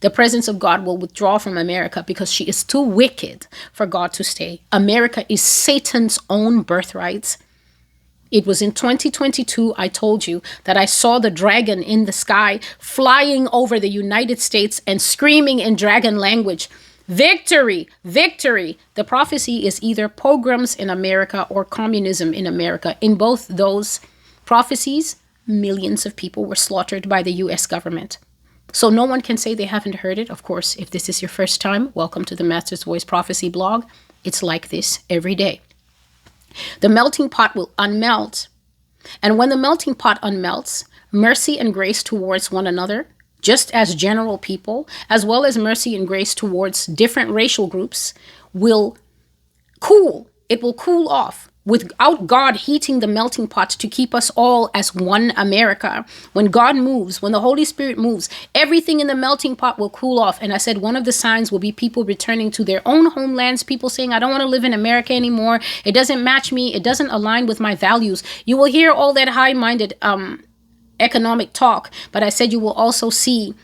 The presence of God will withdraw from America because she is too wicked for God to stay. America is Satan's own birthright. It was in 2022, I told you, that I saw the dragon in the sky flying over the United States and screaming in dragon language, "Victory, victory." The prophecy is either pogroms in America or communism in America. In both those prophecies, millions of people were slaughtered by the US government. So no one can say they haven't heard it. Of course, if this is your first time, welcome to the Master's Voice Prophecy blog. It's like this every day. The melting pot will unmelt. And when the melting pot unmelts, mercy and grace towards one another, just as general people, as well as mercy and grace towards different racial groups, will cool. It will cool off without God heating the melting pot to keep us all as one America. When God moves, when the Holy Spirit moves, everything in the melting pot will cool off. And I said one of the signs will be people returning to their own homelands, people saying, I don't want to live in America anymore. It doesn't match me. It doesn't align with my values. You will hear all that high-minded economic talk, but I said you will also see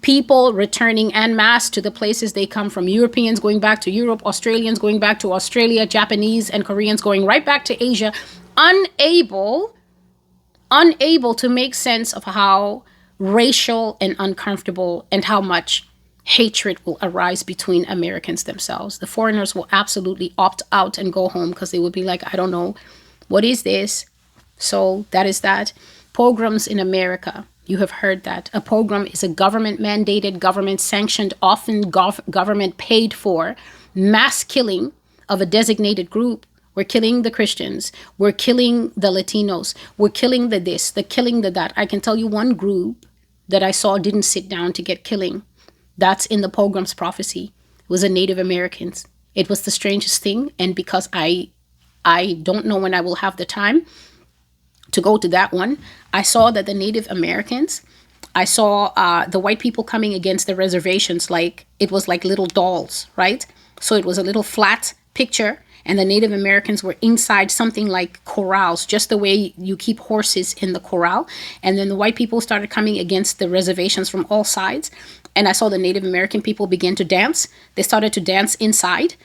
people returning en masse to the places they come from. Europeans going back to Europe, Australians going back to Australia, Japanese and Koreans going right back to Asia, unable to make sense of how racial and uncomfortable and how much hatred will arise between Americans themselves. The foreigners will absolutely opt out and go home because they will be like, I don't know, what is this? So that is that. Pogroms in America. You have heard that. A pogrom is a government-mandated, government-sanctioned, often government paid for mass killing of a designated group. We're killing the Christians. We're killing the Latinos. We're killing the this, the killing the that. I can tell you one group that I saw didn't sit down to get killing. That's in the pogrom's prophecy. It was the Native Americans. It was the strangest thing. And because I don't know when I will have the time to go to that one, I saw that the Native Americans, I saw the white people coming against the reservations like it was like little dolls, right? So it was a little flat picture, and the Native Americans were inside something like corrals, just the way you keep horses in the corral. And then the white people started coming against the reservations from all sides. And I saw the Native American people begin to dance. They started to dance inside.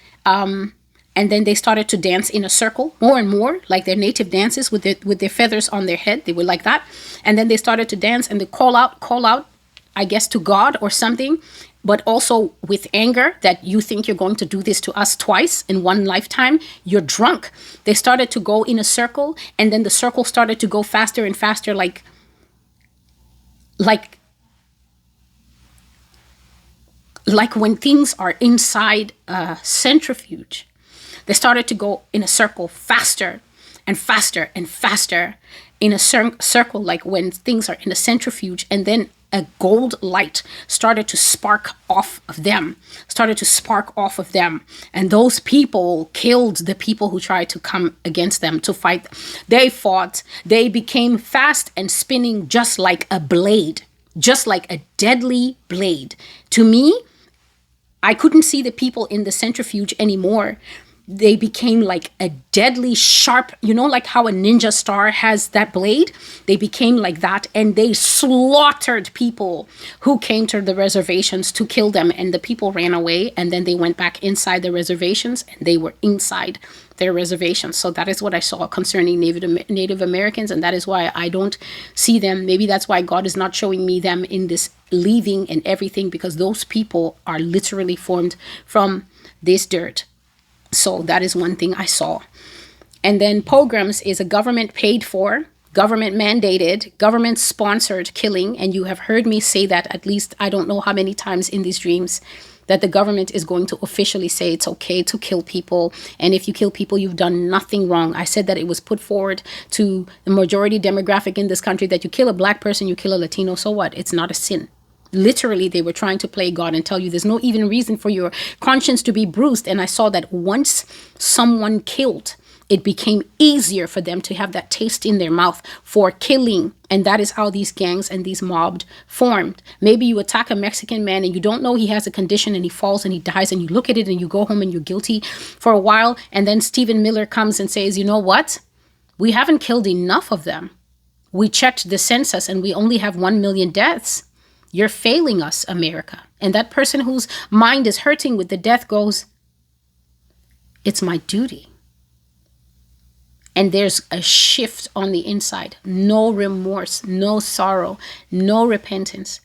And then they started to dance in a circle more and more, like their native dances with their feathers on their head. They were like that. And then they started to dance and they call out, I guess, to God or something, but also with anger that you think you're going to do this to us twice in one lifetime. You're drunk. They started to go in a circle, and then the circle started to go faster and faster, like when things are inside a centrifuge. They started to go in a circle faster and faster and faster in a circle, like when things are in a centrifuge, and then a gold light started to spark off of them, And those people killed the people who tried to come against them to fight. They fought. They became fast and spinning just like a blade, just like a deadly blade. To me, I couldn't see the people in the centrifuge anymore. They became like a deadly sharp, like how a ninja star has that blade. They became like that, and they slaughtered people who came to the reservations to kill them. And the people ran away, and then they went back inside the reservations, and they were inside their reservations. So that is what I saw concerning Native Americans, and that is why I don't see them. Maybe that's why God is not showing me them in this leaving and everything, because those people are literally formed from this dirt. So that is one thing I saw. And then pogroms is a government paid for, government mandated, government sponsored killing. And you have heard me say that at least I don't know how many times in these dreams, that the government is going to officially say it's okay to kill people. And if you kill people, you've done nothing wrong. I said that it was put forward to the majority demographic in this country that you kill a black person, you kill a Latino, so what? It's not a sin. Literally, they were trying to play God and tell you there's no even reason for your conscience to be bruised. And I saw that once someone killed, it became easier for them to have that taste in their mouth for killing. And that is how these gangs and these mobs formed. Maybe you attack a Mexican man and you don't know he has a condition and he falls and he dies, and you look at it and you go home and you're guilty for a while. And then Stephen Miller comes and says, you know what? We haven't killed enough of them. We checked the census and we only have 1 million deaths. You're failing us, America. And that person whose mind is hurting with the death goes, it's my duty. And there's a shift on the inside. No remorse, no sorrow, no repentance.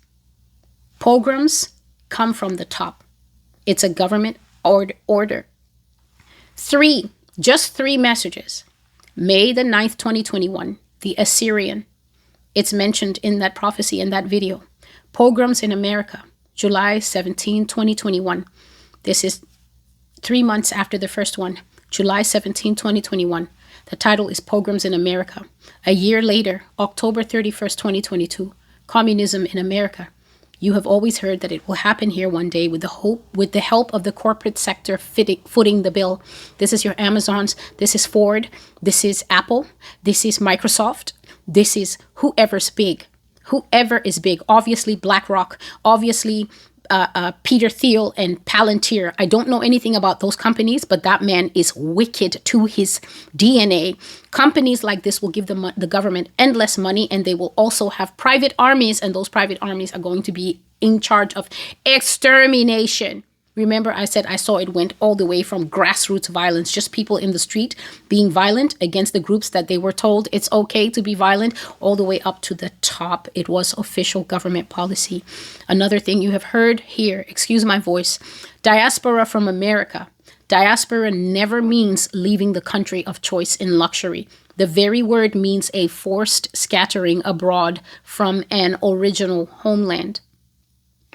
Pogroms come from the top. It's a government order. Just three messages. May the 9th, 2021, the Assyrian. It's mentioned in that prophecy in that video. Pogroms in America, July 17, 2021. This is 3 months after the first one, July 17, 2021. The title is Pogroms in America. A year later, October 31st, 2022, Communism in America. You have always heard that it will happen here one day with the help of the corporate sector footing the bill. This is your Amazons, this is Ford, this is Apple, this is Microsoft, this is whoever's big. Whoever is big, obviously BlackRock, obviously Peter Thiel and Palantir. I don't know anything about those companies, but that man is wicked to his DNA. Companies like this will give the government endless money, and they will also have private armies, and those private armies are going to be in charge of extermination. Remember, I said I saw it went all the way from grassroots violence, just people in the street being violent against the groups that they were told it's okay to be violent, all the way up to the top. It was official government policy. Another thing you have heard here, excuse my voice, diaspora from America. Diaspora never means leaving the country of choice in luxury. The very word means a forced scattering abroad from an original homeland.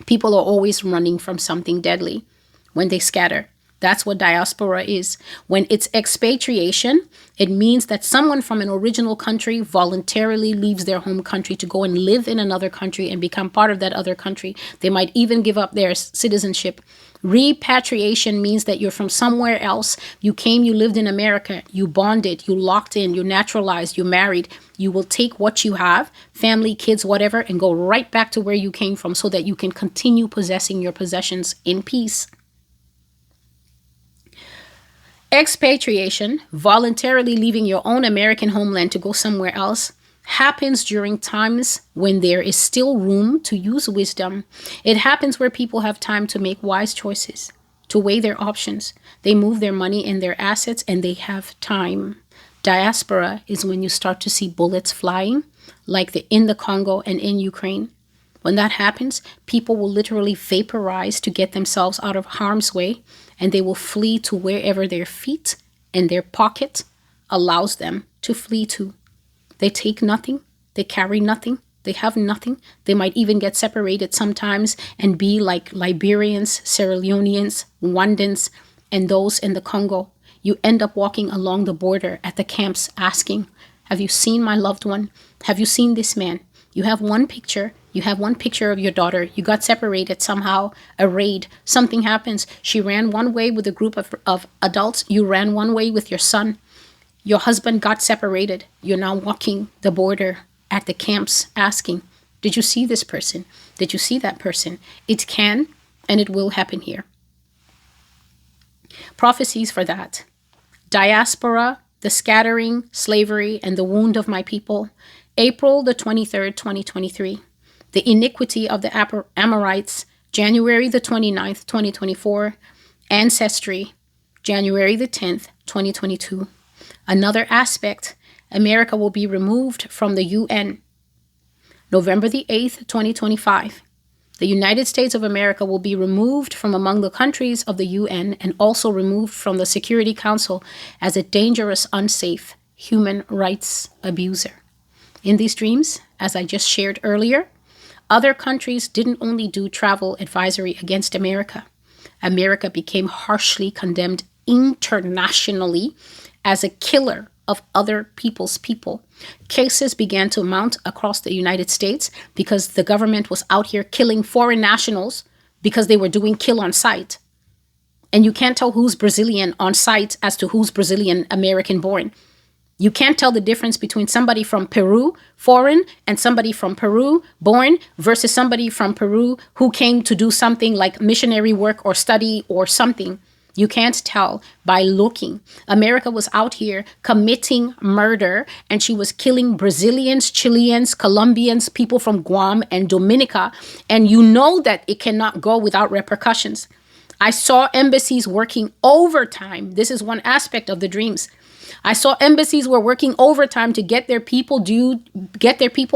People are always running from something deadly when they scatter. That's what diaspora is. When it's expatriation, it means that someone from an original country voluntarily leaves their home country to go and live in another country and become part of that other country. They might even give up their citizenship. Repatriation means that you're from somewhere else. You came, you lived in America, you bonded, you locked in, you naturalized, you married. You will take what you have, family, kids, whatever, and go right back to where you came from so that you can continue possessing your possessions in peace. Expatriation, voluntarily leaving your own American homeland to go somewhere else, happens during times when there is still room to use wisdom. It happens where people have time to make wise choices, to weigh their options. They move their money and their assets, and they have time. Diaspora is when you start to see bullets flying, like in the Congo and in Ukraine. When that happens, people will literally vaporize to get themselves out of harm's way, and they will flee to wherever their feet and their pocket allows them to flee to. They take nothing, they carry nothing, they have nothing. They might even get separated sometimes and be like Liberians, Sierra Leoneans, Rwandans, and those in the Congo. You end up walking along the border at the camps asking, have you seen my loved one? Have you seen this man? You have one picture. You have one picture of your daughter. You got separated somehow, a raid. Something happens. She ran one way with a group of adults. You ran one way with your son. Your husband got separated. You're now walking the border at the camps asking, did you see this person? Did you see that person? It can and it will happen here. Prophecies for that. Diaspora, the scattering, slavery, and the wound of my people. April the 23rd, 2023. The iniquity of the Amorites, January the 29th, 2024. Ancestry, January the 10th, 2022. Another aspect, America will be removed from the UN. November the 8th, 2025. The United States of America will be removed from among the countries of the UN and also removed from the Security Council as a dangerous, unsafe human rights abuser. In these dreams, as I just shared earlier, other countries didn't only do travel advisory against America. America became harshly condemned internationally as a killer of other people's people. Cases began to mount across the United States because the government was out here killing foreign nationals because they were doing kill on sight. And you can't tell who's Brazilian on sight as to who's Brazilian American born. You can't tell the difference between somebody from Peru, foreign, and somebody from Peru, born, versus somebody from Peru who came to do something like missionary work or study or something. You can't tell by looking. America was out here committing murder, and she was killing Brazilians, Chileans, Colombians, people from Guam and Dominica. And you know that it cannot go without repercussions. I saw embassies working overtime. This is one aspect of the dreams. I saw embassies were working overtime to get their people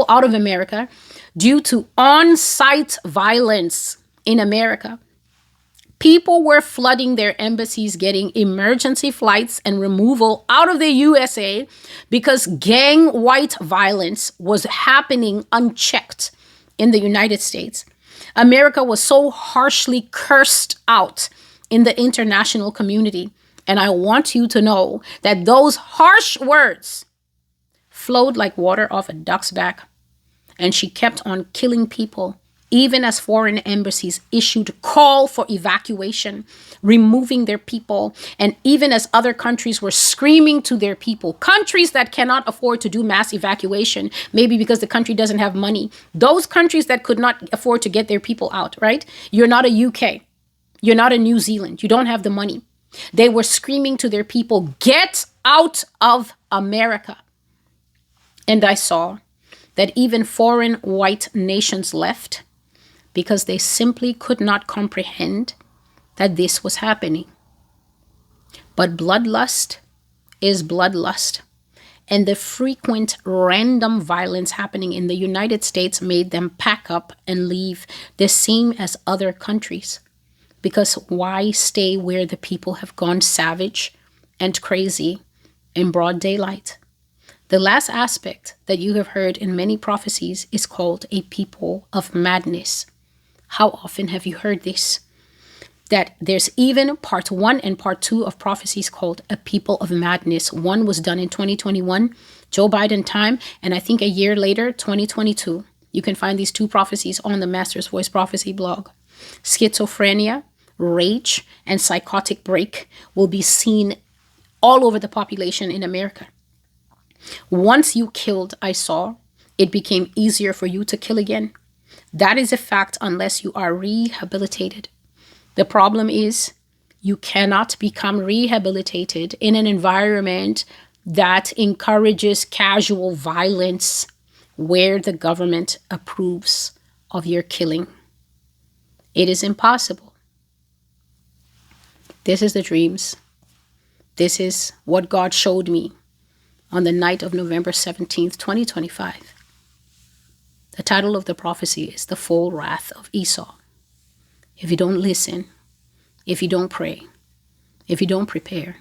out of America due to on-site violence in America. People were flooding their embassies, getting emergency flights and removal out of the USA because gang white violence was happening unchecked in the United States. America was so harshly cursed out in the international community. And I want you to know that those harsh words flowed like water off a duck's back. And she kept on killing people, even as foreign embassies issued call for evacuation, removing their people, and even as other countries were screaming to their people, countries that cannot afford to do mass evacuation, maybe because the country doesn't have money, those countries that could not afford to get their people out, right? You're not a UK, you're not a New Zealand, you don't have the money. They were screaming to their people, get out of America. And I saw that even foreign white nations left because they simply could not comprehend that this was happening. But bloodlust is bloodlust. And the frequent random violence happening in the United States made them pack up and leave, the same as other countries. Because why stay where the people have gone savage and crazy in broad daylight? The last aspect that you have heard in many prophecies is called a people of madness. How often have you heard this? That there's even part 1 and part 2 of prophecies called a people of madness. One was done in 2021, Joe Biden time, and I think a year later, 2022. You can find these 2 prophecies on the Master's Voice Prophecy blog. Schizophrenia, rage, and psychotic break will be seen all over the population in America. Once you killed, I saw, it became easier for you to kill again. That is a fact unless you are rehabilitated. The problem is you cannot become rehabilitated in an environment that encourages casual violence where the government approves of your killing. It is impossible. This is the dreams. This is what God showed me on the night of November 17th, 2025. The title of the prophecy is The Full Wrath of Esau. If you don't listen, if you don't pray, if you don't prepare,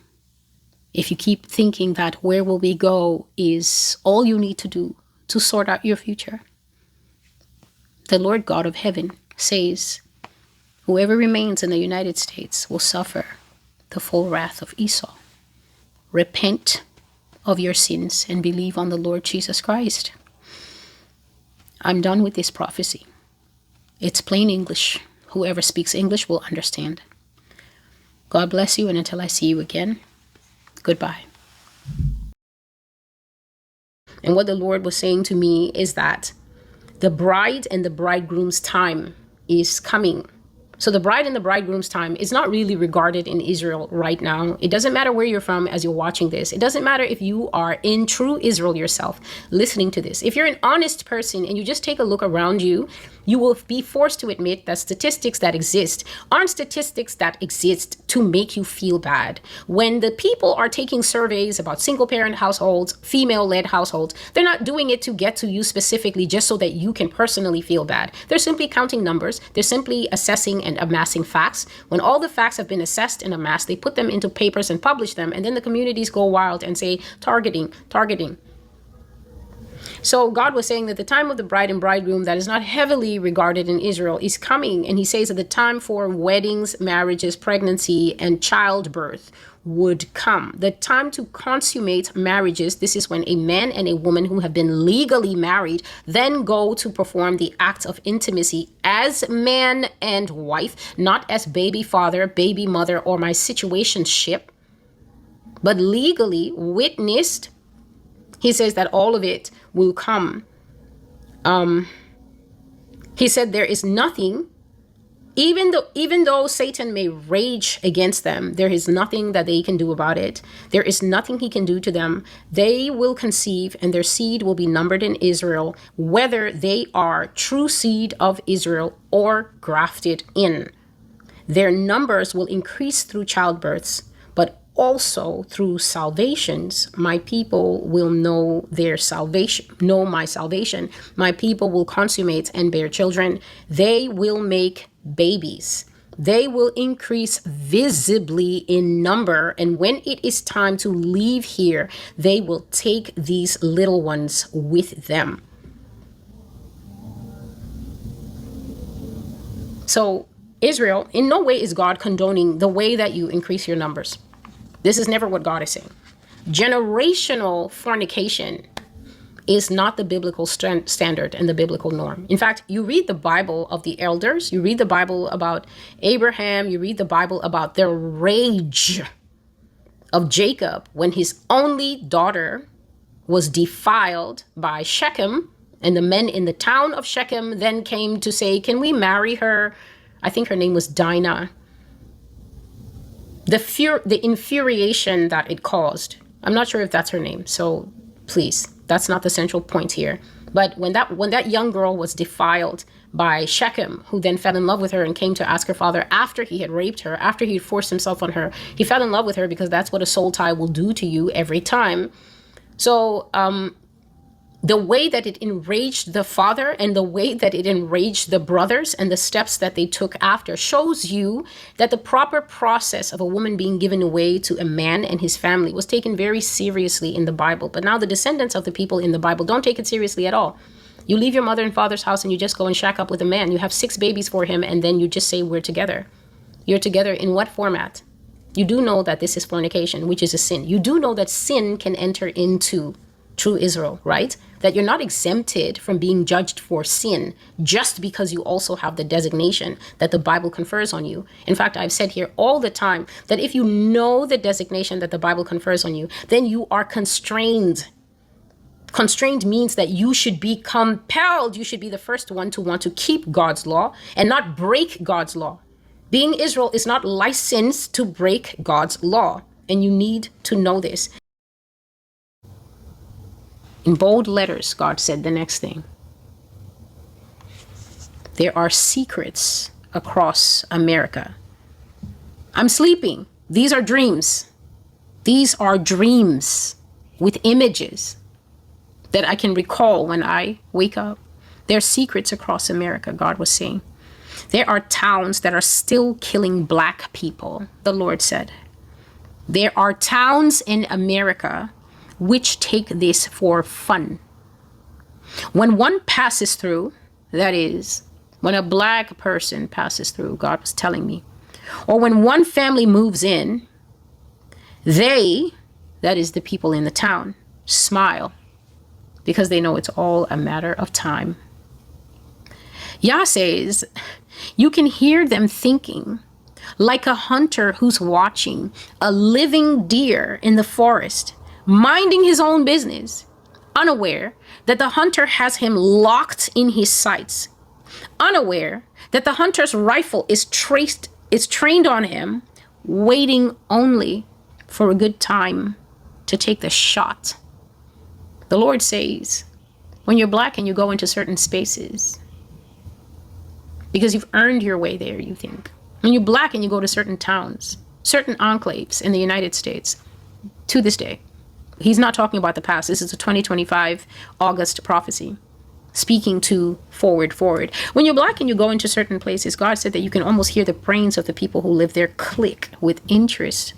if you keep thinking that where will we go is all you need to do to sort out your future, the Lord God of heaven says, whoever remains in the United States will suffer the full wrath of Esau. Repent of your sins and believe on the Lord Jesus Christ. I'm done with this prophecy. It's plain English. Whoever speaks English will understand. God bless you, and until I see you again, goodbye. And what the Lord was saying to me is that the bride and the bridegroom's time is coming. So the bride and the bridegroom's time is not really regarded in Israel right now. It doesn't matter where you're from as you're watching this. It doesn't matter if you are in true Israel yourself listening to this. If you're an honest person and you just take a look around you, you will be forced to admit that statistics that exist aren't statistics that exist to make you feel bad. When the people are taking surveys about single-parent households, female-led households, they're not doing it to get to you specifically just so that you can personally feel bad. They're simply counting numbers. They're simply assessing and amassing facts. When all the facts have been assessed and amassed, they put them into papers and publish them, and then the communities go wild and say, targeting. So God was saying that the time of the bride and bridegroom that is not heavily regarded in Israel is coming. And he says that the time for weddings, marriages, pregnancy, and childbirth would come. The time to consummate marriages, this is when a man and a woman who have been legally married then go to perform the act of intimacy as man and wife, not as baby father, baby mother, or my situationship, but legally witnessed. He says that all of it will come. He said there is nothing, even though Satan may rage against them, there is nothing that they can do about it. There is nothing he can do to them. They will conceive, and their seed will be numbered in Israel, whether they are true seed of Israel or grafted in. Their numbers will increase through childbirths, but also through salvations, my people will know their salvation, know my salvation. My people will consummate and bear children. They will make babies. They will increase visibly in number. And when it is time to leave here, they will take these little ones with them. So Israel, in no way is God condoning the way that you increase your numbers. This is never what God is saying. Generational fornication is not the biblical standard and the biblical norm. In fact, you read the Bible of the elders, you read the Bible about Abraham, you read the Bible about the rage of Jacob when his only daughter was defiled by Shechem, and the men in the town of Shechem then came to say, can we marry her? I think her name was Dinah. The infuriation that it caused. I'm not sure if that's her name, so please, that's not the central point here. But when that young girl was defiled by Shechem, who then fell in love with her and came to ask her father after he had raped her, after he had forced himself on her, he fell in love with her because that's what a soul tie will do to you every time. So the way that it enraged the father and the way that it enraged the brothers and the steps that they took after shows you that the proper process of a woman being given away to a man and his family was taken very seriously in the Bible. But now the descendants of the people in the Bible don't take it seriously at all. You leave your mother and father's house and you just go and shack up with a man. You have 6 babies for him and then you just say, we're together. You're together in what format? You do know that this is fornication, which is a sin. You do know that sin can enter into true Israel, right? That you're not exempted from being judged for sin just because you also have the designation that the Bible confers on you. In fact, I've said here all the time that if you know the designation that the Bible confers on you, then you are constrained. Constrained means that you should be compelled. You should be the first one to want to keep God's law and not break God's law. Being Israel is not licensed to break God's law, and you need to know this. In bold letters, God said the next thing. There are secrets across America. I'm sleeping. These are dreams. These are dreams with images that I can recall when I wake up. There are secrets across America, God was saying. There are towns that are still killing Black people, the Lord said. There are towns in America which take this for fun. When one passes through, that is, when a Black person passes through, God was telling me, or when one family moves in, they, that is the people in the town, smile because they know it's all a matter of time. Yah says, you can hear them thinking, like a hunter who's watching a living deer in the forest, minding his own business, unaware that the hunter has him locked in his sights, unaware that the hunter's rifle is trained on him, waiting only for a good time to take the shot. The Lord says, when you're Black and you go into certain spaces, because you've earned your way there, you think. When you're Black and you go to certain towns, certain enclaves in the United States, to this day, he's not talking about the past. This is a 2025 August prophecy, speaking to forward. When you're Black and you go into certain places, God said that you can almost hear the brains of the people who live there click with interest.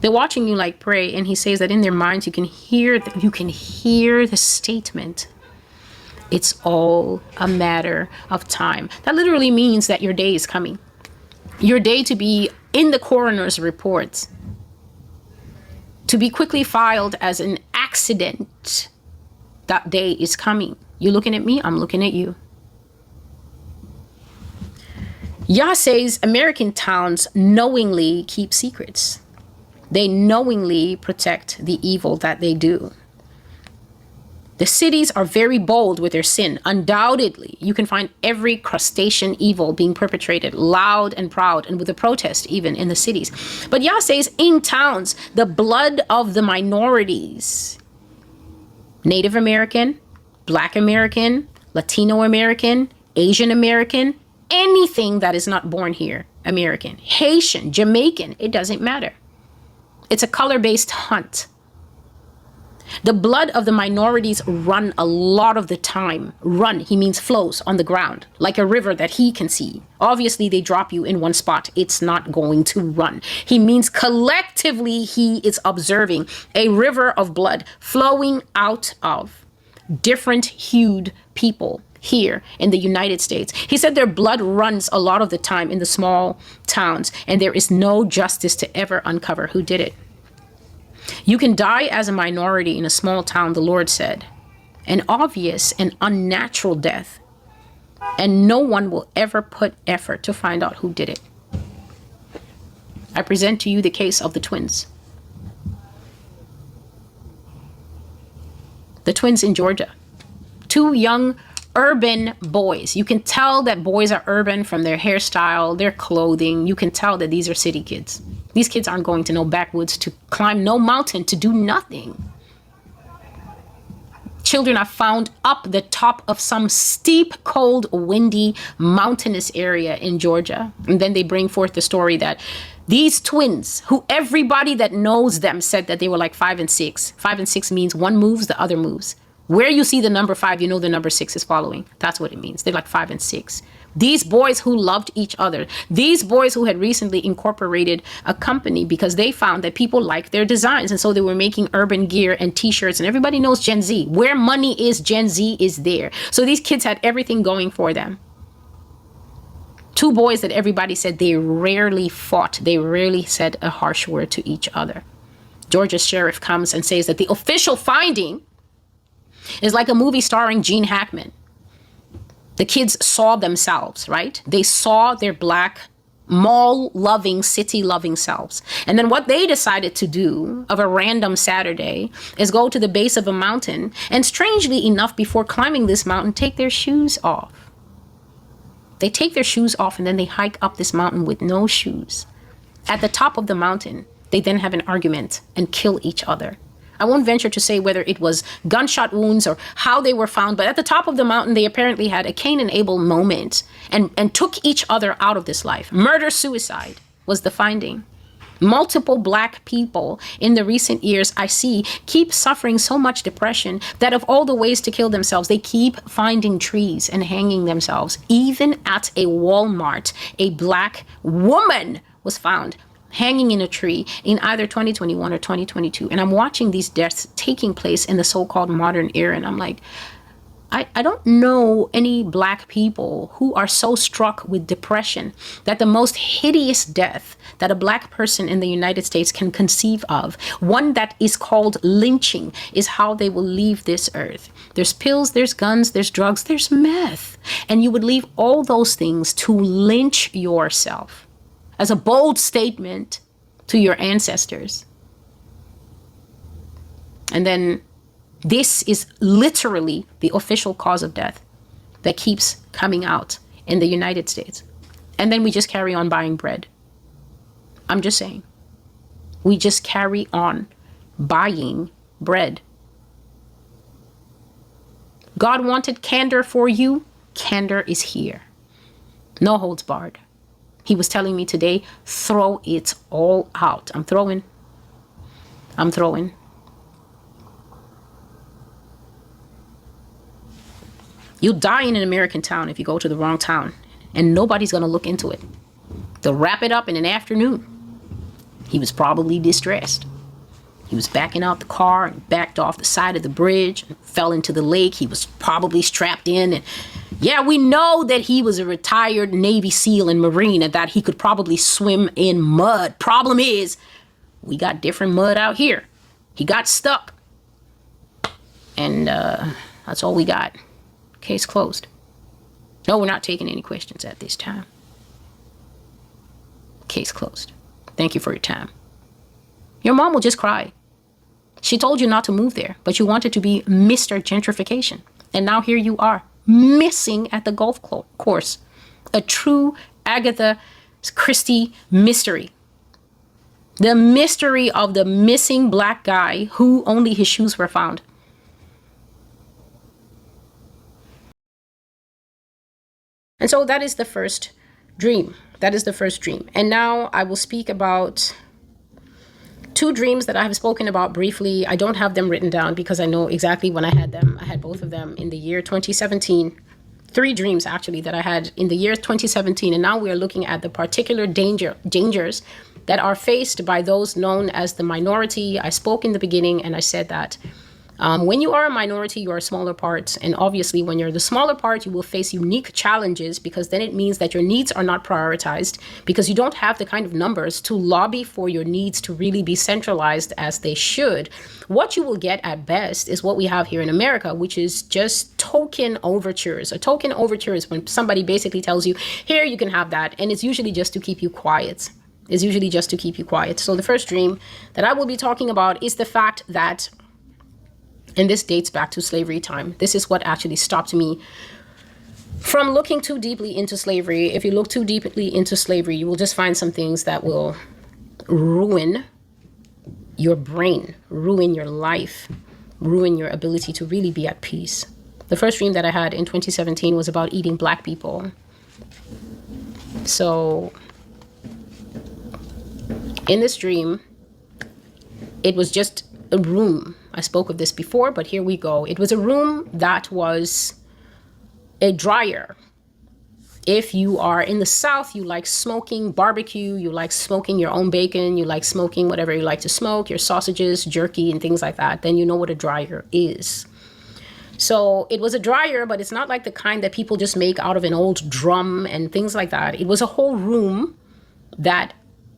They're watching you like prey, and he says that in their minds you can hear the statement, it's all a matter of time. That literally means that your day is coming. Your day to be in the coroner's report, to be quickly filed as an accident. That day is coming. You looking at me? I'm looking at you. Yah says American towns knowingly keep secrets. They knowingly protect the evil that they do. The cities are very bold with their sin. Undoubtedly, you can find every crustacean evil being perpetrated loud and proud and with a protest even in the cities. But Yah says in towns, the blood of the minorities, Native American, Black American, Latino American, Asian American, anything that is not born here, American, Haitian, Jamaican, it doesn't matter. It's a color-based hunt. The blood of the minorities run a lot of the time. Run, he means flows on the ground, like a river that he can see. Obviously, they drop you in one spot. It's not going to run. He means collectively, he is observing a river of blood flowing out of different hued people here in the United States. He said their blood runs a lot of the time in the small towns, and there is no justice to ever uncover who did it. You can die as a minority in a small town, the Lord said, an obvious and unnatural death, and no one will ever put effort to find out who did it. I present to you the case of the twins. The twins in Georgia. Two young urban boys. You can tell that boys are urban from their hairstyle, their clothing. You can tell that these are city kids. These kids aren't going to no backwoods to climb no mountain to do nothing. Children are found up the top of some steep, cold, windy, mountainous area in Georgia. And then they bring forth the story that these twins, who everybody that knows them said that they were like 5 and 6. 5 and 6 means one moves, the other moves. Where you see the number 5, you know the number 6 is following. That's what it means. They're like 5 and 6. These boys who loved each other. These boys who had recently incorporated a company because they found that people liked their designs. And so they were making urban gear and t-shirts. And everybody knows Gen Z. Where money is, Gen Z is there. So these kids had everything going for them. Two boys that everybody said they rarely fought. They rarely said a harsh word to each other. Georgia's sheriff comes and says that the official finding is like a movie starring Gene Hackman. The kids saw themselves, right? They saw their black, mall-loving, city-loving selves. And then what they decided to do of a random Saturday is go to the base of a mountain and, strangely enough, before climbing this mountain, take their shoes off. They take their shoes off and then they hike up this mountain with no shoes. At the top of the mountain, they then have an argument and kill each other. I won't venture to say whether it was gunshot wounds or how they were found, but at the top of the mountain, they apparently had a Cain and Abel moment and took each other out of this life. Murder-suicide was the finding. Multiple black people in the recent years, I see, keep suffering so much depression that of all the ways to kill themselves, they keep finding trees and hanging themselves. Even at a Walmart, a black woman was found hanging in a tree in either 2021 or 2022. And I'm watching these deaths taking place in the so-called modern era. And I'm like, I don't know any black people who are so struck with depression that the most hideous death that a black person in the United States can conceive of, one that is called lynching, is how they will leave this earth. There's pills, there's guns, there's drugs, there's meth. And you would leave all those things to lynch yourself as a bold statement to your ancestors. And then this is literally the official cause of death that keeps coming out in the United States. And then we just carry on buying bread. I'm just saying. We just carry on buying bread. God wanted candor for you. Candor is here. No holds barred. He was telling me today, throw it all out. I'm throwing. You'll die in an American town if you go to the wrong town, and nobody's going to look into it. They'll wrap it up in an afternoon. He was probably distressed. He was backing out the car and backed off the side of the bridge and fell into the lake. He was probably strapped in. And yeah, we know that he was a retired Navy SEAL and Marine and that he could probably swim in mud. Problem is, we got different mud out here. He got stuck. And that's all we got. Case closed. No, we're not taking any questions at this time. Case closed. Thank you for your time. Your mom will just cry. She told you not to move there, but you wanted to be Mr. Gentrification. And now here you are, missing at the golf course. A true Agatha Christie mystery. The mystery of the missing black guy who only his shoes were found. And so that is the first dream. That is the first dream. And now I will speak about two dreams that I have spoken about briefly. I don't have them written down because I know exactly when I had them. I had both of them in the year 2017. Three dreams actually that I had in the year 2017, and now we are looking at the particular dangers that are faced by those known as the minority. I spoke in the beginning and I said that when you are a minority, you are a smaller part. And obviously, when you're the smaller part, you will face unique challenges, because then it means that your needs are not prioritized, because you don't have the kind of numbers to lobby for your needs to really be centralized as they should. What you will get at best is what we have here in America, which is just token overtures. A token overture is when somebody basically tells you, here, you can have that. And it's usually just to keep you quiet. It's usually just to keep you quiet. So the first dream that I will be talking about is the fact that, and this dates back to slavery time. This is what actually stopped me from looking too deeply into slavery. If you look too deeply into slavery, you will just find some things that will ruin your brain, ruin your life, ruin your ability to really be at peace. The first dream that I had in 2017 was about eating Black people. So in this dream, it was just a room. I spoke of this before, but here we go. It was a room that was a dryer. If you are in the South, you like smoking barbecue, you like smoking your own bacon, you like smoking whatever you like to smoke, your sausages, jerky, and things like that, then you know what a dryer is. So it was a dryer, but it's not like the kind that people just make out of an old drum and things like that. It was a whole room that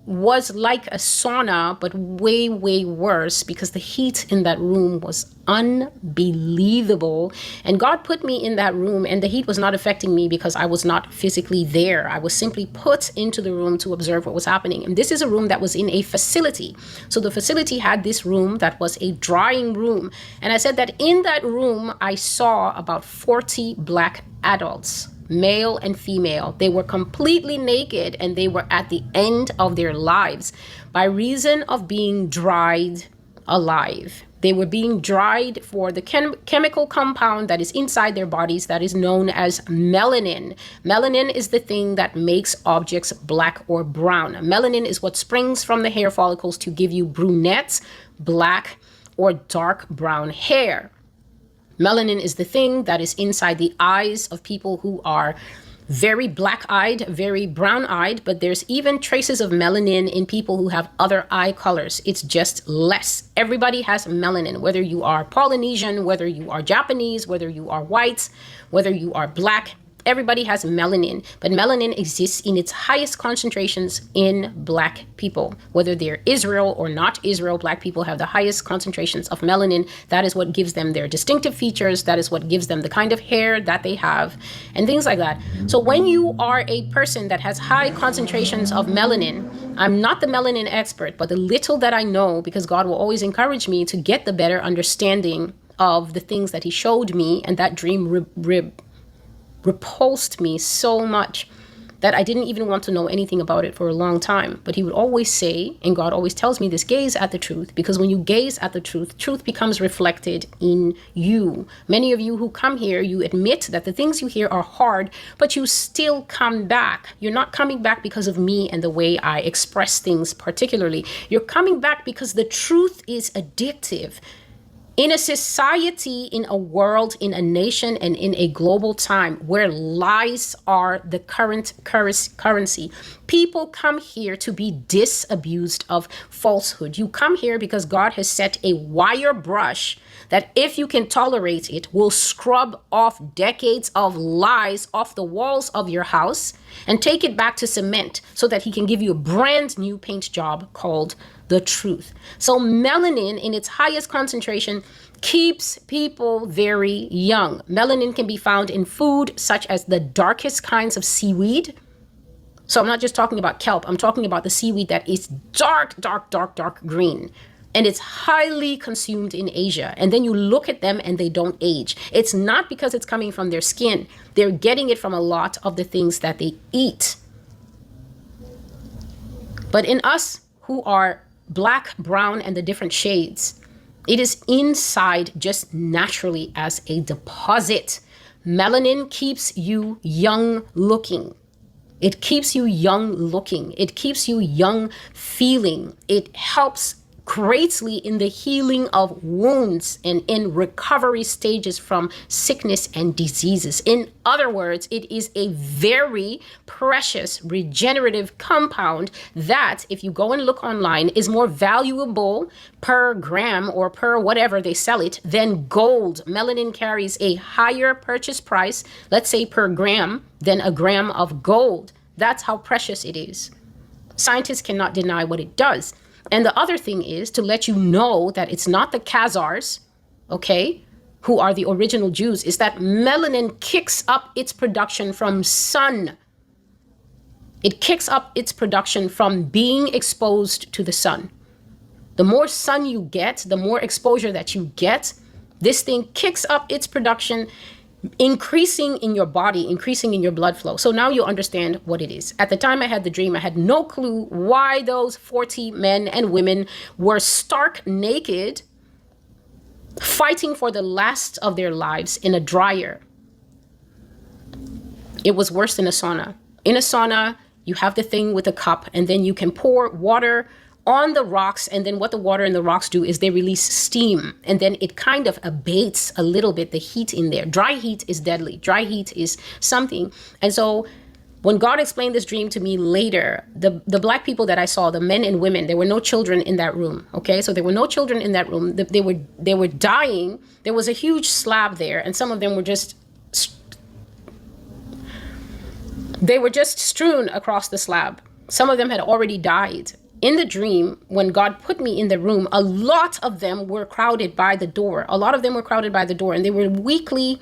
was like a sauna, but way, way worse, because the heat in that room was unbelievable. And God put me in that room, and the heat was not affecting me because I was not physically there. I was simply put into the room to observe what was happening. And this is a room that was in a facility. So the facility had this room that was a drying room. And I said that in that room, I saw about 40 Black adults, male and female. They were completely naked, and they were at the end of their lives by reason of being dried alive. They were being dried for the chemical compound that is inside their bodies that is known as melanin. Melanin is the thing that makes objects black or brown. Melanin is what springs from the hair follicles to give you brunette, black, or dark brown hair. Melanin is the thing that is inside the eyes of people who are very black-eyed, very brown-eyed, but there's even traces of melanin in people who have other eye colors. It's just less. Everybody has melanin, whether you are Polynesian, whether you are Japanese, whether you are white, whether you are Black. Everybody has melanin, but melanin exists in its highest concentrations in Black people. Whether they're Israel or not Israel, Black people have the highest concentrations of melanin. That is what gives them their distinctive features. That is what gives them the kind of hair that they have and things like that. So when you are a person that has high concentrations of melanin, I'm not the melanin expert, but the little that I know, because God will always encourage me to get the better understanding of the things that he showed me, and that dream repulsed me so much that I didn't even want to know anything about it for a long time. But he would always say, and God always tells me this, gaze at the truth, because when you gaze at the truth, truth becomes reflected in you. Many of you who come here, you admit that the things you hear are hard, but you still come back. You're not coming back because of me and the way I express things particularly. You're coming back because the truth is addictive. In a society, in a world, in a nation, and in a global time where lies are the current currency, people come here to be disabused of falsehood. You come here because God has set a wire brush that, if you can tolerate it, will scrub off decades of lies off the walls of your house and take it back to cement so that he can give you a brand new paint job called the truth. So melanin in its highest concentration keeps people very young. Melanin can be found in food such as the darkest kinds of seaweed. So I'm not just talking about kelp. I'm talking about the seaweed that is dark green. And it's highly consumed in Asia. And then you look at them and they don't age. It's not because it's coming from their skin. They're getting it from a lot of the things that they eat. But in us who are Black, brown, and the different shades, it is inside just naturally as a deposit. Melanin keeps you young looking. It keeps you young looking. It keeps you young feeling. It helps greatly in the healing of wounds and in recovery stages from sickness and diseases. In other words, it is a very precious regenerative compound that, if you go and look online, is more valuable per gram or per whatever they sell it than gold. Melanin carries a higher purchase price, let's say per gram, than a gram of gold. That's how precious it is. Scientists cannot deny what it does. And the other thing is to let you know that it's not the Khazars, okay, who are the original Jews, is that melanin kicks up its production from sun. It kicks up its production from being exposed to the sun. The more sun you get, the more exposure that you get, this thing kicks up its production, increasing in your body, increasing in your blood flow. So now you understand what it is. At the time I had the dream, I had no clue why those 40 men and women were stark naked, fighting for the last of their lives in a dryer. It was worse than a sauna. In a sauna, you have the thing with a cup, and then you can pour water on the rocks, and then what the water and the rocks do is they release steam, and then it kind of abates a little bit the heat in there. Dry heat is deadly. Dry heat is something. And so when God explained this dream to me later, the black people that I saw, the men and women, there were no children in that room. Okay, so there were no children in that room. They were dying. There was a huge slab there, and some of them were just strewn across the slab. Some of them had already died. In the dream, when God put me in the room, a lot of them were crowded by the door. A lot of them were crowded by the door, and they were weakly,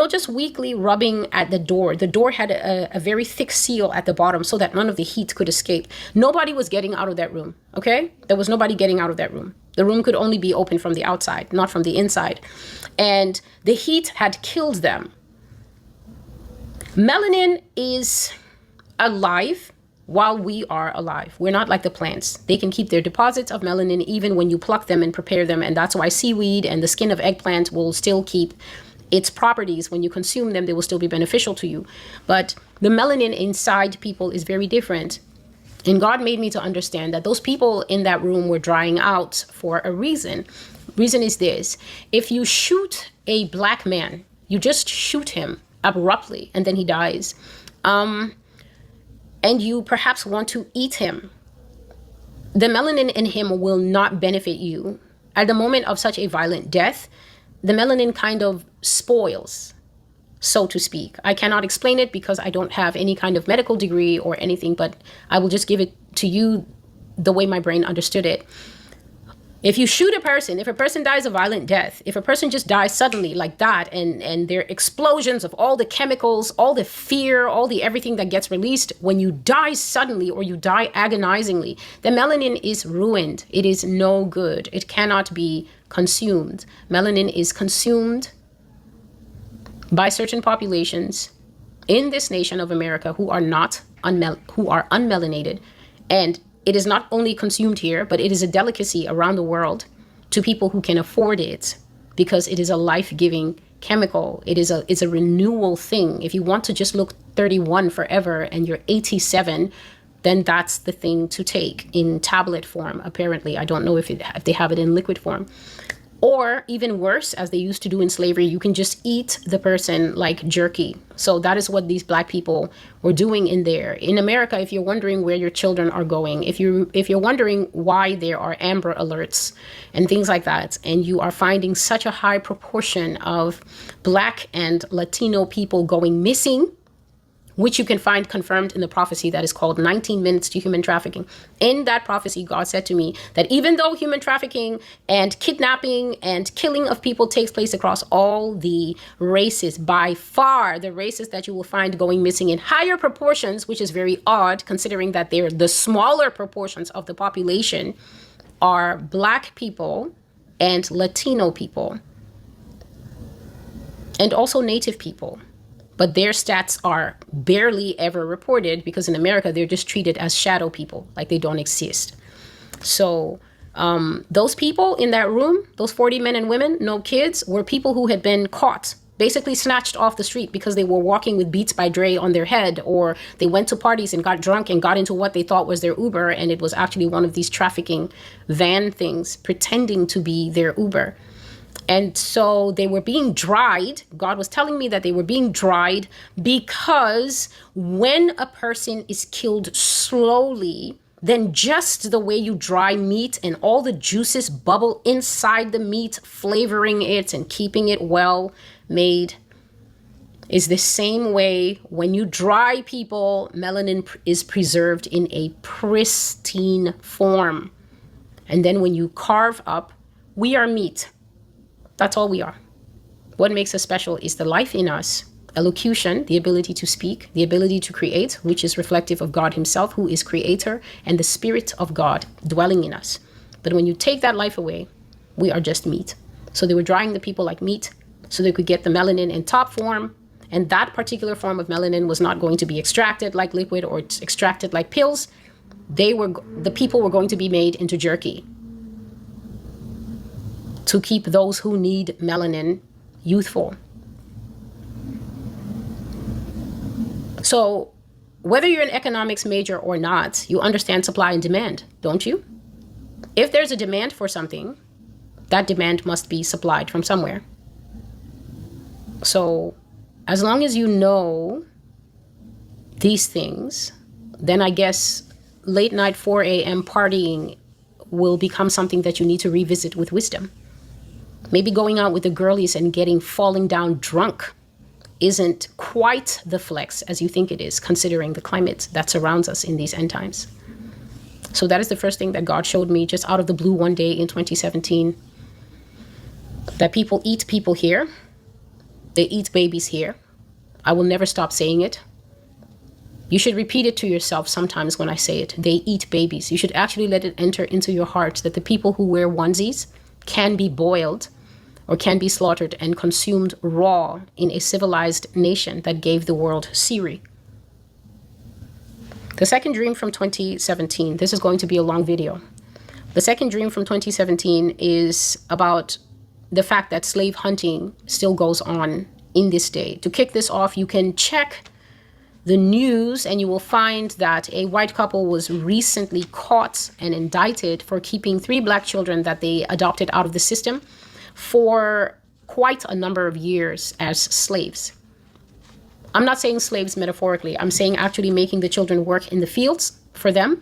just weakly rubbing at the door. The door had a very thick seal at the bottom so that none of the heat could escape. Nobody was getting out of that room, okay? There was nobody getting out of that room. The room could only be opened from the outside, not from the inside. And the heat had killed them. Melanin is alive while we are alive. We're not like the plants. They can keep their deposits of melanin even when you pluck them and prepare them. And that's why seaweed and the skin of eggplant will still keep its properties. When you consume them, they will still be beneficial to you. But the melanin inside people is very different. And God made me to understand that those people in that room were drying out for a reason. Reason is this: if you shoot a black man, you just shoot him abruptly and then he dies. And you perhaps want to eat him, the melanin in him will not benefit you. At the moment of such a violent death, the melanin kind of spoils, so to speak. I cannot explain it because I don't have any kind of medical degree or anything, but I will just give it to you the way my brain understood it. If you shoot a person, if a person dies a violent death, if a person just dies suddenly like that, and there are explosions of all the chemicals, all the fear, all the everything that gets released, when you die suddenly or you die agonizingly, the melanin is ruined. It is no good. It cannot be consumed. Melanin is consumed by certain populations in this nation of America who are unmelanated, and it is not only consumed here, but it is a delicacy around the world to people who can afford it, because it is a life-giving chemical. It's a renewal thing. If you want to just look 31 forever and you're 87, then that's the thing to take in tablet form, apparently. I don't know if they have it in liquid form. Or even worse, as they used to do in slavery, you can just eat the person like jerky. So that is what these black people were doing in there. In America, if you're wondering where your children are going, if you're wondering why there are Amber Alerts and things like that, and you are finding such a high proportion of black and Latino people going missing, which you can find confirmed in the prophecy that is called 19 Minutes to Human Trafficking. In that prophecy, God said to me that even though human trafficking and kidnapping and killing of people takes place across all the races, by far the races that you will find going missing in higher proportions, which is very odd considering that they're the smaller proportions of the population, are black people and Latino people, and also Native people. But their stats are barely ever reported because in America, they're just treated as shadow people, like they don't exist. So those people in that room, those 40 men and women, no kids, were people who had been caught. basically snatched off the street because they were walking with Beats by Dre on their head, or they went to parties and got drunk and got into what they thought was their Uber, and it was actually one of these trafficking van things pretending to be their Uber. And so they were being dried. God was telling me that they were being dried because when a person is killed slowly, then just the way you dry meat and all the juices bubble inside the meat, flavoring it and keeping it well made, is the same way when you dry people, melanin is preserved in a pristine form. And then when you carve up, we are meat. That's all we are. What makes us special is the life in us, elocution, the ability to speak, the ability to create, which is reflective of God himself, who is creator, and the spirit of God dwelling in us. But when you take that life away, we are just meat. So they were drying the people like meat so they could get the melanin in top form. And that particular form of melanin was not going to be extracted like liquid or extracted like pills. The people were going to be made into jerky to keep those who need melanin youthful. So whether you're an economics major or not, you understand supply and demand, don't you? If there's a demand for something, that demand must be supplied from somewhere. So as long as you know these things, then I guess late night 4 a.m. partying will become something that you need to revisit with wisdom. Maybe going out with the girlies and falling down drunk isn't quite the flex as you think it is, considering the climate that surrounds us in these end times. So that is the first thing that God showed me just out of the blue one day in 2017. That people eat people here. They eat babies here. I will never stop saying it. You should repeat it to yourself sometimes when I say it. They eat babies. You should actually let it enter into your heart that the people who wear onesies can be boiled or can be slaughtered and consumed raw in a civilized nation that gave the world Siri. The second dream from 2017, this is going to be a long video. The second dream from 2017 is about the fact that slave hunting still goes on in this day. To kick this off, you can check the news and you will find that a white couple was recently caught and indicted for keeping 3 black children that they adopted out of the system for quite a number of years as slaves. I'm not saying slaves metaphorically. I'm saying actually making the children work in the fields for them.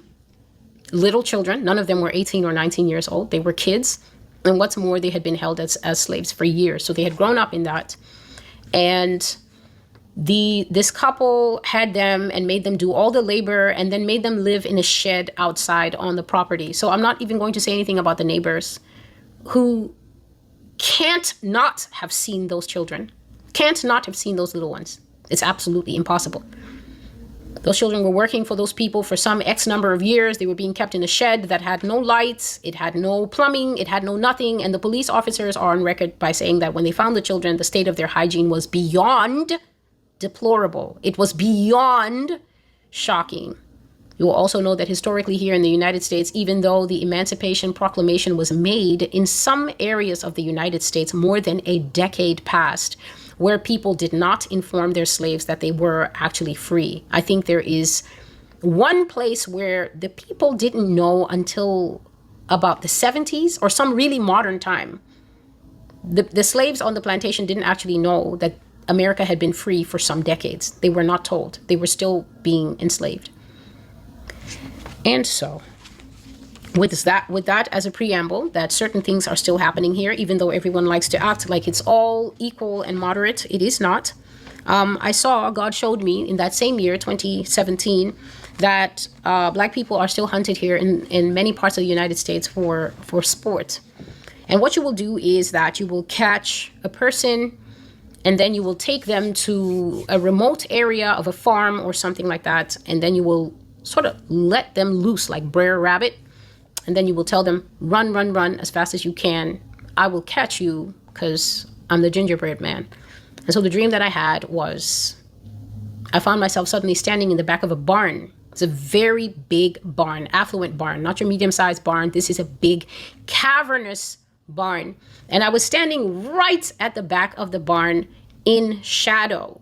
Little children, none of them were 18 or 19 years old. They were kids. And what's more, they had been held as slaves for years. So they had grown up in that. And this couple had them and made them do all the labor and then made them live in a shed outside on the property. So I'm not even going to say anything about the neighbors who can't not have seen those children, can't not have seen those little ones. It's absolutely impossible. Those children were working for those people for some X number of years. They were being kept in a shed that had no lights, it had no plumbing, it had no nothing. And the police officers are on record by saying that when they found the children, the state of their hygiene was beyond deplorable. It was beyond shocking. You will also know that historically here in the United States, even though the Emancipation Proclamation was made, in some areas of the United States, more than a decade passed, where people did not inform their slaves that they were actually free. I think there is one place where the people didn't know until about the 70s or some really modern time. The slaves on the plantation didn't actually know that America had been free for some decades. They were not told. They were still being enslaved. And so, with that as a preamble, that certain things are still happening here, even though everyone likes to act like it's all equal and moderate, it is not. God showed me in that same year, 2017, that black people are still hunted here in many parts of the United States for sport. And what you will do is that you will catch a person and then you will take them to a remote area of a farm or something like that. And then you will sort of let them loose like Brer Rabbit. And then you will tell them, run, run, run as fast as you can. I will catch you because I'm the gingerbread man. And so the dream that I had was I found myself suddenly standing in the back of a barn. It's a very big barn, affluent barn, not your medium-sized barn. This is a big cavernous barn. And I was standing right at the back of the barn in shadow.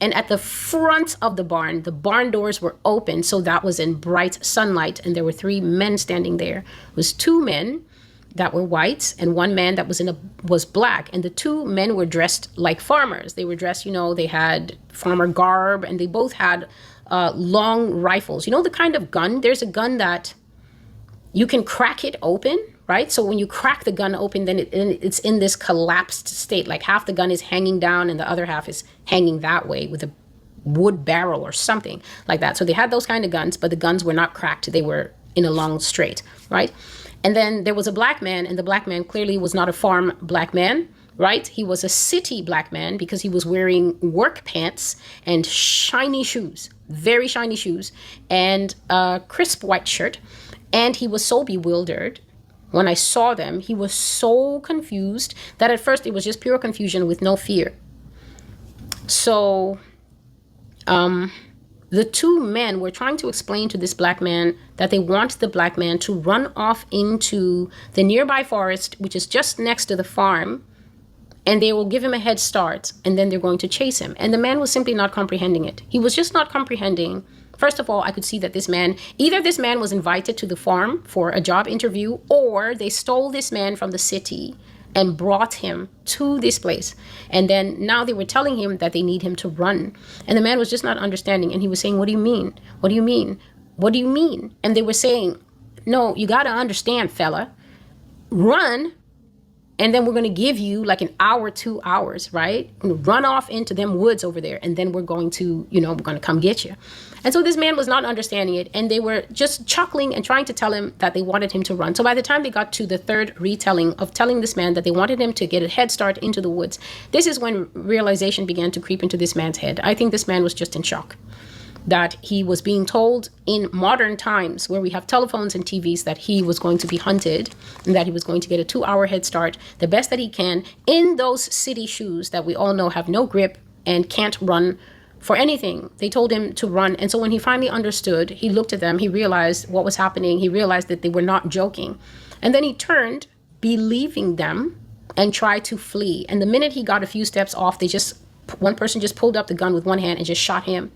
And at the front of the barn doors were open, so that was in bright sunlight, and there were 3 men standing there. It was 2 men that were white and 1 man that was black, and the 2 men were dressed like farmers. They were dressed, they had farmer garb, and they both had long rifles. You know the kind of gun? There's a gun that you can crack it open, right? So when you crack the gun open, then it's in this collapsed state, like half the gun is hanging down and the other half is hanging that way with a wood barrel or something like that. So they had those kind of guns, but the guns were not cracked. They were in a long straight, right? And then there was a black man, and the black man clearly was not a farm black man, right? He was a city black man because he was wearing work pants and shiny shoes, very shiny shoes, and a crisp white shirt. And he was so bewildered. When I saw them, he was so confused that at first it was just pure confusion with no fear. So the 2 men were trying to explain to this black man that they want the black man to run off into the nearby forest, which is just next to the farm, and they will give him a head start, and then they're going to chase him. And the man was simply not comprehending it. He was just not comprehending. First of all, I could see that either this man was invited to the farm for a job interview, or they stole this man from the city and brought him to this place. And then now they were telling him that they need him to run. And the man was just not understanding. And he was saying, what do you mean? What do you mean? What do you mean? And they were saying, no, you got to understand, fella. Run. And then we're going to give you like an hour, 2 hours, right? Run off into them woods over there. And then we're going to, we're going to come get you. And so this man was not understanding it. And they were just chuckling and trying to tell him that they wanted him to run. So by the time they got to the 3rd retelling of telling this man that they wanted him to get a head start into the woods, this is when realization began to creep into this man's head. I think this man was just in shock that he was being told in modern times where we have telephones and TVs that he was going to be hunted and that he was going to get a 2-hour head start, the best that he can, in those city shoes that we all know have no grip and can't run for anything. They told him to run. And so when he finally understood, he looked at them, he realized what was happening. He realized that they were not joking. And then he turned, believing them, and tried to flee. And the minute he got a few steps off, one person just pulled up the gun with one hand and just shot him.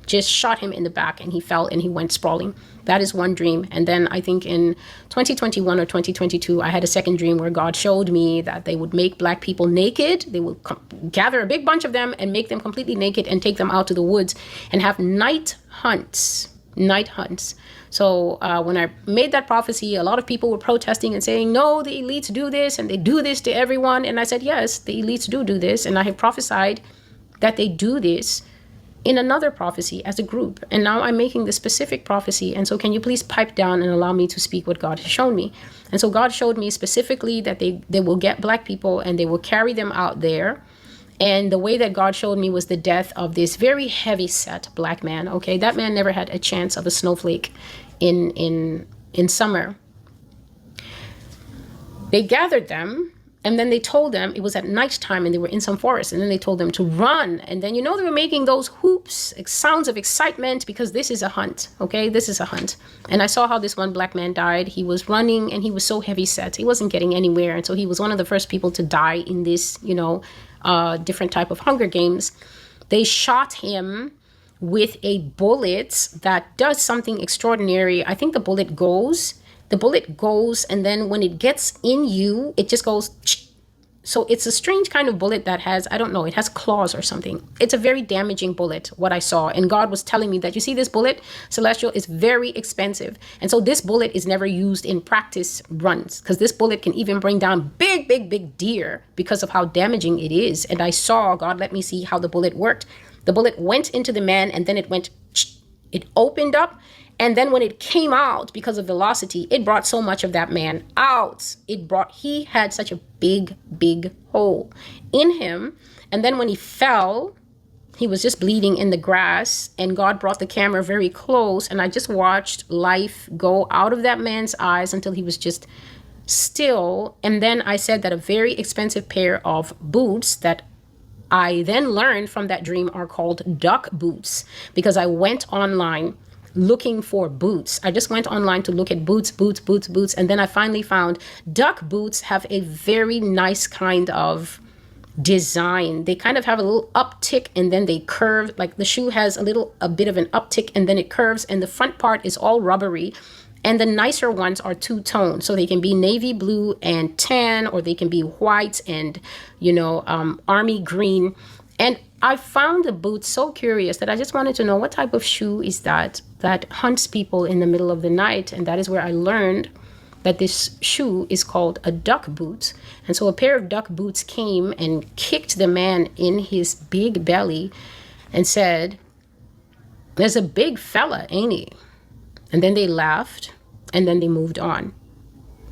Just shot him in the back, and he fell and he went sprawling. That is one dream. And then I think in 2021 or 2022, I had a second dream where God showed me that they would make black people naked. They would gather a big bunch of them and make them completely naked and take them out to the woods and have night hunts. So when I made that prophecy, a lot of people were protesting and saying, no, the elites do this and they do this to everyone. And I said, yes, the elites do this. And I have prophesied that they do this in another prophecy as a group. And now I'm making the specific prophecy. And so can you please pipe down and allow me to speak what God has shown me? And so God showed me specifically that they will get black people and they will carry them out there. And the way that God showed me was the death of this very heavy set black man. Okay, that man never had a chance of a snowflake in summer. They gathered them. And then they told them it was at nighttime and they were in some forest. And then they told them to run. And then, they were making those whoops, sounds of excitement because this is a hunt. Okay, this is a hunt. And I saw how this one black man died. He was running and he was so heavy set. He wasn't getting anywhere. And so he was one of the first people to die in this, different type of Hunger Games. They shot him with a bullet that does something extraordinary. I think the bullet goes, and then when it gets in you, it just goes. So it's a strange kind of bullet that has, I don't know, it has claws or something. It's a very damaging bullet, what I saw. And God was telling me that, you see this bullet, Celestial, is very expensive. And so this bullet is never used in practice runs because this bullet can even bring down big deer because of how damaging it is. And I saw, God let me see how the bullet worked. The bullet went into the man and then it opened up. And then when it came out, because of velocity, it brought so much of that man out. He had such a big hole in him. And then when he fell, he was just bleeding in the grass. And God brought the camera very close. And I just watched life go out of that man's eyes until he was just still. And then I said that a very expensive pair of boots that I then learned from that dream are called duck boots, because I went online looking for boots. I just went online to look at boots. And then I finally found duck boots have a very nice kind of design. They kind of have a little uptick and then they curve, like the shoe has a bit of an uptick and then it curves, and the front part is all rubbery. And the nicer ones are two-tone, so they can be navy blue and tan, or they can be white and, army green. And I found the boot so curious that I just wanted to know what type of shoe is that hunts people in the middle of the night. And that is where I learned that this shoe is called a duck boot. And so a pair of duck boots came and kicked the man in his big belly and said, "There's a big fella, ain't he?" And then they laughed and then they moved on.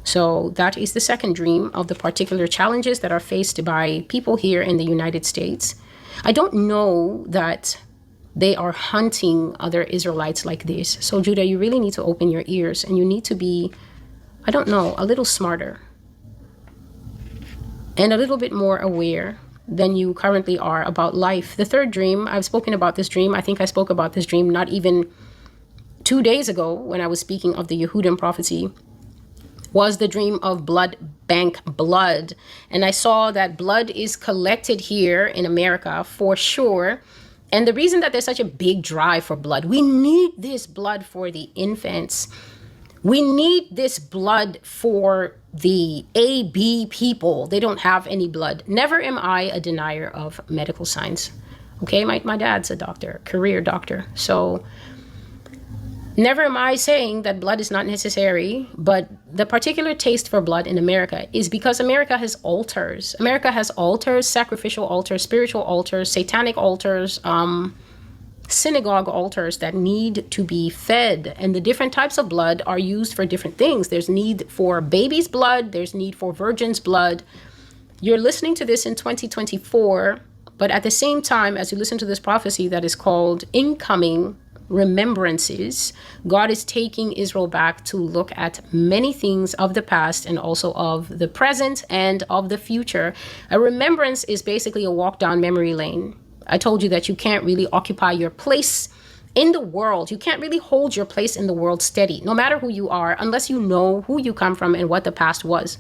So that is the second dream of the particular challenges that are faced by people here in the United States. I don't know that they are hunting other Israelites like this. So Judah, you really need to open your ears, and you need to be, I don't know, a little smarter and a little bit more aware than you currently are about life. The third dream, I've spoken about this dream. I think I spoke about this dream not even 2 days ago when I was speaking of the Yehudim prophecy, was the dream of blood bank blood. And I saw that blood is collected here in America for sure. And the reason that there's such a big drive for blood, we need this blood for the infants. We need this blood for the AB people. They don't have any blood. Never am I a denier of medical science. Okay, my dad's a doctor, career doctor. So never am I saying that blood is not necessary, but the particular taste for blood in America is because America has altars. America has altars, sacrificial altars, spiritual altars, satanic altars, synagogue altars that need to be fed. And the different types of blood are used for different things. There's need for baby's blood. There's need for virgin's blood. You're listening to this in 2024, but at the same time, as you listen to this prophecy that is called Incoming Remembrances, God is taking Israel back to look at many things of the past and also of the present and of the future. A remembrance is basically a walk down memory lane. I told you that you can't really occupy your place in the world. You can't really hold your place in the world steady, no matter who you are, unless you know who you come from and what the past was.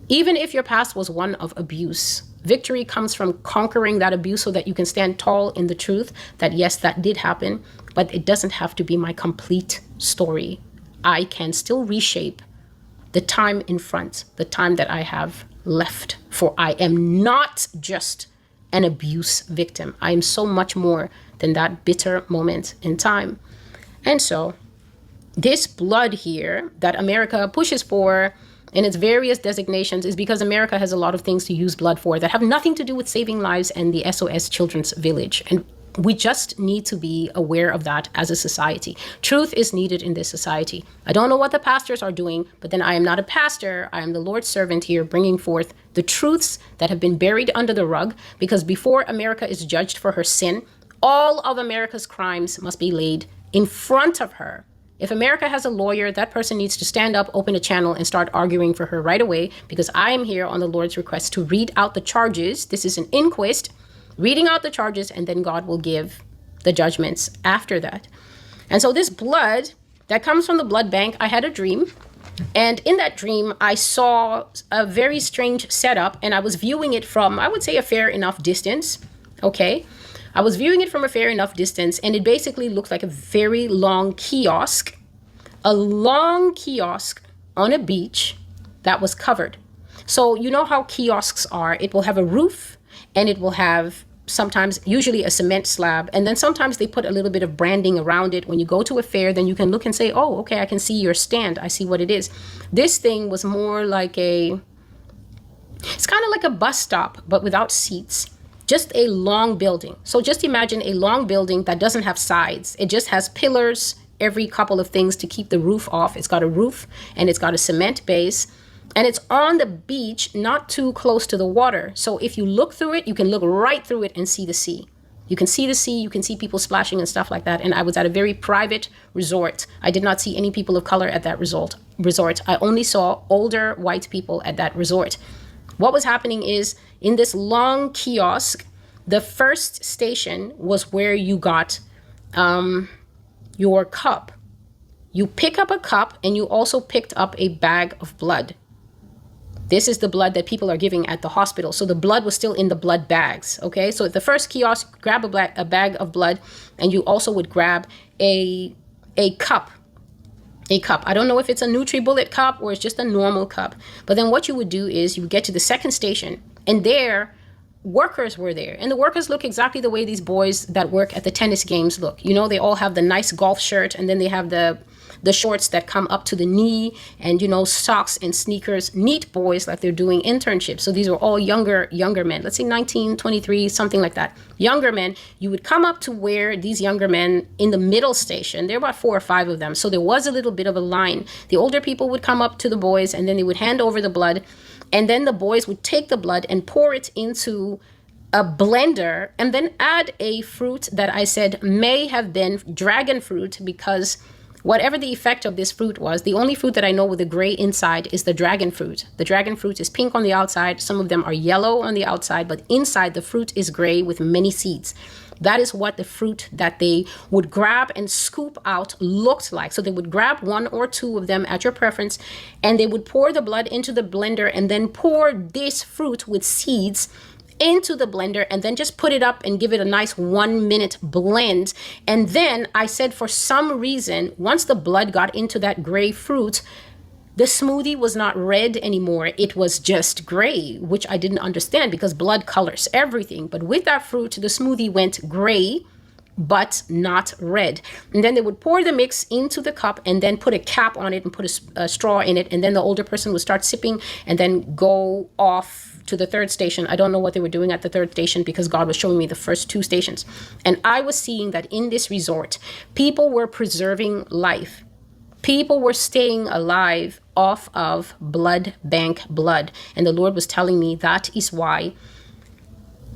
Even if your past was one of abuse, victory comes from conquering that abuse so that you can stand tall in the truth that, yes, that did happen, but it doesn't have to be my complete story. I can still reshape the time in front, the time that I have left, for I am not just an abuse victim. I am so much more than that bitter moment in time. And so this blood here that America pushes for in its various designations is because America has a lot of things to use blood for that have nothing to do with saving lives and the SOS Children's Village. And we just need to be aware of that as a society. Truth is needed in this society. I don't know what the pastors are doing, but then I am not a pastor. I am the Lord's servant here, bringing forth the truths that have been buried under the rug, because before America is judged for her sin, all of America's crimes must be laid in front of her. If America has a lawyer, that person needs to stand up, open a channel, and start arguing for her right away, because I am here on the Lord's request to read out the charges. This is an inquest, reading out the charges, and then God will give the judgments after that. And so this blood that comes from the blood bank, I had a dream. And in that dream, I saw a very strange setup, and I was viewing it from, I would say, a fair enough distance. Okay. I was viewing it from a fair enough distance, and it basically looked like a very long kiosk on a beach that was covered. So you know how kiosks are. It will have a roof, and it will have sometimes, usually a cement slab, and then sometimes they put a little bit of branding around it. When you go to a fair, then you can look and say, oh, okay, I can see your stand. I see what it is. This thing was more like it's kind of like a bus stop, but without seats. Just a long building. So just imagine a long building that doesn't have sides. It just has pillars, every couple of things to keep the roof off. It's got a roof and it's got a cement base, and it's on the beach, not too close to the water. So if you look through it, you can look right through it and see the sea. You can see the sea, you can see people splashing and stuff like that. And I was at a very private resort. I did not see any people of color at that resort. I only saw older white people at that resort. What was happening is, in this long kiosk, the first station was where you got your cup. You pick up a cup, and you also picked up a bag of blood. This is the blood that people are giving at the hospital. So the blood was still in the blood bags. Okay, so at the first kiosk, grab a bag of blood, and you also would grab a cup. A cup. I don't know if it's a NutriBullet cup or it's just a normal cup. But then what you would do is you would get to the second station, and there workers were there. And the workers look exactly the way these boys that work at the tennis games look. You know, they all have the nice golf shirt, and then they have the shorts that come up to the knee, and, you know, socks and sneakers. Neat boys, like they're doing internships. So these are all younger men. Let's say 19, 23, something like that. Younger men. You would come up to where these younger men in the middle station, there were about 4 or 5 of them. So there was a little bit of a line. The older people would come up to the boys, and then they would hand over the blood. And then the boys would take the blood and pour it into a blender, and then add a fruit that I said may have been dragon fruit, because whatever the effect of this fruit was, the only fruit that I know with a gray inside is the dragon fruit. The dragon fruit is pink on the outside. Some of them are yellow on the outside, but inside the fruit is gray with many seeds. That is what the fruit that they would grab and scoop out looked like. So they would grab 1 or 2 of them at your preference, and they would pour the blood into the blender and then pour this fruit with seeds into the blender, and then just put it up and give it a nice 1-minute blend. And then I said, for some reason, once the blood got into that gray fruit, the smoothie was not red anymore. It was just gray, which I didn't understand because blood colors everything. But with that fruit, the smoothie went gray, but not red. And then they would pour the mix into the cup and then put a cap on it and put a straw in it. And then the older person would start sipping and then go off to the third station. I don't know what they were doing at the third station because God was showing me the first 2 stations. And I was seeing that in this resort, people were preserving life. People were staying alive off of blood bank blood. And the Lord was telling me that is why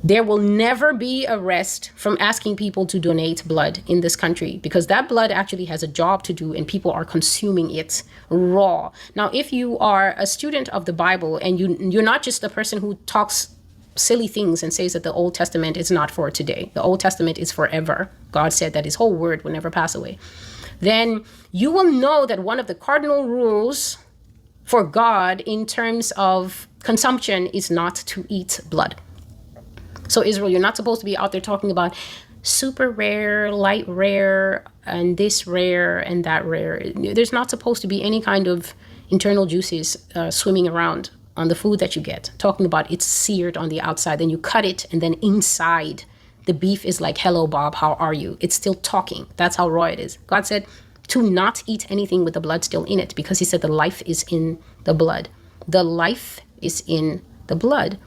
there will never be a rest from asking people to donate blood in this country, because that blood actually has a job to do and people are consuming it raw. Now, if you are a student of the Bible and you're not just the person who talks silly things and says that the Old Testament is not for today, the Old Testament is forever. God said that his whole word will never pass away. Then you will know that one of the cardinal rules for God in terms of consumption is not to eat blood. So Israel, you're not supposed to be out there talking about super rare, light rare, and this rare and that rare. There's not supposed to be any kind of internal juices swimming around on the food that you get. Talking about it's seared on the outside, then you cut it, and then inside the beef is like, hello, Bob, how are you? It's still talking. That's how raw it is. God said to not eat anything with the blood still in it, because he said the life is in the blood. The life is in the blood.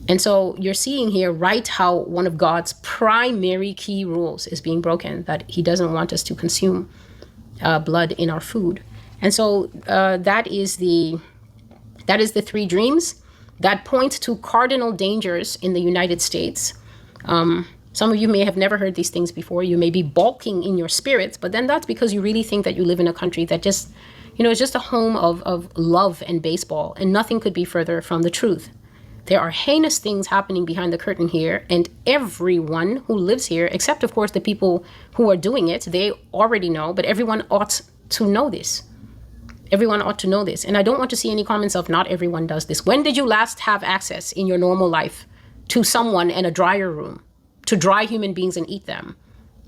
And so you're seeing here, right, how one of God's primary key rules is being broken, that he doesn't want us to consume blood in our food. And so that is the 3 dreams that point to cardinal dangers in the United States. Some of you may have never heard these things before. You may be balking in your spirits, but then that's because you really think that you live in a country that just, is just a home of love and baseball, and nothing could be further from the truth. There are heinous things happening behind the curtain here, and everyone who lives here, except of course the people who are doing it, they already know, but everyone ought to know this. Everyone ought to know this. And I don't want to see any comments of not everyone does this. When did you last have access in your normal life to someone in a dryer room to dry human beings and eat them?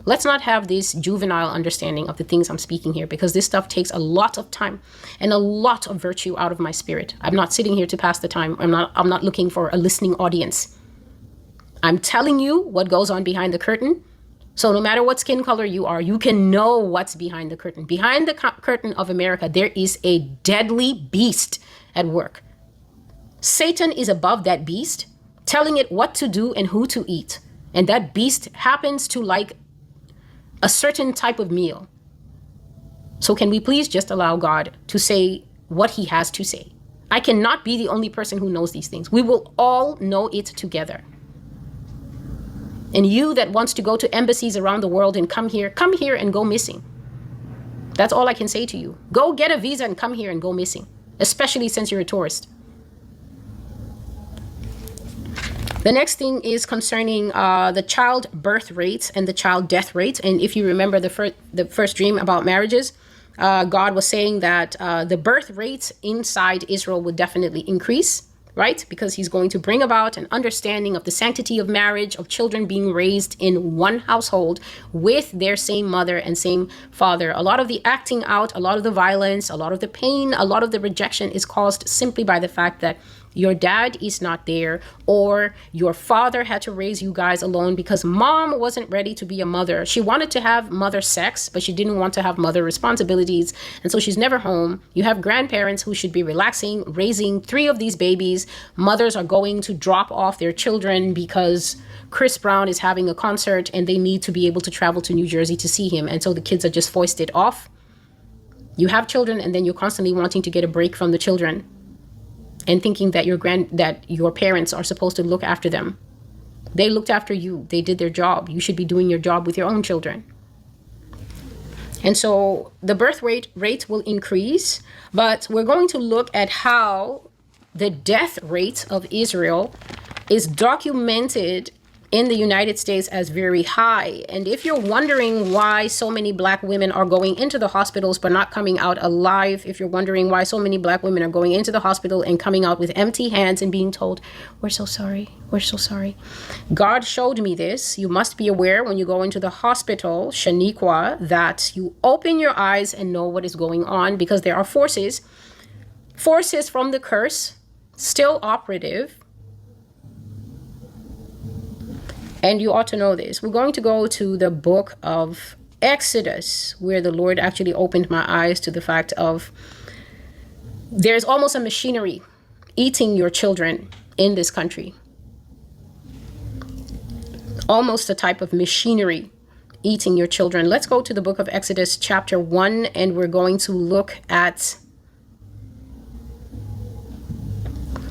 Let's not have this juvenile understanding of the things I'm speaking here, because this stuff takes a lot of time and a lot of virtue out of my spirit. I'm not sitting here to pass the time. I'm not looking for a listening audience. I'm telling you what goes on behind the curtain. So no matter what skin color you are, you can know what's behind the curtain. Behind the curtain of America, there is a deadly beast at work. Satan is above that beast, telling it what to do and who to eat. And that beast happens to like a certain type of meal. So can we please just allow God to say what he has to say? I cannot be the only person who knows these things. We will all know it together. And you that wants to go to embassies around the world and come here and go missing. That's all I can say to you. Go get a visa and come here and go missing, especially since you're a tourist. The next thing is concerning the child birth rate and the child death rate. And if you remember the first dream about marriages, God was saying that the birth rate inside Israel would definitely increase, right? Because he's going to bring about an understanding of the sanctity of marriage, of children being raised in one household with their same mother and same father. A lot of the acting out, a lot of the violence, a lot of the pain, a lot of the rejection is caused simply by the fact that your dad is not there, or your father had to raise you guys alone because mom wasn't ready to be a mother. She wanted to have mother sex, but she didn't want to have mother responsibilities. And so she's never home. You have grandparents who should be relaxing, raising 3 of these babies. Mothers are going to drop off their children because Chris Brown is having a concert and they need to be able to travel to New Jersey to see him. And so the kids are just foisted off. You have children and then you're constantly wanting to get a break from the children and thinking that your parents are supposed to look after them. They looked after you. They did their job. You should be doing your job with your own children. And so the birth rate will increase, but we're going to look at how the death rate of Israel is documented in the United States as very high. And if you're wondering why so many black women are going into the hospitals but not coming out alive, if you're wondering why so many black women are going into the hospital and coming out with empty hands and being told, we're so sorry, we're so sorry. God showed me this. You must be aware when you go into the hospital, Shaniqua, that you open your eyes and know what is going on, because there are forces from the curse still operative. And you ought to know this. We're going to go to the book of Exodus, where the Lord actually opened my eyes to the fact of there's almost a machinery eating your children in this country. Almost a type of machinery eating your children. Let's go to the book of Exodus chapter 1, and we're going to look at,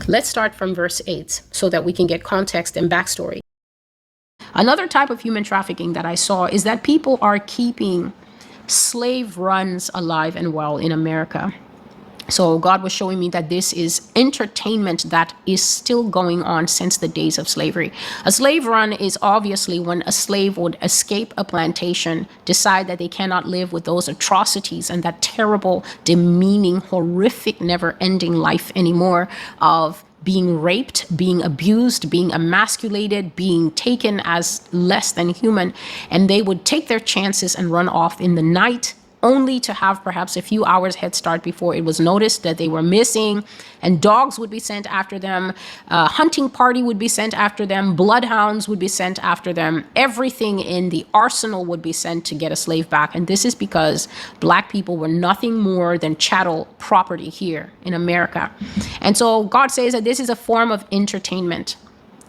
let's start from verse 8 so that we can get context and backstory. Another type of human trafficking that I saw is that people are keeping slave runs alive and well in America. So God was showing me that this is entertainment that is still going on since the days of slavery. A slave run is obviously when a slave would escape a plantation, decide that they cannot live with those atrocities and that terrible, demeaning, horrific, never-ending life anymore of being raped, being abused, being emasculated, being taken as less than human. And they would take their chances and run off in the night, only to have perhaps a few hours head start before it was noticed that they were missing, and dogs would be sent after them, a hunting party would be sent after them, bloodhounds would be sent after them, everything in the arsenal would be sent to get a slave back. And this is because black people were nothing more than chattel property here in America. And so God says that this is a form of entertainment.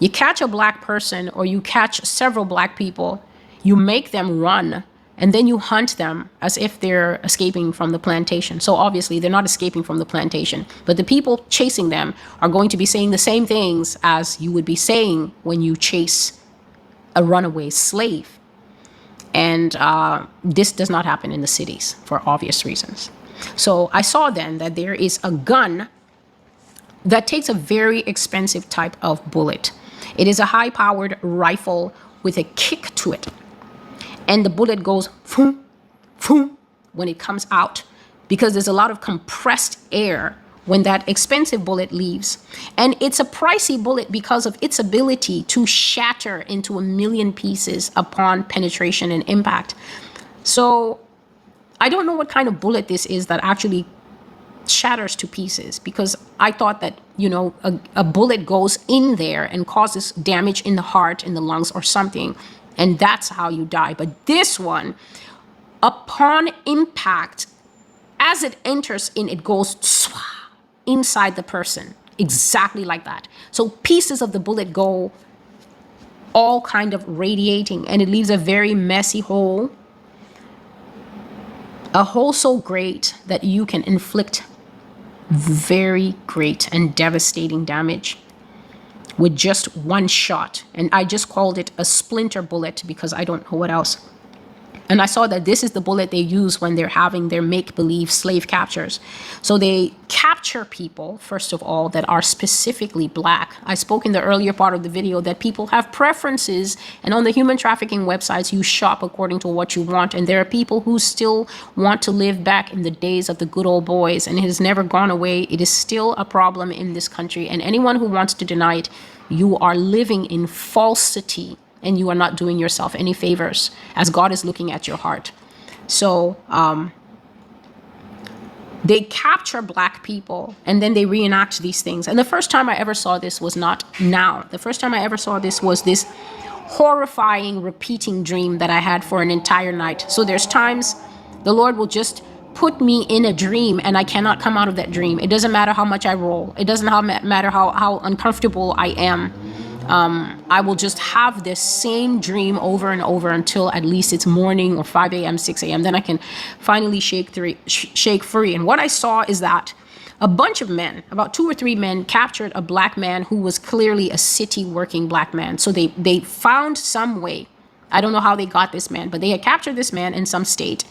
You catch a black person, or you catch several black people, you make them run, and then you hunt them as if they're escaping from the plantation. So obviously they're not escaping from the plantation, but the people chasing them are going to be saying the same things as you would be saying when you chase a runaway slave. And this does not happen in the cities for obvious reasons. So I saw then that there is a gun that takes a very expensive type of bullet. It is a high-powered rifle with a kick to it. And the bullet goes boom, boom, when it comes out, because there's a lot of compressed air when that expensive bullet leaves. And it's a pricey bullet because of its ability to shatter into 1,000,000 pieces upon penetration and impact. So I don't know what kind of bullet this is that actually shatters to pieces, because I thought that, a bullet goes in there and causes damage in the heart, in the lungs or something. And that's how you die. But this one, upon impact, as it enters in, it goes inside the person, exactly like that. So pieces of the bullet go all kind of radiating, and it leaves a very messy hole. A hole so great that you can inflict very great and devastating damage with just one shot. And I just called it a splinter bullet because I don't know what else. And I saw that this is the bullet they use when they're having their make-believe slave captures. So they capture people, first of all, that are specifically black. I spoke in the earlier part of the video that people have preferences, and on the human trafficking websites, you shop according to what you want. And there are people who still want to live back in the days of the good old boys, and it has never gone away. It is still a problem in this country. And anyone who wants to deny it, you are living in falsity. And you are not doing yourself any favors, as God is looking at your heart. So they capture black people and then they reenact these things. And the first time I ever saw this was not now. The first time I ever saw this was this horrifying repeating dream that I had for an entire night. So there's times the Lord will just put me in a dream and I cannot come out of that dream. It doesn't matter how much I roll. It doesn't matter how uncomfortable I am. I will just have this same dream over and over until at least it's morning or 5 a.m., 6 a.m. Then I can finally shake free. And what I saw is that a bunch of men, about 2 or 3 men, captured a black man who was clearly a city working black man. So they found some way. I don't know how they got this man, but they had captured this man in some state.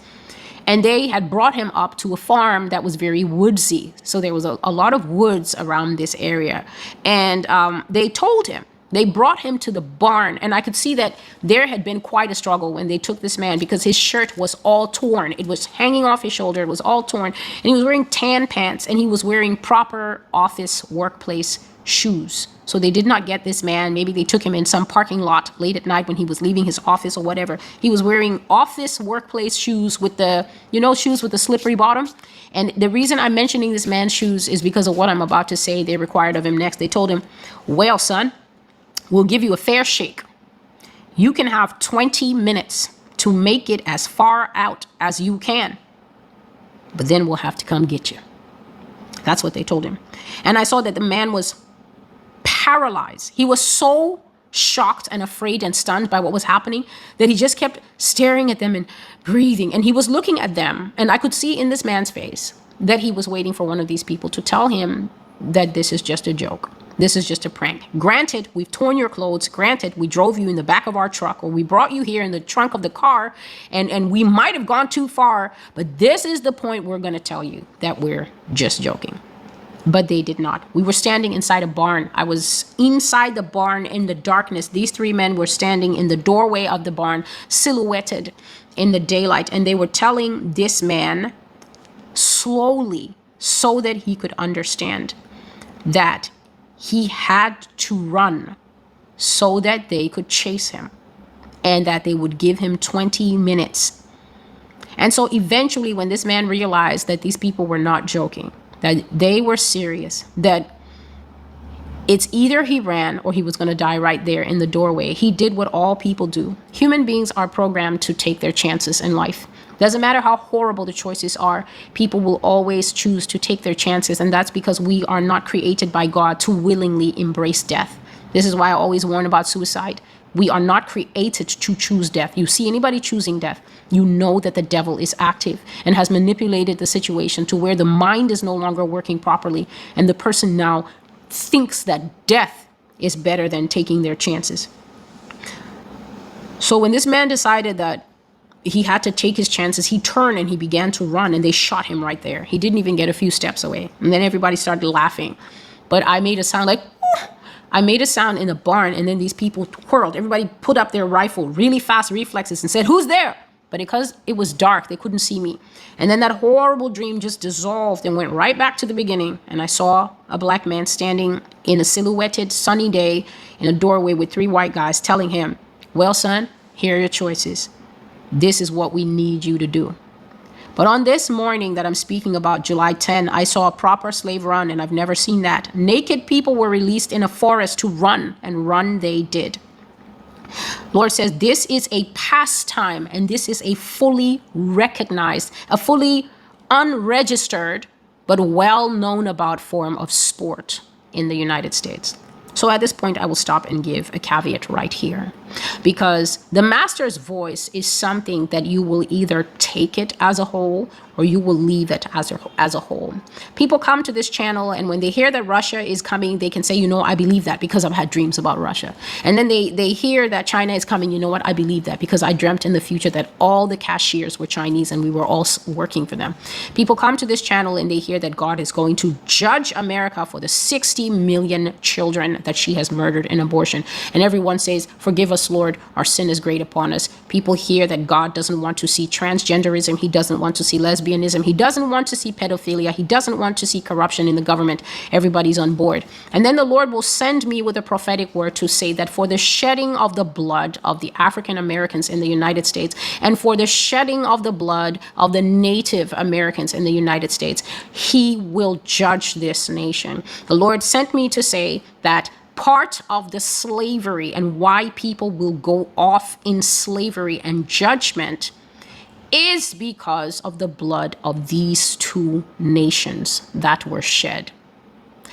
And they had brought him up to a farm that was very woodsy. So there was a lot of woods around this area. And they told him, they brought him to the barn, and I could see that there had been quite a struggle when they took this man because his shirt was all torn. It was hanging off his shoulder. It was all torn. And he was wearing tan pants, and he was wearing proper office workplace shoes. So they did not get this man. Maybe they took him in some parking lot late at night when he was leaving his office or whatever. He was wearing office workplace shoes with the, shoes with the slippery bottom. And the reason I'm mentioning this man's shoes is because of what I'm about to say they required of him next. They told him, well, son, we'll give you a fair shake. You can have 20 minutes to make it as far out as you can. But then we'll have to come get you. That's what they told him. And I saw that the man was paralyzed. He was so shocked and afraid and stunned by what was happening that he just kept staring at them and breathing. And he was looking at them. And I could see in this man's face that he was waiting for one of these people to tell him that this is just a joke. This is just a prank. Granted, we've torn your clothes. Granted, we drove you in the back of our truck, or we brought you here in the trunk of the car, and we might have gone too far, but this is the point we're going to tell you that we're just joking. But they did not. We were standing inside a barn. I was inside the barn in the darkness. These 3 men were standing in the doorway of the barn, silhouetted in the daylight, and they were telling this man slowly so that he could understand that he had to run so that they could chase him and that they would give him 20 minutes. And so eventually when this man realized that these people were not joking, that they were serious, that it's either he ran or he was going to die right there in the doorway, he did what all people do. Human beings are programmed to take their chances in life. Doesn't matter how horrible the choices are, people will always choose to take their chances. And that's because we are not created by God to willingly embrace death. This is why I always warn about suicide. We are not created to choose death. You see anybody choosing death, you know that the devil is active and has manipulated the situation to where the mind is no longer working properly. And the person now thinks that death is better than taking their chances. So when this man decided that he had to take his chances, he turned and he began to run, and they shot him right there. He didn't even get a few steps away. And then everybody started laughing. But I made a sound like, "Ooh." I made a sound in the barn, and then these people whirled. Everybody put up their rifle, really fast reflexes, and said, "Who's there?" But because it was dark, they couldn't see me. And then that horrible dream just dissolved and went right back to the beginning. And I saw a black man standing in a silhouetted sunny day in a doorway with 3 white guys telling him, well, son, here are your choices. This is what we need you to do. But on this morning that I'm speaking about, July 10, I saw a proper slave run, and I've never seen that. Naked people were released in a forest to run, and run they did. Lord says this is a pastime, and this is a fully recognized, a fully unregistered, but well known about form of sport in the United States. So at this point, I will stop and give a caveat right here, because the master's voice is something that you will either take it as a whole or you will leave it as a whole. People come to this channel, and when they hear that Russia is coming, they can say, you know, I believe that because I've had dreams about Russia. And then they hear that China is coming. You know what? I believe that because I dreamt in the future that all the cashiers were Chinese and we were all working for them. People come to this channel and they hear that God is going to judge America for the 60 million children that she has murdered in abortion. And everyone says, forgive us, Lord, our sin is great upon us. People hear that God doesn't want to see transgenderism. He doesn't want to see lesbianism. He doesn't want to see pedophilia. He doesn't want to see corruption in the government. Everybody's on board. And then the Lord will send me with a prophetic word to say that for the shedding of the blood of the African Americans in the United States, and for the shedding of the blood of the Native Americans in the United States, he will judge this nation. The Lord sent me to say that part of the slavery and why people will go off in slavery and judgment is because of the blood of these two nations that were shed.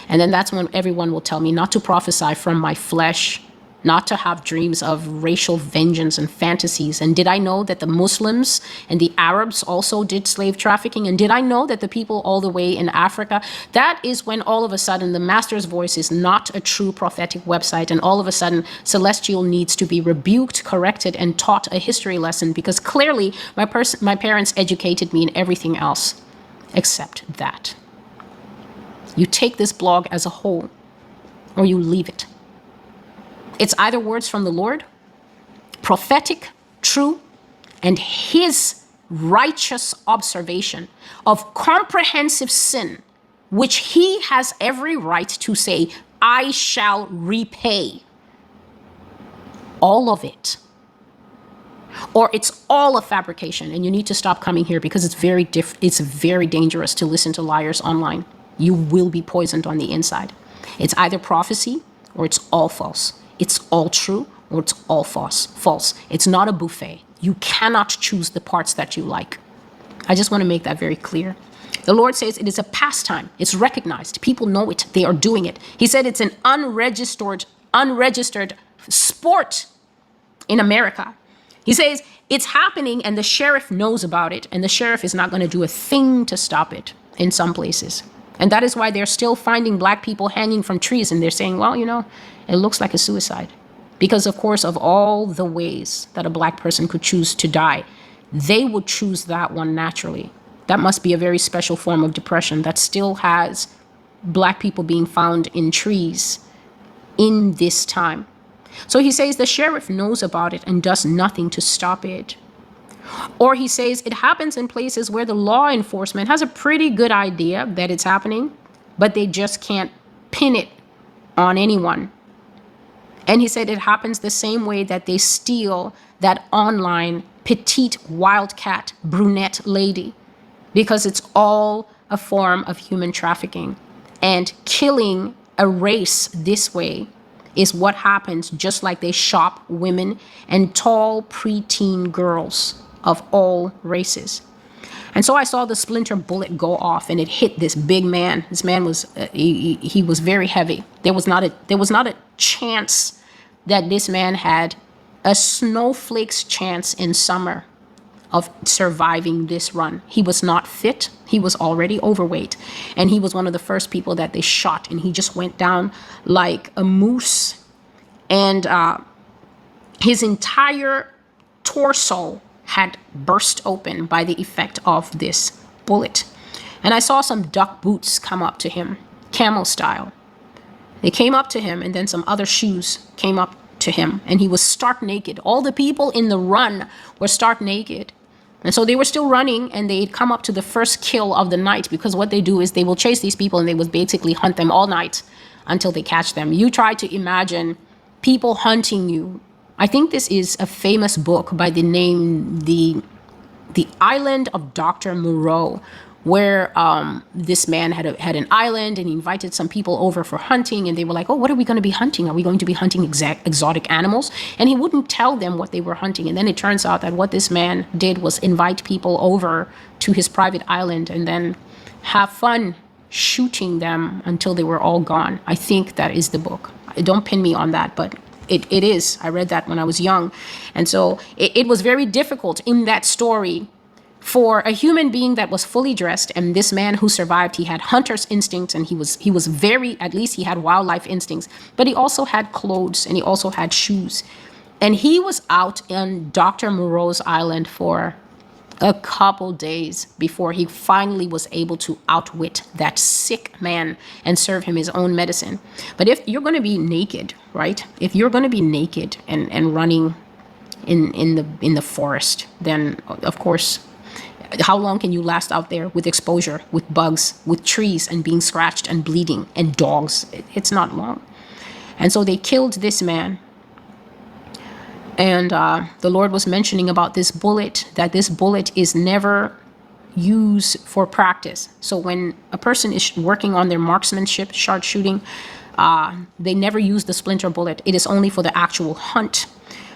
And then that's when everyone will tell me not to prophesy from my flesh, not to have dreams of racial vengeance and fantasies. And did I know that the Muslims and the Arabs also did slave trafficking? And did I know that the people all the way in Africa? That is when all of a sudden the Master's Voice is not a true prophetic website. And all of a sudden Celestial needs to be rebuked, corrected, and taught a history lesson, because clearly my parents educated me in everything else except that. You take this blog as a whole or you leave it. It's either words from the Lord, prophetic, true, and his righteous observation of comprehensive sin, which he has every right to say, I shall repay all of it. Or it's all a fabrication, and you need to stop coming here because it's very dangerous to listen to liars online. You will be poisoned on the inside. It's either prophecy or it's all false. It's all true or it's all false. It's not a buffet. You cannot choose the parts that you like. I just want to make that very clear. The Lord says it is a pastime. It's recognized. People know it. They are doing it. He said it's an unregistered sport in America. He says it's happening and the sheriff knows about it, and the sheriff is not going to do a thing to stop it in some places. And that is why they're still finding black people hanging from trees, and they're saying, well, you know, it looks like a suicide. Because, of course, of all the ways that a black person could choose to die, they would choose that one naturally. That must be a very special form of depression that still has black people being found in trees in this time. So he says the sheriff knows about it and does nothing to stop it. Or he says it happens in places where the law enforcement has a pretty good idea that it's happening, but they just can't pin it on anyone. And he said it happens the same way that they steal that online petite wildcat brunette lady, because it's all a form of human trafficking. And killing a race this way is what happens, just like they shop women and tall preteen girls of all races. And so I saw the splinter bullet go off, and it hit this big man. This man was he was very heavy. There was not a chance that this man had a snowflake's chance in summer of surviving this run. He was not fit. He was already overweight, and he was one of the first people that they shot, and he just went down like a moose, and his entire torso had burst open by the effect of this bullet. And I saw some duck boots come up to him, camel style. They came up to him, and then some other shoes came up to him, and he was stark naked. All the people in the run were stark naked. And so they were still running, and they'd come up to the first kill of the night, because what they do is they will chase these people and they will basically hunt them all night until they catch them. You try to imagine people hunting you. I think this is a famous book by the name The Island of Dr. Moreau, where this man had an island, and he invited some people over for hunting, and they were like, oh, what are we going to be hunting? Are we going to be hunting exotic animals? And he wouldn't tell them what they were hunting. And then it turns out that what this man did was invite people over to his private island and then have fun shooting them until they were all gone. I think that is the book. Don't pin me on that, but it is. I read that when I was young. And so it was very difficult in that story for a human being that was fully dressed, and this man who survived, he had hunter's instincts, and he was very, at least he had wildlife instincts, but he also had clothes, and he also had shoes. And he was out on Dr. Moreau's island for a couple days before he finally was able to outwit that sick man and serve him his own medicine. But if you're going to be naked, right? If you're going to be naked and running in the forest, then of course, how long can you last out there with exposure, with bugs, with trees, and being scratched and bleeding, and dogs? It's not long. And so they killed this man. And the Lord was mentioning about this bullet, that this bullet is never used for practice. So when a person is working on their marksmanship, sharpshooting, they never use the splinter bullet. It is only for the actual hunt.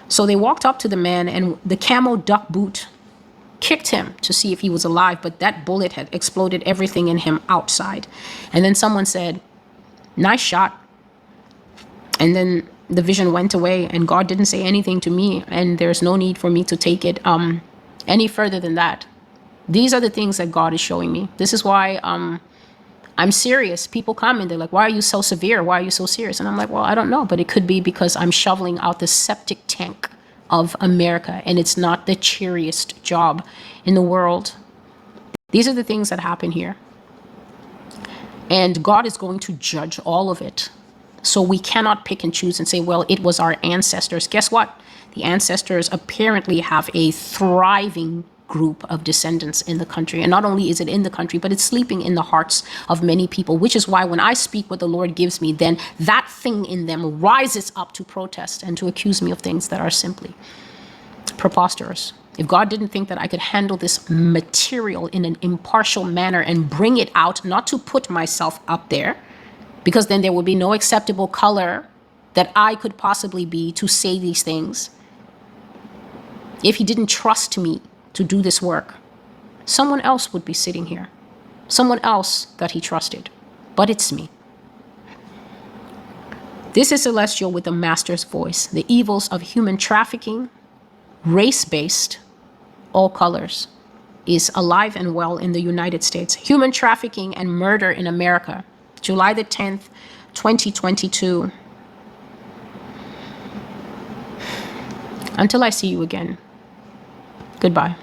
So they walked up to the man, and the camo duck boot kicked him to see if he was alive, but that bullet had exploded everything in him outside. And then someone said, "Nice shot." And then the vision went away, and God didn't say anything to me, and there's no need for me to take it any further than that. These are the things that God is showing me. This is why I'm serious. People come and they're like, "Why are you so severe? Why are you so serious?" And I'm like, well, I don't know, but it could be because I'm shoveling out the septic tank of America, and it's not the cheeriest job in the world. These are the things that happen here. And God is going to judge all of it. So we cannot pick and choose and say, well, it was our ancestors. Guess what? The ancestors apparently have a thriving group of descendants in the country. And not only is it in the country, but it's sleeping in the hearts of many people, which is why when I speak what the Lord gives me, then that thing in them rises up to protest and to accuse me of things that are simply preposterous. If God didn't think that I could handle this material in an impartial manner and bring it out, not to put myself up there, because then there would be no acceptable color that I could possibly be to say these things. If he didn't trust me to do this work, someone else would be sitting here. Someone else that he trusted. But it's me. This is Celestial with the Master's Voice. The evils of human trafficking, race-based, all colors, is alive and well in the United States. Human trafficking and murder in America. July the 10th, 2022. Until I see you again, goodbye.